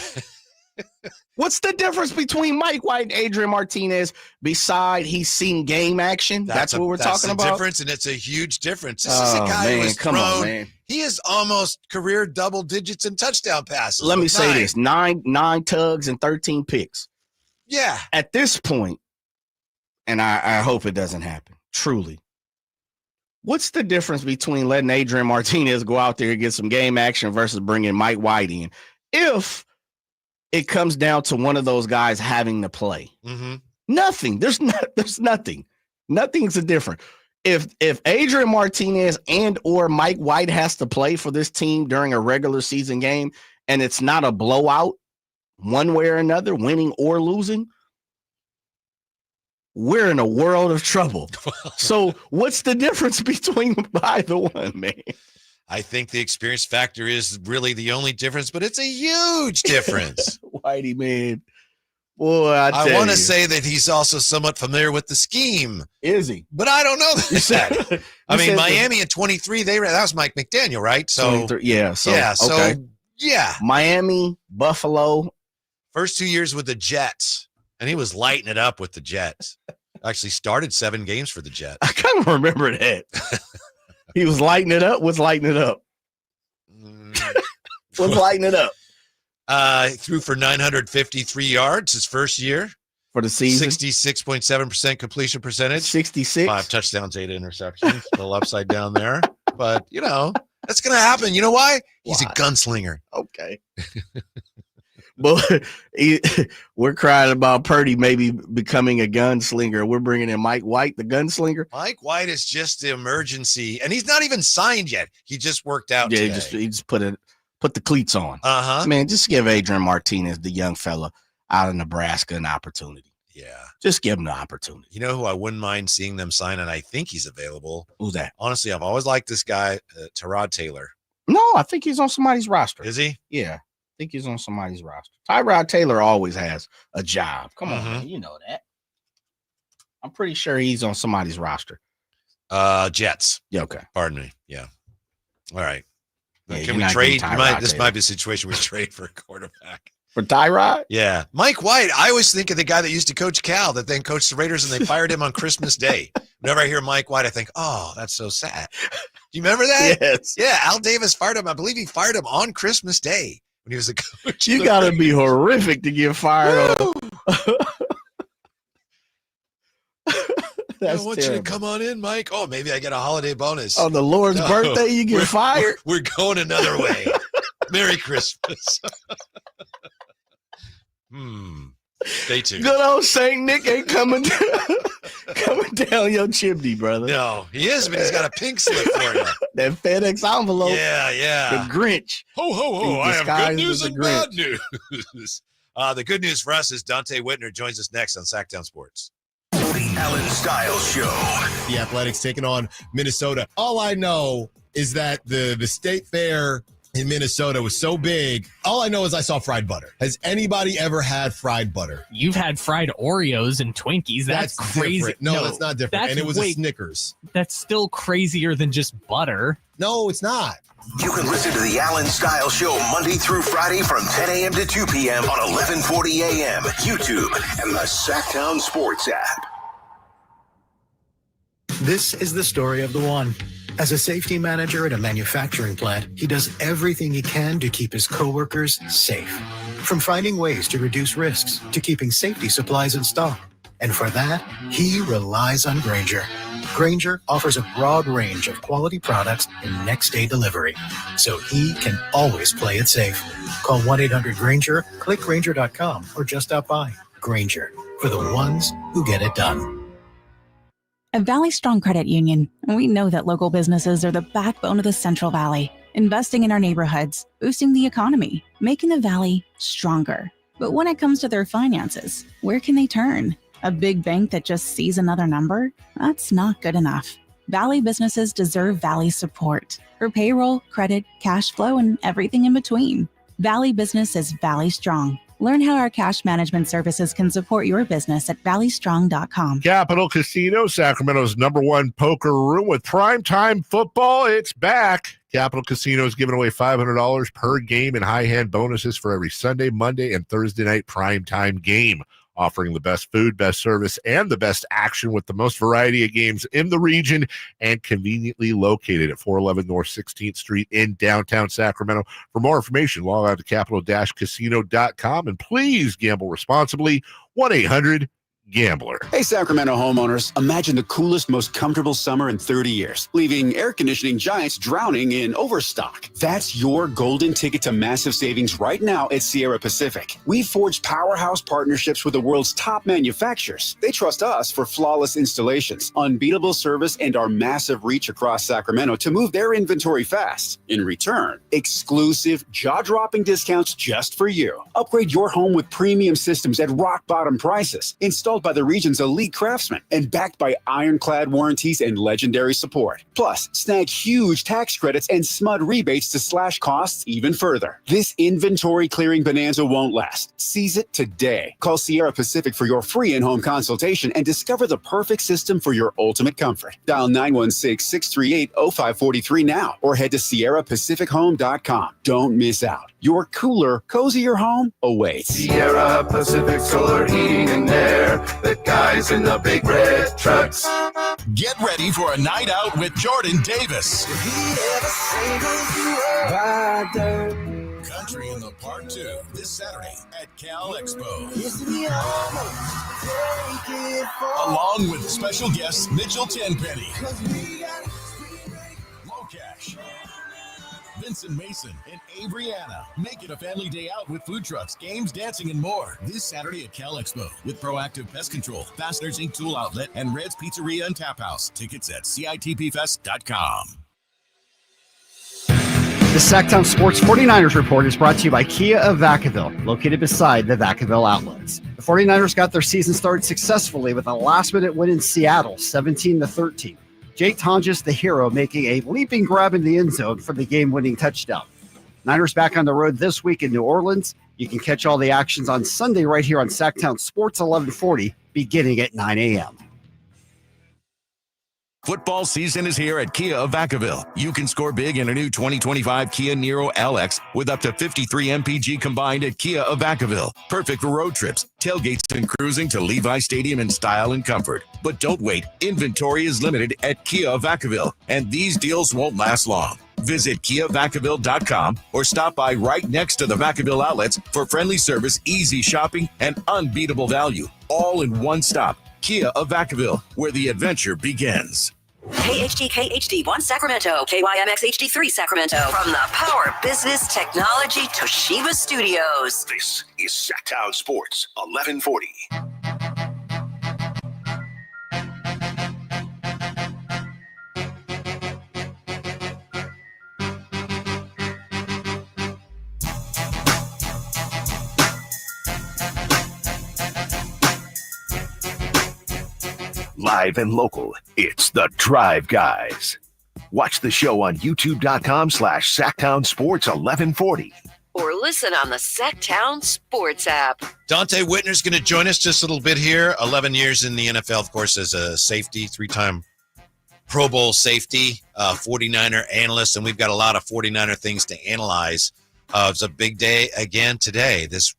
What's the difference between Mike White and Adrian Martinez beside he's seen game action? That's what we're talking about? Difference, and it's a huge difference. This is a guy who has come on, thrown. man. He is almost career double digits in touchdown passes. Let me with say 9. this: nine tugs and 13 picks. Yeah. At this point, and I hope it doesn't happen, truly, what's the difference between letting Adrian Martinez go out there and get some game action versus bringing Mike White in? If it comes down to one of those guys having to play. Mm-hmm. Nothing. There's nothing. Nothing's different. If Adrian Martinez and or Mike White has to play for this team during a regular season game and it's not a blowout one way or another, winning or losing, we're in a world of trouble. So what's the difference between either one, man? I think the experience factor is really the only difference, but it's a huge difference. Whitey, man. Boy, I want to say that he's also somewhat familiar with the scheme. Is he? But I don't know that. I mean, Miami in in 23, that was Mike McDaniel, right? So yeah. Miami, Buffalo. First 2 years with the Jets, and he was lighting it up with the Jets. Actually started 7 games for the Jets. I kind of remember that. He was lighting it up. What's lighting it up? What's lighting it up? Threw for 953 yards his first year for the season. 66.7% completion percentage. 66. 5 touchdowns, 8 interceptions. A little upside down there, but that's gonna happen. You know why? He's a gunslinger. Okay. But we're crying about Purdy maybe becoming a gunslinger. We're bringing in Mike White, the gunslinger. Mike White is just the emergency, and he's not even signed yet. He just worked out. Yeah, today. he just put the cleats on. Uh-huh. Man, just give Adrian Martinez, the young fella out of Nebraska, an opportunity. Yeah. Just give him the opportunity. You know who I wouldn't mind seeing them sign, and I think he's available? Who's that? Honestly, I've always liked this guy, Tyrod Taylor. No, I think he's on somebody's roster. Is he? Yeah. I think he's on somebody's roster. Tyrod Taylor always has a job. Come on, man. You know that. I'm pretty sure he's on somebody's roster. Jets. Yeah, okay. Pardon me. Yeah. All right. Yeah, Can we trade? This might be a situation we trade for a quarterback. For Tyrod? Yeah. Mike White, I always think of the guy that used to coach Cal that then coached the Raiders and they fired him on Christmas Day. Whenever I hear Mike White, I think, oh, that's so sad. Do you remember that? Yes. Yeah. Al Davis fired him. I believe he fired him on Christmas Day when he was a coach. You got to be horrific to get fired on. I want you to come on in, Mike. Oh, maybe I get a holiday bonus. On the Lord's birthday, you get fired? We're going another way. Merry Christmas. Stay tuned. Good old Saint Nick ain't coming down your chimney, brother. No, he is, but he's got a pink slip for you. That FedEx envelope. Yeah. The Grinch. Ho, ho, ho. I have good news and bad news. The good news for us is Dante Whitner joins us next on Sacktown Sports. The Allen Styles Show. The Athletics taking on Minnesota. All I know is that the state fair in Minnesota was so big. All I know is I saw fried butter. Has anybody ever had fried butter? You've had fried Oreos and Twinkies. That's crazy. Different. No, that's not different. And it was a Snickers. That's still crazier than just butter. No, it's not. You can listen to the Allen Styles Show Monday through Friday from 10 a.m. to 2 p.m. on 1140 a.m., YouTube, and the Sacktown Sports app. This is the story of the one. As a safety manager at a manufacturing plant, he does everything he can to keep his coworkers safe. From finding ways to reduce risks to keeping safety supplies in stock. And for that, he relies on Grainger. Grainger offers a broad range of quality products and next-day delivery, so he can always play it safe. Call 1-800-GRAINGER, click Grainger.com, or just stop by. Grainger, for the ones who get it done. At Valley Strong Credit Union, we know that local businesses are the backbone of the Central Valley, investing in our neighborhoods, boosting the economy, making the Valley stronger. But when it comes to their finances, where can they turn? A big bank that just sees another number? That's not good enough. Valley businesses deserve Valley support for payroll, credit, cash flow, and everything in between. Valley Business is Valley Strong. Learn how our cash management services can support your business at valleystrong.com. Capital Casino, Sacramento's #1 poker room with primetime football. It's back. Capital Casino is giving away $500 per game and high hand bonuses for every Sunday, Monday, and Thursday night primetime game. Offering the best food, best service, and the best action with the most variety of games in the region and conveniently located at 411 North 16th Street in downtown Sacramento. For more information, log on to capital-casino.com and please gamble responsibly. 1-800-GAMBLER. Hey, Sacramento homeowners, imagine the coolest, most comfortable summer in 30 years, leaving air conditioning giants drowning in overstock. That's your golden ticket to massive savings right now at Sierra Pacific. We've forged powerhouse partnerships with the world's top manufacturers. They trust us for flawless installations, unbeatable service, and our massive reach across Sacramento to move their inventory fast. In return, exclusive, jaw-dropping discounts just for you. Upgrade your home with premium systems at rock-bottom prices. Install installed by the region's elite craftsmen and backed by ironclad warranties and legendary support. Plus, snag huge tax credits and SMUD rebates to slash costs even further. This inventory clearing bonanza won't last. Seize it today. Call Sierra Pacific for your free in-home consultation and discover the perfect system for your ultimate comfort. Dial 916-638-0543 now or head to SierraPacificHome.com. Don't miss out. Your cooler, cozier home awaits. Sierra Pacific Solar Heating and Air. The guys in the big red trucks. Get ready for a night out with Jordan Davis. Country in the Part 2 this Saturday at Cal Expo. Along with special guests Mitchell Tenpenny, Locash, Vincent Mason, and Averyana. Make it a family day out with food trucks, games, dancing, and more. This Saturday at Cal Expo with Proactive Pest Control, Fasteners Inc. Tool Outlet, and Red's Pizzeria and Tap House. Tickets at CITPFest.com. The Sacktown Sports 49ers Report is brought to you by Kia of Vacaville, located beside the Vacaville Outlets. The 49ers got their season started successfully with a last-minute win in Seattle, 17-13. Jake Tonjes, the hero, making a leaping grab in the end zone for the game-winning touchdown. Niners back on the road this week in New Orleans. You can catch all the actions on Sunday right here on Sacktown Sports 1140, beginning at 9 a.m. Football season is here at Kia of Vacaville. You can score big in a new 2025 Kia Niro LX with up to 53 MPG combined at Kia of Vacaville. Perfect for road trips, tailgates, and cruising to Levi Stadium in style and comfort. But don't wait. Inventory is limited at Kia of Vacaville, and these deals won't last long. Visit KiaVacaville.com or stop by right next to the Vacaville outlets for friendly service, easy shopping, and unbeatable value. All in one stop. Kia of Vacaville, where the adventure begins. KHD1 Sacramento, KYMX HD3 Sacramento. From the Power Business Technology Toshiba Studios. This is Sacktown Sports 1140. Live and local, it's the Drive Guys. Watch the show on youtube.com/Sacktown Sports 1140. Or listen on the Sacktown Sports app. Dante Whitner's going to join us just a little bit here. 11 years in the NFL, of course, as a safety, 3-time Pro Bowl safety, 49er analyst, and we've got a lot of 49er things to analyze. It's a big day again today. This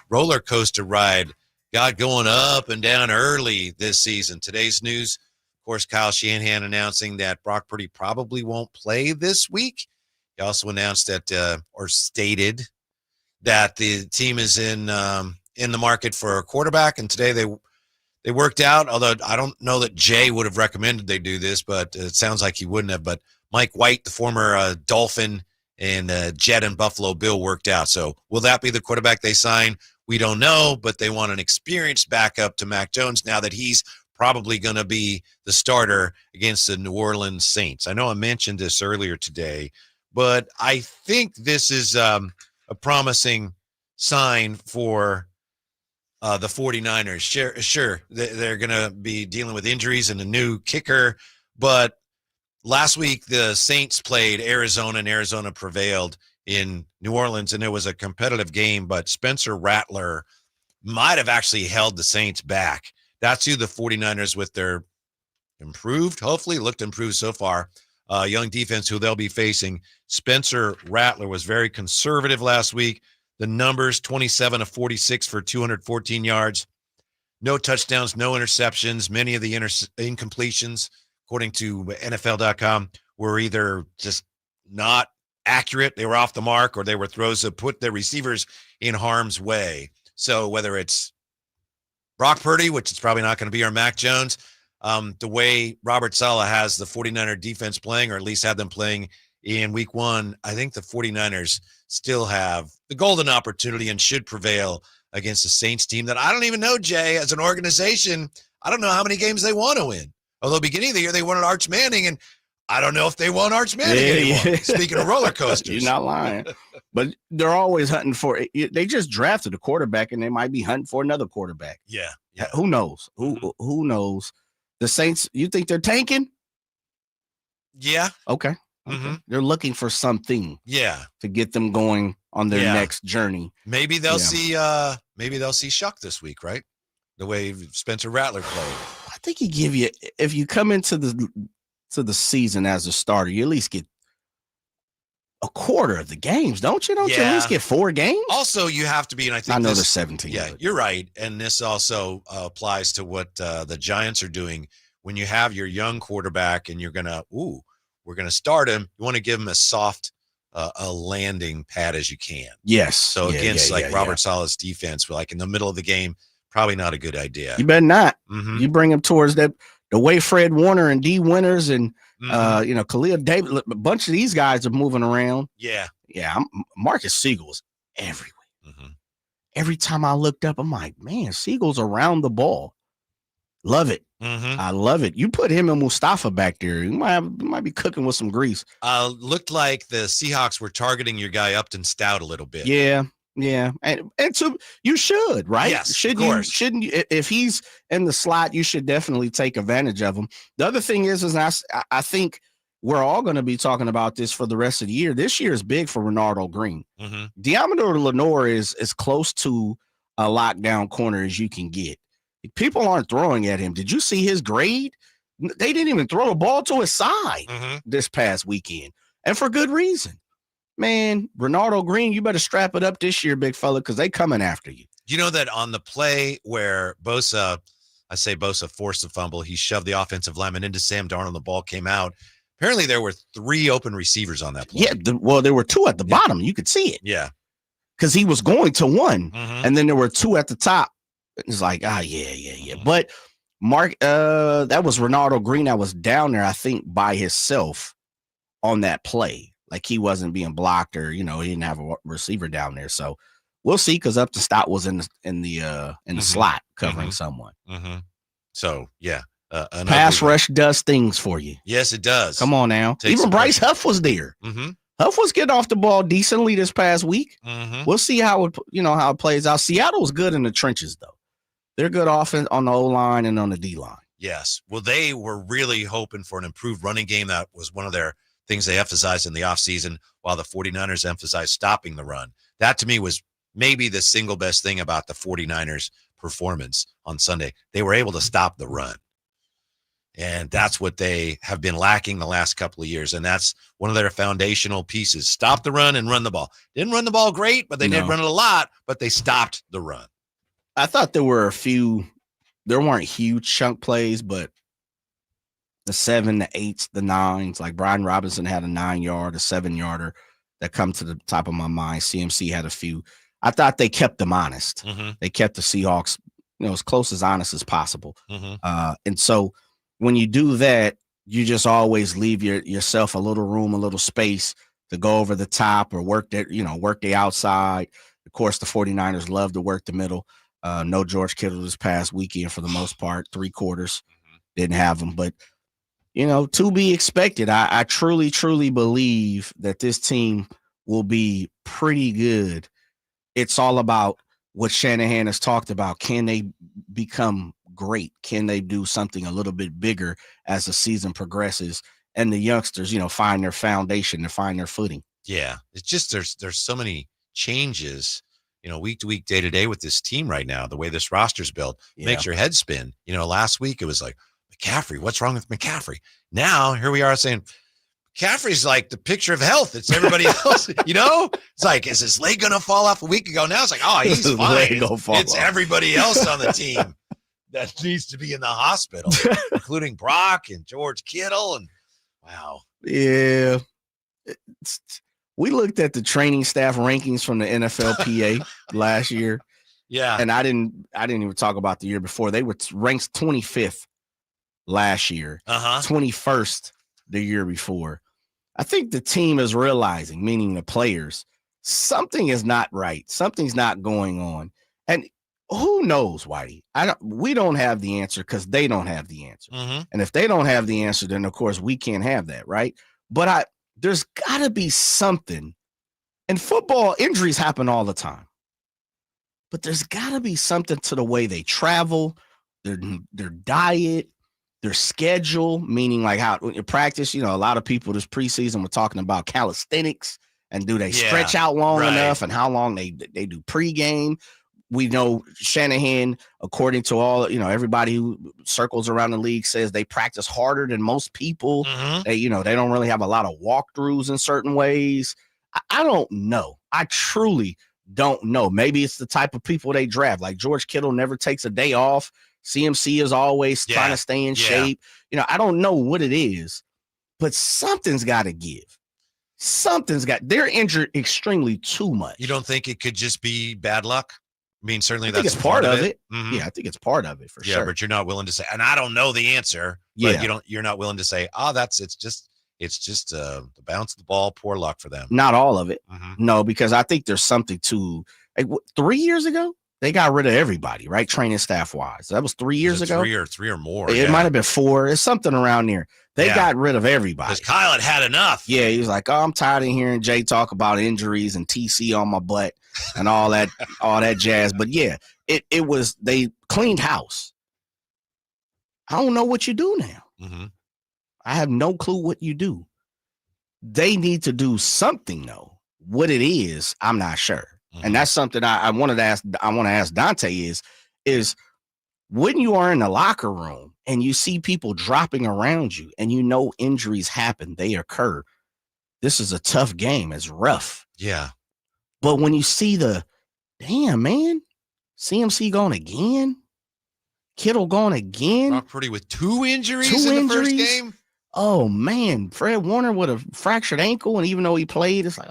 roller coaster ride got going up and down early this season. Today's news, of course, Kyle Shanahan announcing that Brock Purdy probably won't play this week. He also announced that, or stated that the team is in the market for a quarterback. And today they worked out, although I don't know that Jay would have recommended they do this, but it sounds like he wouldn't have. But Mike White, the former Dolphin and Jet and Buffalo Bill, worked out. So will that be the quarterback they sign? We don't know, but they want an experienced backup to Mac Jones now that he's probably going to be the starter against the New Orleans Saints. I know I mentioned this earlier today, but I think this is a promising sign for the 49ers. Sure, they're going to be dealing with injuries and a new kicker, but last week the Saints played Arizona, and Arizona prevailed in New Orleans, and it was a competitive game, but Spencer Rattler might have actually held the Saints back. That's who the 49ers, with their hopefully looked improved so far, young defense who they'll be facing. Spencer Rattler was very conservative last week. The numbers, 27 of 46 for 214 yards, no touchdowns, no interceptions. Many of the incompletions, according to NFL.com, were either just not accurate, they were off the mark, or they were throws that put their receivers in harm's way. So whether it's Brock Purdy, which is probably not going to be, or Mac Jones, the way Robert Saleh has the 49er defense playing, or at least had them playing in week one, I think the 49ers still have the golden opportunity and should prevail against the Saints team that I don't even know, Jay, as an organization. I don't know how many games they want to win. Although beginning of the year, they wanted Arch Manning, and I don't know if they want Arch Manning anymore. Yeah. Speaking of roller coasters. You're not lying. But they're always hunting for it. They just drafted a quarterback, and they might be hunting for another quarterback. Yeah. Who knows? Who knows? The Saints, you think they're tanking? Yeah. Okay. They're looking for something. Yeah. To get them going on their next journey. Maybe they'll see Shuck this week, right? The way Spencer Rattler played. I think he give you, if you come into the season as a starter, you at least get a quarter of the games, don't you? Don't you at least get 4 games? Also, you have to be, and I know there's 17. Yeah, you're right. And this also applies to what the Giants are doing. When you have your young quarterback and we're going to start him, you want to give him as soft a landing pad as you can. Yes. So against Robert Saleh's defense, like in the middle of the game, probably not a good idea. You better not. You bring him towards the way Fred Warner and D. Winters and Khalil David, a bunch of these guys are moving around. Yeah. Yeah. Marcus Siegel's everywhere. Every time I looked up, I'm like, man, Siegel's around the ball. Love it. I love it. You put him and Mustafa back there, you might be cooking with some grease. Looked like the Seahawks were targeting your guy Upton Stout a little bit. Yeah. And so you should, right? Yes, Shouldn't you? If he's in the slot, you should definitely take advantage of him. The other thing is I think we're all going to be talking about this for the rest of the year. This year is big for Renardo Green. Diamador Lenore is as close to a lockdown corner as you can get. People aren't throwing at him. Did you see his grade? They didn't even throw the ball to his side this past weekend, and for good reason. Man, Renardo Green, you better strap it up this year, big fella, because they coming after you. You know that on the play where Bosa forced the fumble, he shoved the offensive lineman into Sam Darnold, the ball came out. Apparently there were 3 open receivers on that play. Yeah, there were 2 at the bottom. You could see it. Yeah. Because he was going to one, and then there were 2 at the top. It's like, yeah. But Mark, that was Renardo Green that was down there, I think, by himself on that play. Like he wasn't being blocked or, he didn't have a receiver down there. So we'll see, because Upton Stout was in the slot covering someone. So, yeah. Pass rush does things for you. Yes, it does. Come on now. Even Bryce Huff was there. Huff was getting off the ball decently this past week. We'll see how it plays out. Seattle was good in the trenches, though. They're good offense on the O-line and on the D-line. Yes. Well, they were really hoping for an improved running game. That was one of their things they emphasized in the offseason, while the 49ers emphasized stopping the run. That, to me, was maybe the single best thing about the 49ers' performance on Sunday. They were able to stop the run. And that's what they have been lacking the last couple of years. And that's one of their foundational pieces. Stop the run and run the ball. Didn't run the ball great, but they did run it a lot, but they stopped the run. I thought there were there weren't huge chunk plays, but the 7, the 8s, the 9s, like Brian Robinson had a 9-yard, a 7-yarder that come to the top of my mind. CMC had a few. I thought they kept them honest. They kept the Seahawks, as close as honest as possible. And so when you do that, you just always leave yourself a little room, a little space to go over the top or work the outside. Of course, the 49ers love to work the middle. No George Kittle this past weekend for the most part. 3 quarters didn't have him, but to be expected. I truly, truly believe that this team will be pretty good. It's all about what Shanahan has talked about. Can they become great? Can they do something a little bit bigger as the season progresses and the youngsters, find their foundation and find their footing? Yeah. It's just, there's so many changes, week to week, day to day with this team right now. The way this roster's built makes your head spin. Last week it was like, McCaffrey, what's wrong with McCaffrey? Now here we are saying McCaffrey's like the picture of health. It's everybody else, It's like, is his leg gonna fall off a week ago? Now it's like, oh, he's fine. It's everybody else on the team that needs to be in the hospital, including Brock and George Kittle. And wow. Yeah. We looked at the training staff rankings from the NFLPA last year. Yeah. And I didn't even talk about the year before. They were ranked 25th last year, 21st the year before. I think the team is realizing, meaning the players, something is not right. Something's not going on. And Who knows, Whitey? We don't have the answer because they don't have the answer. And if they don't have the answer, then of course we can't have that, right? But there's got to be something. In football, injuries happen all the time. But there's got to be something to the way they travel, their diet, their schedule, meaning like how when you practice, a lot of people this preseason were talking about calisthenics and do they stretch out long enough and how long they do pregame. We know Shanahan, according to all, everybody who circles around the league says they practice harder than most people. They don't really have a lot of walkthroughs in certain ways. I don't know. I truly don't know. Maybe it's the type of people they draft. Like George Kittle never takes a day off. CMC is always trying to stay in shape. I don't know what it is, but something's got to give. They're injured extremely too much. You don't think it could just be bad luck? I mean, certainly I think that's it's part of it. Mm-hmm. I think it's part of it for sure. Yeah, but you're not willing to say, and I don't know the answer. But you're not willing to say, it's just the bounce of the ball, poor luck for them. Not all of it. No, because I think there's something to 3 years ago, they got rid of everybody, right? Training staff wise. That was 3 years ago. Three or more. It might have been 4. It's something around there. They got rid of everybody. Because Kyle had enough. Yeah, he was like, I'm tired of hearing Jay talk about injuries and TC on my butt and all that jazz. But yeah, it was, they cleaned house. I don't know what you do now. I have no clue what you do. They need to do something though. What it is, I'm not sure. And that's something I want to ask Dante is when you are in the locker room and you see people dropping around you and injuries happen, they occur. This is a tough game. It's rough. Yeah. But when you see damn, man, CMC gone again, Kittle gone again. Brock Purdy with 2 injuries in the first game. Oh, man. Fred Warner with a fractured ankle, and even though he played, it's like,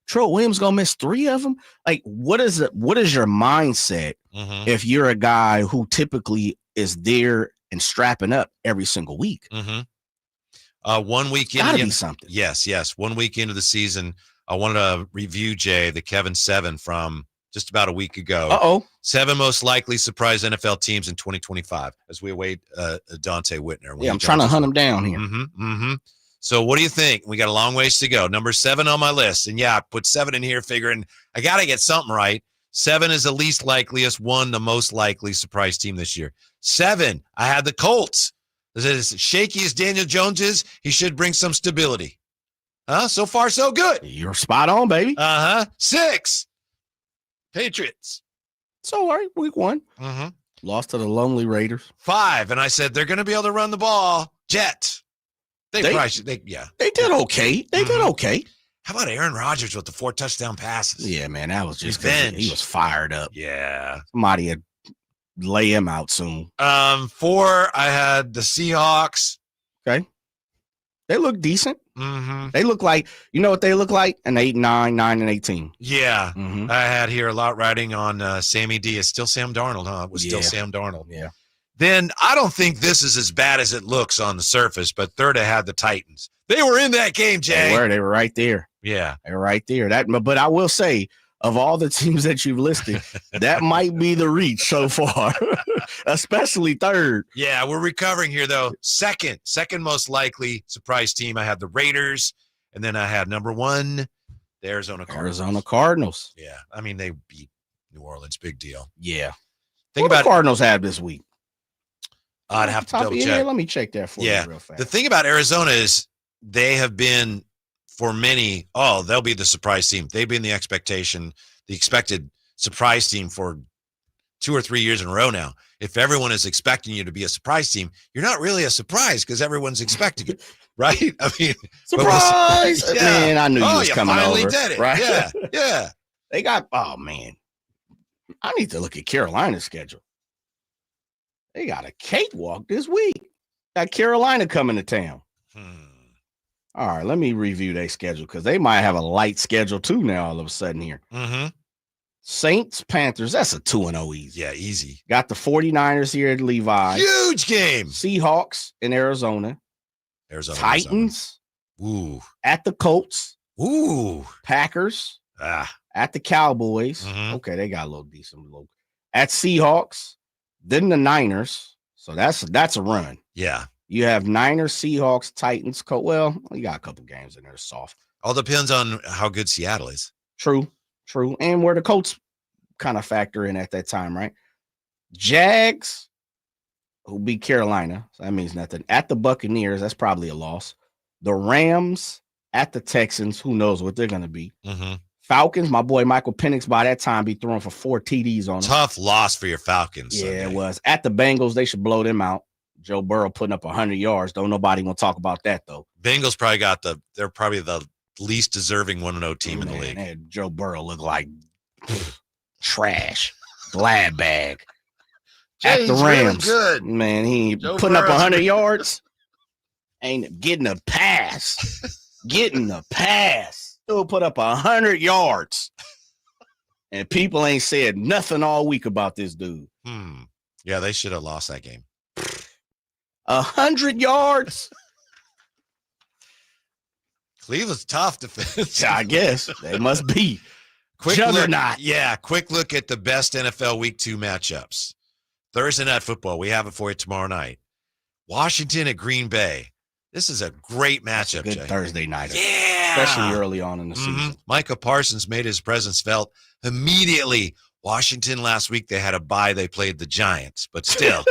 Troy Williams going to miss 3 of them? Like, what is your mindset if you're a guy who typically is there and strapping up every single week? 1 week into gotta be something. Yes. 1 week into the season, I wanted to review, Jay, the Kevin 7 from just about a week ago. 7 most likely surprise NFL teams in 2025 as we await Dante Whitner. Yeah, I'm trying to hunt him down here. So what do you think? We got a long ways to go. Number 7 on my list. And I put 7 in here figuring I got to get something right. 7 is the least likeliest, 1 the most likely surprise team this year. 7, I had the Colts. As shaky as Daniel Jones is, he should bring some stability. So far, so good. You're spot on, baby. 6, Patriots. So, all right, week 1. Lost to the lonely Raiders. 5, and I said they're going to be able to run the ball. Jets. They did okay. They did okay. How about Aaron Rodgers with the 4 touchdown passes? Yeah, man, that was just revenge. He was fired up. Yeah. Somebody had lay him out soon. 4, I had the Seahawks. Okay. They look decent. They look like, you know what they look like? An 8-9, 9-18. Yeah. I had here a lot riding on Sammy D. It's still Sam Darnold, huh? It was still Sam Darnold. Yeah. Then I don't think this is as bad as it looks on the surface, but third I had the Titans. They were in that game, Jay. They were right there. Yeah. They were right there. But I will say, of all the teams that you've listed, that might be the reach so far, especially third. Yeah, we're recovering here, though. Second most likely surprise team, I had the Raiders, and then I had number 1, the Arizona Cardinals. Yeah, I mean, they beat New Orleans. Big deal. Yeah. Think about the Cardinals have this week. I'd have to double check. Let me check that for you real fast. The thing about Arizona is they have been for many, they'll be the surprise team. They've been the expected surprise team for 2 or 3 years in a row now. If everyone is expecting you to be a surprise team, you're not really a surprise because everyone's expecting it, right? I mean, surprise! Man, I knew you was coming over. You finally did it, right? Yeah. They got, man, I need to look at Carolina's schedule. They got a cakewalk this week. Got Carolina coming to town. All right, let me review their schedule because they might have a light schedule too now all of a sudden here. Saints, Panthers, that's a 2-0 easy. Yeah, easy. Got the 49ers here at Levi. Huge game. Seahawks in Arizona. Titans. Ooh. At the Colts. Ooh. Packers. At the Cowboys. Okay, they got a little decent look. at Seahawks, then the Niners. So that's a run. Yeah. You have Niners, Seahawks, Titans. Well, you got a couple games in there soft. All depends on how good Seattle is. True. And where the Colts kind of factor in at that time, right? Jags, who beat Carolina. So that means nothing. At the Buccaneers, that's probably a loss. The Rams at the Texans, who knows what they're going to be. Mm-hmm. Falcons, my boy Michael Penix by that time be throwing for 4 TDs on them. Tough loss for your Falcons. Yeah, Sunday. it was. At the Bengals, they should blow them out. Joe Burrow putting up 100 yards. Don't nobody want to talk about that, though. Bengals they're probably the least deserving 1-0 team in the league. Man, Joe Burrow look like trash. Glad bag. At the Rams. Really good. Man, he ain't Joe putting up Burrow's 100 yards. Ain't getting a pass. Still put up 100 yards. And people ain't said nothing all week about this dude. Yeah, they should have lost that game. 100 yards. Cleveland's tough defense. I guess they must be. Quick Juggernaut. Quick look at the best NFL Week 2 matchups. Thursday Night Football. We have it for you tomorrow night. Washington at Green Bay. This is a great matchup, Good Jay. Thursday night. Yeah. Especially early on in the season. Micah Parsons made his presence felt immediately. Washington last week, they had a bye. They played the Giants, but still.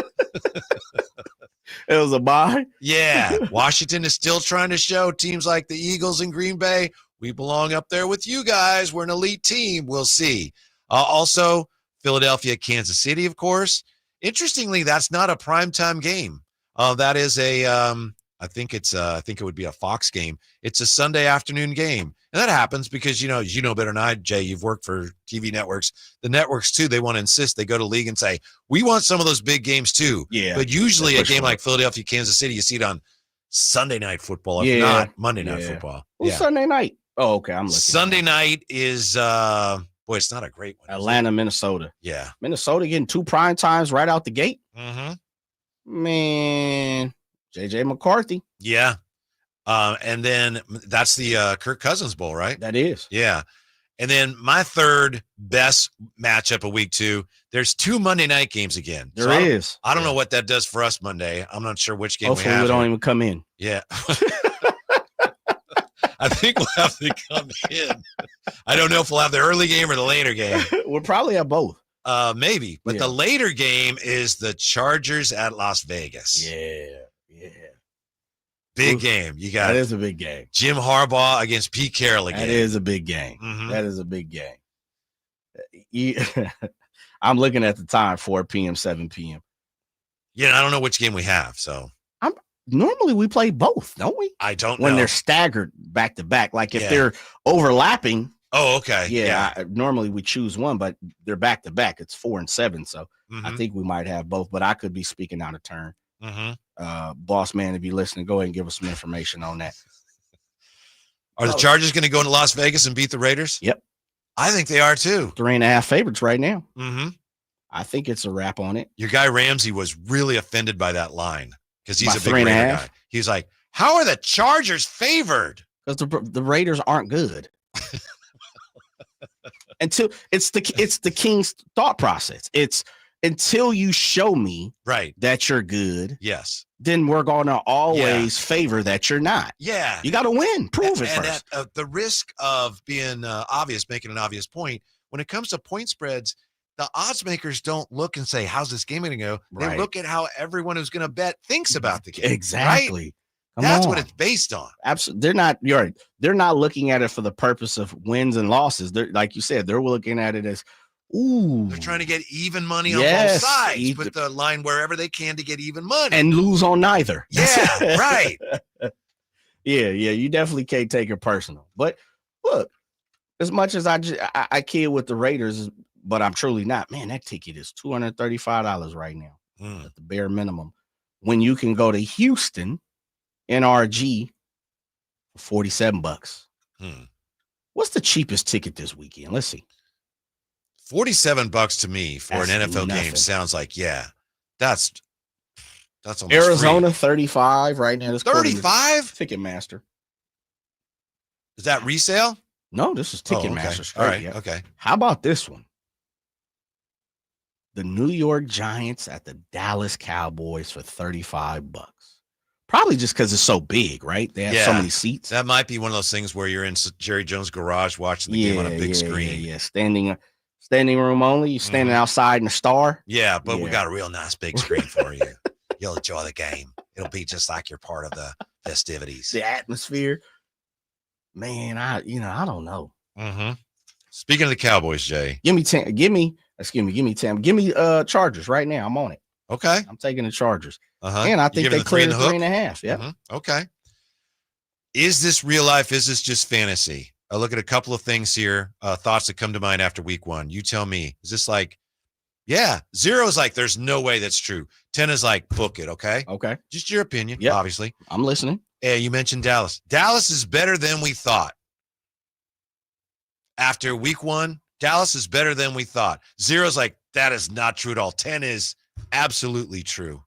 It was a bye? Yeah. Washington is still trying to show teams like the Eagles and Green Bay, we belong up there with you guys. We're an elite team. We'll see. Also, Philadelphia, Kansas City, of course. Interestingly, that's not a primetime game. That is I think it would be a Fox game. It's a Sunday afternoon game. And that happens because, you know better than I, Jay, you've worked for TV networks. The networks, too, they want to insist. They go to league and say, we want some of those big games, too. Yeah. But usually a game like Philadelphia, Kansas City, you see it on Sunday Night Football, if not Monday Night Football. Who's Sunday night? Oh, okay. I'm looking. Sunday night is, it's not a great one. Atlanta, Minnesota. Yeah. Minnesota getting 2 prime times right out the gate. Mm-hmm. Man, JJ McCarthy. Yeah. And then that's the Kirk Cousins Bowl, right? That is. Yeah. And then my third best matchup of week 2, there's 2 Monday night games again. There is. I don't know what that does for us Monday. I'm not sure which game Hopefully we have. we don't even come in. Yeah. I think we'll have to come in. I don't know if we'll have the early game or the later game. We'll probably have both. Maybe. But the later game is the Chargers at Las Vegas. Yeah. Big game. You got that is a big game. Jim Harbaugh against Pete Carroll again. That is a big game. Mm-hmm. That is a big game. I'm looking at the time, 4 p.m., 7 p.m. Yeah, I don't know which game we have. So normally we play both, don't we? I don't know. When they're staggered back to back. Like if they're overlapping. Oh, okay. Yeah. Normally we choose one, but they're back to back. It's 4 and 7. So I think we might have both, but I could be speaking out of turn. Boss man, if you're listening, go ahead and give us some information on that. Are the Chargers going to go into Las Vegas and beat the Raiders? Yep. I think they are too. 3.5 favorites right now. Mm-hmm. I think it's a wrap on it. Your guy Ramsey was really offended by that line because he's By a big Raider 3.5? guy. He's like, how are the Chargers favored? Because the Raiders aren't good. Until it's the Kings' thought process. It's until you show me that you're good. Yes. Then we're gonna always favor that you're not. Yeah. You got to win. Prove it and first. at the risk of being obvious, making an obvious point, when it comes to point spreads, the odds makers don't look and say, how's this game going to go? They Right. look at how everyone who's going to bet thinks about the game. Exactly. Right? Come That's on. what it's based on. Absolutely. They're not. You're right. They're not looking at it for the purpose of wins and losses. They're like you said. They're looking at it as, ooh, They're trying to get even money on Yes. both sides. Put the line wherever they can to get even money. and lose on neither. Yeah, right. Yeah. You definitely can't take it personal. But look, as much as I kid with the Raiders, but I'm truly not. Man, that ticket is $235 right now at the bare minimum. When you can go to Houston, NRG, for $47. What's the cheapest ticket this weekend? Let's see. $47 to me for That's an NFL nothing. game sounds like, that's almost Arizona, free. 35 right now. 35? Ticketmaster. Is that resale? No, this is Ticketmaster. Okay. Straight, All right. yeah. Okay. How about this one? the New York Giants at the Dallas Cowboys for $35. Probably just because it's so big, right? They have so many seats. That might be one of those things where you're in Jerry Jones' garage watching the game on a big screen. Yeah, standing room only. You're standing outside in the star. Yeah, but we got a real nice big screen for you. You'll enjoy the game. It'll be just like you're part of the festivities. The atmosphere. Man, I don't know. Mm-hmm. Speaking of the Cowboys, Jay. Give me 10. Give me 10. Give me Chargers right now. I'm on it. Okay. I'm taking the Chargers. Uh-huh. And I think they cleared the 3.5. Yeah. Mm-hmm. Okay. Is this real life? Is this just fantasy? I look at a couple of things here, thoughts that come to mind after week 1. You tell me, is this like, 0 is like, there's no way that's true. 10 is like, book it. Okay. Okay. Just your opinion. Yep. Obviously. I'm listening. Yeah. You mentioned Dallas. Dallas is better than we thought. After week 1, Dallas is better than we thought. 0 is like, that is not true at all. 10 is absolutely true.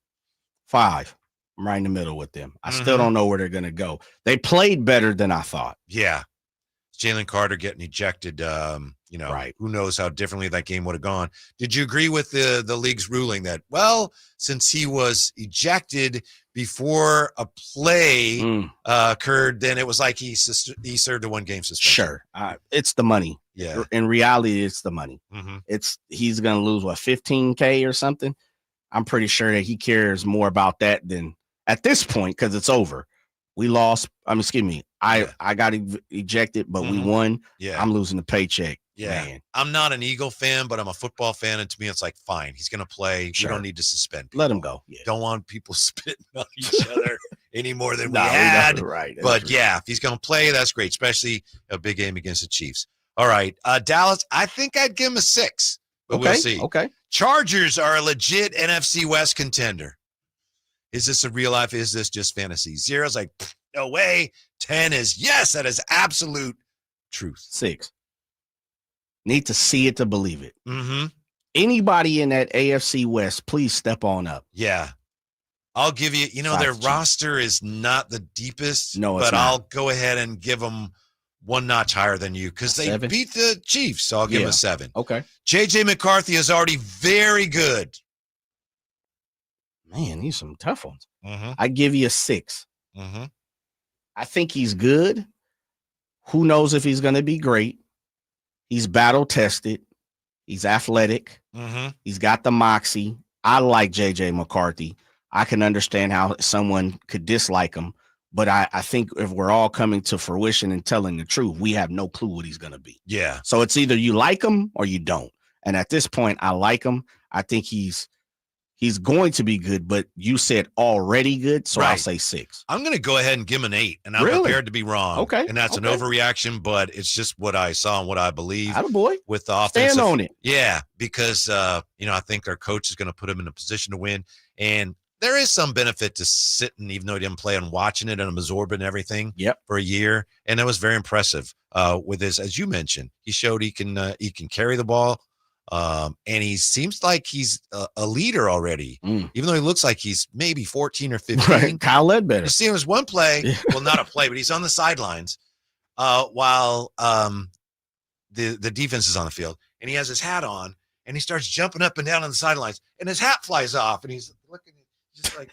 5. I'm right in the middle with them. I still don't know where they're going to go. They played better than I thought. Yeah. Jalen Carter getting ejected. Right. Who knows how differently that game would have gone. Did you agree with the league's ruling that, well, since he was ejected before a play occurred, then it was like he served a 1-game suspension? Sure. It's the money. Yeah. In reality, it's the money. He's going to lose, what, $15K or something? I'm pretty sure that he cares more about that than at this point, because it's over. We lost. I got ejected, but we won. Yeah. I'm losing the paycheck. Yeah. Man. I'm not an Eagle fan, but I'm a football fan. And to me, it's like, fine, he's going to play. Sure. We don't need to suspend people. Let him go. Yeah. Don't want people spitting on each other any more than we No, had. right. But if he's going to play, that's great, especially a big game against the Chiefs. All right. Dallas, I think I'd give him a 6, but we'll see. Okay. Chargers are a legit NFC West contender. Is this a real life? Is this just fantasy? 0 is like, no way. 10 is yes, that is absolute truth. 6. Need to see it to believe it. Mm-hmm. Anybody in that AFC West, please step on up. Yeah. I'll give you, their roster is not the deepest, but I'll go ahead and give them 1 notch higher than you because they beat the Chiefs. So I'll give them a 7. Okay. JJ McCarthy is already very good. Man, these are some tough ones. Mm-hmm. I give you a 6. Mm-hmm. I think he's good. Who knows if he's going to be great? He's battle tested. He's athletic. Mm-hmm. He's got the moxie. I like JJ McCarthy. I can understand how someone could dislike him, but I think if we're all coming to fruition and telling the truth, we have no clue what he's going to be. Yeah. So it's either you like him or you don't. And at this point, I like him. I think he's going to be good, but you said already good, so I'll say 6. I'm going to go ahead and give him an 8, and I'm prepared to be wrong. Okay. And that's an overreaction, but it's just what I saw and what I believe. Attaboy. With the offensive. Stand on it. Yeah, because, I think their coach is going to put him in a position to win, and there is some benefit to sitting, even though he didn't play, and watching it and absorbing everything for a year, and that was very impressive with his, as you mentioned. He showed he can carry the ball. And he seems like he's a leader already, even though he looks like he's maybe 14 or 15. Right. Kyle Ledbetter. You see him as one play, well, not a play, but he's on the sidelines while the defense is on the field, and he has his hat on, and he starts jumping up and down on the sidelines, and his hat flies off, and he's looking, just like,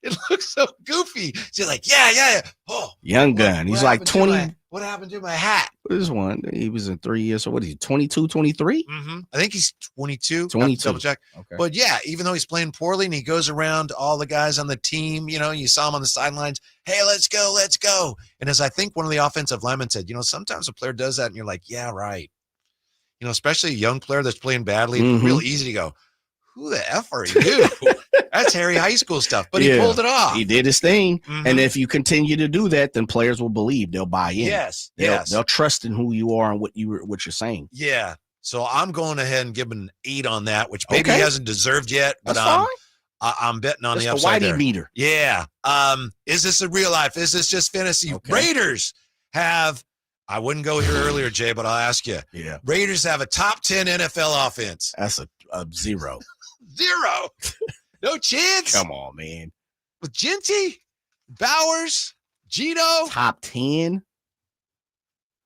it looks so goofy. He's like, yeah. Oh, young gun. He's like 20. What happened to my hat? This one, he was in 3 years. So what is he, 22, 23? Mm-hmm. I think he's 22. 22. Double check. Okay. But yeah, even though he's playing poorly and he goes around all the guys on the team, you saw him on the sidelines. Hey, let's go. And as I think one of the offensive linemen said, sometimes a player does that and you're like, yeah, right. especially a young player that's playing badly, it's real easy to go, who the F are you? That's Harry High School stuff. But he pulled it off. He did his thing. And if you continue to do that, then players will believe. They'll buy in. They'll trust in who you are and what you're saying. Yeah. So I'm going ahead and giving an 8 on that, which maybe he hasn't deserved yet, but I'm betting on the upside there. Meter. Yeah. Is this a real life? Is this just fantasy? Raiders have, I wouldn't go here earlier, Jay, but I'll ask you. Yeah. Raiders have a top 10 NFL offense. That's a 0. 0. No chance. Come on, man. With Genty, Bowers, Gino. Top 10?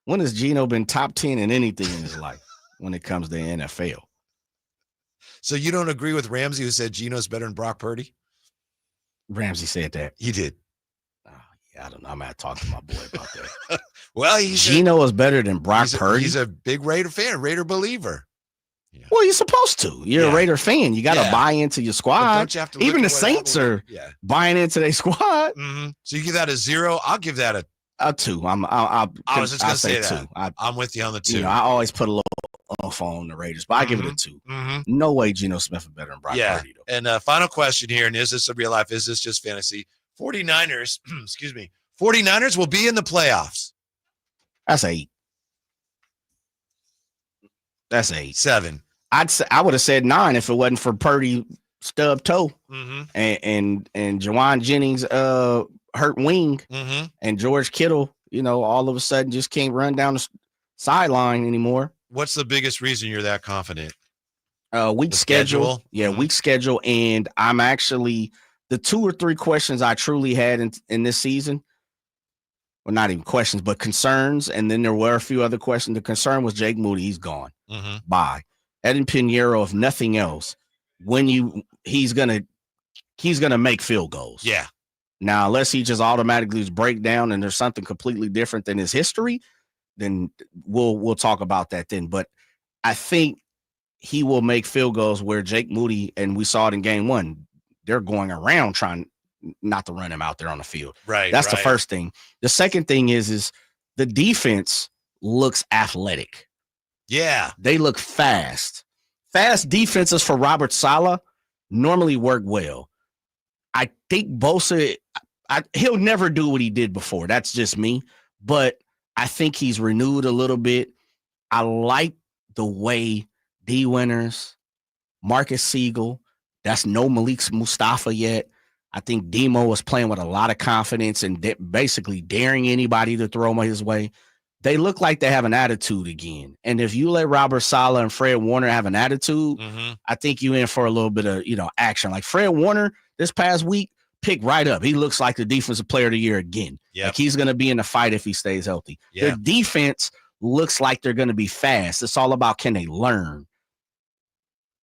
When has Gino been top 10 in anything in his life when it comes to NFL? So you don't agree with Ramsey, who said Geno's better than Brock Purdy? Ramsey said that. He did. I don't know. I'm going to talk to my boy about that. Well, Geno is better than Brock Purdy. He's a big Raider fan, Raider believer. Yeah. Well, you're supposed to. You're a Raider fan. You got to buy into your squad. Don't you have to Even the Saints are buying into their squad. Mm-hmm. So you give that a 0. I'll give that a 2. I was just going to say 2. I'm with you on the 2. I always put a little off on the Raiders, but I give it a 2. Mm-hmm. No way Geno Smith is better than Brock Purdy. Though. And final question here, and is this a real life? Is this just fantasy? 49ers, excuse me, 49ers will be in the playoffs. That's 8. That's 8. 7. I would have said 9 if it wasn't for Purdy stub toe and Jawan Jennings hurt wing and George Kittle, all of a sudden just can't run down the sideline anymore. What's the biggest reason you're that confident? Weak schedule. Yeah, weak schedule. And I'm actually the 2 or 3 questions I truly had in this season. Well, not even questions, but concerns. And then there were a few other questions. The concern was Jake Moody. He's gone. Bye. Eden Pinheiro, if nothing else, he's gonna make field goals. Yeah. Now, unless he just automatically just break down and there's something completely different than his history, then we'll talk about that then. But I think he will make field goals where Jake Moody, and we saw it in game 1, they're going around trying not to run him out there on the field. Right. That's the first thing. The second thing is the defense looks athletic. Yeah. They look fast. Fast defenses for Robert Saleh normally work well. I think Bosa, he'll never do what he did before. That's just me. But I think he's renewed a little bit. I like the way D. Winters, Marcus Siegel, that's no Malik Mustafa yet. I think Demo was playing with a lot of confidence and basically daring anybody to throw his way. They look like they have an attitude again. And if you let Robert Saleh and Fred Warner have an attitude, I think you in for a little bit of, action. Like Fred Warner this past week picked right up. He looks like the defensive player of the year again. Yep. Like he's going to be in the fight if he stays healthy. Yeah. Their defense looks like they're going to be fast. It's all about, can they learn?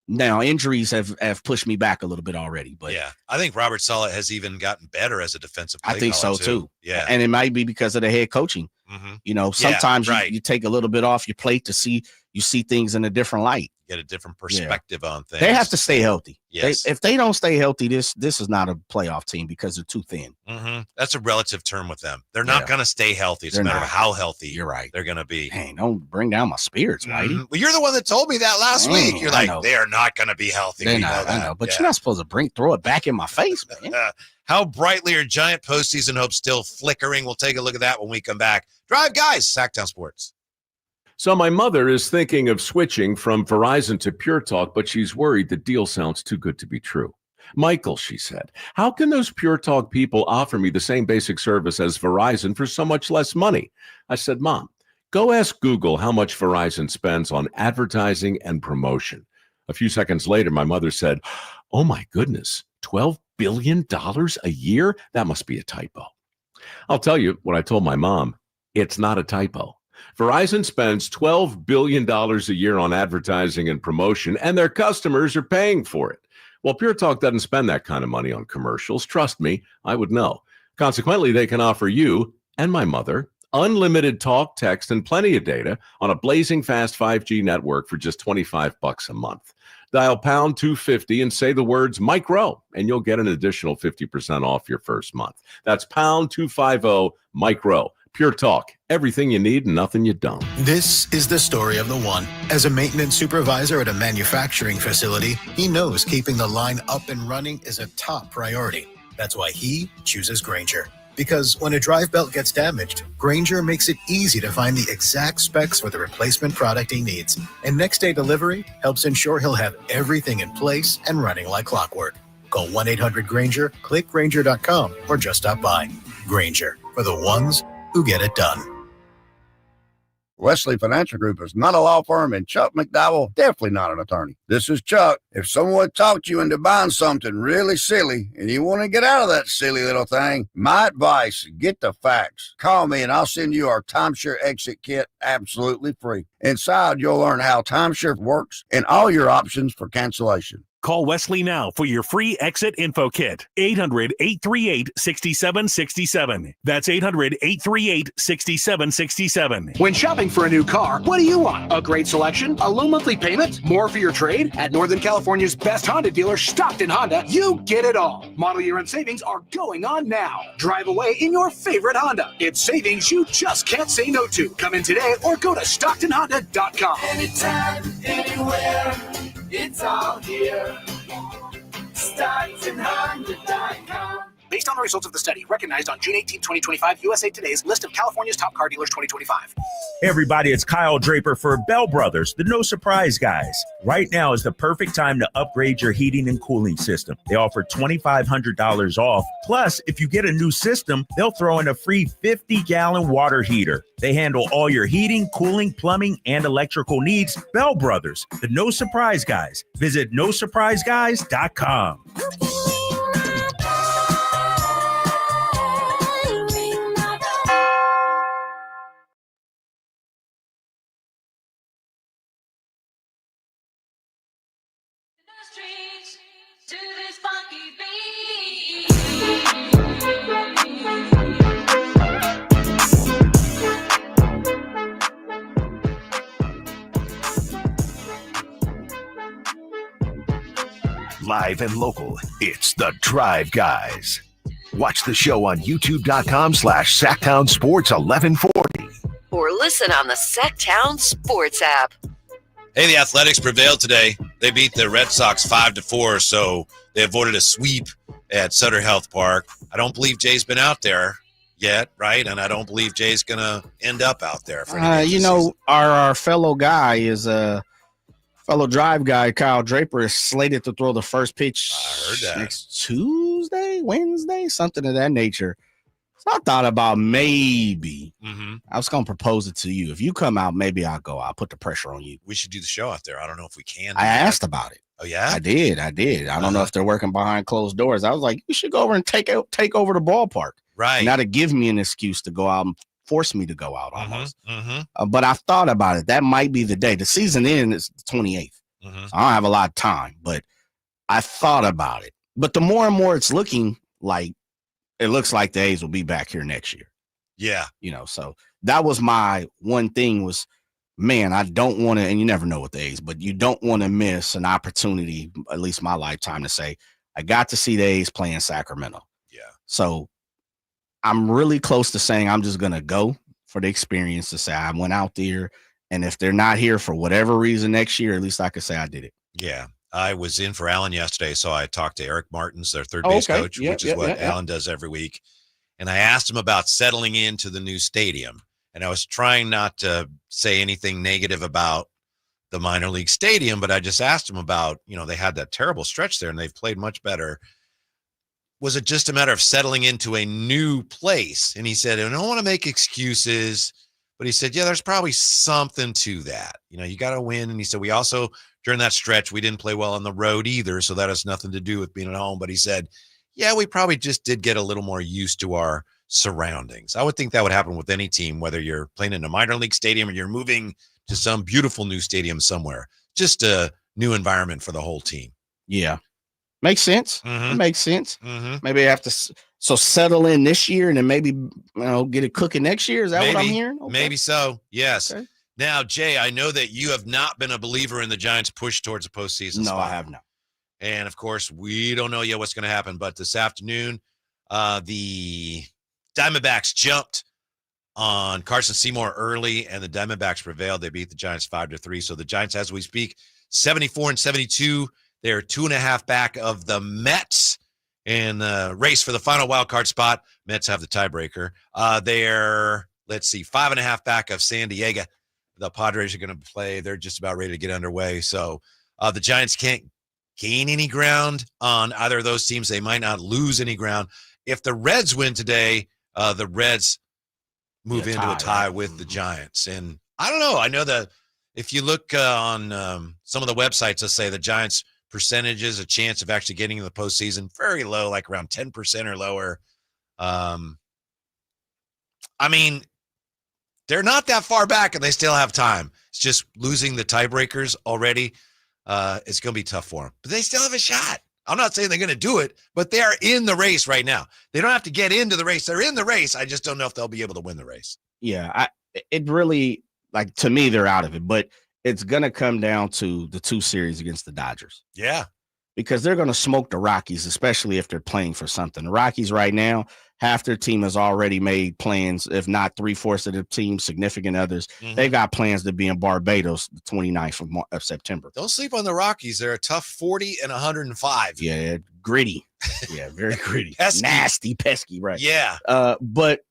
Now, injuries have pushed me back a little bit already, but yeah, I think Robert Saleh has even gotten better as a defensive play I think so caller, too. Yeah. And it might be because of the head coaching. Sometimes you take a little bit off your plate to see things in a different light. Get a different perspective on things. They have to stay healthy. Yes. If they don't stay healthy, this is not a playoff team because they're too thin. That's a relative term with them. They're not going to stay healthy. It's a matter of how healthy you're right. They're going to be. Hey, don't bring down my spirits, Whitey. Well, you're the one that told me that last week. You're like, they are not going to be healthy. I know, but you're not supposed to throw it back in my face, man. How brightly are Giant postseason hopes still flickering? We'll take a look at that when we come back. Drive Guys, Sacktown Sports. So my mother is thinking of switching from Verizon to Pure Talk, but she's worried the deal sounds too good to be true. Michael, she said, how can those Pure Talk people offer me the same basic service as Verizon for so much less money? I said, Mom, go ask Google how much Verizon spends on advertising and promotion. A few seconds later, my mother said, oh my goodness, $12 billion a year? That must be a typo. I'll tell you what I told my mom. It's not a typo. Verizon spends $12 billion a year on advertising and promotion, and their customers are paying for it. Well, Pure Talk doesn't spend that kind of money on commercials. Trust me, I would know. Consequently, they can offer you and my mother unlimited talk, text, and plenty of data on a blazing fast 5G network for just $25 a month. Dial pound 250 and say the words Mike Rowe, and you'll get an additional 50% off your first month. That's pound 250 Mike Rowe. Pure Talk, everything you need and nothing you don't. This is the story of the one. As a maintenance supervisor at a manufacturing facility, he knows keeping the line up and running is a top priority. That's why he chooses Grainger. Because when a drive belt gets damaged, Grainger makes it easy to find the exact specs for the replacement product he needs. And next day delivery helps ensure he'll have everything in place and running like clockwork. Call 1-800-GRAINGER, click Grainger.com, or just stop by. Grainger, for the ones who get it done. Wesley Financial Group is not a law firm, and Chuck McDowell definitely not an attorney. This is Chuck. If someone talked you into buying something really silly and you want to get out of that silly little thing, my advice, get the facts. Call me and I'll send you our timeshare exit kit absolutely free. Inside, you'll learn how timeshare works and all your options for cancellation. Call Wesley now for your free exit info kit. 800-838-6767. That's 800-838-6767. When shopping for a new car, what do you want? A great selection? A low monthly payment? More for your trade? At Northern California's best Honda dealer, Stockton Honda, you get it all. Model year end savings are going on now. Drive away in your favorite Honda. It's savings you just can't say no to. Come in today or go to StocktonHonda.com. Anytime, anywhere, it's all here. StocktonHonda.com. Based on the results of the study, recognized on June 18, 2025, USA Today's list of California's top car dealers 2025. Hey everybody, it's Kyle Draper for Bell Brothers, the no surprise guys. Right now is the perfect time to upgrade your heating and cooling system. They offer $2,500 off. Plus, if you get a new system, they'll throw in a free 50-gallon water heater. They handle all your heating, cooling, plumbing, and electrical needs. Bell Brothers, the no surprise guys. Visit nosurpriseguys.com. To this funky beat. Live and local, it's The Drive Guys. Watch the show on youtube.com/Sacktown Sports 1140. Or listen on the Sacktown Sports app. Hey, the Athletics prevailed today. They beat the Red Sox 5-4, so they avoided a sweep at Sutter Health Park. I don't believe Jay's been out there yet, right? And I don't believe Jay's going to end up out there. For our fellow guy is fellow drive guy, Kyle Draper, is slated to throw the first pitch next Tuesday, Wednesday, something of that nature. So I thought about maybe I was going to propose it to you. If you come out, maybe I'll go. I'll put the pressure on you. We should do the show out there. I don't know if we can. I asked about it. Oh, yeah? I did. I don't know if they're working behind closed doors. I was like, you should go over and take over the ballpark. Right. Not to give me an excuse to go out and force me to go out almost. But I thought about it. That might be the day. The season ends the 28th. So I don't have a lot of time, but I thought about it. But the more and more it's looking like, it looks like the A's will be back here next year. Yeah. So that was my one thing was, man, I don't want to, and you never know with the A's, but you don't want to miss an opportunity, at least my lifetime, to say, I got to see the A's play in Sacramento. Yeah. So I'm really close to saying I'm just going to go for the experience to say I went out there. And if they're not here for whatever reason next year, at least I could say I did it. Yeah. I was in for Allen yesterday, so I talked to Eric Martins, their third base coach, which is what Allen does every week. And I asked him about settling into the new stadium. And I was trying not to say anything negative about the minor league stadium, but I just asked him about, they had that terrible stretch there and they've played much better. Was it just a matter of settling into a new place? And he said, I don't want to make excuses, but he said, yeah, there's probably something to that. You got to win. And he said, we also, during that stretch, we didn't play well on the road either, so that has nothing to do with being at home. But he said, yeah, we probably just did get a little more used to our surroundings. I would think that would happen with any team, whether you're playing in a minor league stadium or you're moving to some beautiful new stadium somewhere. Just a new environment for the whole team. Yeah. Makes sense. It makes sense. Maybe I have to settle in this year and then maybe get it cooking next year. Is that what I'm hearing? Okay. Maybe so. Yes. Okay. Now, Jay, I know that you have not been a believer in the Giants' push towards a postseason spot. No, I have not. And, of course, we don't know yet what's going to happen. But this afternoon, the Diamondbacks jumped on Carson Seymour early, and the Diamondbacks prevailed. They beat the Giants 5-3. So the Giants, as we speak, 74-72. They're 2.5 back of the Mets in the race for the final wild card spot. Mets have the tiebreaker. They're, 5.5 back of San Diego. The Padres are going to play. They're just about ready to get underway. So the Giants can't gain any ground on either of those teams. They might not lose any ground. If the Reds win today, the Reds move into a tie with the Giants. And I don't know. I know that if you look on some of the websites that say the Giants' percentages, a chance of actually getting in the postseason, very low, like around 10% or lower. I mean, they're not that far back and they still have time. It's just losing the tiebreakers already. It's going to be tough for them, but they still have a shot. I'm not saying they're going to do it, but they are in the race right now. They don't have to get into the race. They're in the race. I just don't know if they'll be able to win the race. Yeah, it really, like, to me, they're out of it, but it's going to come down to the 2 series against the Dodgers. Yeah. Because they're going to smoke the Rockies, especially if they're playing for something. The Rockies right now, half their team has already made plans, if not 3/4 of the team, significant others. Mhm. They've got plans to be in Barbados the 29th of September. Don't sleep on the Rockies. They're a tough 40 and 105. Yeah, gritty. Yeah, very gritty. Pesky. Nasty, pesky, right. Yeah. But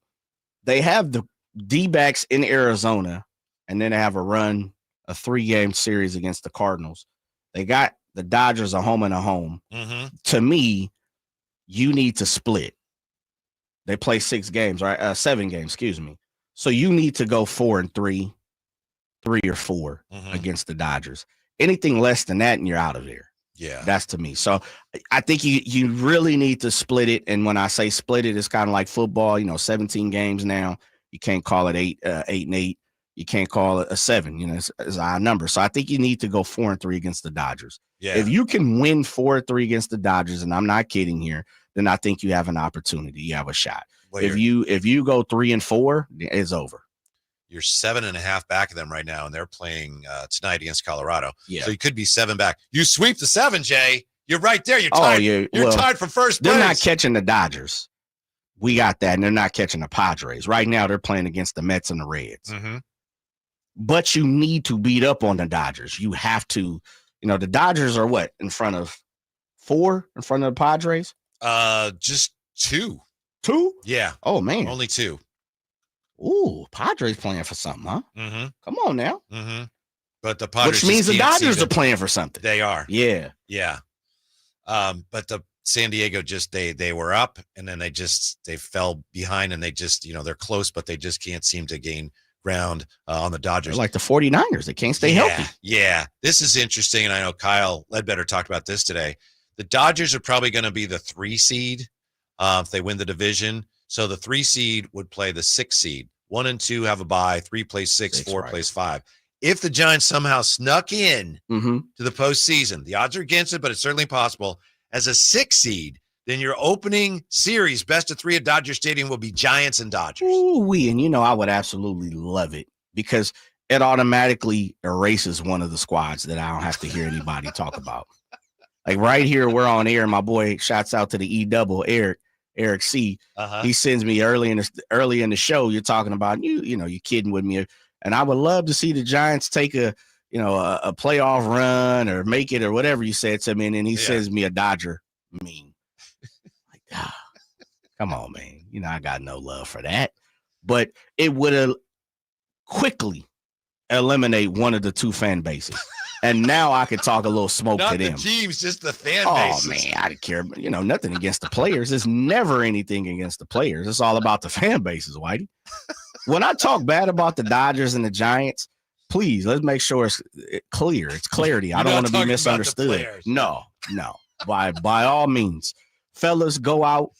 they have the D-backs in Arizona, and then they have a 3-game series against the Cardinals. They got the Dodgers a home and a home. Mm-hmm. To me, you need to split. They play 6 games, right? 7 games, excuse me. So you need to go 4-3, 3 or 4 against the Dodgers. Anything less than that, and you're out of there. Yeah. That's to me. So I think you really need to split it. And when I say split it, it's kind of like football, 17 games now. You can't call it 8 and 8. You can't call it a 7, it's an odd number. So I think you need to go 4-3 against the Dodgers. Yeah. If you can win 4-3 against the Dodgers, and I'm not kidding here, then I think you have an opportunity. You have a shot. Well, if you go 3-4, it's over. You're 7.5 back of them right now, and they're playing tonight against Colorado. Yeah. So you could be 7 back. You sweep the 7, Jay. You're right there. You're tied. Oh, yeah. You're Well, tied for first place. They're not catching the Dodgers. We got that, and they're not catching the Padres. Right now, they're playing against the Mets and the Reds. Mm-hmm. But you need to beat up on the Dodgers. You have to. The Dodgers are what? In front of 4? In front of the Padres? Just 2. 2? Yeah. Oh, man. Only 2. Ooh, Padres playing for something, huh? Mm-hmm. Come on now. Mm-hmm. But the Padres, which means the just can't Dodgers seem are to- playing for something. They are. Yeah. Yeah. But the San Diego they were up and then they fell behind and they just, they're close, but they just can't seem to gain ground on the Dodgers. They're like the 49ers. They can't stay healthy. Yeah. This is interesting. And I know Kyle Ledbetter talked about this today. The Dodgers are probably going to be the 3 seed if they win the division. So the 3 seed would play the 6 seed. 1 and 2 have a bye. 3 plays 6, 4 plays 5. If the Giants somehow snuck in to the postseason, the odds are against it, but it's certainly possible. As a 6 seed, then your opening series, best of 3 at Dodger Stadium, will be Giants and Dodgers. Ooh-wee. And I would absolutely love it because it automatically erases one of the squads that I don't have to hear anybody talk about. Like right here, we're on air. My boy, shouts out to the E-double, Eric C. He sends me early in the show. You're talking about you're kidding with me, and I would love to see the Giants take a playoff run or make it or whatever you said to me, and then he sends me a Dodger meme. Like, come on, man. I got no love for that, but it would quickly eliminate one of the 2 fan bases. And now I could talk a little smoke Not to them. the teams, just the fan Oh, bases. man, I don't care. Nothing against the players. It's never anything against the players. It's all about the fan bases, Whitey. When I talk bad about the Dodgers and the Giants, please, let's make sure it's clear. It's clarity. I don't want to be misunderstood. No. By all means, fellas, go out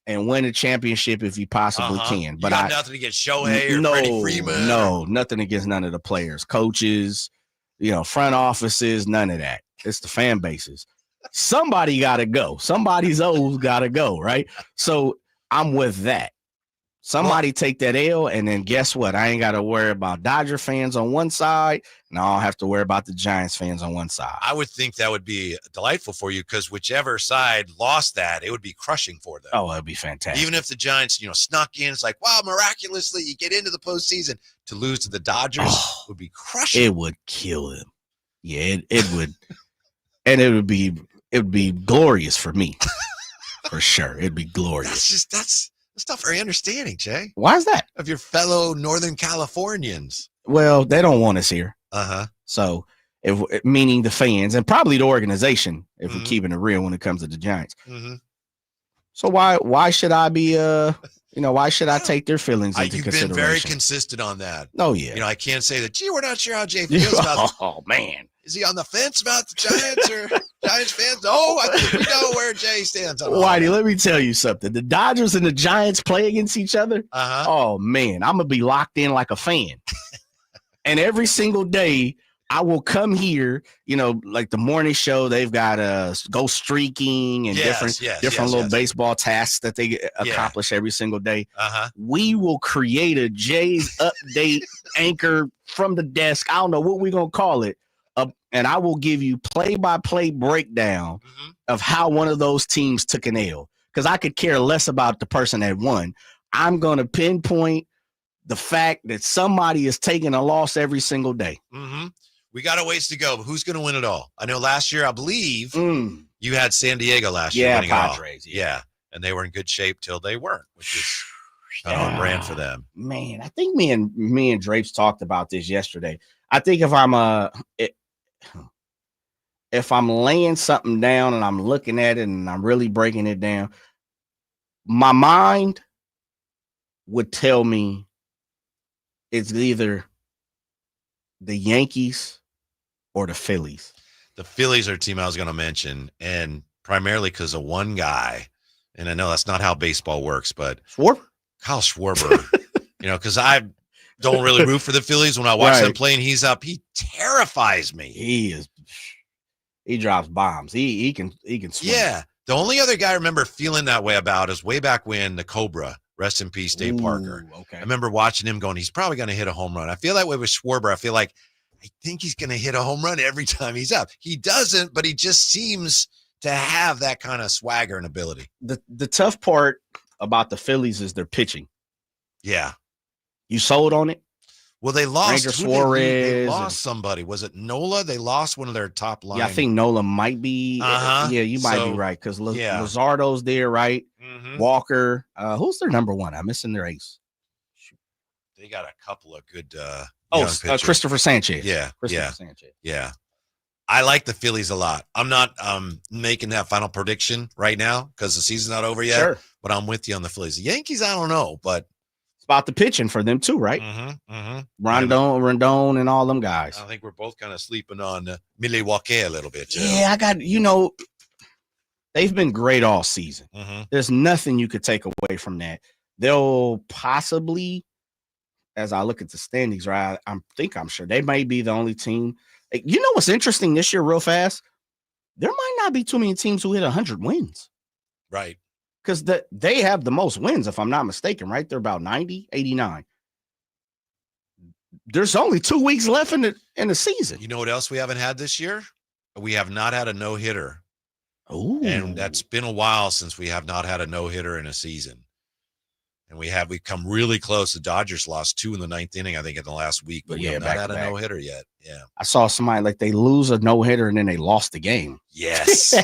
and win a championship if you possibly can. But you got nothing against Shohei or Freddie Freeman. No, nothing against none of the players, coaches, front offices, none of that. It's the fan bases. Somebody got to go. Somebody's O's got to go, right? So I'm with that. Somebody take that L, and then guess what? I ain't got to worry about Dodger fans on one side, and I don't have to worry about the Giants fans on one side. I would think that would be delightful for you because whichever side lost that, it would be crushing for them. Oh, it'd be fantastic. Even if the Giants, snuck in, it's like, wow, miraculously you get into the postseason. To lose to the Dodgers would be crushing. It would kill them. Yeah, it would, and it would be glorious for me, for sure. It'd be glorious. That's not very understanding, Jay. Why is that? Of your fellow Northern Californians. Well, they don't want us here. Uh-huh. So, meaning the fans and probably the organization, if we're keeping it real when it comes to the Giants. Mm-hmm. So why should I be You know, why should I take their feelings into You've consideration? been very consistent on that. Oh, yeah. You know, I can't say that, gee, we're not sure how Jay feels about Oh, man. Is he on the fence about the Giants or Giants fans? Oh, I think we know where Jay stands on all Whitey, that. let me tell you something. The Dodgers and the Giants play against each other. Uh-huh. Oh, man, I'm going to be locked in like a fan. And every single day, I will come here, you know, like the morning show, they've got go streaking and different little baseball tasks that they accomplish every single day. Uh-huh. We will create a Jay's update anchor from the desk. I don't know what we're going to call it. And I will give you play-by-play breakdown of how one of those teams took an L. Because I could care less about the person that won. I'm going to pinpoint the fact that somebody is taking a loss every single day. Mm-hmm. We got a ways to go, but who's going to win it all? I know last year, I believe, you had San Diego last year winning Padres, it all. Yeah, and they were in good shape till they weren't, which is kind of on brand for them. Man, I think me and Drapes talked about this yesterday. I think if I'm laying something down and I'm looking at it and I'm really breaking it down, my mind would tell me it's either the Yankees or the Phillies. The Phillies are a team I was going to mention, and primarily because of one guy. And I know that's not how baseball works, but Kyle Schwarber, you know, because I don't really root for the Phillies. When I watch them play and he's up, he terrifies me. He drops bombs. He can swing. Yeah. The only other guy I remember feeling that way about is way back when the Cobra, rest in peace, Dave Parker. Okay. I remember watching him going, he's probably going to hit a home run. I feel that way with Schwarber. I feel like I think he's going to hit a home run every time he's up. He doesn't, but he just seems to have that kind of swagger and ability. The tough part about the Phillies is their pitching. Yeah. You sold on it? Well, they lost. Ranger Suarez. They lost somebody. Was it Nola? They lost one of their top line. Yeah, I think Nola might be. Uh-huh. Yeah, you might be right because Luzardo's there, right? Mm-hmm. Walker. Who's their number one? I'm missing their ace. They got a couple of good. Christopher Sanchez. Yeah, Sanchez. Yeah. I like the Phillies a lot. I'm not making that final prediction right now because the season's not over yet. Sure. But I'm with you on the Phillies. The Yankees, I don't know, but it's about the pitching for them too, right? Rondon, and all them guys. I think we're both kind of sleeping on Milwaukee a little bit. Yeah, I got they've been great all season. There's nothing you could take away from that. They'll possibly, as I look at the standings, right? I'm sure they may be the only team. You know what's interesting this year, real fast? There might not be too many teams who hit 100 wins. Right. Because they have the most wins, if I'm not mistaken, right? They're about 90, 89. There's only 2 weeks left in the season. You know what else we haven't had this year? We have not had a no-hitter. Oh. And that's been a while since we have not had a no-hitter in a season. And we've come really close. The Dodgers lost 2 in the 9th inning, I think, in the last week, but we have not had a no-hitter yet. Yeah. I saw somebody like they lose a no-hitter and then they lost the game. Yes.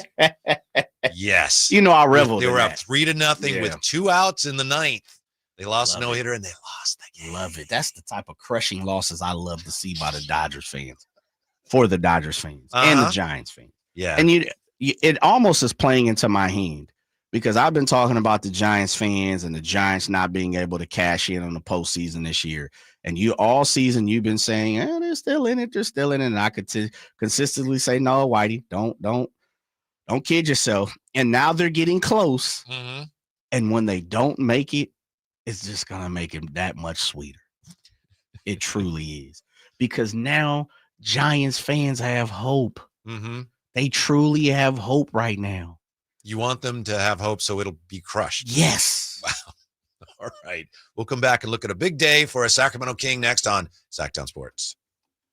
Yes. You know, I reveled. They were up 3-0 with 2 outs in the 9th. They lost a no-hitter and they lost the game. Love it. That's the type of crushing losses I love to see by the Dodgers fans, for the Dodgers fans and the Giants fans. Yeah. And it almost is playing into my hand. Because I've been talking about the Giants fans and the Giants not being able to cash in on the postseason this year. And all season you've been saying, they're still in it. They're still in it. And I could consistently say, no, Whitey, don't kid yourself. And now they're getting close. Mm-hmm. And when they don't make it, it's just going to make it that much sweeter. It truly is. Because now Giants fans have hope. Mm-hmm. They truly have hope right now. You want them to have hope so it'll be crushed. Yes. Wow. All right. We'll come back and look at a big day for a Sacramento King next on Sacktown Sports.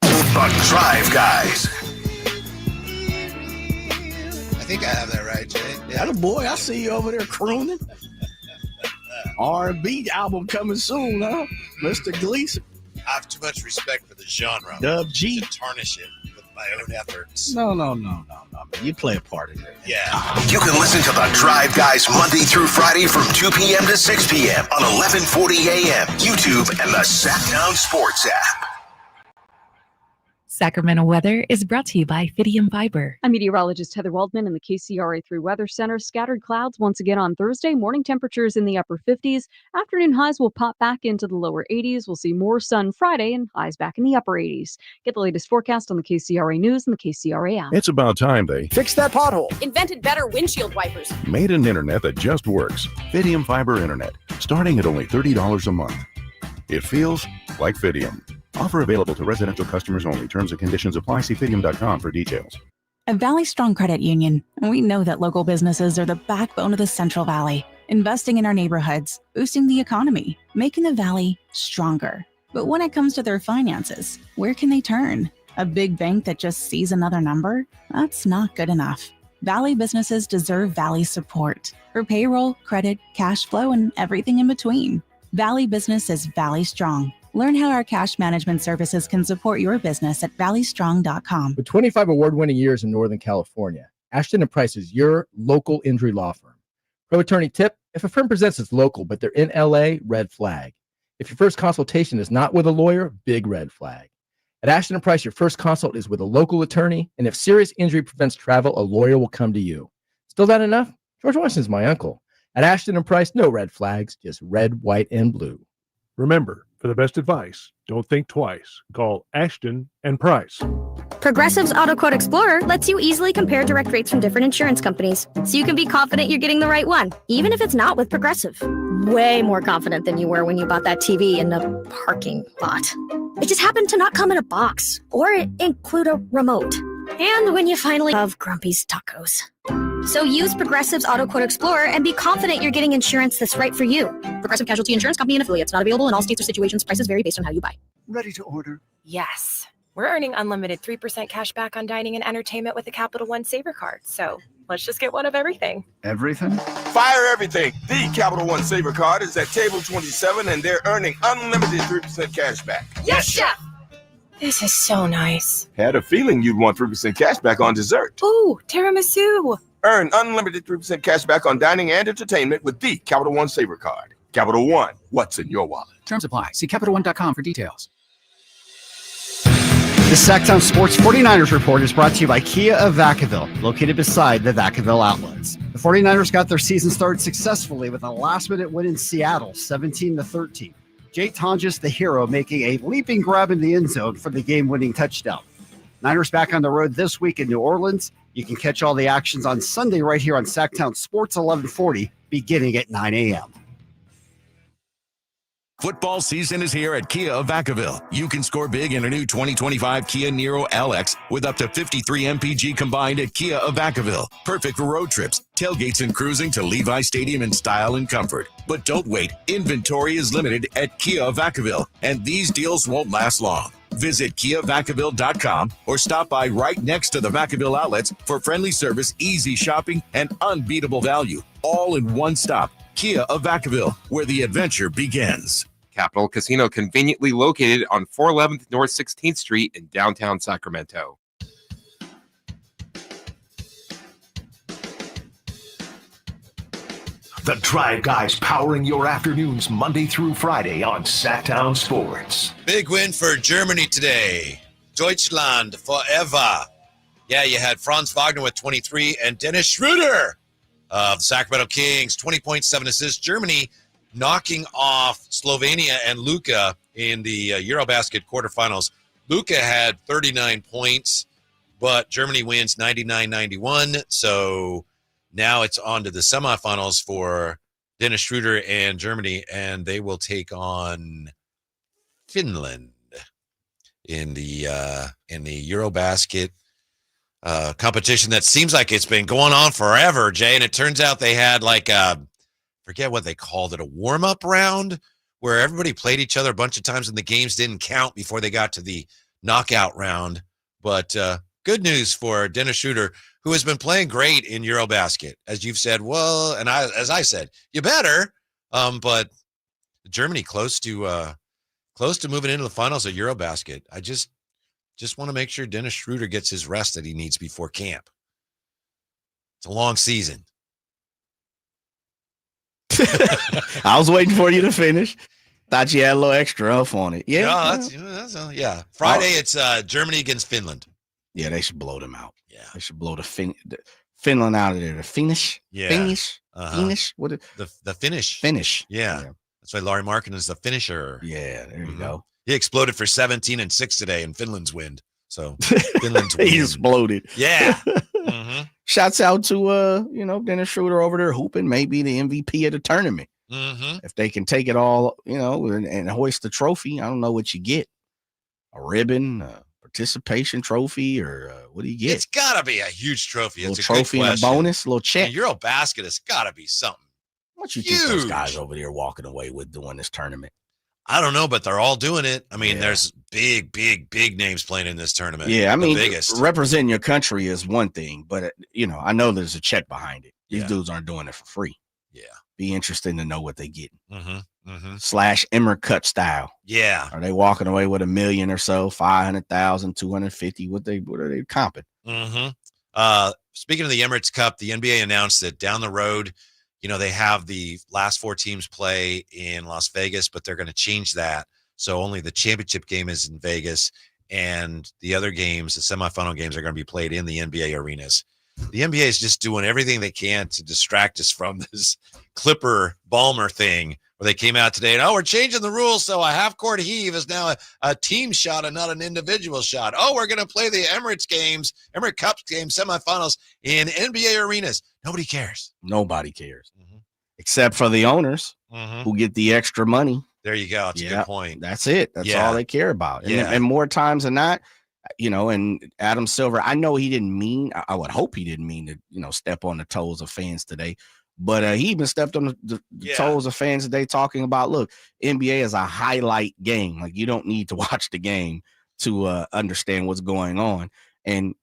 The Drive Guys. I think I have that right, Jay. Yeah, boy, I see you over there crooning. R&B album coming soon, huh? Mr. Gleason. I have too much respect for the genre. Dub G. To tarnish it with my own efforts. No. You play a part in it. Yeah. You can listen to The Drive Guys Monday through Friday from 2 p.m. to 6 p.m. on 1140 a.m., YouTube, and the Sacktown Sports app. Sacramento weather is brought to you by Fidium Fiber. I'm meteorologist Heather Waldman in the KCRA3 Weather Center. Scattered clouds once again on Thursday. Morning temperatures in the upper 50s. Afternoon highs will pop back into the lower 80s. We'll see more sun Friday and highs back in the upper 80s. Get the latest forecast on the KCRA News and the KCRA app. It's about time they Fix that pothole. Invented better windshield wipers. made an internet that just works. Fidium Fiber Internet, starting at only $30 a month. It feels like Fidium. Offer available to residential customers only. Terms and conditions apply. See Fidium.com for details. At Valley Strong Credit Union, we know that local businesses are the backbone of the Central Valley, investing in our neighborhoods, boosting the economy, making the Valley stronger. But when it comes to their finances, where can they turn? A big bank that just sees another number? That's not good enough. Valley businesses deserve Valley support for payroll, credit, cash flow, and everything in between. Valley Business is Valley Strong. Learn how our cash management services can support your business at valleystrong.com. With 25 award-winning years in Northern California, Ashton & Price is your local injury law firm. Pro attorney tip: if a firm presents as local but they're in LA, red flag. If your first consultation is not with a lawyer, big red flag. At Ashton & Price, your first consult is with a local attorney, and if serious injury prevents travel, a lawyer will come to you. Still not enough? George Washington's my uncle. At Ashton & Price, no red flags, just red, white, and blue. Remember, for the best advice, don't think twice. Call Ashton and Price. Progressive's Auto Quote Explorer lets you easily compare direct rates from different insurance companies, so you can be confident you're getting the right one, even if it's not with Progressive. Way more confident than you were when you bought that TV in the parking lot. It just happened to not come in a box or include a remote. And when you finally have Grumpy's Tacos. So use Progressive's Auto Quote Explorer and be confident you're getting insurance that's right for you. Progressive Casualty Insurance Company and affiliates. Not available in all states or situations. Prices vary based on how you buy. Ready to order? Yes. We're earning unlimited 3% cash back on dining and entertainment with the Capital One Saver card. So let's just get one of everything. Everything? Fire everything. The Capital One Saver card is at table 27 and they're earning unlimited 3% cash back. Yes, chef! This is so nice. Had a feeling you'd want 3% cash back on dessert. Ooh, tiramisu. Earn unlimited 3% cash back on dining and entertainment with the Capital One Saver card. Capital One, what's in your wallet? Terms apply. See CapitalOne.com for details. The Sacktown Sports 49ers report is brought to you by Kia of Vacaville, located beside the Vacaville outlets. The 49ers got their season started successfully with a last-minute win in Seattle, 17-13. Jake Tonjes, the hero, making a leaping grab in the end zone for the game-winning touchdown. Niners back on the road this week in New Orleans. You can catch all the actions on Sunday right here on Sacktown Sports 1140, beginning at 9 a.m. Football season is here at Kia of Vacaville. You can score big in a new 2025 Kia Niro LX with up to 53 MPG combined at Kia of Vacaville. Perfect for road trips, tailgates, and cruising to Levi Stadium in style and comfort. But don't wait. Inventory is limited at Kia of Vacaville, and these deals won't last long. Visit KiaVacaville.com or stop by right next to the Vacaville outlets for friendly service, easy shopping, and unbeatable value. All in one stop. Kia of Vacaville, where the adventure begins. Capital Casino, conveniently located on 411th North 16th Street in downtown Sacramento. The Drive Guys powering your afternoons Monday through Friday on Sacktown Sports. Big win for Germany today. Deutschland forever. Yeah, you had Franz Wagner with 23 and Dennis Schroeder of the Sacramento Kings, 20.7 assists. Germany knocking off Slovenia and Luka in the Eurobasket quarterfinals. Luka had 39 points, but Germany wins 99-91. So now it's on to the semifinals for Dennis Schroeder and Germany, and they will take on Finland in the Eurobasket competition that seems like it's been going on forever, Jay. And it turns out they had like forget what they called it, a warm-up round where everybody played each other a bunch of times and the games didn't count before they got to the knockout round. But good news for Dennis Schroeder, who has been playing great in Eurobasket, as you've said. Well, and as I said, you better. But Germany close to moving into the finals of Eurobasket. I just want to make sure Dennis Schroeder gets his rest that he needs before camp. It's a long season. I was waiting for you to finish. Thought you had a little extra off on it. Yeah. No, yeah. Friday, it's Germany against Finland. Yeah, they should blow them out. Yeah. They should blow the Finland out of there. The Finnish? Yeah. Finnish? Uh-huh. What is the Finnish. Finnish. Yeah. That's why Larry Markkinen is the finisher. Yeah, there you go. He exploded for 17-6 today in Finland's win. So Finland's win. He exploded. Yeah. Shouts out to Dennis Schroeder over there hooping, maybe the MVP of the tournament. If they can take it all, and hoist the trophy, I don't know what you get. A ribbon, a participation trophy, or what do you get? It's got to be a huge trophy. A it's little trophy and a bonus, a little check. Eurobasket has got to be something. What you think those guys over there walking away with doing this tournament? I don't know, but they're all doing it. I mean, there's big names playing in this tournament. Yeah, I mean, the biggest. Representing your country is one thing, but I know there's a check behind it. These dudes aren't doing it for free. Yeah, be interesting to know what they get. / Emmer Cup style. Yeah, are they walking away with $1 million or so, 500,000, 250? What are they comping? Speaking of the Emirates Cup, the NBA announced that down the road, they have the last 4 teams play in Las Vegas, but they're going to change that. So only the championship game is in Vegas, and the other games, the semifinal games, are going to be played in the NBA arenas. The NBA is just doing everything they can to distract us from this Clipper Ballmer thing, where they came out today and, we're changing the rules, so a half-court heave is now a team shot and not an individual shot. We're going to play the Emirates Cup games, semifinals in NBA arenas. Nobody cares. Nobody cares. Except for the owners who get the extra money. There you go. That's a good point. That's it. That's all they care about. And more times than not, and Adam Silver, I know he didn't mean, I would hope he didn't mean to, step on the toes of fans today. But he even stepped on the toes of fans today talking about, look, NBA is a highlight game. Like, you don't need to watch the game to understand what's going on. And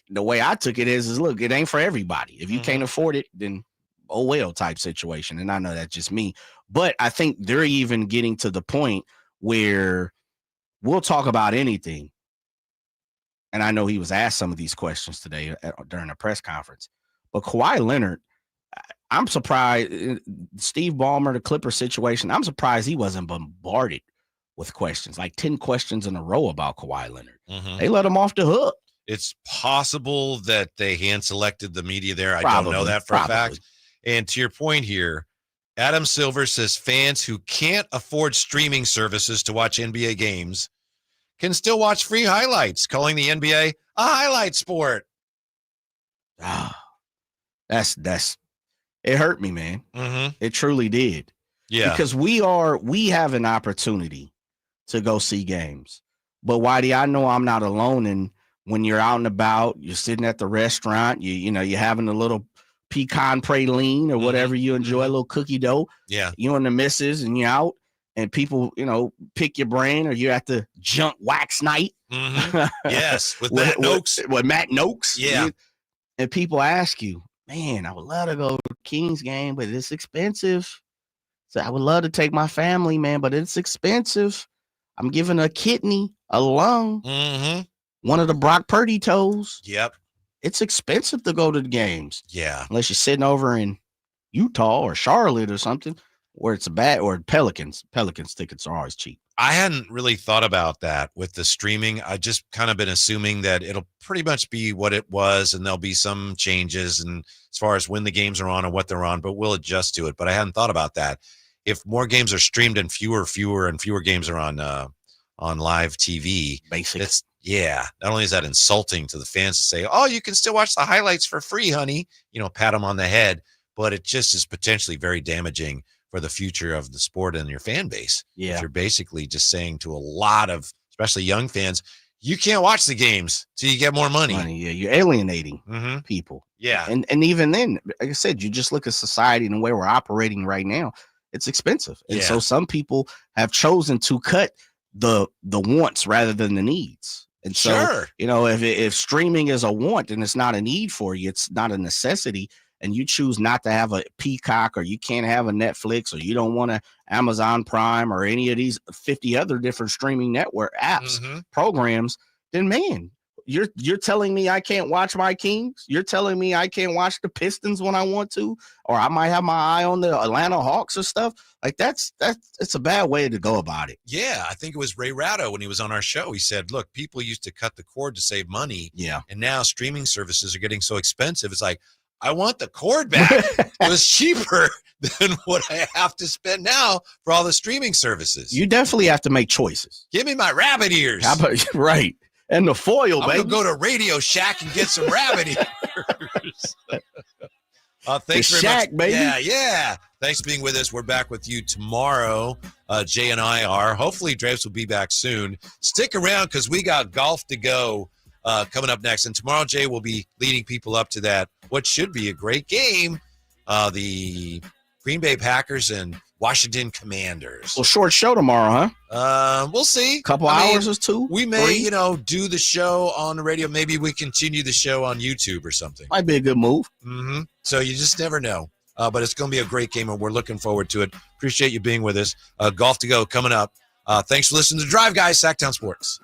the way I took it is look, it ain't for everybody. If you can't afford it, then oh well type situation. And I know that's just me. But I think they're even getting to the point where we'll talk about anything. And I know he was asked some of these questions today during a press conference. But Kawhi Leonard, I'm surprised, Steve Ballmer, the Clipper situation, I'm surprised he wasn't bombarded with questions, like 10 questions in a row about Kawhi Leonard. They let him off the hook. It's possible that they hand-selected the media there. I don't know that for a fact. And to your point here, Adam Silver says fans who can't afford streaming services to watch NBA games can still watch free highlights, calling the NBA a highlight sport. That's it hurt me, man. It truly did. Yeah. Because we have an opportunity to go see games. But Whitey, I know I'm not alone. And when you're out and about, you're sitting at the restaurant, you're having a little pecan praline or whatever you enjoy, a little cookie dough. Yeah. You and the missus and you're out and people, pick your brain, or you're at the junk wax night. Yes. With Matt Noakes. With Matt Noakes. Yeah. And people ask you, man, I would love to go to the Kings game, but it's expensive. So I would love to take my family, man, but it's expensive. I'm giving a kidney, a lung, one of the Brock Purdy toes. Yep. It's expensive to go to the games. Yeah. Unless you're sitting over in Utah or Charlotte or something where it's or Pelicans. Pelicans tickets are always cheap. I hadn't really thought about that with the streaming. I just kind of been assuming that it'll pretty much be what it was, and there'll be some changes and as far as when the games are on and what they're on, but we'll adjust to it. But I hadn't thought about that. If more games are streamed and fewer games are on live TV, not only is that insulting to the fans to say, you can still watch the highlights for free, honey, pat them on the head, but it just is potentially very damaging for the future of the sport and your fan base. Yeah. If you're basically just saying to a lot of, especially young fans, you can't watch the games till you get more money. Yeah, you're alienating people. Yeah. And even then, like I said, you just look at society and the way we're operating right now, it's expensive. And so some people have chosen to cut the wants rather than the needs. And so, if streaming is a want and it's not a need for you, it's not a necessity, and you choose not to have a Peacock, or you can't have a Netflix, or you don't want a Amazon Prime or any of these 50 other different streaming network apps, programs, then man, You're telling me I can't watch my Kings? You're telling me I can't watch the Pistons when I want to, or I might have my eye on the Atlanta Hawks or stuff? Like it's a bad way to go about it. Yeah, I think it was Ray Ratto when he was on our show. He said, look, people used to cut the cord to save money. Yeah. And now streaming services are getting so expensive. It's like, I want the cord back. It was cheaper than what I have to spend now for all the streaming services. You definitely have to make choices. Give me my rabbit ears. How about, right. And the foil, I'm baby. going to go to Radio Shack and get some rabbit ears. Thanks the very Shack, much. Baby. Yeah. Thanks for being with us. We're back with you tomorrow. Jay and I are. Hopefully, Draves will be back soon. Stick around because we got golf to go coming up next. And tomorrow, Jay will be leading people up to that, what should be a great game, the Green Bay Packers and Washington Commanders. Well, short show tomorrow, huh? We'll see. Couple hours or two. We may, 3. do the show on the radio. Maybe we continue the show on YouTube or something. Might be a good move. Mm-hmm. So you just never know. But it's going to be a great game, and we're looking forward to it. Appreciate you being with us. Golf to go coming up. Thanks for listening to Drive Guys, Sacktown Sports.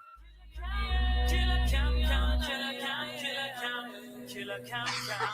Killer countdown.